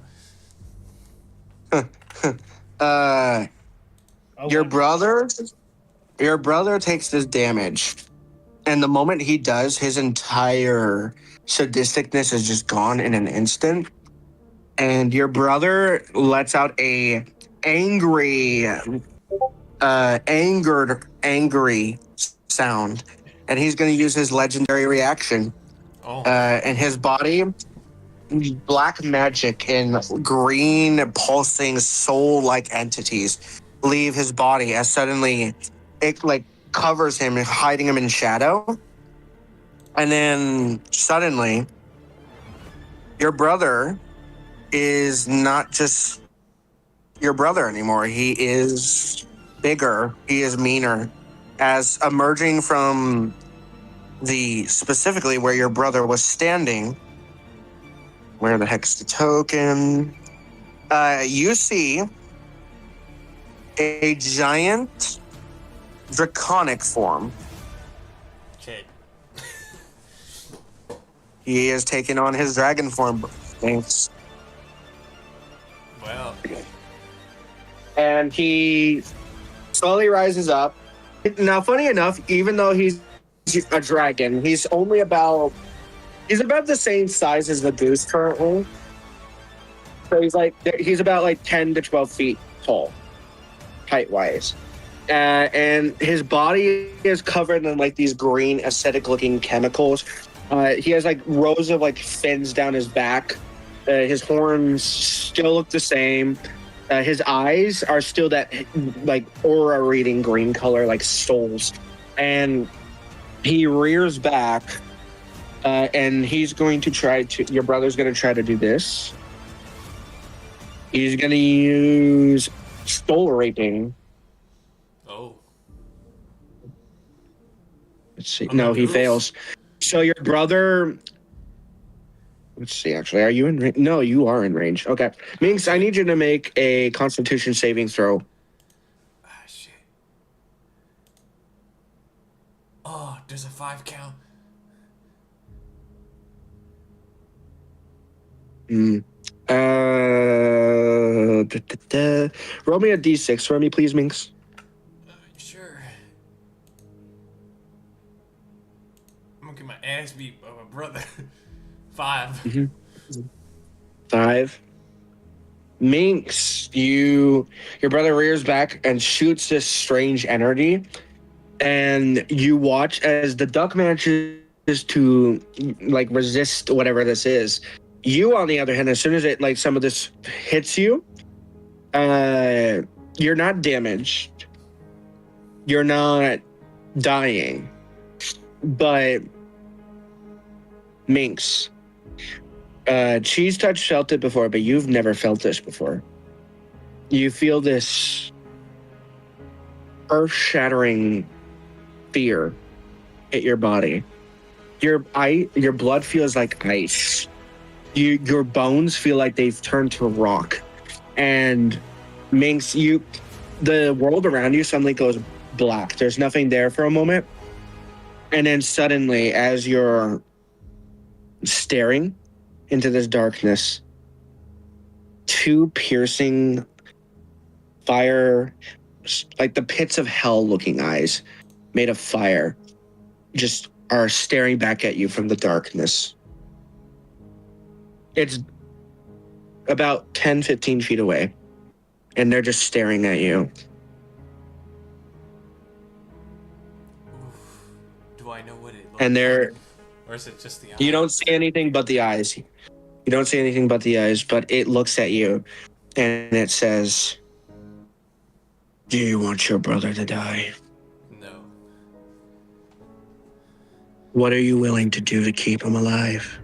S1: Your brother takes this damage, and the moment he does, his entire sadisticness is just gone in an instant. And your brother lets out a angered sound, and he's going to use his legendary reaction.
S2: Oh.
S1: And his body, black magic and green pulsing soul-like entities leave his body as suddenly it like covers him, hiding him in shadow. And then suddenly, your brother is not just your brother anymore. He is bigger. He is meaner. As emerging from specifically where your brother was standing, where the heck's the token? You see a giant draconic form.
S2: Okay.
S1: He has taken on his dragon form. Thanks.
S2: Well.
S1: And he slowly rises up. Now, funny enough, even though he's a dragon, he's about the same size as the goose currently. So he's about like 10 to 12 feet tall, height-wise. And his body is covered in like these green acidic-looking chemicals. He has like rows of like fins down his back. His horns still look the same. His eyes are still that like aura reading green color, like souls. And he rears back, and he's going to your brother's going to try to do this. He's going to use soul raping.
S2: Oh.
S1: Let's see. No, he fails. So your brother... Let's see, actually. Are you in range? No, you are in range. Okay. Minx, I need you to make a Constitution saving throw.
S2: Ah, shit. Oh, does a 5 count?
S1: Roll me a d6 for me, please, Minx.
S2: Sure. I'm gonna get my ass beat by my brother. 5.
S1: 5. Minx, your brother rears back and shoots this strange energy, and you watch as the duck manages to like resist whatever this is. You, on the other hand, as soon as it like some of this hits you, you're not damaged, you're not dying, but Minx, Cheese Touch felt it before, but you've never felt this before. You feel this earth-shattering fear hit your body. Your blood feels like ice. Your bones feel like they've turned to rock. And Minx, the world around you suddenly goes black. There's nothing there for a moment. And then suddenly, as you're staring into this darkness, 2 piercing fire, like the pits of hell looking eyes made of fire, just are staring back at you from the darkness. It's about 10, 15 feet away, and they're just staring at you.
S2: Oof. Do I know what it looks
S1: And they're...
S2: like? Or is it just the eyes?
S1: You don't see anything but the eyes. You don't see anything but the eyes, but it looks at you, and it says, Do you want your brother to die?
S2: No.
S1: What are you willing to do to keep him alive?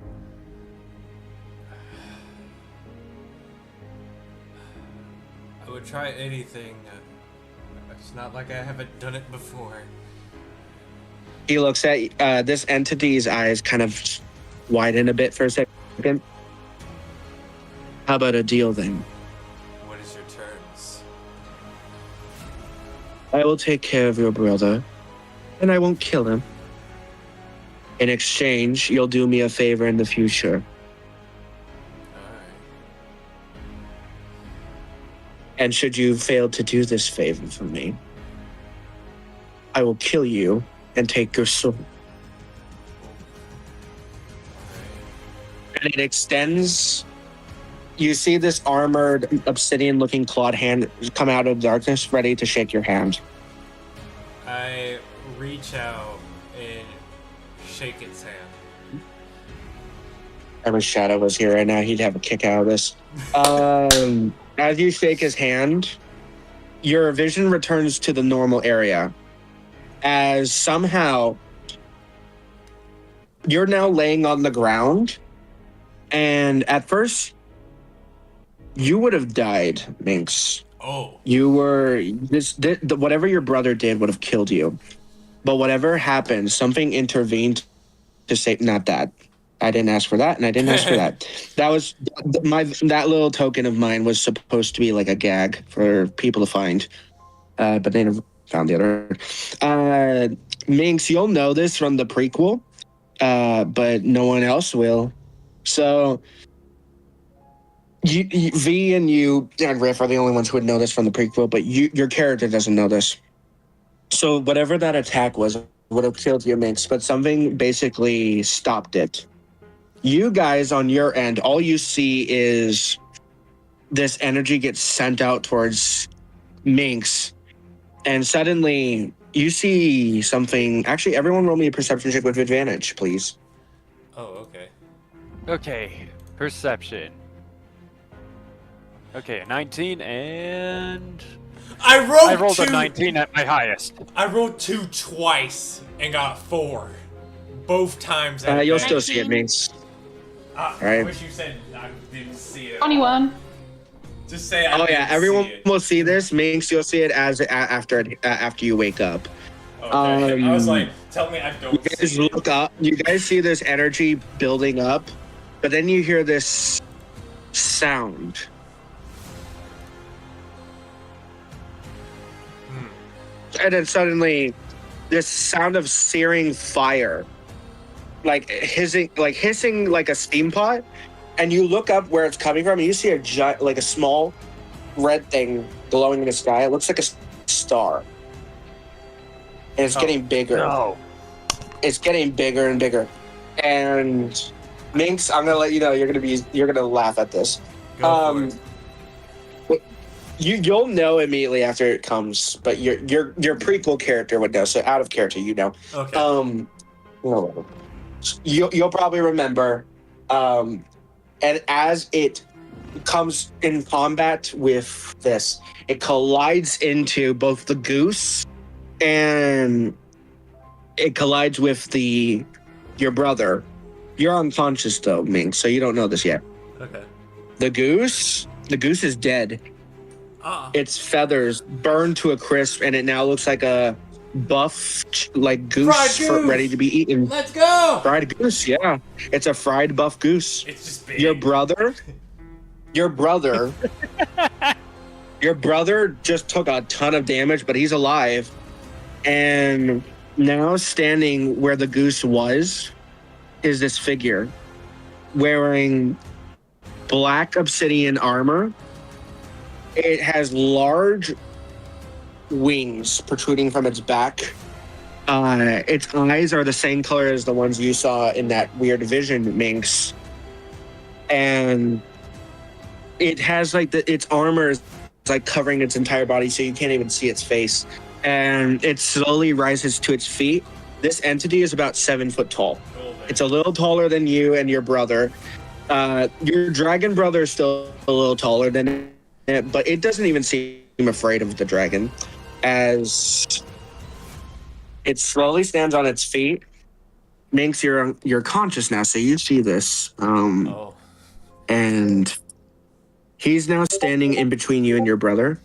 S2: I would try anything. It's not like I haven't done it before.
S1: He looks at this entity's eyes kind of widen a bit for a second. How about a deal then?
S2: What is your terms?
S1: I will take care of your brother, and I won't kill him. In exchange, you'll do me a favor in the future.
S2: Alright.
S1: And should you fail to do this favor for me, I will kill you and take your soul. And it extends. You see this armored, obsidian-looking clawed hand come out of darkness, ready to shake your hand.
S2: I reach out and shake its hand.
S1: I wish Shadow was here right now. He'd have a kick out of this. As you shake his hand, your vision returns to the normal area. As somehow you're now laying on the ground, and at first you would have died, Minx.
S2: Oh.
S1: You were whatever your brother did would have killed you, but whatever happened, something intervened to say not that. I didn't ask for that, and I didn't ask for that. That was that little token of mine was supposed to be like a gag for people to find, but they never found the other. Minx, you'll know this from the prequel, but no one else will. So, V and you and Riff are the only ones who would know this from the prequel, but your character doesn't know this. So whatever that attack was would have killed you, Minx, but something basically stopped it. You guys on your end, all you see is this energy gets sent out towards Minx, and suddenly you see something. Actually, everyone roll me a perception check with advantage, please.
S2: Oh, okay.
S3: Okay, perception. Okay, a 19 and...
S2: I rolled
S3: a
S2: two.
S3: 19 at my highest.
S2: I rolled 2 twice and got 4. Both times.
S1: You'll still see it, Minx.
S2: I
S1: Right.
S2: wish you said I didn't see it.
S5: 21.
S2: Just say I
S1: Oh
S2: didn't
S1: yeah, everyone
S2: see it.
S1: will see this. Minx, you'll see it as after you wake up.
S2: Okay. I was like, tell me I
S1: You
S2: don't
S1: guys
S2: see it.
S1: look up. You guys see this energy building up, but then you hear this sound. And then suddenly, this sound of searing fire, like hissing like a steam pot. And you look up where it's coming from, and you see a giant, like a small red thing glowing in the sky. It looks like a star, and it's getting bigger.
S3: No.
S1: It's getting bigger and bigger. And Minx, I'm gonna let you know you're gonna laugh at this.
S2: Go for it.
S1: You'll know immediately after it comes, but your prequel character would know. So out of character, you know.
S2: Okay.
S1: You'll probably remember. And as it comes in combat with this, it collides into both the goose and it collides with your brother. You're unconscious though, Minx, so you don't know this yet.
S2: Okay.
S1: The goose is dead. Its feathers burned to a crisp, and it now looks like a buff, like goose, ready to be eaten.
S2: Let's go.
S1: Fried goose, yeah. It's a fried buff goose.
S2: It's just big.
S1: Your brother just took a ton of damage, but he's alive. And now standing where the goose was is this figure wearing black obsidian armor. It has large wings protruding from its back. Its eyes are the same color as the ones you saw in that weird vision, Minx. And it has its armor is like covering its entire body, so you can't even see its face. And it slowly rises to its feet. This entity is about 7 foot tall. It's a little taller than you and your brother. Your dragon brother is still a little taller than it, but it doesn't even seem afraid of the dragon. as it slowly stands on its feet. Minx, you're conscious now, so you see this.
S2: Oh.
S1: And he's now standing in between you and your brother.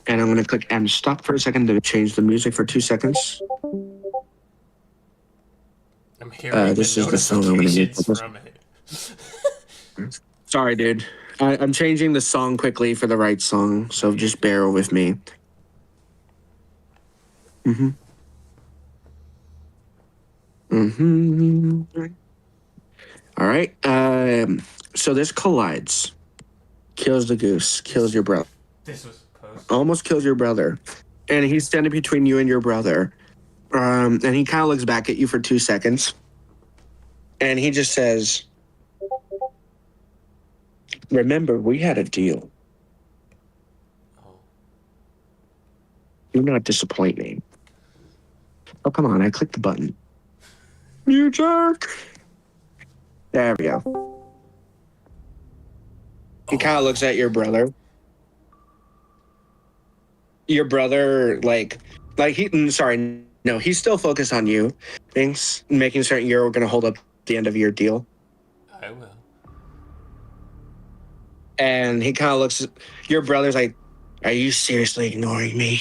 S1: And I'm going to click and stop for a second to change the music for 2 seconds.
S2: I'm hearing
S1: this
S2: the
S1: is the song I'm going to
S2: notifications from it.
S1: Sorry, dude. I'm changing the song quickly for the right song, so just bear with me. All right. So this collides. Kills the goose. Kills your brother.
S2: This was supposed
S1: Almost kills your brother. And he's standing between you and your brother. And he kind of looks back at you for 2 seconds. And he just says, remember, we had a deal.
S2: Oh.
S1: Do not disappoint me. Oh, come on. I clicked the button. You jerk. There we go. He kind of looks at your brother. Your brother, he's still focused on you. Thanks, making certain you're going to hold up the end of your deal.
S2: I will.
S1: And he kind of looks, your brother's like, are you seriously ignoring me?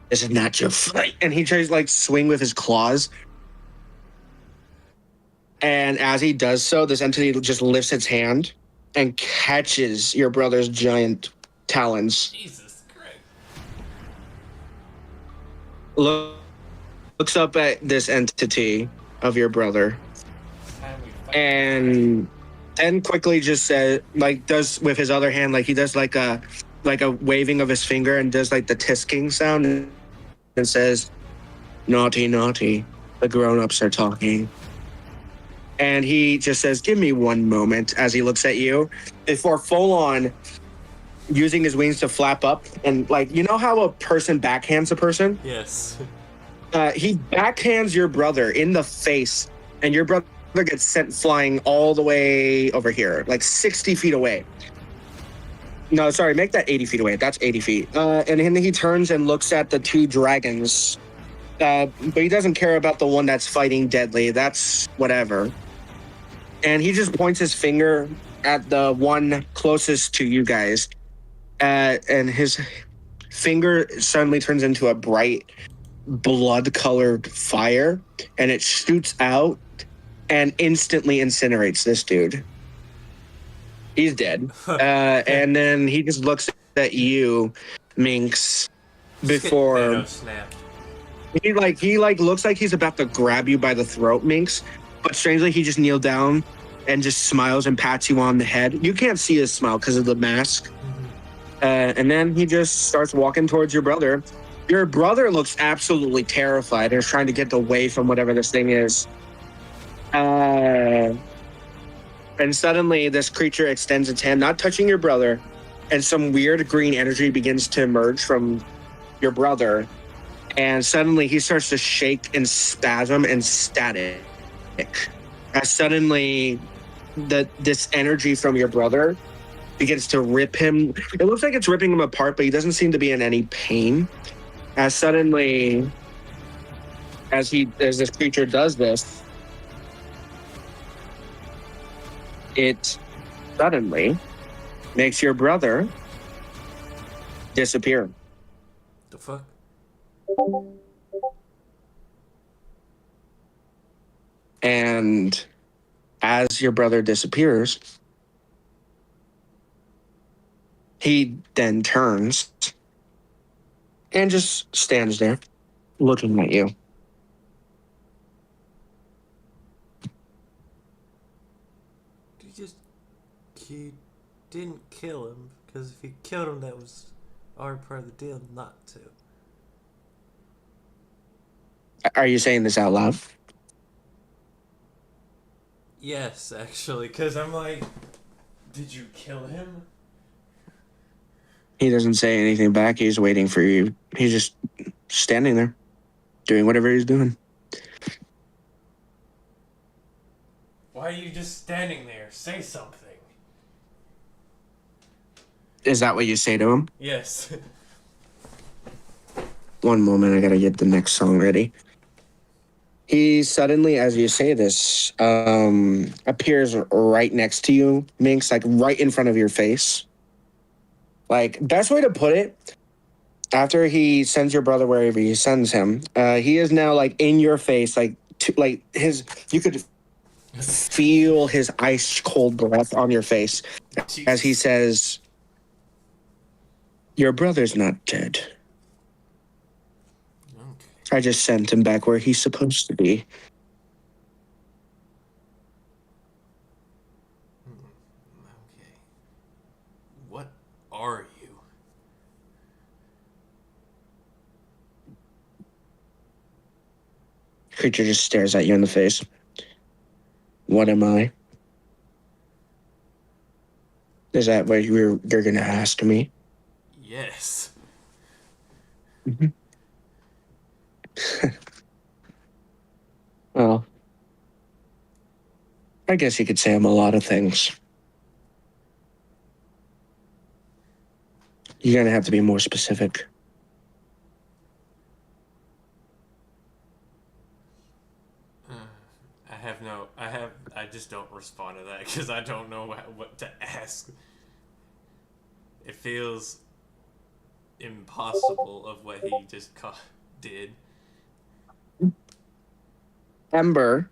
S1: This is not your fight. And he tries to like swing with his claws. And as he does so, this entity just lifts its hand and catches your brother's giant talons.
S2: Jesus Christ.
S1: Looks up at this entity of your brother. And then quickly just says, does with his other hand, he does like a waving of his finger and does like the tisking sound and says, naughty, naughty, the grown-ups are talking. And he just says, give me one moment as he looks at you before full on using his wings to flap up. And you know how a person backhands a person?
S2: Yes.
S1: He backhands your brother in the face and your brother gets sent flying all the way over here, 60 feet away. No, sorry, make that 80 feet away. That's 80 feet. And then he turns and looks at the 2 dragons. But he doesn't care about the one that's fighting deadly. That's whatever. And he just points his finger at the one closest to you guys. And his finger suddenly turns into a bright blood-colored fire. And it shoots out and instantly incinerates this dude. He's dead. And then he just looks at you, Minx, before...
S2: Snap.
S1: He looks like he's about to grab you by the throat, Minx, but strangely he just kneeled down and just smiles and pats you on the head. You can't see his smile because of the mask. And then he just starts walking towards your brother. Your brother looks absolutely terrified and is trying to get away from whatever this thing is. And suddenly this creature extends its hand, not touching your brother, and some weird green energy begins to emerge from your brother. And suddenly he starts to shake and spasm and static. As suddenly this energy from your brother begins to rip him. It looks like it's ripping him apart, but he doesn't seem to be in any pain. As suddenly, as this creature does this, it suddenly makes your brother disappear.
S2: The fuck?
S1: And as your brother disappears, he then turns and just stands there looking at you.
S2: He didn't kill him, because if he killed him, that was our part of the deal not to.
S1: Are you saying this out loud?
S2: Yes, actually, because I'm like, did you kill him?
S1: He doesn't say anything back. He's waiting for you. He's just standing there, doing whatever he's doing.
S2: Why are you just standing there? Say something.
S1: Is that what you say to him?
S2: Yes.
S1: One moment, I gotta get the next song ready. He suddenly, as you say this, appears right next to you, Minx, like right in front of your face. Like, best way to put it, after he sends your brother wherever he sends him, he is now like in your face, like you could feel his ice cold breath on your face as he says, "Your brother's not dead.
S2: Okay.
S1: I just sent him back where he's supposed to be."
S2: Okay. What are you?
S1: Creature just stares at you in the face. What am I? Is that what you're gonna ask me?
S2: Yes.
S1: Well, I guess you could say I'm a lot of things. You're gonna have to be more specific.
S2: I just don't respond to that because I don't know what to ask. It feels impossible of what he just did.
S1: Ember.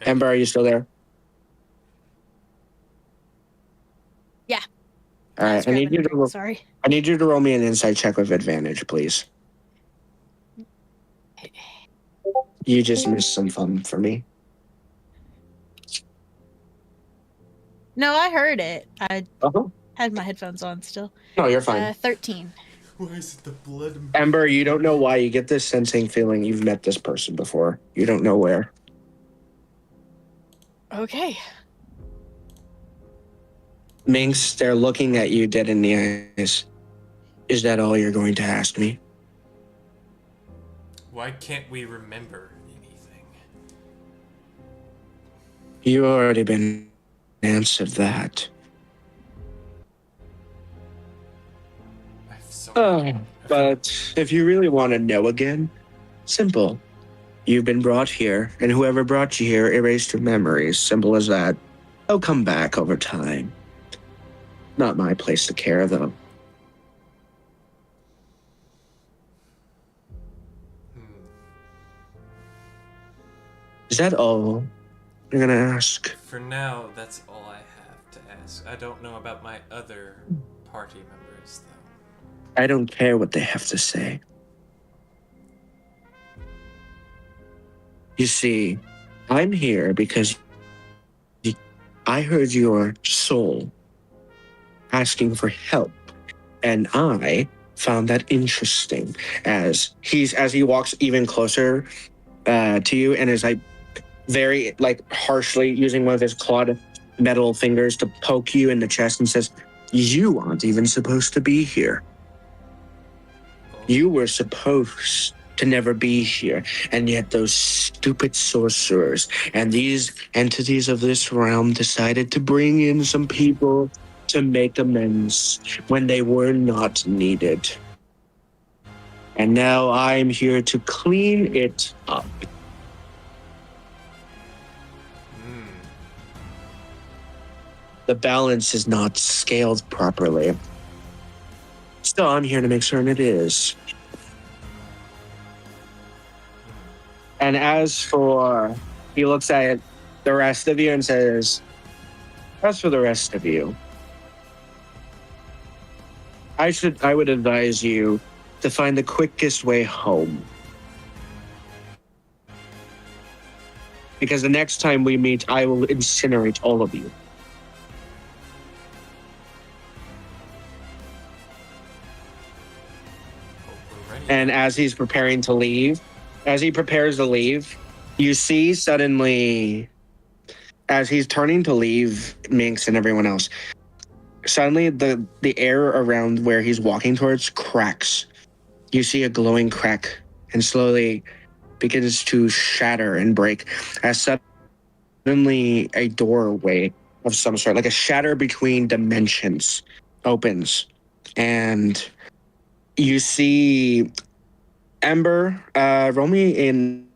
S1: Ember, are you still there?
S7: Yeah.
S1: All right. I need you to roll me an insight check with advantage, please. You just missed some fun for me.
S7: No, I heard it. I
S1: Uh-huh.
S7: had my headphones on still.
S1: No, you're fine.
S7: 13.
S2: Why is it the blood?
S1: Ember, you don't know why you get this sensing feeling you've met this person before. You don't know where.
S7: Okay.
S1: Minx, they're looking at you dead in the eyes. Is that all you're going to ask me?
S2: Why can't we remember anything?
S1: You already been answered that. But if you really want to know again, simple. You've been brought here, and whoever brought you here erased your memories. Simple as that. They'll come back over time. Not my place to care, though. Is that all you're gonna ask?
S2: For now, that's all I have to ask. I don't know about my other party members, though.
S1: I don't care what they have to say. You see, I'm here because I heard your soul asking for help, and I found that interesting. As he walks even closer to you, and is very harshly using one of his clawed metal fingers to poke you in the chest, and says, "You aren't even supposed to be here. You were supposed to never be here, and yet those stupid sorcerers and these entities of this realm decided to bring in some people to make amends when they were not needed. And now I'm here to clean it up." The balance is not scaled properly. Still, I'm here to make certain it is. And as for, he looks at the rest of you and says, as for the rest of you, I would advise you to find the quickest way home. Because the next time we meet, I will incinerate all of you. And as he prepares to leave, you see suddenly, as he's turning to leave Minx and everyone else, suddenly the air around where he's walking towards cracks. You see a glowing crack and slowly begins to shatter and break as suddenly a doorway of some sort, like a shatter between dimensions, opens. and you see Ember. Roll me in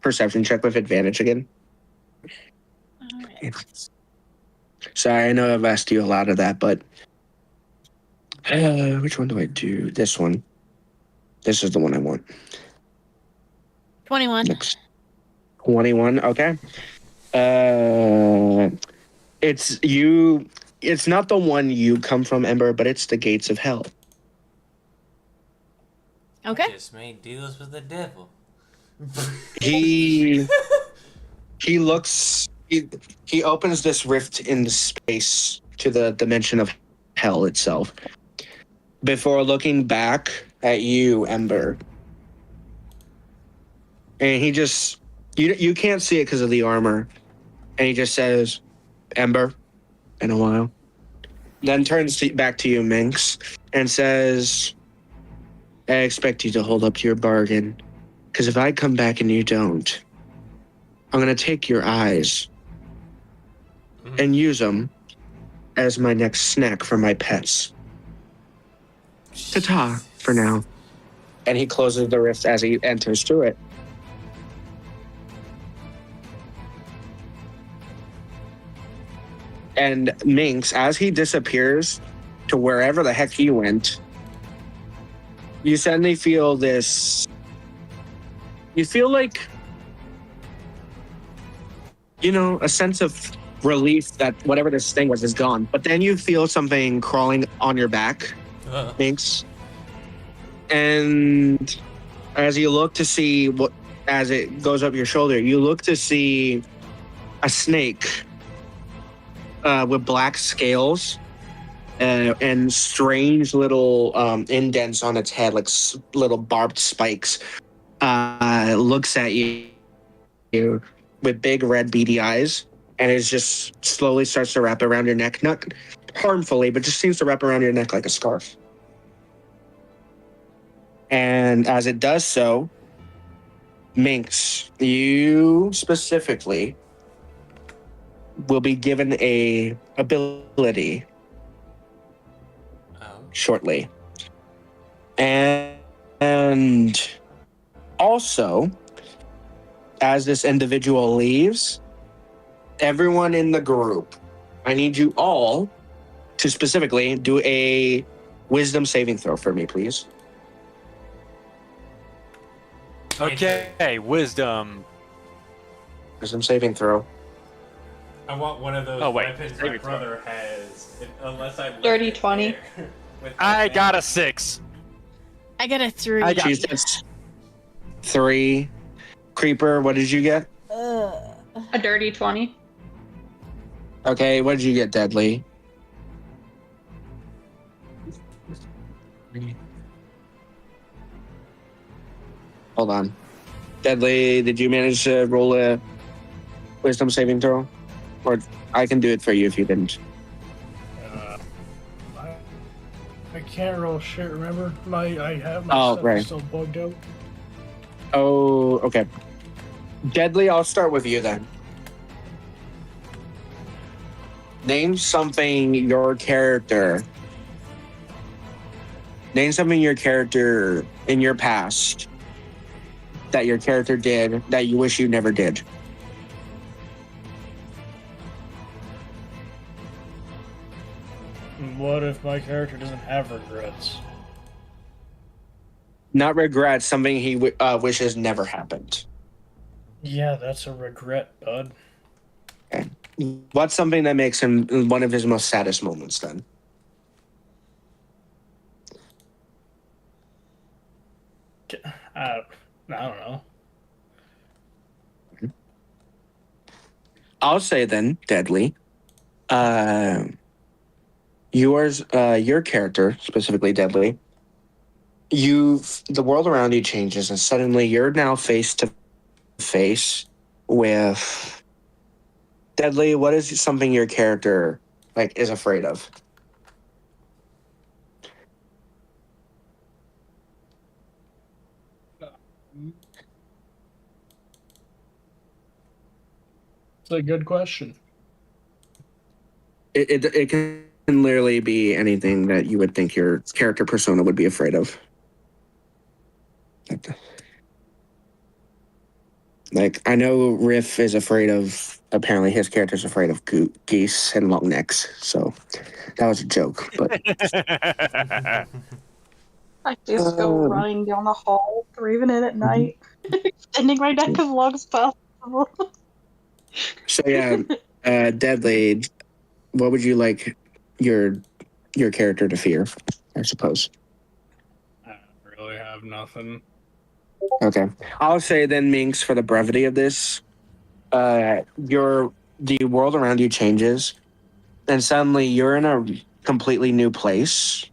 S1: perception check with advantage again.
S7: Alright.
S1: Sorry, I know I've asked you a lot of that, but which one do I do? This one. This is the one I want.
S7: 21.
S1: Next. 21. Okay. It's you. It's not the one you come from, Ember, but it's the gates of hell.
S7: Okay.
S2: Just made deals with the devil.
S1: He looks. He opens this rift in space to the dimension of hell itself. Before looking back at you, Ember, and he just you can't see it because of the armor, and he just says, "Ember," in a while. Then turns back to you, Minx, and says, "I expect you to hold up to your bargain, because if I come back and you don't, I'm gonna take your eyes and use them as my next snack for my pets. Ta-ta for now." And he closes the rift as he enters through it. And Minx, as he disappears to wherever the heck he went, you suddenly feel this. You feel like, a sense of relief that whatever this thing was is gone. But then you feel something crawling on your back, Minx. And as you look to see as it goes up your shoulder, you look to see a snake with black scales and strange little indents on its head, like little barbed spikes. Looks at you with big red beady eyes, and it just slowly starts to wrap around your neck, not harmfully, but just seems to wrap around your neck like a scarf. And as it does so, Minx, you specifically will be given a ability shortly. And also, as this individual leaves, everyone in the group, I need you all to specifically do a wisdom saving throw for me, please.
S3: Okay, wisdom.
S1: Wisdom saving throw.
S2: I want one of those weapons my brother has. Unless I
S5: Dirty 20.
S3: I got a 6.
S7: I got a 3.
S1: She gets 3. Creeper, what did you get?
S5: A dirty 20.
S1: Okay, what did you get, Deadly? Hold on. Deadly, did you manage to roll a wisdom saving throw? Or I can do it for you if you didn't.
S6: I can't roll shit, remember? I have my stuff
S1: right.
S6: still bugged out.
S1: Oh, okay. Deadly, I'll start with you then. Name something your character in your past that your character did that you wish you never did.
S6: What if my character doesn't have regrets?
S1: Not regret, something he wishes never happened.
S6: Yeah, that's a regret, bud.
S1: Okay. What's something that makes him one of his most saddest moments then?
S6: I don't know.
S1: I'll say then, Deadly. Your character, specifically Deadly, the world around you changes, and suddenly you're now face to face with Deadly. What is something your character is afraid of?
S6: It's a good question.
S1: It can literally be anything that you would think your character persona would be afraid of. Like, I know Riff is afraid of, apparently his character's afraid of geese and long necks, so that was a joke. But
S5: I just go running down the hall, braving it at night, extending my neck as long as possible.
S1: So yeah, Deadly, what would you like your character to fear, I suppose?
S6: I don't really have nothing.
S1: Okay. I'll say then, Minx, for the brevity of this, the world around you changes, and suddenly you're in a completely new place.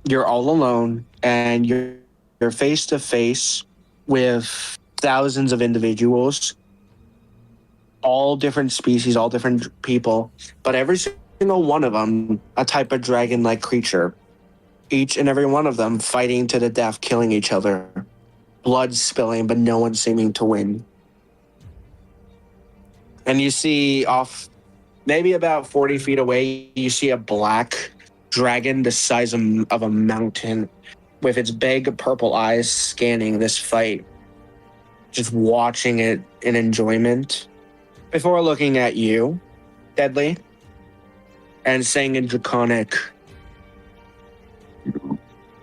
S1: You're all alone, and you're face to face with thousands of individuals, all different species, all different people, but every single one of them a type of dragon-like creature. Each and every one of them fighting to the death, killing each other. Blood spilling, but no one seeming to win. And you see off, maybe about 40 feet away, you see a black dragon the size of a mountain with its big purple eyes scanning this fight, just watching it in enjoyment before looking at you, Deadly, and saying in Draconic, "You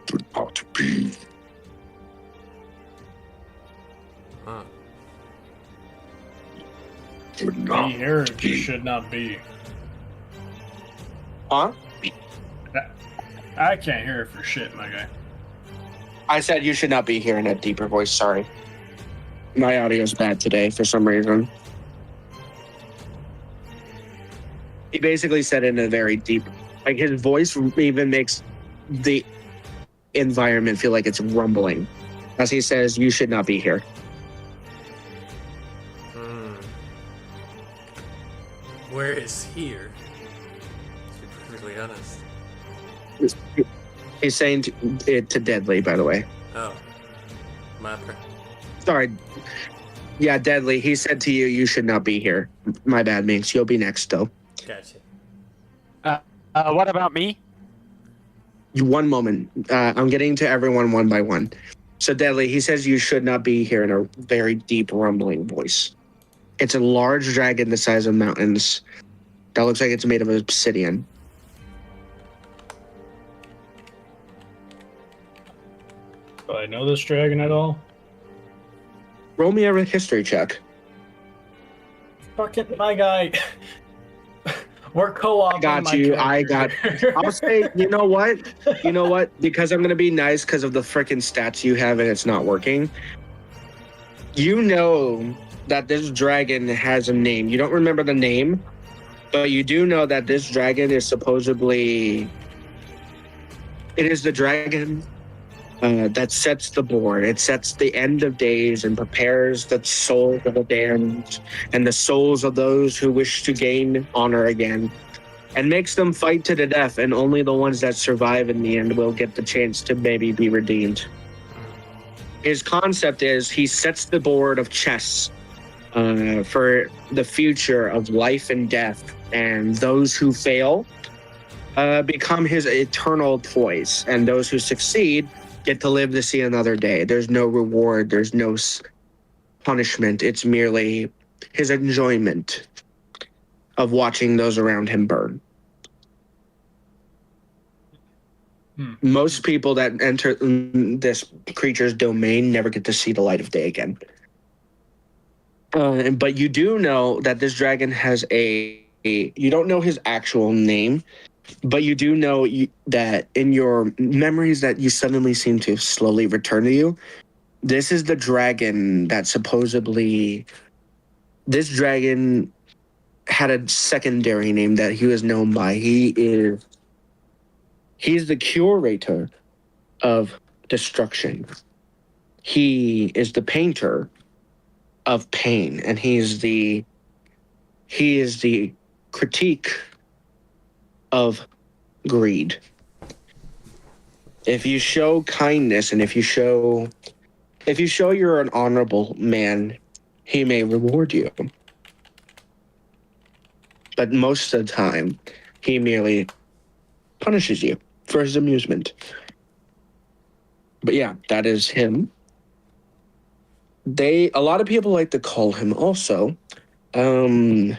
S1: should not be."
S2: Huh.
S6: Be here, you should not be.
S1: Huh?
S6: I can't hear it for shit, my guy.
S1: I said you should not be here in a deeper voice, sorry. My audio's bad today for some reason. He basically said it in a very deep, like his voice even makes the environment feel like it's rumbling as he says, "You should not be here."
S2: Where is here? To be perfectly honest.
S1: He's saying it to Deadly, by the way.
S2: Oh.
S1: Sorry. Yeah, Deadly. He said to you, "You should not be here." My bad, Minx. You'll be next, though.
S2: Gotcha.
S3: What about me?
S1: One moment. I'm getting to everyone one by one. So, Deadly, he says you should not be here in a very deep, rumbling voice. It's a large dragon the size of mountains that looks like it's made of obsidian.
S6: Do I know this dragon at all?
S1: Roll me a history check.
S6: Fucking my guy. We're co-op.
S1: I'll say, you know what? Because I'm going to be nice because of the freaking stats you have and it's not working. You know that this dragon has a name. You don't remember the name, but you do know that this dragon is supposedly... It is the dragon that sets the board. It sets the end of days and prepares the souls of the damned and the souls of those who wish to gain honor again, and makes them fight to the death, and only the ones that survive in the end will get the chance to maybe be redeemed. His concept is he sets the board of chess for the future of life and death, and those who fail become his eternal toys, and those who succeed get to live to see another day. There's no reward. There's no punishment. It's merely his enjoyment of watching those around him burn. Most people that enter this creature's domain never get to see the light of day again. But you do know that this dragon has you don't know his actual name, but you do know that in your memories that you suddenly seem to slowly return to you, this is the dragon that supposedly... This dragon had a secondary name that he was known by. He's the curator of destruction. He is the painter of pain, and he is the critique of greed. If you show kindness and if you show you're an honorable man, he may reward you. But most of the time, he merely punishes you for his amusement. But yeah, that is him. A lot of people like to call him also, the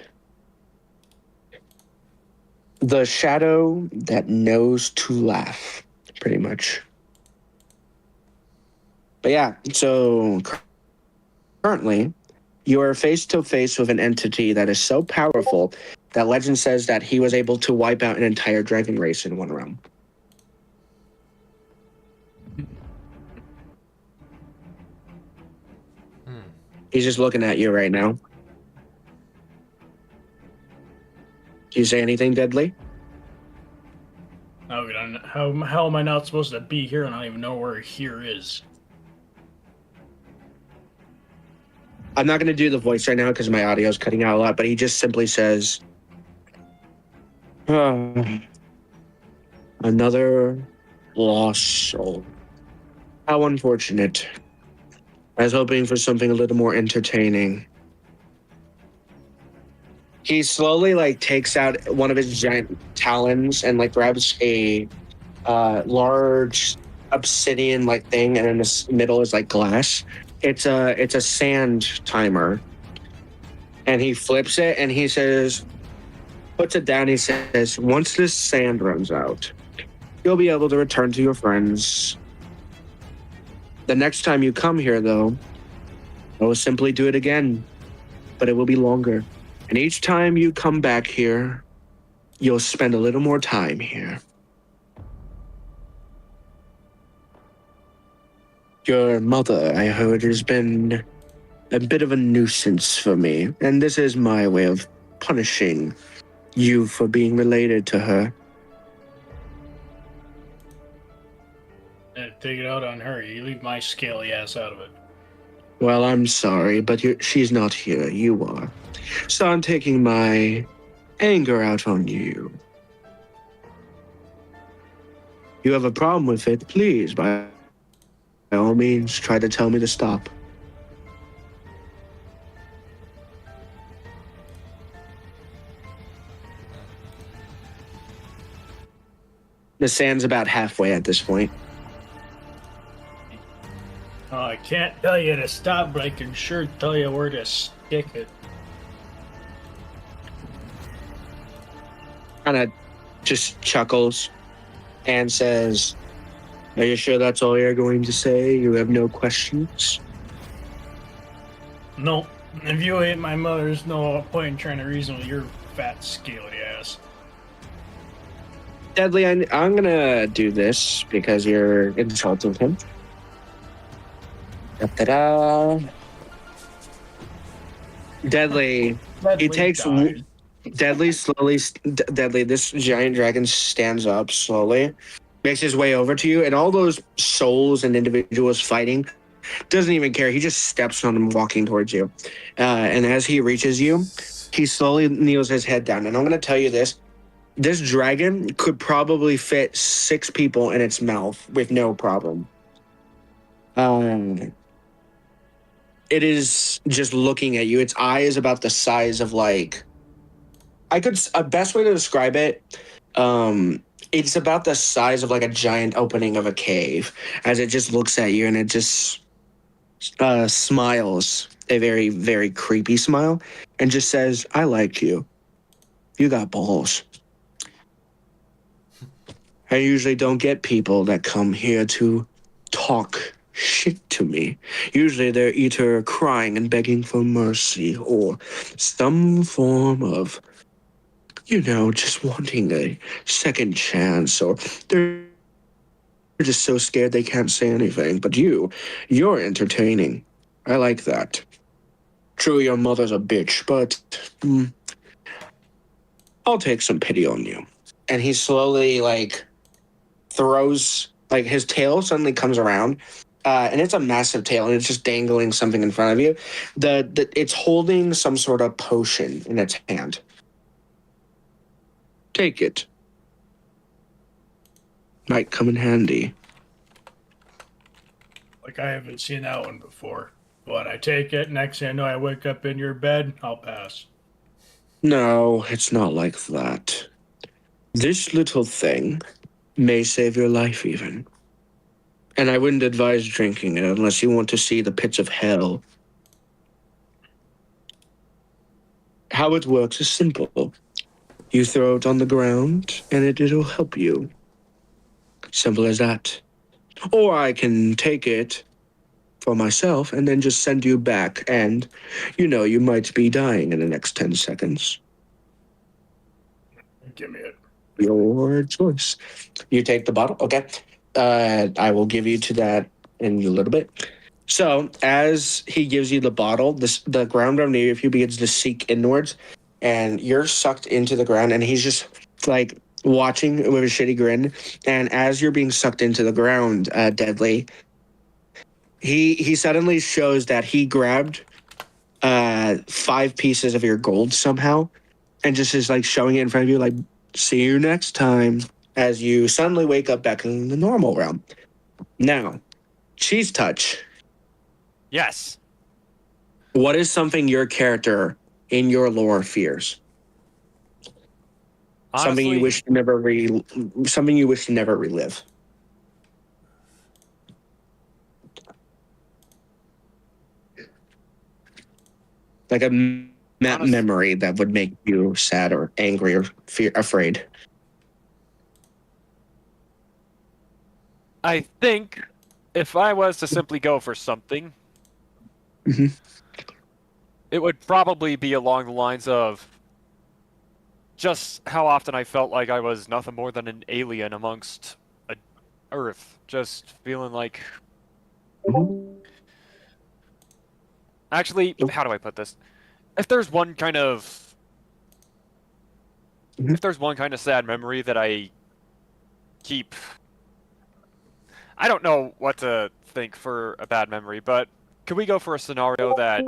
S1: shadow that knows to laugh, pretty much. But yeah, so currently, you are face to face with an entity that is so powerful that legend says that he was able to wipe out an entire dragon race in one realm. He's just looking at you right now. Do you say anything deadly?
S6: Oh, how am I not supposed to be here and I don't even know where here is?
S1: I'm not going to do the voice right now because my audio is cutting out a lot, but he just simply says, another lost soul. How unfortunate. I was hoping for something a little more entertaining. He slowly takes out one of his giant talons and grabs a large obsidian thing, and in the middle is glass. It's a sand timer, and he flips it and he says, puts it down. He says, once this sand runs out, you'll be able to return to your friends. The next time you come here, though, I will simply do it again, but it will be longer. And each time you come back here, you'll spend a little more time here. Your mother, I heard, has been a bit of a nuisance for me, and this is my way of punishing you for being related to her.
S6: Take it out on her. You leave my scaly ass out of it.
S1: Well, I'm sorry, but she's not here. You are. So I'm taking my anger out on you. You have a problem with it, please, by all means, try to tell me to stop. The sand's about halfway at this point.
S6: Oh, I can't tell you to stop, but I can sure tell you where to stick it.
S1: Kind of just chuckles and says, are you sure that's all you're going to say? You have no questions?
S6: No. If you hate my mother, there's no point in trying to reason with your fat, scaly ass.
S1: Deadly, I'm going to do this because you're insulting him. Da-da-da. Deadly, he takes...
S6: died.
S1: Deadly slowly... Deadly, this giant dragon stands up slowly, makes his way over to you, and all those souls and individuals fighting doesn't even care. He just steps on them, walking towards you. And as he reaches you, he slowly kneels his head down. And I'm going to tell you this. This dragon could probably fit 6 people in its mouth with no problem. It is just looking at you. Its eye is about the size of a best way to describe it, it's about the size of a giant opening of a cave as it just looks at you, and it just smiles a very, very creepy smile and just says, I like you. You got balls. I usually don't get people that come here to talk shit to me. Usually they're either crying and begging for mercy or some form of, just wanting a second chance, or they're just so scared they can't say anything. But you're entertaining. I like that. True, your mother's a bitch, but I'll take some pity on you. And he slowly, throws, his tail suddenly comes around, and it's a massive tail, and it's just dangling something in front of you. It's holding some sort of potion in its hand. Take it. Might come in handy.
S6: I haven't seen that one before. But I take it, next thing I know I wake up in your bed, I'll pass.
S1: No, it's not like that. This little thing may save your life even. And I wouldn't advise drinking it unless you want to see the pits of hell. How it works is simple. You throw it on the ground, and it'll help you. Simple as that. Or I can take it for myself and then just send you back, and, you might be dying in the next 10 seconds.
S6: Give me it.
S1: Your choice. You take the bottle? Okay. I will give you to that in a little bit. So, as he gives you the bottle, the ground underneath you begins to sink inwards, and you're sucked into the ground, and he's just, like, watching with a shitty grin. And as you're being sucked into the ground, Deadly, he suddenly shows that he grabbed 5 pieces of your gold somehow, and just is, like, showing it in front of you, like, see you next time, as you suddenly wake up back in the normal realm. Now, Cheese Touch.
S3: Yes.
S1: What is something your character in your lore fears?
S3: Honestly,
S1: something you wish to never relive. Like a memory that would make you sad or angry or afraid.
S3: I think if I was to simply go for something, it would probably be along the lines of just how often I felt like I was nothing more than an alien amongst Earth. Just feeling like... Actually, how do I put this? If there's one kind of... If there's one kind of sad memory that I keep... I don't know what to think for a bad memory, but could we go for a scenario that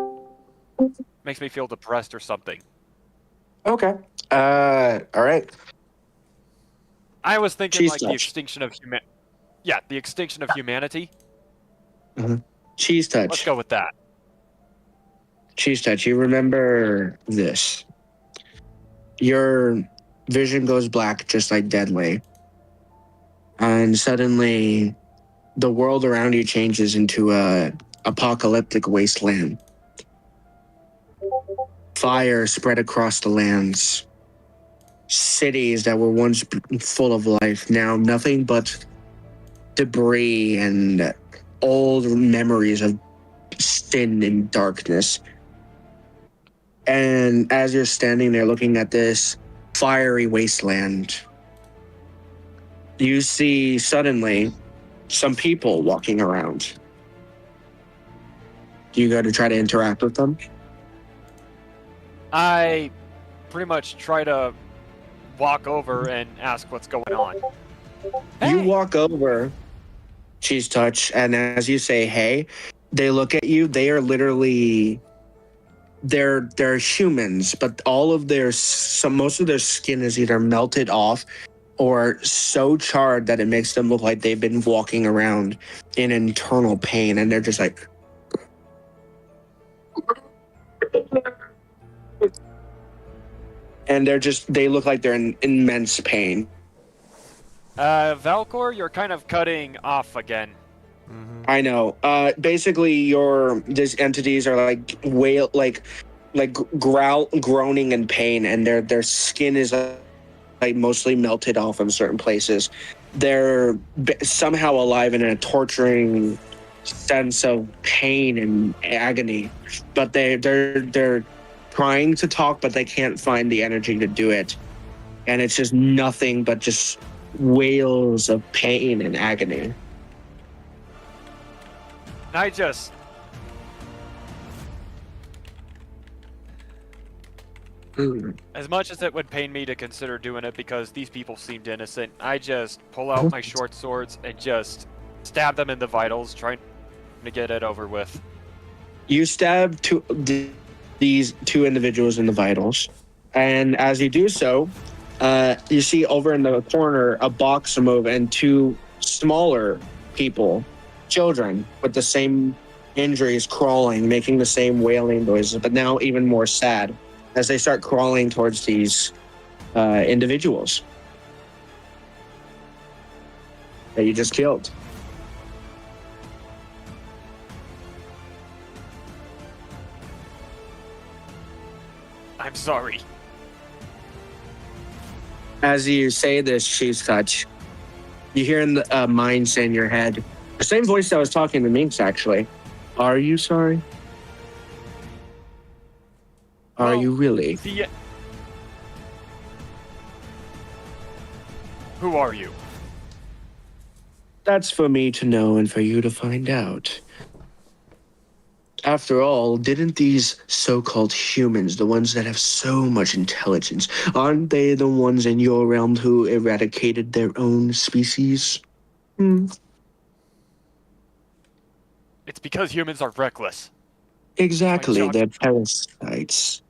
S3: makes me feel depressed or something?
S1: Okay. All right.
S3: I was thinking
S1: Cheese
S3: like
S1: touch.
S3: the extinction of the extinction of humanity.
S1: Cheese Touch.
S3: Let's go with that.
S1: Cheese Touch, you remember this. Your vision goes black just like Deadly. And suddenly the world around you changes into a apocalyptic wasteland. Fire spread across the lands. Cities that were once full of life, now nothing but debris and old memories of sin and darkness. And as you're standing there looking at this fiery wasteland, you see suddenly some people walking around. Do you go to try to interact with them?
S3: I pretty much try to walk over and ask what's going on.
S1: You walk over, Cheese Touch, and as you say, hey, they look at you. They are literally... They're humans, but most of their skin is either melted off or so charred that it makes them look like they've been walking around in internal pain, and they're just like... And they look like they're in immense pain.
S3: Valcor, you're kind of cutting off again.
S1: I know. Basically, these entities are like groaning in pain, and their skin is like mostly melted off in certain places. They're somehow alive in a torturing sense of pain and agony, but they're trying to talk, but they can't find the energy to do it, and it's just nothing but just wails of pain and agony.
S3: I just... As much as it would pain me to consider doing it because these people seemed innocent, I just pull out my short swords and just stab them in the vitals, trying to get it over with.
S1: You stab these 2 individuals in the vitals, and as you do so, you see over in the corner a box move and 2 smaller people, children with the same injuries, crawling, making the same wailing noises, but now even more sad as they start crawling towards these individuals. that you just killed.
S3: I'm sorry.
S1: As you say this, Cheese Touch, you hear in the mind say in your head, the same voice that was talking to Minx, actually. Are you sorry? Are
S3: Well,
S1: you really?
S3: Who are you?
S1: That's for me to know and for you to find out. After all, didn't these so-called humans, the ones that have so much intelligence, aren't they the ones in your realm who eradicated their own species?
S3: It's because humans are reckless.
S1: Exactly,
S3: Like
S1: they're parasites.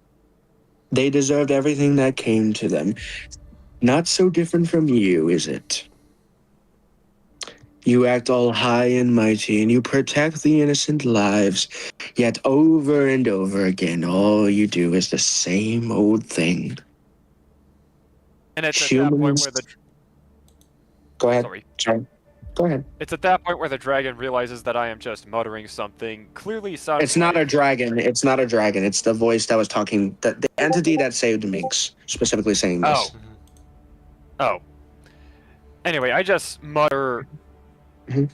S1: They deserved everything that came to them. Not so different from you, is it? You act all high and mighty, and you protect the innocent lives. Yet over and over again, all you do is the same old thing.
S3: And it's at that point where the
S1: Go ahead.
S3: sorry.
S1: Go ahead.
S3: It's at that point where the dragon realizes that I am just muttering something clearly sounding.
S1: It's not
S3: like...
S1: a dragon. It's not a dragon. It's the voice that was talking. The entity that saved Minx, specifically saying this.
S3: Oh. Anyway, I just mutter
S1: Mhm.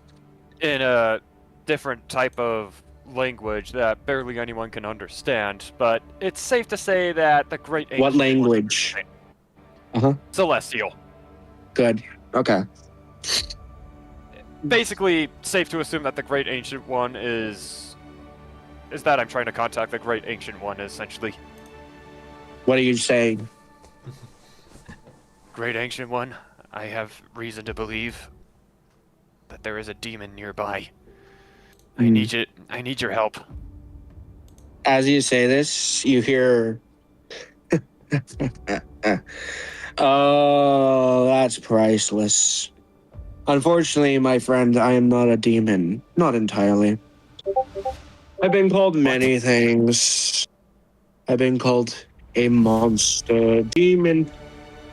S3: in a different type of language that barely anyone can understand, but it's safe to say that the great ancient
S1: What language?
S3: Celestial.
S1: Good. Okay.
S3: Basically, safe to assume that the great ancient one is that I'm trying to contact the great ancient one, essentially.
S1: What are you saying?
S3: Great ancient one, I have reason to believe that there is a demon nearby. I need you. I need your help.
S1: As you say this, you hear. Oh, that's priceless. Unfortunately, my friend, I am not a demon. Not entirely. I've been called many things. I've been called a monster, demon,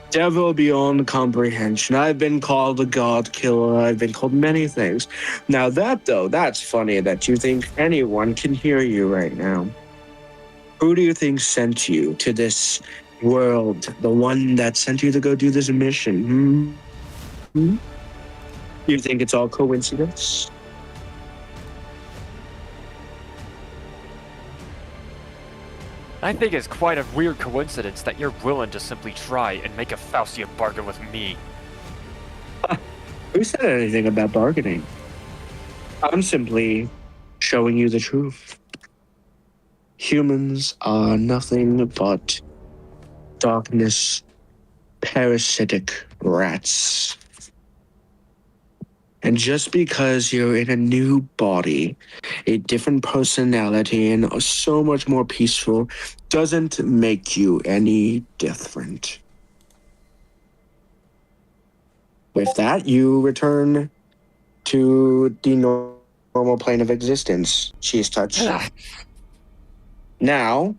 S1: devil beyond comprehension. I've been called a god killer. I've been called many things. Now that's funny that you think anyone can hear you right now. Who do you think sent you to this world? The one that sent you to go do this mission? You think it's all coincidence?
S3: I think it's quite a weird coincidence that you're willing to simply try and make a Faustian bargain with me.
S1: Who said anything about bargaining? I'm simply showing you the truth. Humans are nothing but darkness, parasitic rats. And just because you're in a new body, a different personality, and so much more peaceful, doesn't make you any different. With that, you return to the normal plane of existence. Cheese Touch. Now,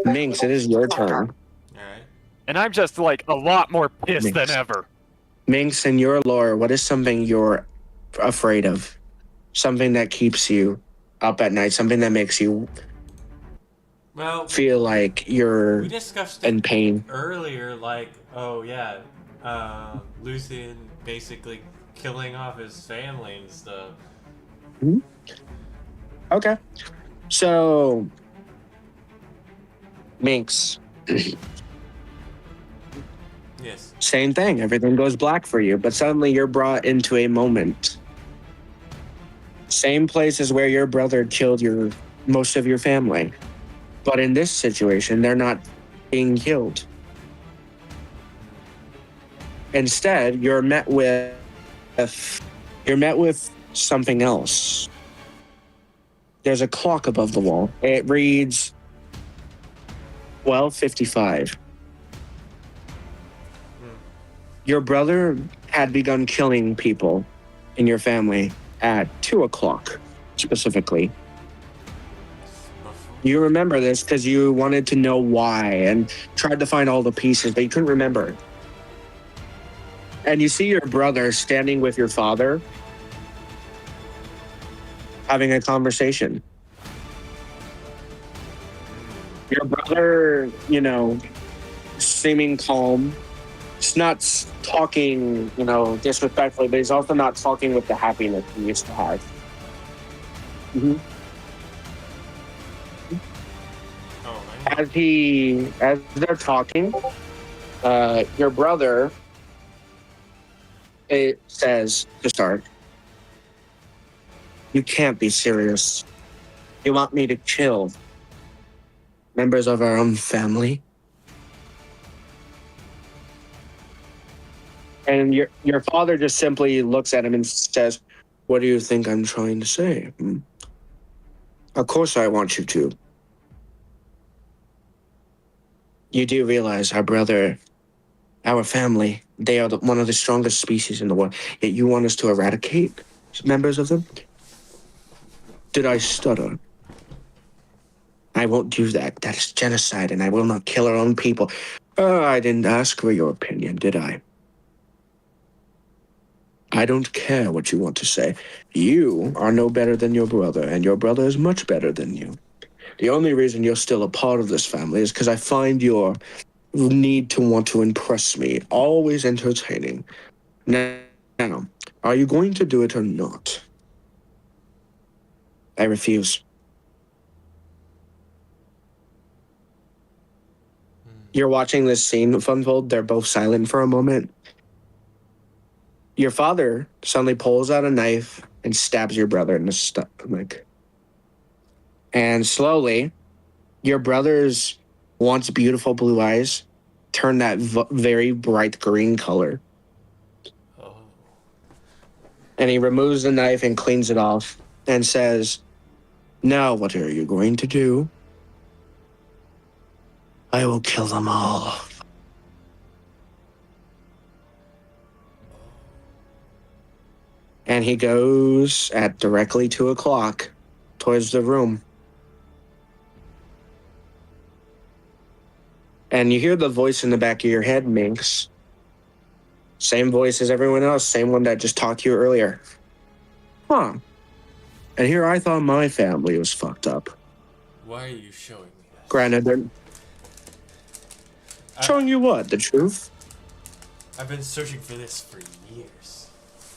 S1: Minx, it is your turn.
S2: Alright.
S3: And I'm just like a lot more pissed than ever.
S1: Minx, in your lore, what is something you're afraid of? Something that keeps you up at night, something that makes you feel like you're
S2: we discussed
S1: in
S2: it
S1: pain.
S2: earlier, like, Lucian basically killing off his family and stuff.
S1: Okay. So, Minx.
S2: Yes.
S1: Same thing. Everything goes black for you, but suddenly you're brought into a moment. Same place as where your brother killed most of your family. But in this situation, they're not being killed. Instead, you're met with something else. There's a clock above the wall. It reads 12:55. Your brother had begun killing people in your family at 2:00 specifically. You remember this because you wanted to know why and tried to find all the pieces, but you couldn't remember. And you see your brother standing with your father, having a conversation. Your brother, you know, seeming calm. He's not talking, you know, disrespectfully, but he's also not talking with the happiness he used to have. Mm-hmm. As they're talking, your brother, it says to start, "You can't be serious. You want me to kill members of our own family?" And your father just simply looks at him and says, "What do you think I'm trying to say? Of course I want you to. You do realize our brother, our family, they are one of the strongest species in the world, yet you want us to eradicate members of them?" Did I stutter? I won't do that. That is genocide, and I will not kill our own people. I didn't ask for your opinion, did I? I don't care what you want to say. You are no better than your brother, and your brother is much better than you. The only reason you're still a part of this family is because I find your need to want to impress me always entertaining. Now, are you going to do it or not? I refuse. You're watching this scene unfold. They're both silent for a moment. Your father suddenly pulls out a knife and stabs your brother in the stomach. And slowly, your brother's once beautiful blue eyes turn that very bright green color.
S2: Oh.
S1: And he removes the knife and cleans it off and says, "Now what are you going to do?" "I will kill them all." And he goes at directly 2 o'clock towards the room. And you hear the voice in the back of your head, Minx. Same voice as everyone else, same one that just talked to you earlier. Huh. And here I thought my family was fucked up.
S2: Why are you showing me that?
S1: Granted, they're showing you what? The truth?
S2: I've been searching for this for years.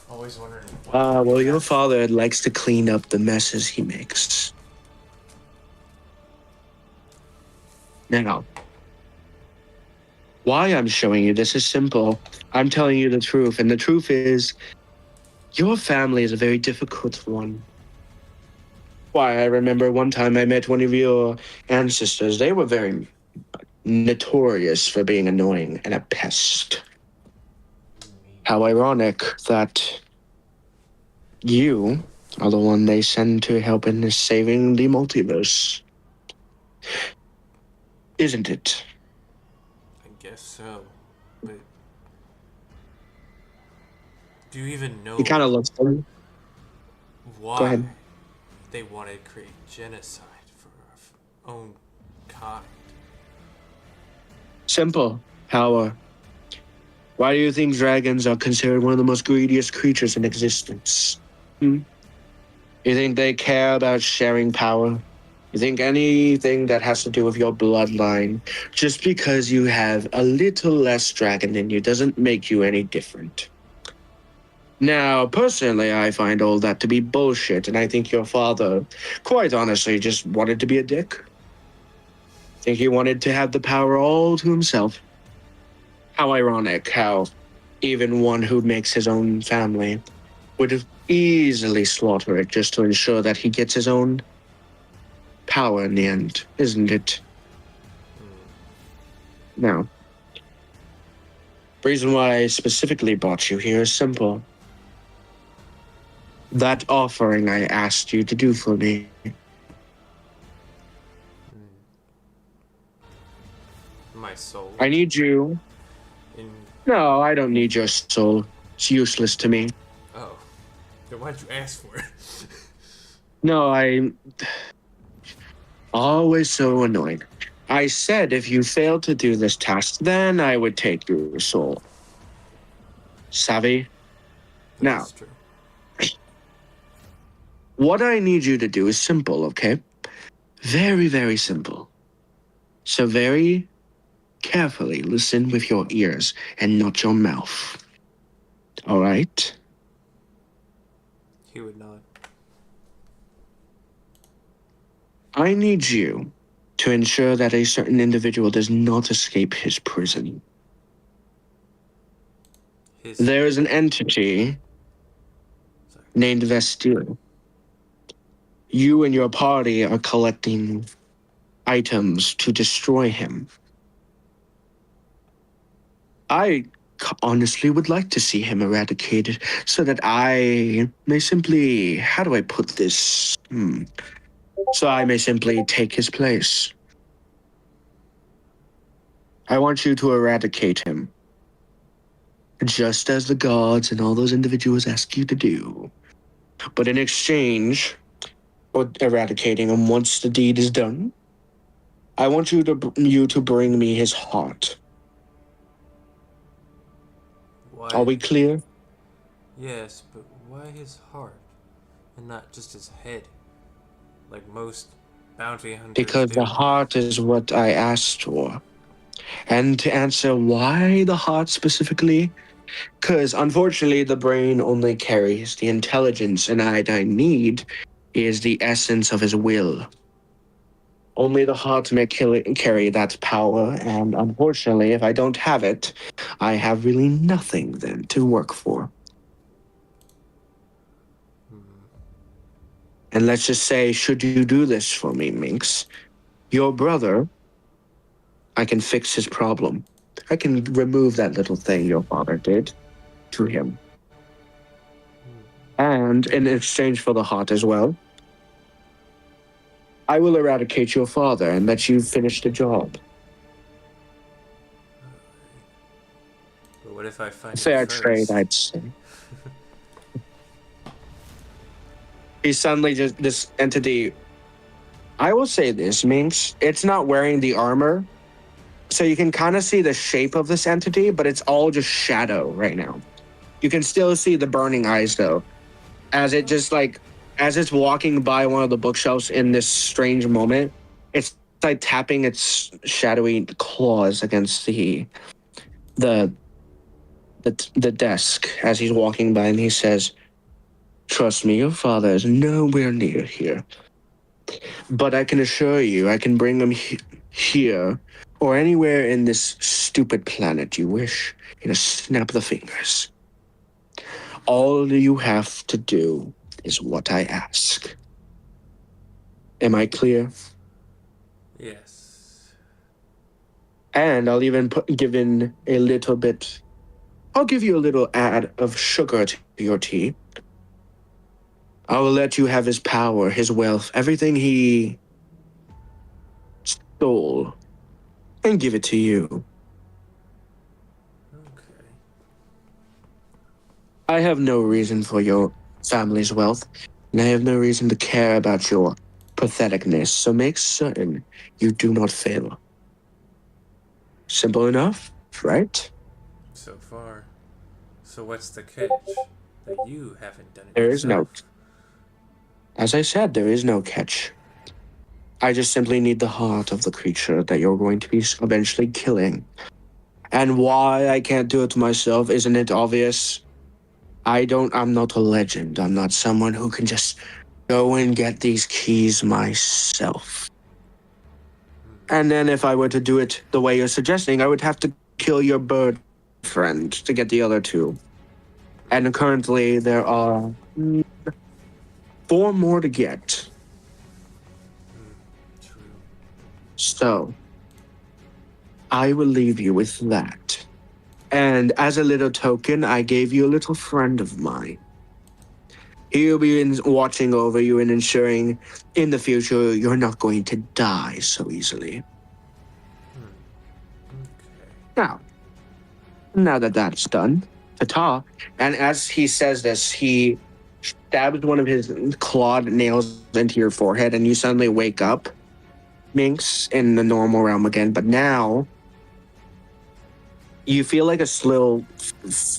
S2: Always wondering what
S1: Well, your father likes to clean up the messes he makes. Now, why I'm showing you this is simple. I'm telling you the truth, and the truth is, your family is a very difficult one. Why, I remember one time I met one of your ancestors. They were very notorious for being annoying and a pest. How ironic that you are the one they send to help in saving the multiverse. Isn't it?
S2: I guess so. But do you even know
S1: He kind of looks at him.
S2: why
S1: Go ahead.
S2: they want to create genocide for our own kind?
S1: Simple. Power. Why do you think dragons are considered one of the most greediest creatures in existence? You think they care about sharing power? You think anything that has to do with your bloodline, just because you have a little less dragon in you, doesn't make you any different? Now, personally, I find all that to be bullshit, and I think your father, quite honestly, just wanted to be a dick. I think he wanted to have the power all to himself. How ironic how even one who makes his own family would easily slaughter it just to ensure that he gets his own power in the end, isn't it? Now, the reason why I specifically brought you here is simple. That offering I asked you to do for me.
S2: My soul.
S1: I need you. No, I don't need your soul. It's useless to me.
S2: Oh. Then why'd you ask for it?
S1: No, I'm always so annoying. I said if you failed to do this task, then I would take your soul. Savvy? Now.
S2: That's true.
S1: What I need you to do is simple, okay? Very, very simple. So very carefully listen with your ears and not your mouth. All right?
S2: He would not.
S1: I need you to ensure that a certain individual does not escape his prison. There is an entity named Vestil. You and your party are collecting items to destroy him. I honestly would like to see him eradicated so that I may simply, how do I put this? So I may simply take his place. I want you to eradicate him. Just as the gods and all those individuals ask you to do. But in exchange for eradicating him once the deed is done, I want you to bring me his heart.
S2: Why?
S1: Are we clear?
S2: Yes, but why his heart and not just his head, like most bounty hunters
S1: Because
S2: do?
S1: the heart is what I asked for. And to answer why the heart specifically, because unfortunately the brain only carries the intelligence, and I need is the essence of his will. Only the heart may carry that power, and unfortunately, if I don't have it, I have really nothing then to work for. And let's just say, should you do this for me, Minx, your brother, I can fix his problem. I can remove that little thing your father did to him. And in exchange for the heart as well, I will eradicate your father and let you finish the job.
S2: But what if I find
S1: Fair
S2: him first?
S1: trade, I'd say. He's suddenly just this entity. I will say this, Minx, it's not wearing the armor, so you can kind of see the shape of this entity, but it's all just shadow right now. You can still see the burning eyes, though, as it just as it's walking by one of the bookshelves in this strange moment, it's like tapping its shadowy claws against the desk as he's walking by, and he says, "Trust me, your father is nowhere near here. But I can assure you, I can bring him here or anywhere in this stupid planet you wish in a snap of the fingers. All you have to do is what I ask. Am I clear?"
S2: Yes.
S1: And I'll even give in a little bit. I'll give you a little add of sugar to your tea. I will let you have his power, his wealth, everything he stole, and give it to you.
S2: Okay.
S1: I have no reason for your family's wealth, and I have no reason to care about your patheticness, so make certain you do not fail. Simple enough, right?
S2: So far. So what's the catch? That you haven't done it
S1: There is no.
S2: yourself?
S1: As I said, there is no catch. I just simply need the heart of the creature that you're going to be eventually killing. And why I can't do it myself, isn't it obvious? I'm not a legend. I'm not someone who can just go and get these keys myself. And then if I were to do it the way you're suggesting, I would have to kill your bird friend to get the other two. And currently there are 4 more to get.
S2: True.
S1: So, I will leave you with that. And as a little token, I gave you a little friend of mine. He'll be watching over you and ensuring in the future you're not going to die so easily.
S2: Okay.
S1: Now that that's done, ta-ta. And as he says this, he stabs one of his clawed nails into your forehead, and you suddenly wake up, Minx, in the normal realm again. But now, you feel like a little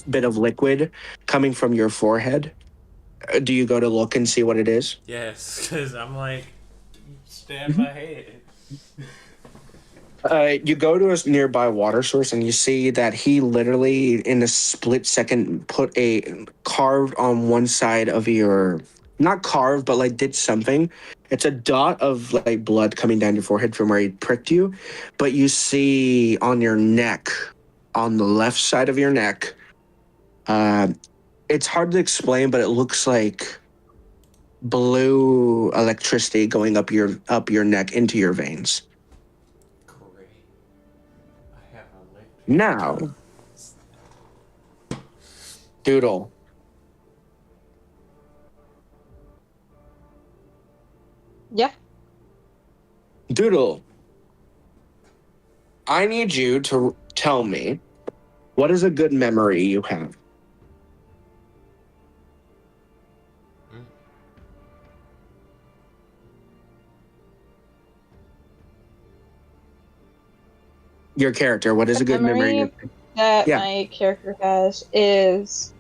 S1: bit of liquid coming from your forehead. Do you go to look and see what it is?
S2: Yes, because I'm like, stab my head.
S1: You go to a nearby water source and you see that he literally, in a split second, put a carved on one side of your, not carved, but like did something. It's a dot of like blood coming down your forehead from where he pricked you, but you see on your neck, on the left side of your neck, it's hard to explain, but it looks like blue electricity going up your neck into your veins.
S2: Great. I have a lick.
S1: Now, Doodle.
S5: Yeah.
S1: Doodle. I need you to tell me what is a good memory you have. Your character, what is a good memory
S5: that
S1: Yeah.
S5: my character has is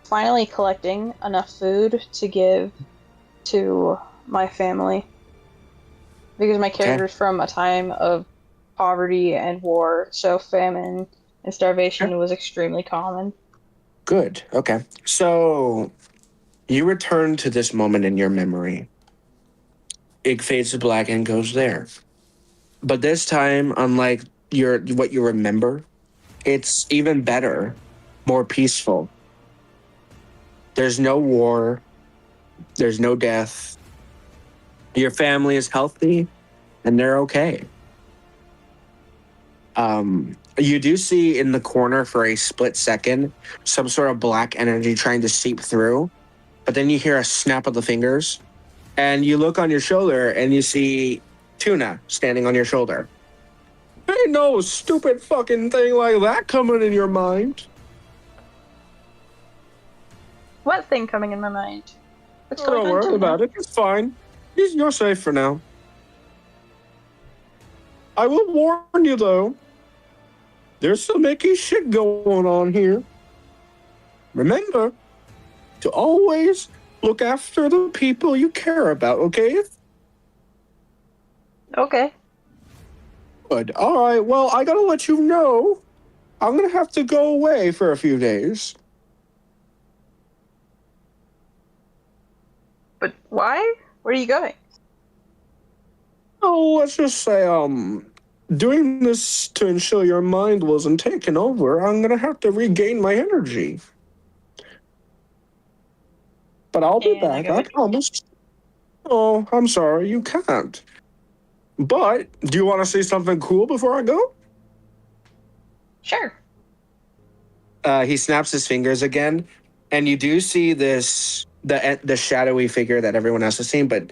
S5: finally collecting enough food to give to my family, because my character's from a time of poverty and war, so famine and starvation was extremely common.
S1: Good. Okay. So you return to this moment in your memory. It fades to black and goes there. But this time, unlike what you remember, it's even better, more peaceful. There's no war. There's no death. Your family is healthy and they're okay. You do see in the corner for a split second some sort of black energy trying to seep through, but then you hear a snap of the fingers and you look on your shoulder and you see Tuna standing on your shoulder. Ain't no stupid fucking thing like that coming in your mind.
S5: What thing coming in my mind? What's
S1: Don't
S5: going on?
S1: worry
S5: Tuna?
S1: about it. It's fine. You're safe for now. I will warn you, though. There's some icky shit going on here. Remember to always look after the people you care about, okay?
S5: Okay.
S1: Good. All right. Well, I gotta let you know. I'm gonna have to go away for a few days.
S5: But why? Where are you going?
S1: Oh, let's just say, doing this to ensure your mind wasn't taken over, I'm gonna have to regain my energy. But I'll be
S5: And I
S1: back,
S5: go
S1: I
S5: with you.
S1: promise. Oh, I'm sorry, you can't. But, do you want to see something cool before I go?
S5: Sure.
S1: He snaps his fingers again, and you do see the shadowy figure that everyone else has seen, but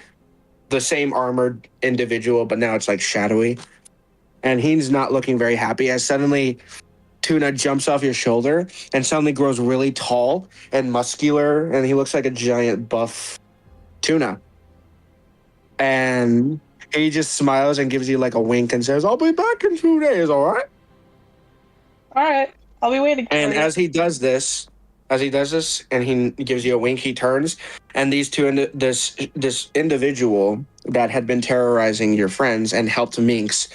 S1: the same armored individual, but now it's like shadowy. And he's not looking very happy as suddenly Tuna jumps off your shoulder and suddenly grows really tall and muscular, and he looks like a giant buff tuna. And he just smiles and gives you like a wink and says, I'll be back in 2 days, all right?
S5: All right. I'll be waiting for
S1: And
S5: you.
S1: as he does this, and he gives you a wink, he turns, and these two, this individual that had been terrorizing your friends and helped Minx,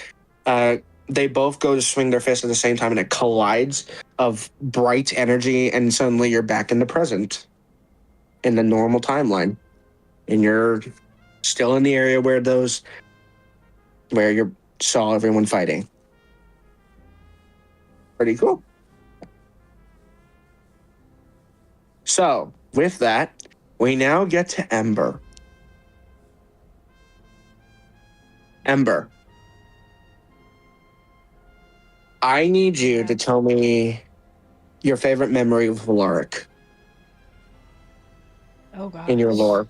S1: they both go to swing their fist at the same time, and it collides of bright energy, and suddenly you're back in the present, in the normal timeline, and you're still in the area where you saw everyone fighting. Pretty cool. So, with that, we now get to Ember. Ember, I need you to tell me your favorite memory of Valoric
S7: Oh god.
S1: in your lore.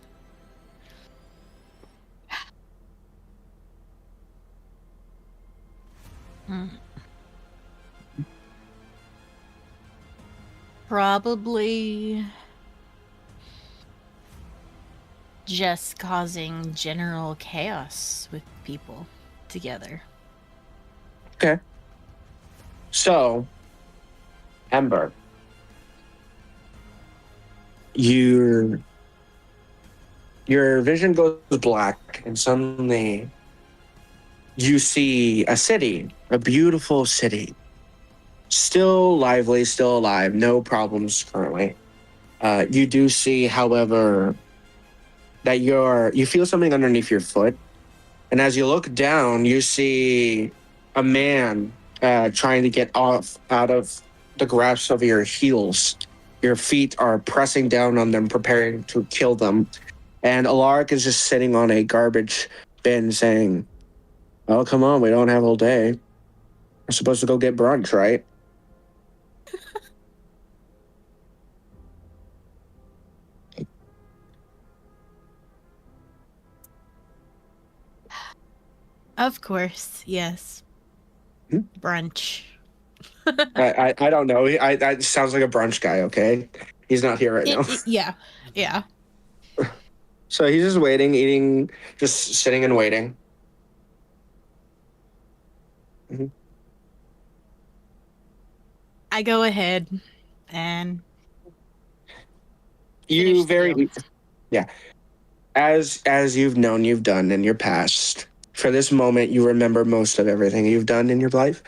S7: Probably just causing general chaos with people together.
S1: Okay. So, Ember, your vision goes black, and suddenly you see a city, a beautiful city, still lively, still alive, no problems currently. You do see, however, that you feel something underneath your foot, and as you look down, you see a man trying to get out of the grasp of your heels. Your feet are pressing down on them, preparing to kill them. And Alaric is just sitting on a garbage bin saying, "Oh, come on, we don't have all day. We're supposed to go get brunch, right?"
S7: Of course, yes.
S1: Hmm?
S7: Brunch.
S1: I don't know. I sounds like a brunch guy, okay? He's not here right now.
S7: Yeah, yeah.
S1: So he's just waiting, eating, just sitting and waiting.
S7: I go ahead and
S1: You
S7: finish the deal.
S1: yeah. As you've known, you've done in your past. For this moment, you remember most of everything you've done in your life.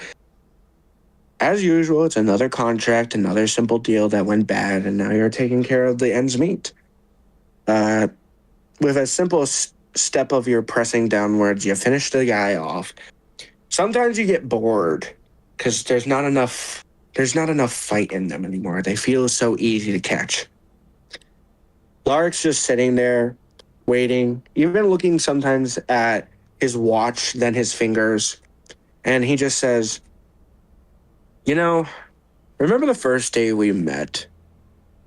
S1: As usual, it's another contract, another simple deal that went bad, and now you're taking care of the ends meet. With a simple step of your pressing downwards, you finish the guy off. Sometimes you get bored because there's not enough fight in them anymore. They feel so easy to catch. Lark's just sitting there, waiting, even looking sometimes at his watch, then his fingers, and he just says, "You know, remember the first day we met?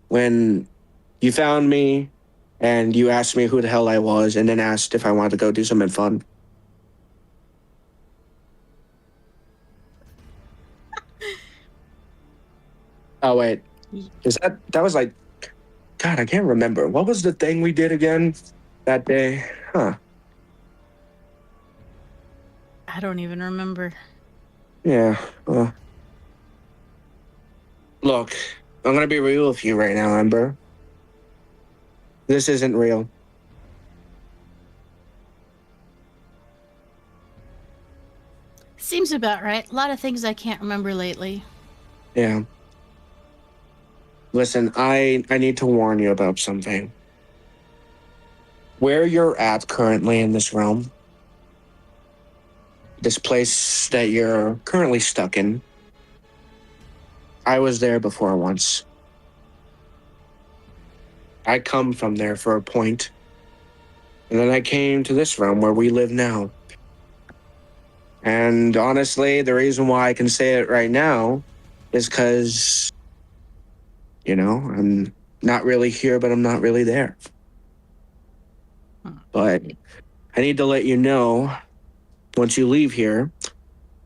S1: When you found me and you asked me who the hell I was and then asked if I wanted to go do something fun?" Oh, wait. That was like, God, I can't remember. What was the thing we did again that day? Huh.
S7: I don't even remember.
S1: Yeah. Look, I'm going to be real with you right now, Ember. This isn't real.
S7: Seems about right. A lot of things I can't remember lately.
S1: Yeah. Listen, I need to warn you about something. Where you're at currently in this realm, this place that you're currently stuck in, I was there before once. I come from there for a point, and then I came to this realm where we live now. And honestly, the reason why I can say it right now is because, I'm not really here, but I'm not really there. But I need to let you know, once you leave here,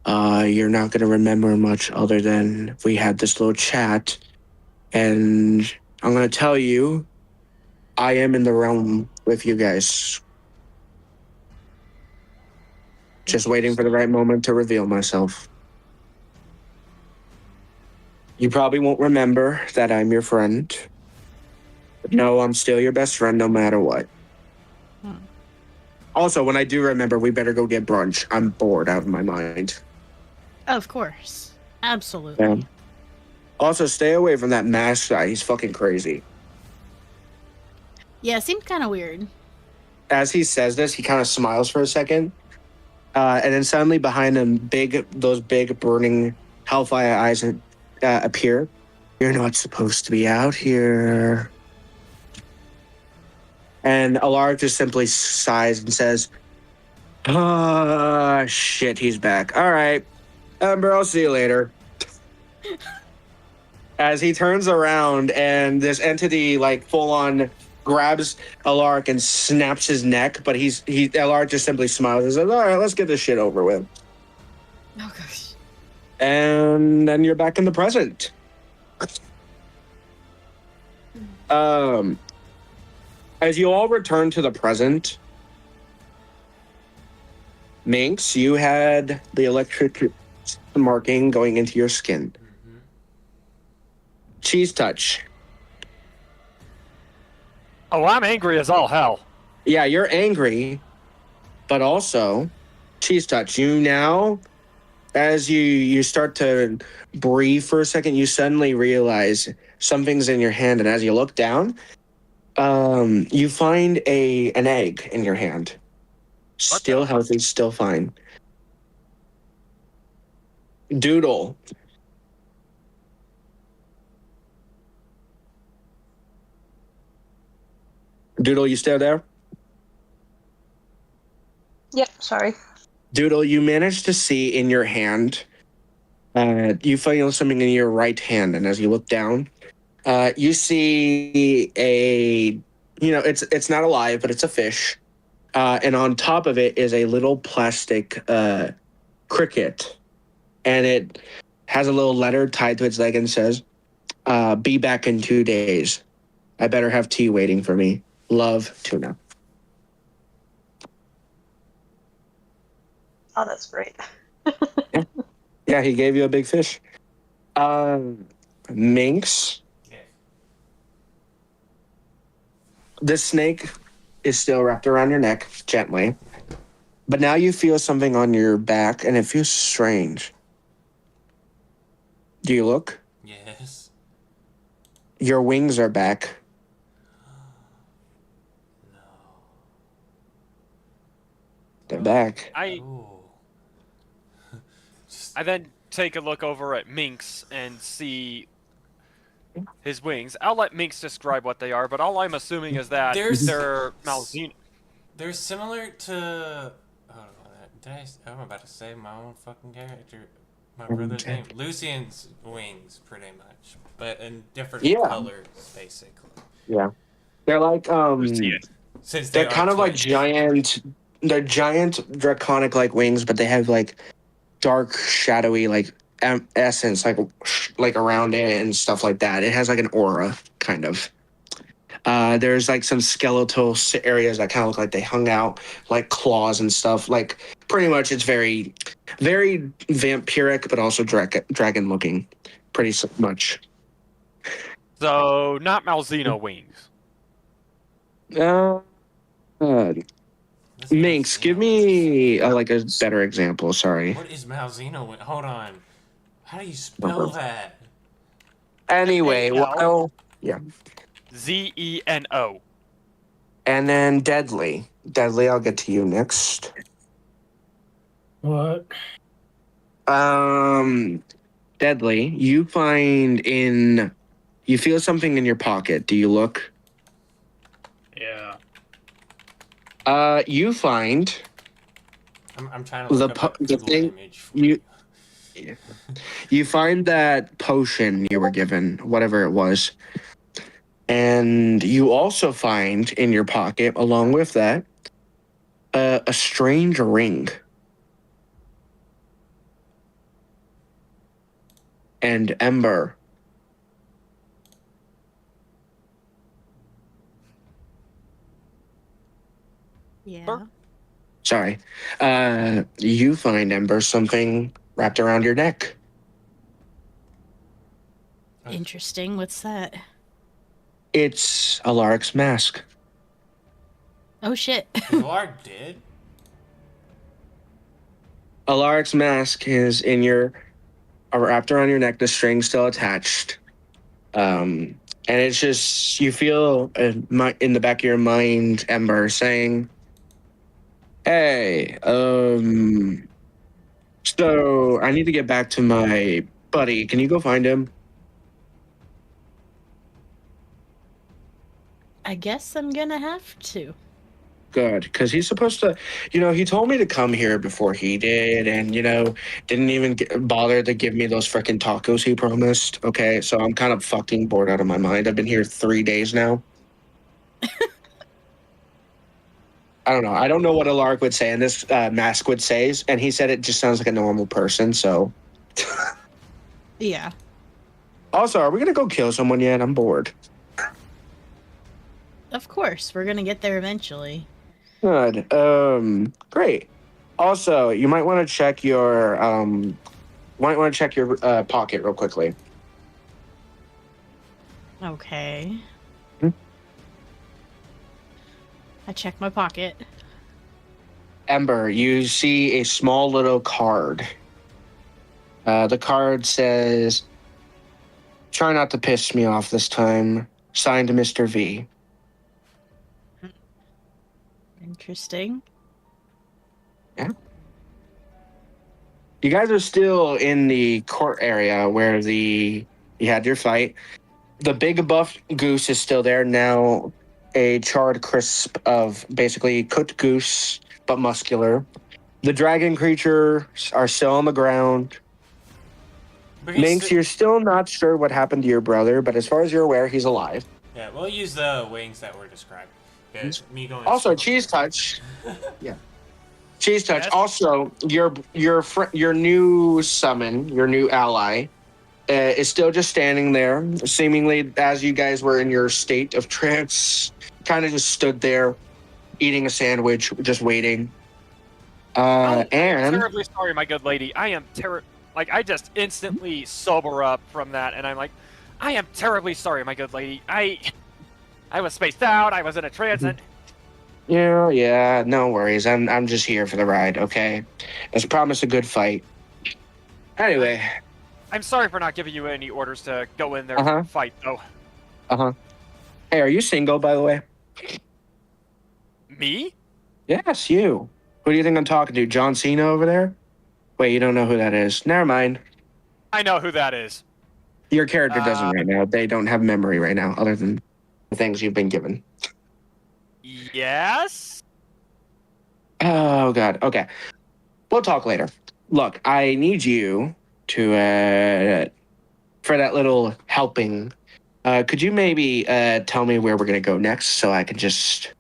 S1: you're not going to remember much other than we had this little chat. And I'm going to tell you, I am in the realm with you guys. Just waiting for the right moment to reveal myself. You probably won't remember that I'm your friend. But no, I'm still your best friend no matter what. Also, when I do remember, we better go get brunch. I'm bored out of my mind.
S7: Of course. Absolutely.
S1: Yeah. Also, stay away from that masked guy. He's fucking crazy.
S7: Yeah, it seemed kind of weird.
S1: As he says this, he kind of smiles for a second. And then suddenly behind him, those big burning hellfire eyes appear. "You're not supposed to be out here." And Alara just simply sighs and says, "Ah, shit, he's back. All right, Ember, I'll see you later." As he turns around and this entity, like, full on grabs Alaric and snaps his neck, but Alaric just simply smiles and says, "All right, let's get this shit over with."
S7: Oh gosh.
S1: And then you're back in the present. As you all return to the present, Minx, you had the marking going into your skin.
S2: Mm-hmm.
S1: Cheese touch.
S3: Oh, I'm angry as all hell.
S1: Yeah, you're angry, but also cheese touch. You now, as you start to breathe for a second, you suddenly realize something's in your hand, and as you look down, you find an egg in your hand.
S3: What
S1: Still
S3: the-
S1: healthy, still fine. Doodle. Doodle, you still there?
S5: Yep, sorry.
S1: Doodle, you managed to see in your hand, you feel something in your right hand, and as you look down, you see it's not alive, but it's a fish, and on top of it is a little plastic cricket, and it has a little letter tied to its leg and says, "Be back in 2 days. I better have tea waiting for me. Love, Tuna."
S5: Oh, that's great.
S1: Yeah, he gave you a big fish. Minx.
S2: Yeah.
S1: This snake is still wrapped around your neck gently, but now you feel something on your back and it feels strange. Do you look?
S2: Yes.
S1: Your wings are back.
S2: No.
S1: They're back.
S2: Ooh.
S3: I then take a look over at Minx and see his wings. I'll let Minx describe what they are, but all I'm assuming is that
S2: There's-
S3: they're Malzeno.
S2: They're similar to. I'm about to say my own fucking character. My brother's name. Lucian's wings, pretty much. But in different
S1: Yeah.
S2: colors, basically.
S1: Yeah. They're like
S2: Since
S1: they're
S2: they
S1: kind
S2: are
S1: of like
S2: twins.
S1: giant. They're giant draconic like wings, but they have like dark shadowy like essence like around it and stuff like that. It has like an aura kind of. There's like some skeletal areas that kind of look like they hung out, like claws and stuff. Like pretty much, it's very, very vampiric, but also dragon looking, pretty much.
S3: So, not Malzeno wings.
S1: Uh,
S2: What's
S1: Minx,
S2: Malzeno
S1: give
S2: wings?
S1: me like a better example. Sorry.
S2: What is Malzeno wing? Hold on. How do you spell that?
S1: Anyway,
S3: A-L.
S1: yeah,
S3: Zeno.
S1: and then deadly. Deadly, I'll get to you next.
S6: What?
S1: Deadly, you feel something in your pocket. Do you look?
S6: Yeah.
S1: You find
S2: I'm trying to look up a
S1: the
S2: Google
S1: thing
S2: image for
S1: you you find that potion you were given, whatever it was, and you also find in your pocket, along with that, a strange ring. And Ember,
S7: Yeah.
S1: sorry, you find Ember something wrapped around your neck.
S7: Interesting. What's that?
S1: It's Alaric's mask.
S7: Oh shit.
S2: Is Lark dead?
S1: Alaric's mask is wrapped around your neck, the string's still attached. And it's just, you feel in the back of your mind, Ember saying, "Hey, so I need to get back to my buddy. Can you go find him?"
S7: I guess I'm gonna have to.
S1: Good, because he's supposed to, he told me to come here before he did, and, didn't even bother to give me those freaking tacos he promised. Okay, so I'm kind of fucking bored out of my mind. I've been here 3 days now. I don't know. I don't know what Alaric would say and this mask would say, and he said it just sounds like a normal person, so.
S7: Yeah.
S1: Also, are we going to go kill someone yet? I'm bored.
S7: Of course, we're gonna get there eventually.
S1: Good. Great. Also, you might want to check your Want to check your pocket real quickly?
S7: Okay.
S1: Hmm?
S7: I check my pocket.
S1: Ember, you see a small little card. The card says, "Try not to piss me off this time. Signed, Mr. V."
S7: Interesting.
S1: You guys are still in the court area where you had your fight. The big buff goose is still there now. A charred crisp of basically cooked goose, but muscular. The dragon creatures are still on the ground.
S2: But he's
S1: Minx,
S2: sti-
S1: you're still not sure what happened to your brother, but as far as you're aware, he's alive.
S2: yeah, we'll use the wings that were described. Because me going.
S1: Also,
S2: slow-
S1: Cheese Touch. Yeah. Cheese Touch.
S3: Yes?
S1: Also, your new summon, your new ally, is still just standing there, seemingly as you guys were in your state of trance, kind of just stood there, eating a sandwich, just waiting.
S3: I'm
S1: And
S3: terribly sorry, my good lady. I am like I just instantly sober up from that, and I'm like, I am terribly sorry, my good lady. I was spaced out. I was in a trance. And
S1: yeah, no worries. I'm just here for the ride. Okay, as promised, a good fight. Anyway,
S3: I'm sorry for not giving you any orders to go in there
S1: Uh-huh.
S3: and fight, though.
S1: hey, are you single, by the way?
S3: Me?
S1: Yes, you. Who do you think I'm talking to? John Cena over there? Wait, you don't know who that is. Never mind.
S3: I know who that is.
S1: Your character doesn't right now. They don't have memory right now, other than the things you've been given.
S3: Yes.
S1: Oh, God. Okay. We'll talk later. Look, I need you to, for that little helping, could you maybe tell me where we're going to go next so I can just,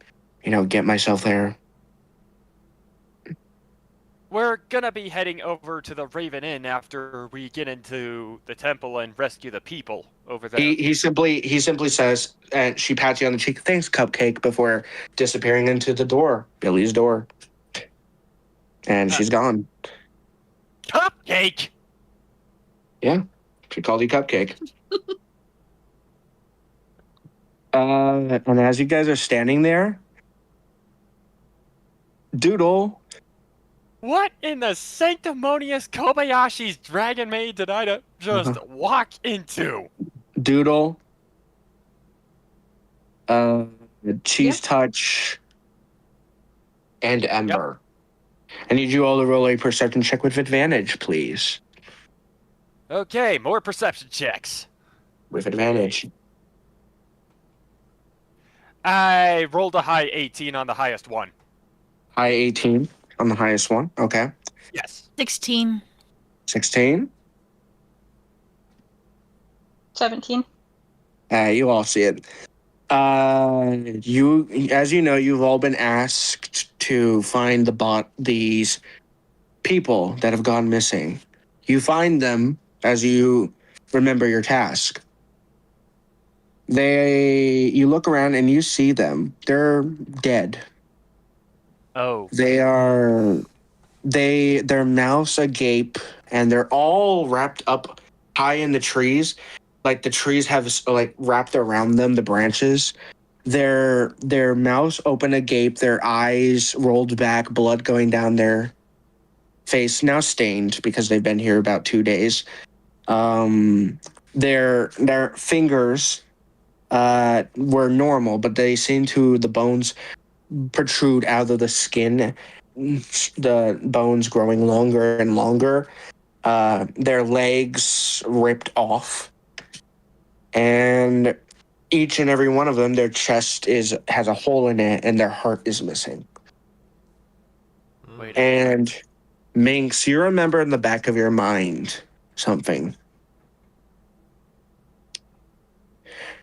S1: get myself there?
S3: We're gonna be heading over to the Raven Inn after we get into the temple and rescue the people over there.
S1: He simply says, and she pats you on the cheek, "Thanks, Cupcake," before disappearing into the door, Billy's door. And she's gone.
S3: Cupcake.
S1: Yeah, she called you Cupcake. And as you guys are standing there, Doodle,
S3: What in the sanctimonious Kobayashi's Dragon Maid did I just walk into?
S1: Doodle, Cheese Touch, and Ember. I need you all to roll a perception check with advantage, please.
S3: Okay, more perception checks.
S1: With advantage.
S3: I rolled a high 18 on the highest one.
S1: High 18 on the highest one. Okay.
S3: Yes.
S7: 16.
S1: 16.
S5: 17.
S1: You all see it. As you know, you've all been asked to find these people that have gone missing. You find them as you remember your task. You look around and you see them. They're dead.
S3: Oh.
S1: Their mouths agape, and they're all wrapped up high in the trees. Like the trees have wrapped around them, the branches. Their mouths open agape, their eyes rolled back, blood going down their face, now stained because they've been here about 2 days. Their fingers were normal, but the bones protrude out of the skin, the bones growing longer and longer. Their legs ripped off. And each and every one of them, their chest has a hole in it, and their heart is missing.
S3: Wait.
S1: And Minx, you remember in the back of your mind something.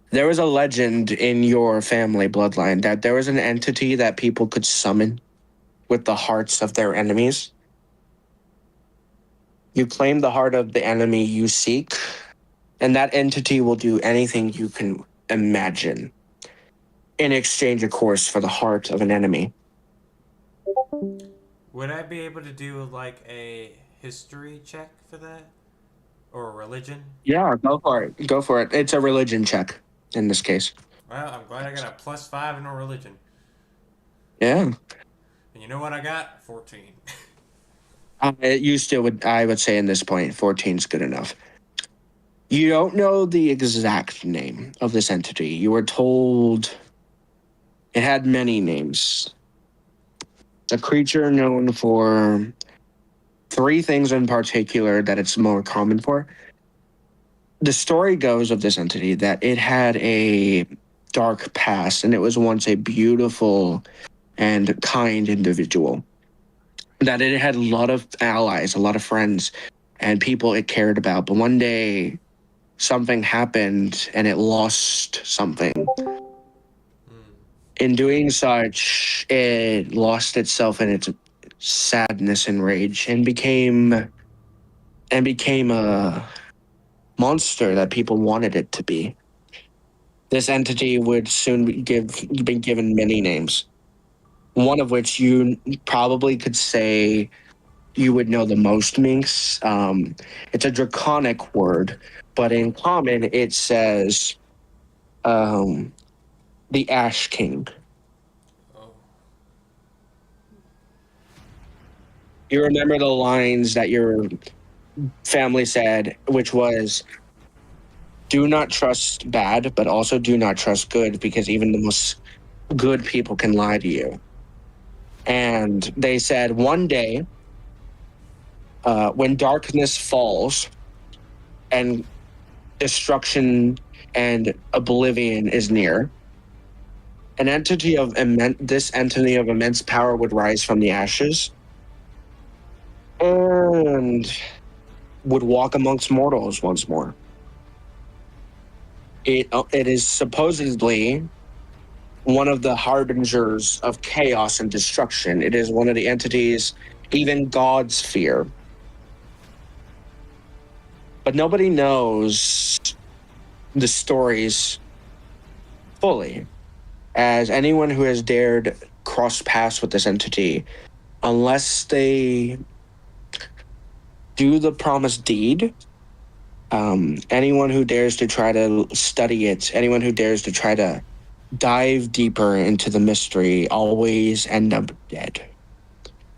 S1: There was a legend in your family bloodline that there was an entity that people could summon with the hearts of their enemies. You claim the heart of the enemy you seek, and that entity will do anything you can imagine in exchange, of course, for the heart of an enemy.
S2: Would I be able to do like a history check for that? Or religion?
S1: Yeah, go for it. Go for it. It's a religion check in this case.
S2: Well, I'm glad I got a +5 in a religion.
S1: Yeah.
S2: And you know what I got? 14.
S1: You still would, I would say, in this point, 14 is good enough. You don't know the exact name of this entity. You were told it had many names. It's a creature known for 3 things in particular that it's more common for. The story goes of this entity that it had a dark past, and it was once a beautiful and kind individual. That it had a lot of allies, a lot of friends, and people it cared about. But one day, something happened, and it lost something. In doing such, it lost itself in its sadness and rage, and became a monster that people wanted it to be. This entity would soon be given many names. One of which you probably could say you would know the most, Minx. It's a draconic word, but in common it says the Ash King.
S2: Oh.
S1: You remember the lines that your family said, which was, do not trust bad, but also do not trust good, because even the most good people can lie to you. And they said one day, when darkness falls and destruction and oblivion is near, this entity of immense power would rise from the ashes and would walk amongst mortals once more. It is supposedly one of the harbingers of chaos and destruction. It is one of the entities even gods fear. But nobody knows the stories fully, as anyone who has dared cross paths with this entity, unless they do the promised deed, anyone who dares to try to study it, anyone who dares to try to dive deeper into the mystery always end up dead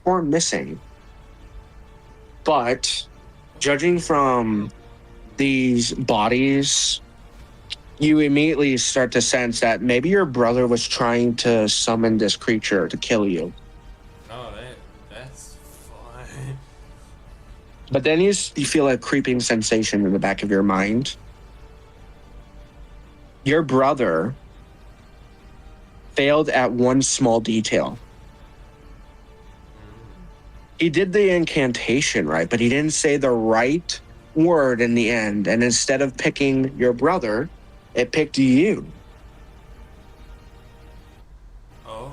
S1: or missing. But judging from these bodies, you immediately start to sense that maybe your brother was trying to summon this creature to kill you.
S2: Oh, that's fun.
S1: But then you feel a creeping sensation in the back of your mind. Your brother failed at one small detail. He did the incantation right, but he didn't say the right word in the end. And instead of picking your brother, it picked you.
S2: Oh.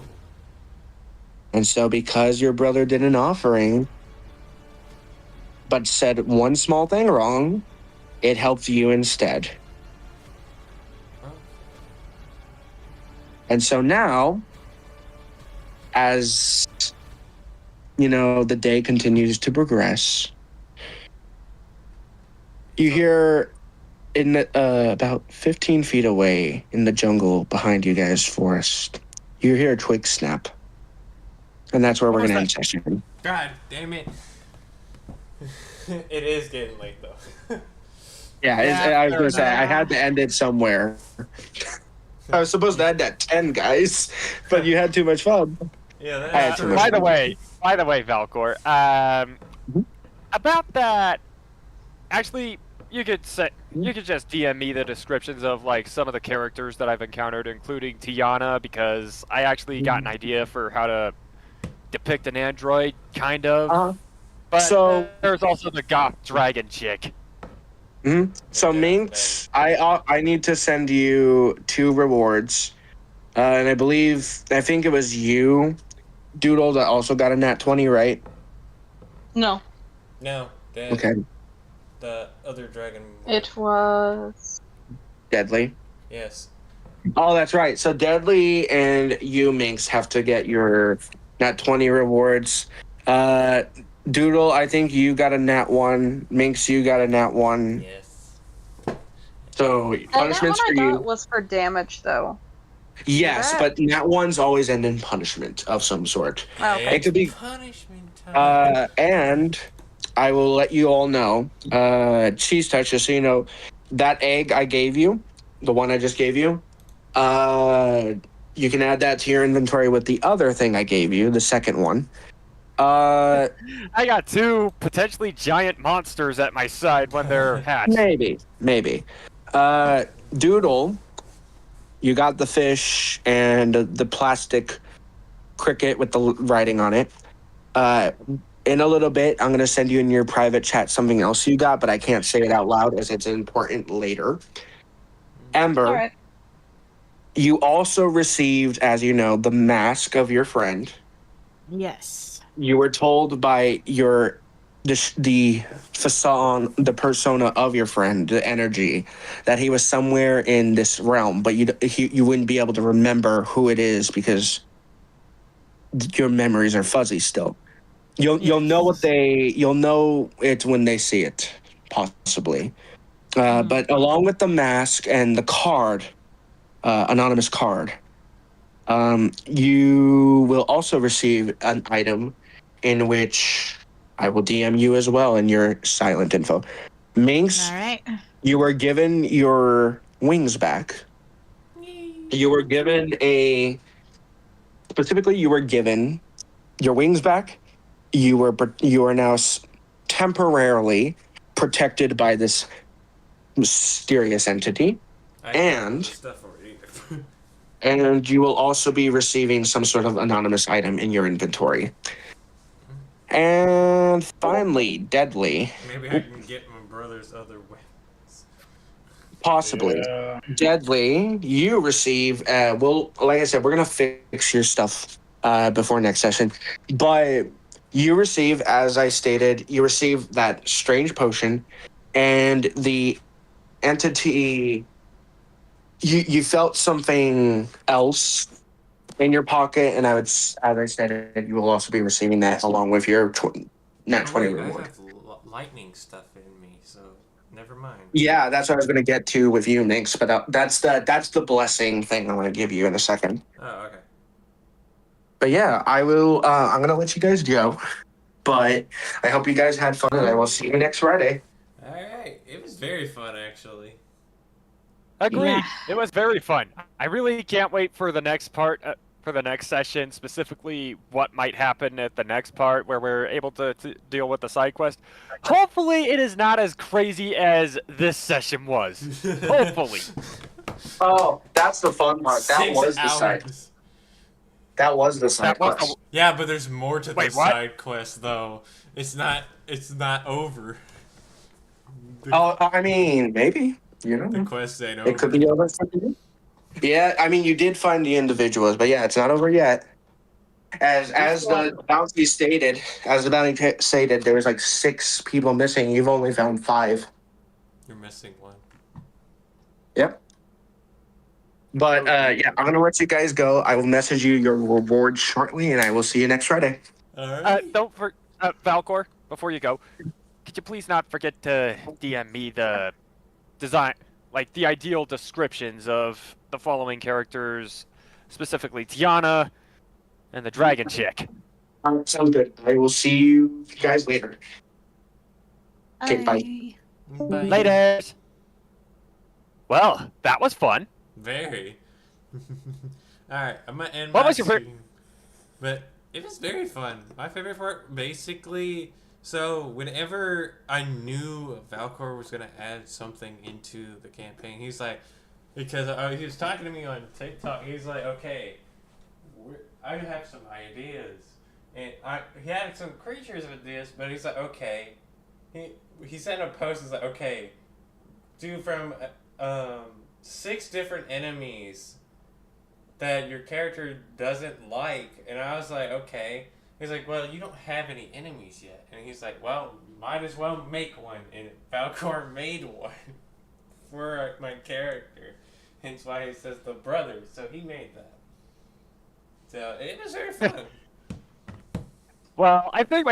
S1: And so because your brother did an offering, but said one small thing wrong, it helped you instead. And so now, as you know, the day continues to progress, you hear in about 15 feet away in the jungle behind you guys, forest, you hear a twig snap. And that's where we're going to end session.
S2: God damn it. It is getting late, though.
S1: Yeah, I was going to say, I had to end it somewhere. I was supposed to end at 10, guys, but you had too much fun.
S2: Yeah,
S1: had
S2: that's
S1: too much
S3: By
S1: fun.
S3: the way, Valcor, about that, actually, you could just DM me the descriptions of like some of the characters that I've encountered, including Tiana, because I actually got an idea for how to depict an android, kind of. But
S1: So-
S3: there's also the goth dragon chick.
S1: So
S2: Yeah,
S1: Minx, I need to send you 2 rewards, and I think it was you, Doodle, that also got a nat 20, right?
S5: No,
S2: No,
S1: Okay,
S2: the other dragon.
S5: it was.
S1: Deadly.
S2: Yes.
S1: Oh, that's right. So Deadly and you, Minx, have to get your nat 20 rewards. Doodle, I think you got a nat 1. Minx, you got a nat 1.
S2: Yes.
S1: So
S5: And that one
S1: punishments for
S5: I
S1: you.
S5: thought was for damage, though.
S1: Yes,
S5: that-
S1: but nat 1s always end in punishment of some sort.
S5: Oh, okay.
S1: It could be-
S2: punishment time.
S1: And I will let you all know, Cheese Touch, just so you know, that egg I gave you, the one I just gave you, you can add that to your inventory with the other thing I gave you, the second one.
S3: I got 2 potentially giant monsters at my side when they're hatched.
S1: Maybe. Doodle, you got the fish and the plastic cricket with the writing on it. In a little bit, I'm going to send you in your private chat something else you got, but I can't say it out loud as it's important later. Ember,
S5: All right.
S1: you also received, as you know, the mask of your friend.
S7: Yes.
S1: You were told by the facade, the persona of your friend, the energy, that he was somewhere in this realm, but you wouldn't be able to remember who it is because your memories are fuzzy still. You'll know you'll know it when they see it, possibly. But along with the mask and the card, anonymous card, you will also receive an item in which I will DM you as well in your silent info. Minx,
S7: All right.
S1: you were given your wings back. You were given specifically you were given your wings back. You are now temporarily protected by this mysterious entity,
S2: I
S1: and-
S2: stuff already.
S1: and you will also be receiving some sort of anonymous item in your inventory. And finally, Deadly,
S2: Maybe I can get my brother's other weapons.
S1: possibly.
S6: Yeah.
S1: Deadly, you receive, like I said, we're going to fix your stuff before next session. But you receive, as I stated, you receive that strange potion, and the entity, you felt something else in your pocket, and as I stated, you will also be receiving that along with your nat 20
S2: Wait, I
S1: reward.
S2: have lightning stuff in me, so never mind.
S1: Yeah, that's what I was going to get to with you, Minx. But that's the blessing thing I'm going to give you in a second.
S2: Oh, okay.
S1: But yeah, I will. I'm going to let you guys go. But I hope you guys had fun, and I will see you next Friday.
S2: All right. It was very fun, actually.
S3: Agreed.
S7: Yeah.
S3: It was very fun. I really can't wait for the next part, for the next session, specifically what might happen at the next part where we're able to deal with the side quest. Hopefully it is not as crazy as this session was. Hopefully.
S1: Oh, that's the fun part. That
S2: 6
S1: was the side.
S2: hours.
S1: That was the side
S3: That was
S1: quest.
S2: Yeah, but there's more to
S3: Wait,
S2: the
S3: what?
S2: side quest, though. It's not over.
S1: Oh, I mean, maybe. You know,
S2: The quest ain't over.
S1: it could be over for you. Yeah, I mean, you did find the individuals, but yeah, it's not over yet. As the bounty stated, there was like 6 people missing. You've only found 5.
S2: You're missing one.
S1: Yep. But yeah, I'm gonna let you guys go. I will message you your reward shortly, and I will see you next Friday.
S2: All right.
S3: Don't Valcor, before you go, could you please not forget to DM me the design, like the ideal descriptions of the following characters, specifically Tiana and the dragon chick.
S1: Sounds good. I will see you guys later. Okay, bye.
S2: Bye.
S3: Later. Well, that was fun.
S2: Very. Alright, I'm gonna end
S3: What
S2: my
S3: was your
S2: stream. But it was very fun. My favorite part, basically, so whenever I knew Valcor was gonna add something into the campaign, he's like, because he was talking to me on TikTok, he's like, okay, I have some ideas. And he had some creatures with this, but he's like, okay. He sent a post, he's like, okay, do from 6 different enemies that your character doesn't like. And I was like, okay. He's like, well, you don't have any enemies yet. And he's like, well, might as well make one. And Valcor made one for my character. Hence why he says the brother. So he made that. So it was very fun.
S3: Well, I think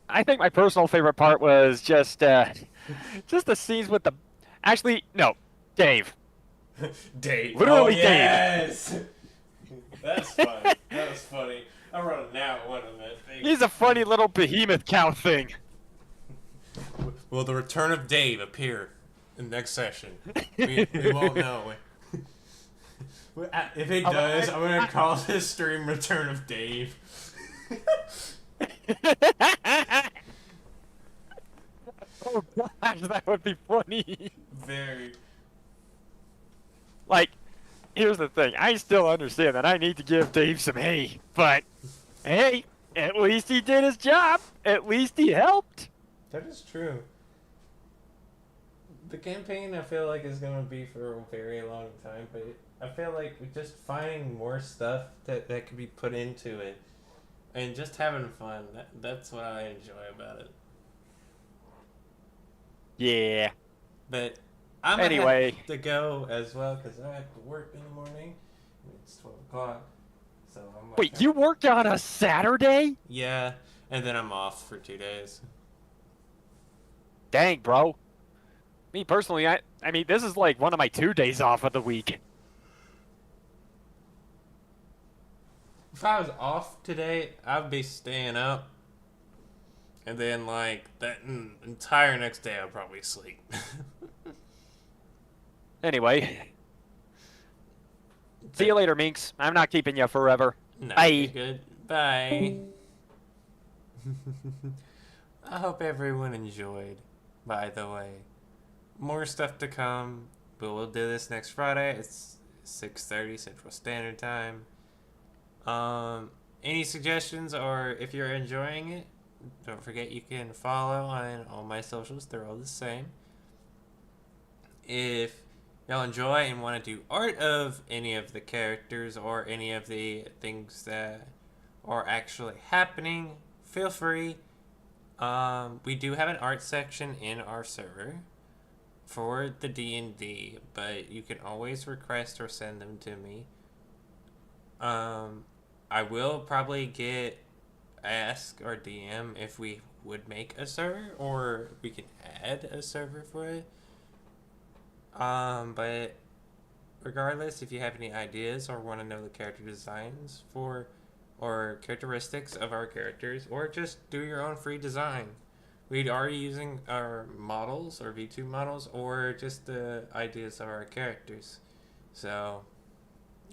S3: I think my personal favorite part was just the scenes with the. Actually, no, Dave.
S2: Dave.
S3: Literally
S2: oh, yes! That's funny. That was funny. I wrote a nat one on that thing.
S3: He's a funny little behemoth cow thing.
S2: Will the return of Dave appear in the next session? We won't know. If it does, I'm gonna call this stream Return of Dave.
S3: Oh gosh, that would be funny.
S2: Very.
S3: Like, here's the thing. I still understand that I need to give Dave some hay, but hey, at least he did his job. At least he helped.
S2: That is true. The campaign, I feel like, is going to be for a very long time, but I feel like we're just finding more stuff that could be put into it and just having fun. That's what I enjoy about it.
S3: Yeah.
S2: But I'm
S3: Anyway.
S2: have to go as well because I have to work in the morning. It's 12 o'clock. So I'm like,
S3: Wait, you worked on a Saturday?
S2: Yeah, and then I'm off for 2 days.
S3: Dang, bro. Me personally, I mean, this is like one of my 2 days off of the week.
S2: If I was off today, I'd be staying up. And then, like, that entire next day, I'd probably sleep.
S3: Anyway. See you later, Minx. I'm not keeping you forever.
S2: No,
S3: Bye.
S2: you're good. Bye. I hope everyone enjoyed, by the way. More stuff to come, but we'll do this next Friday. It's 6:30 Central Standard Time. Any suggestions, or if you're enjoying it, don't forget you can follow on all my socials. They're all the same. If y'all enjoy and want to do art of any of the characters or any of the things that are actually happening, feel free. We do have an art section in our server for the D&D, but you can always request or send them to me. I will probably ask our DM if we would make a server or we can add a server for it. But regardless, if you have any ideas or want to know the character designs for or characteristics of our characters, or just do your own free design. We are using our models or V2 models or just the ideas of our characters. So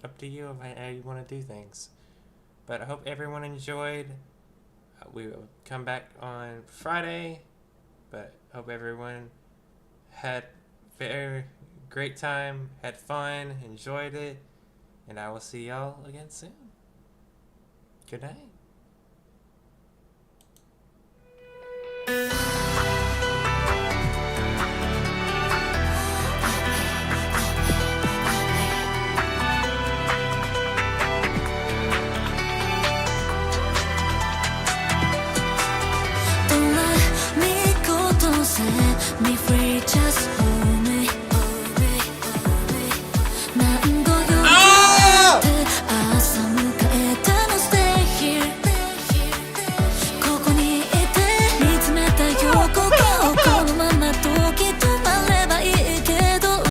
S2: up to you how you want to do things. But I hope everyone enjoyed. We will come back on Friday, but hope everyone had very great time, had fun, enjoyed it, and I will see y'all again soon. Good night.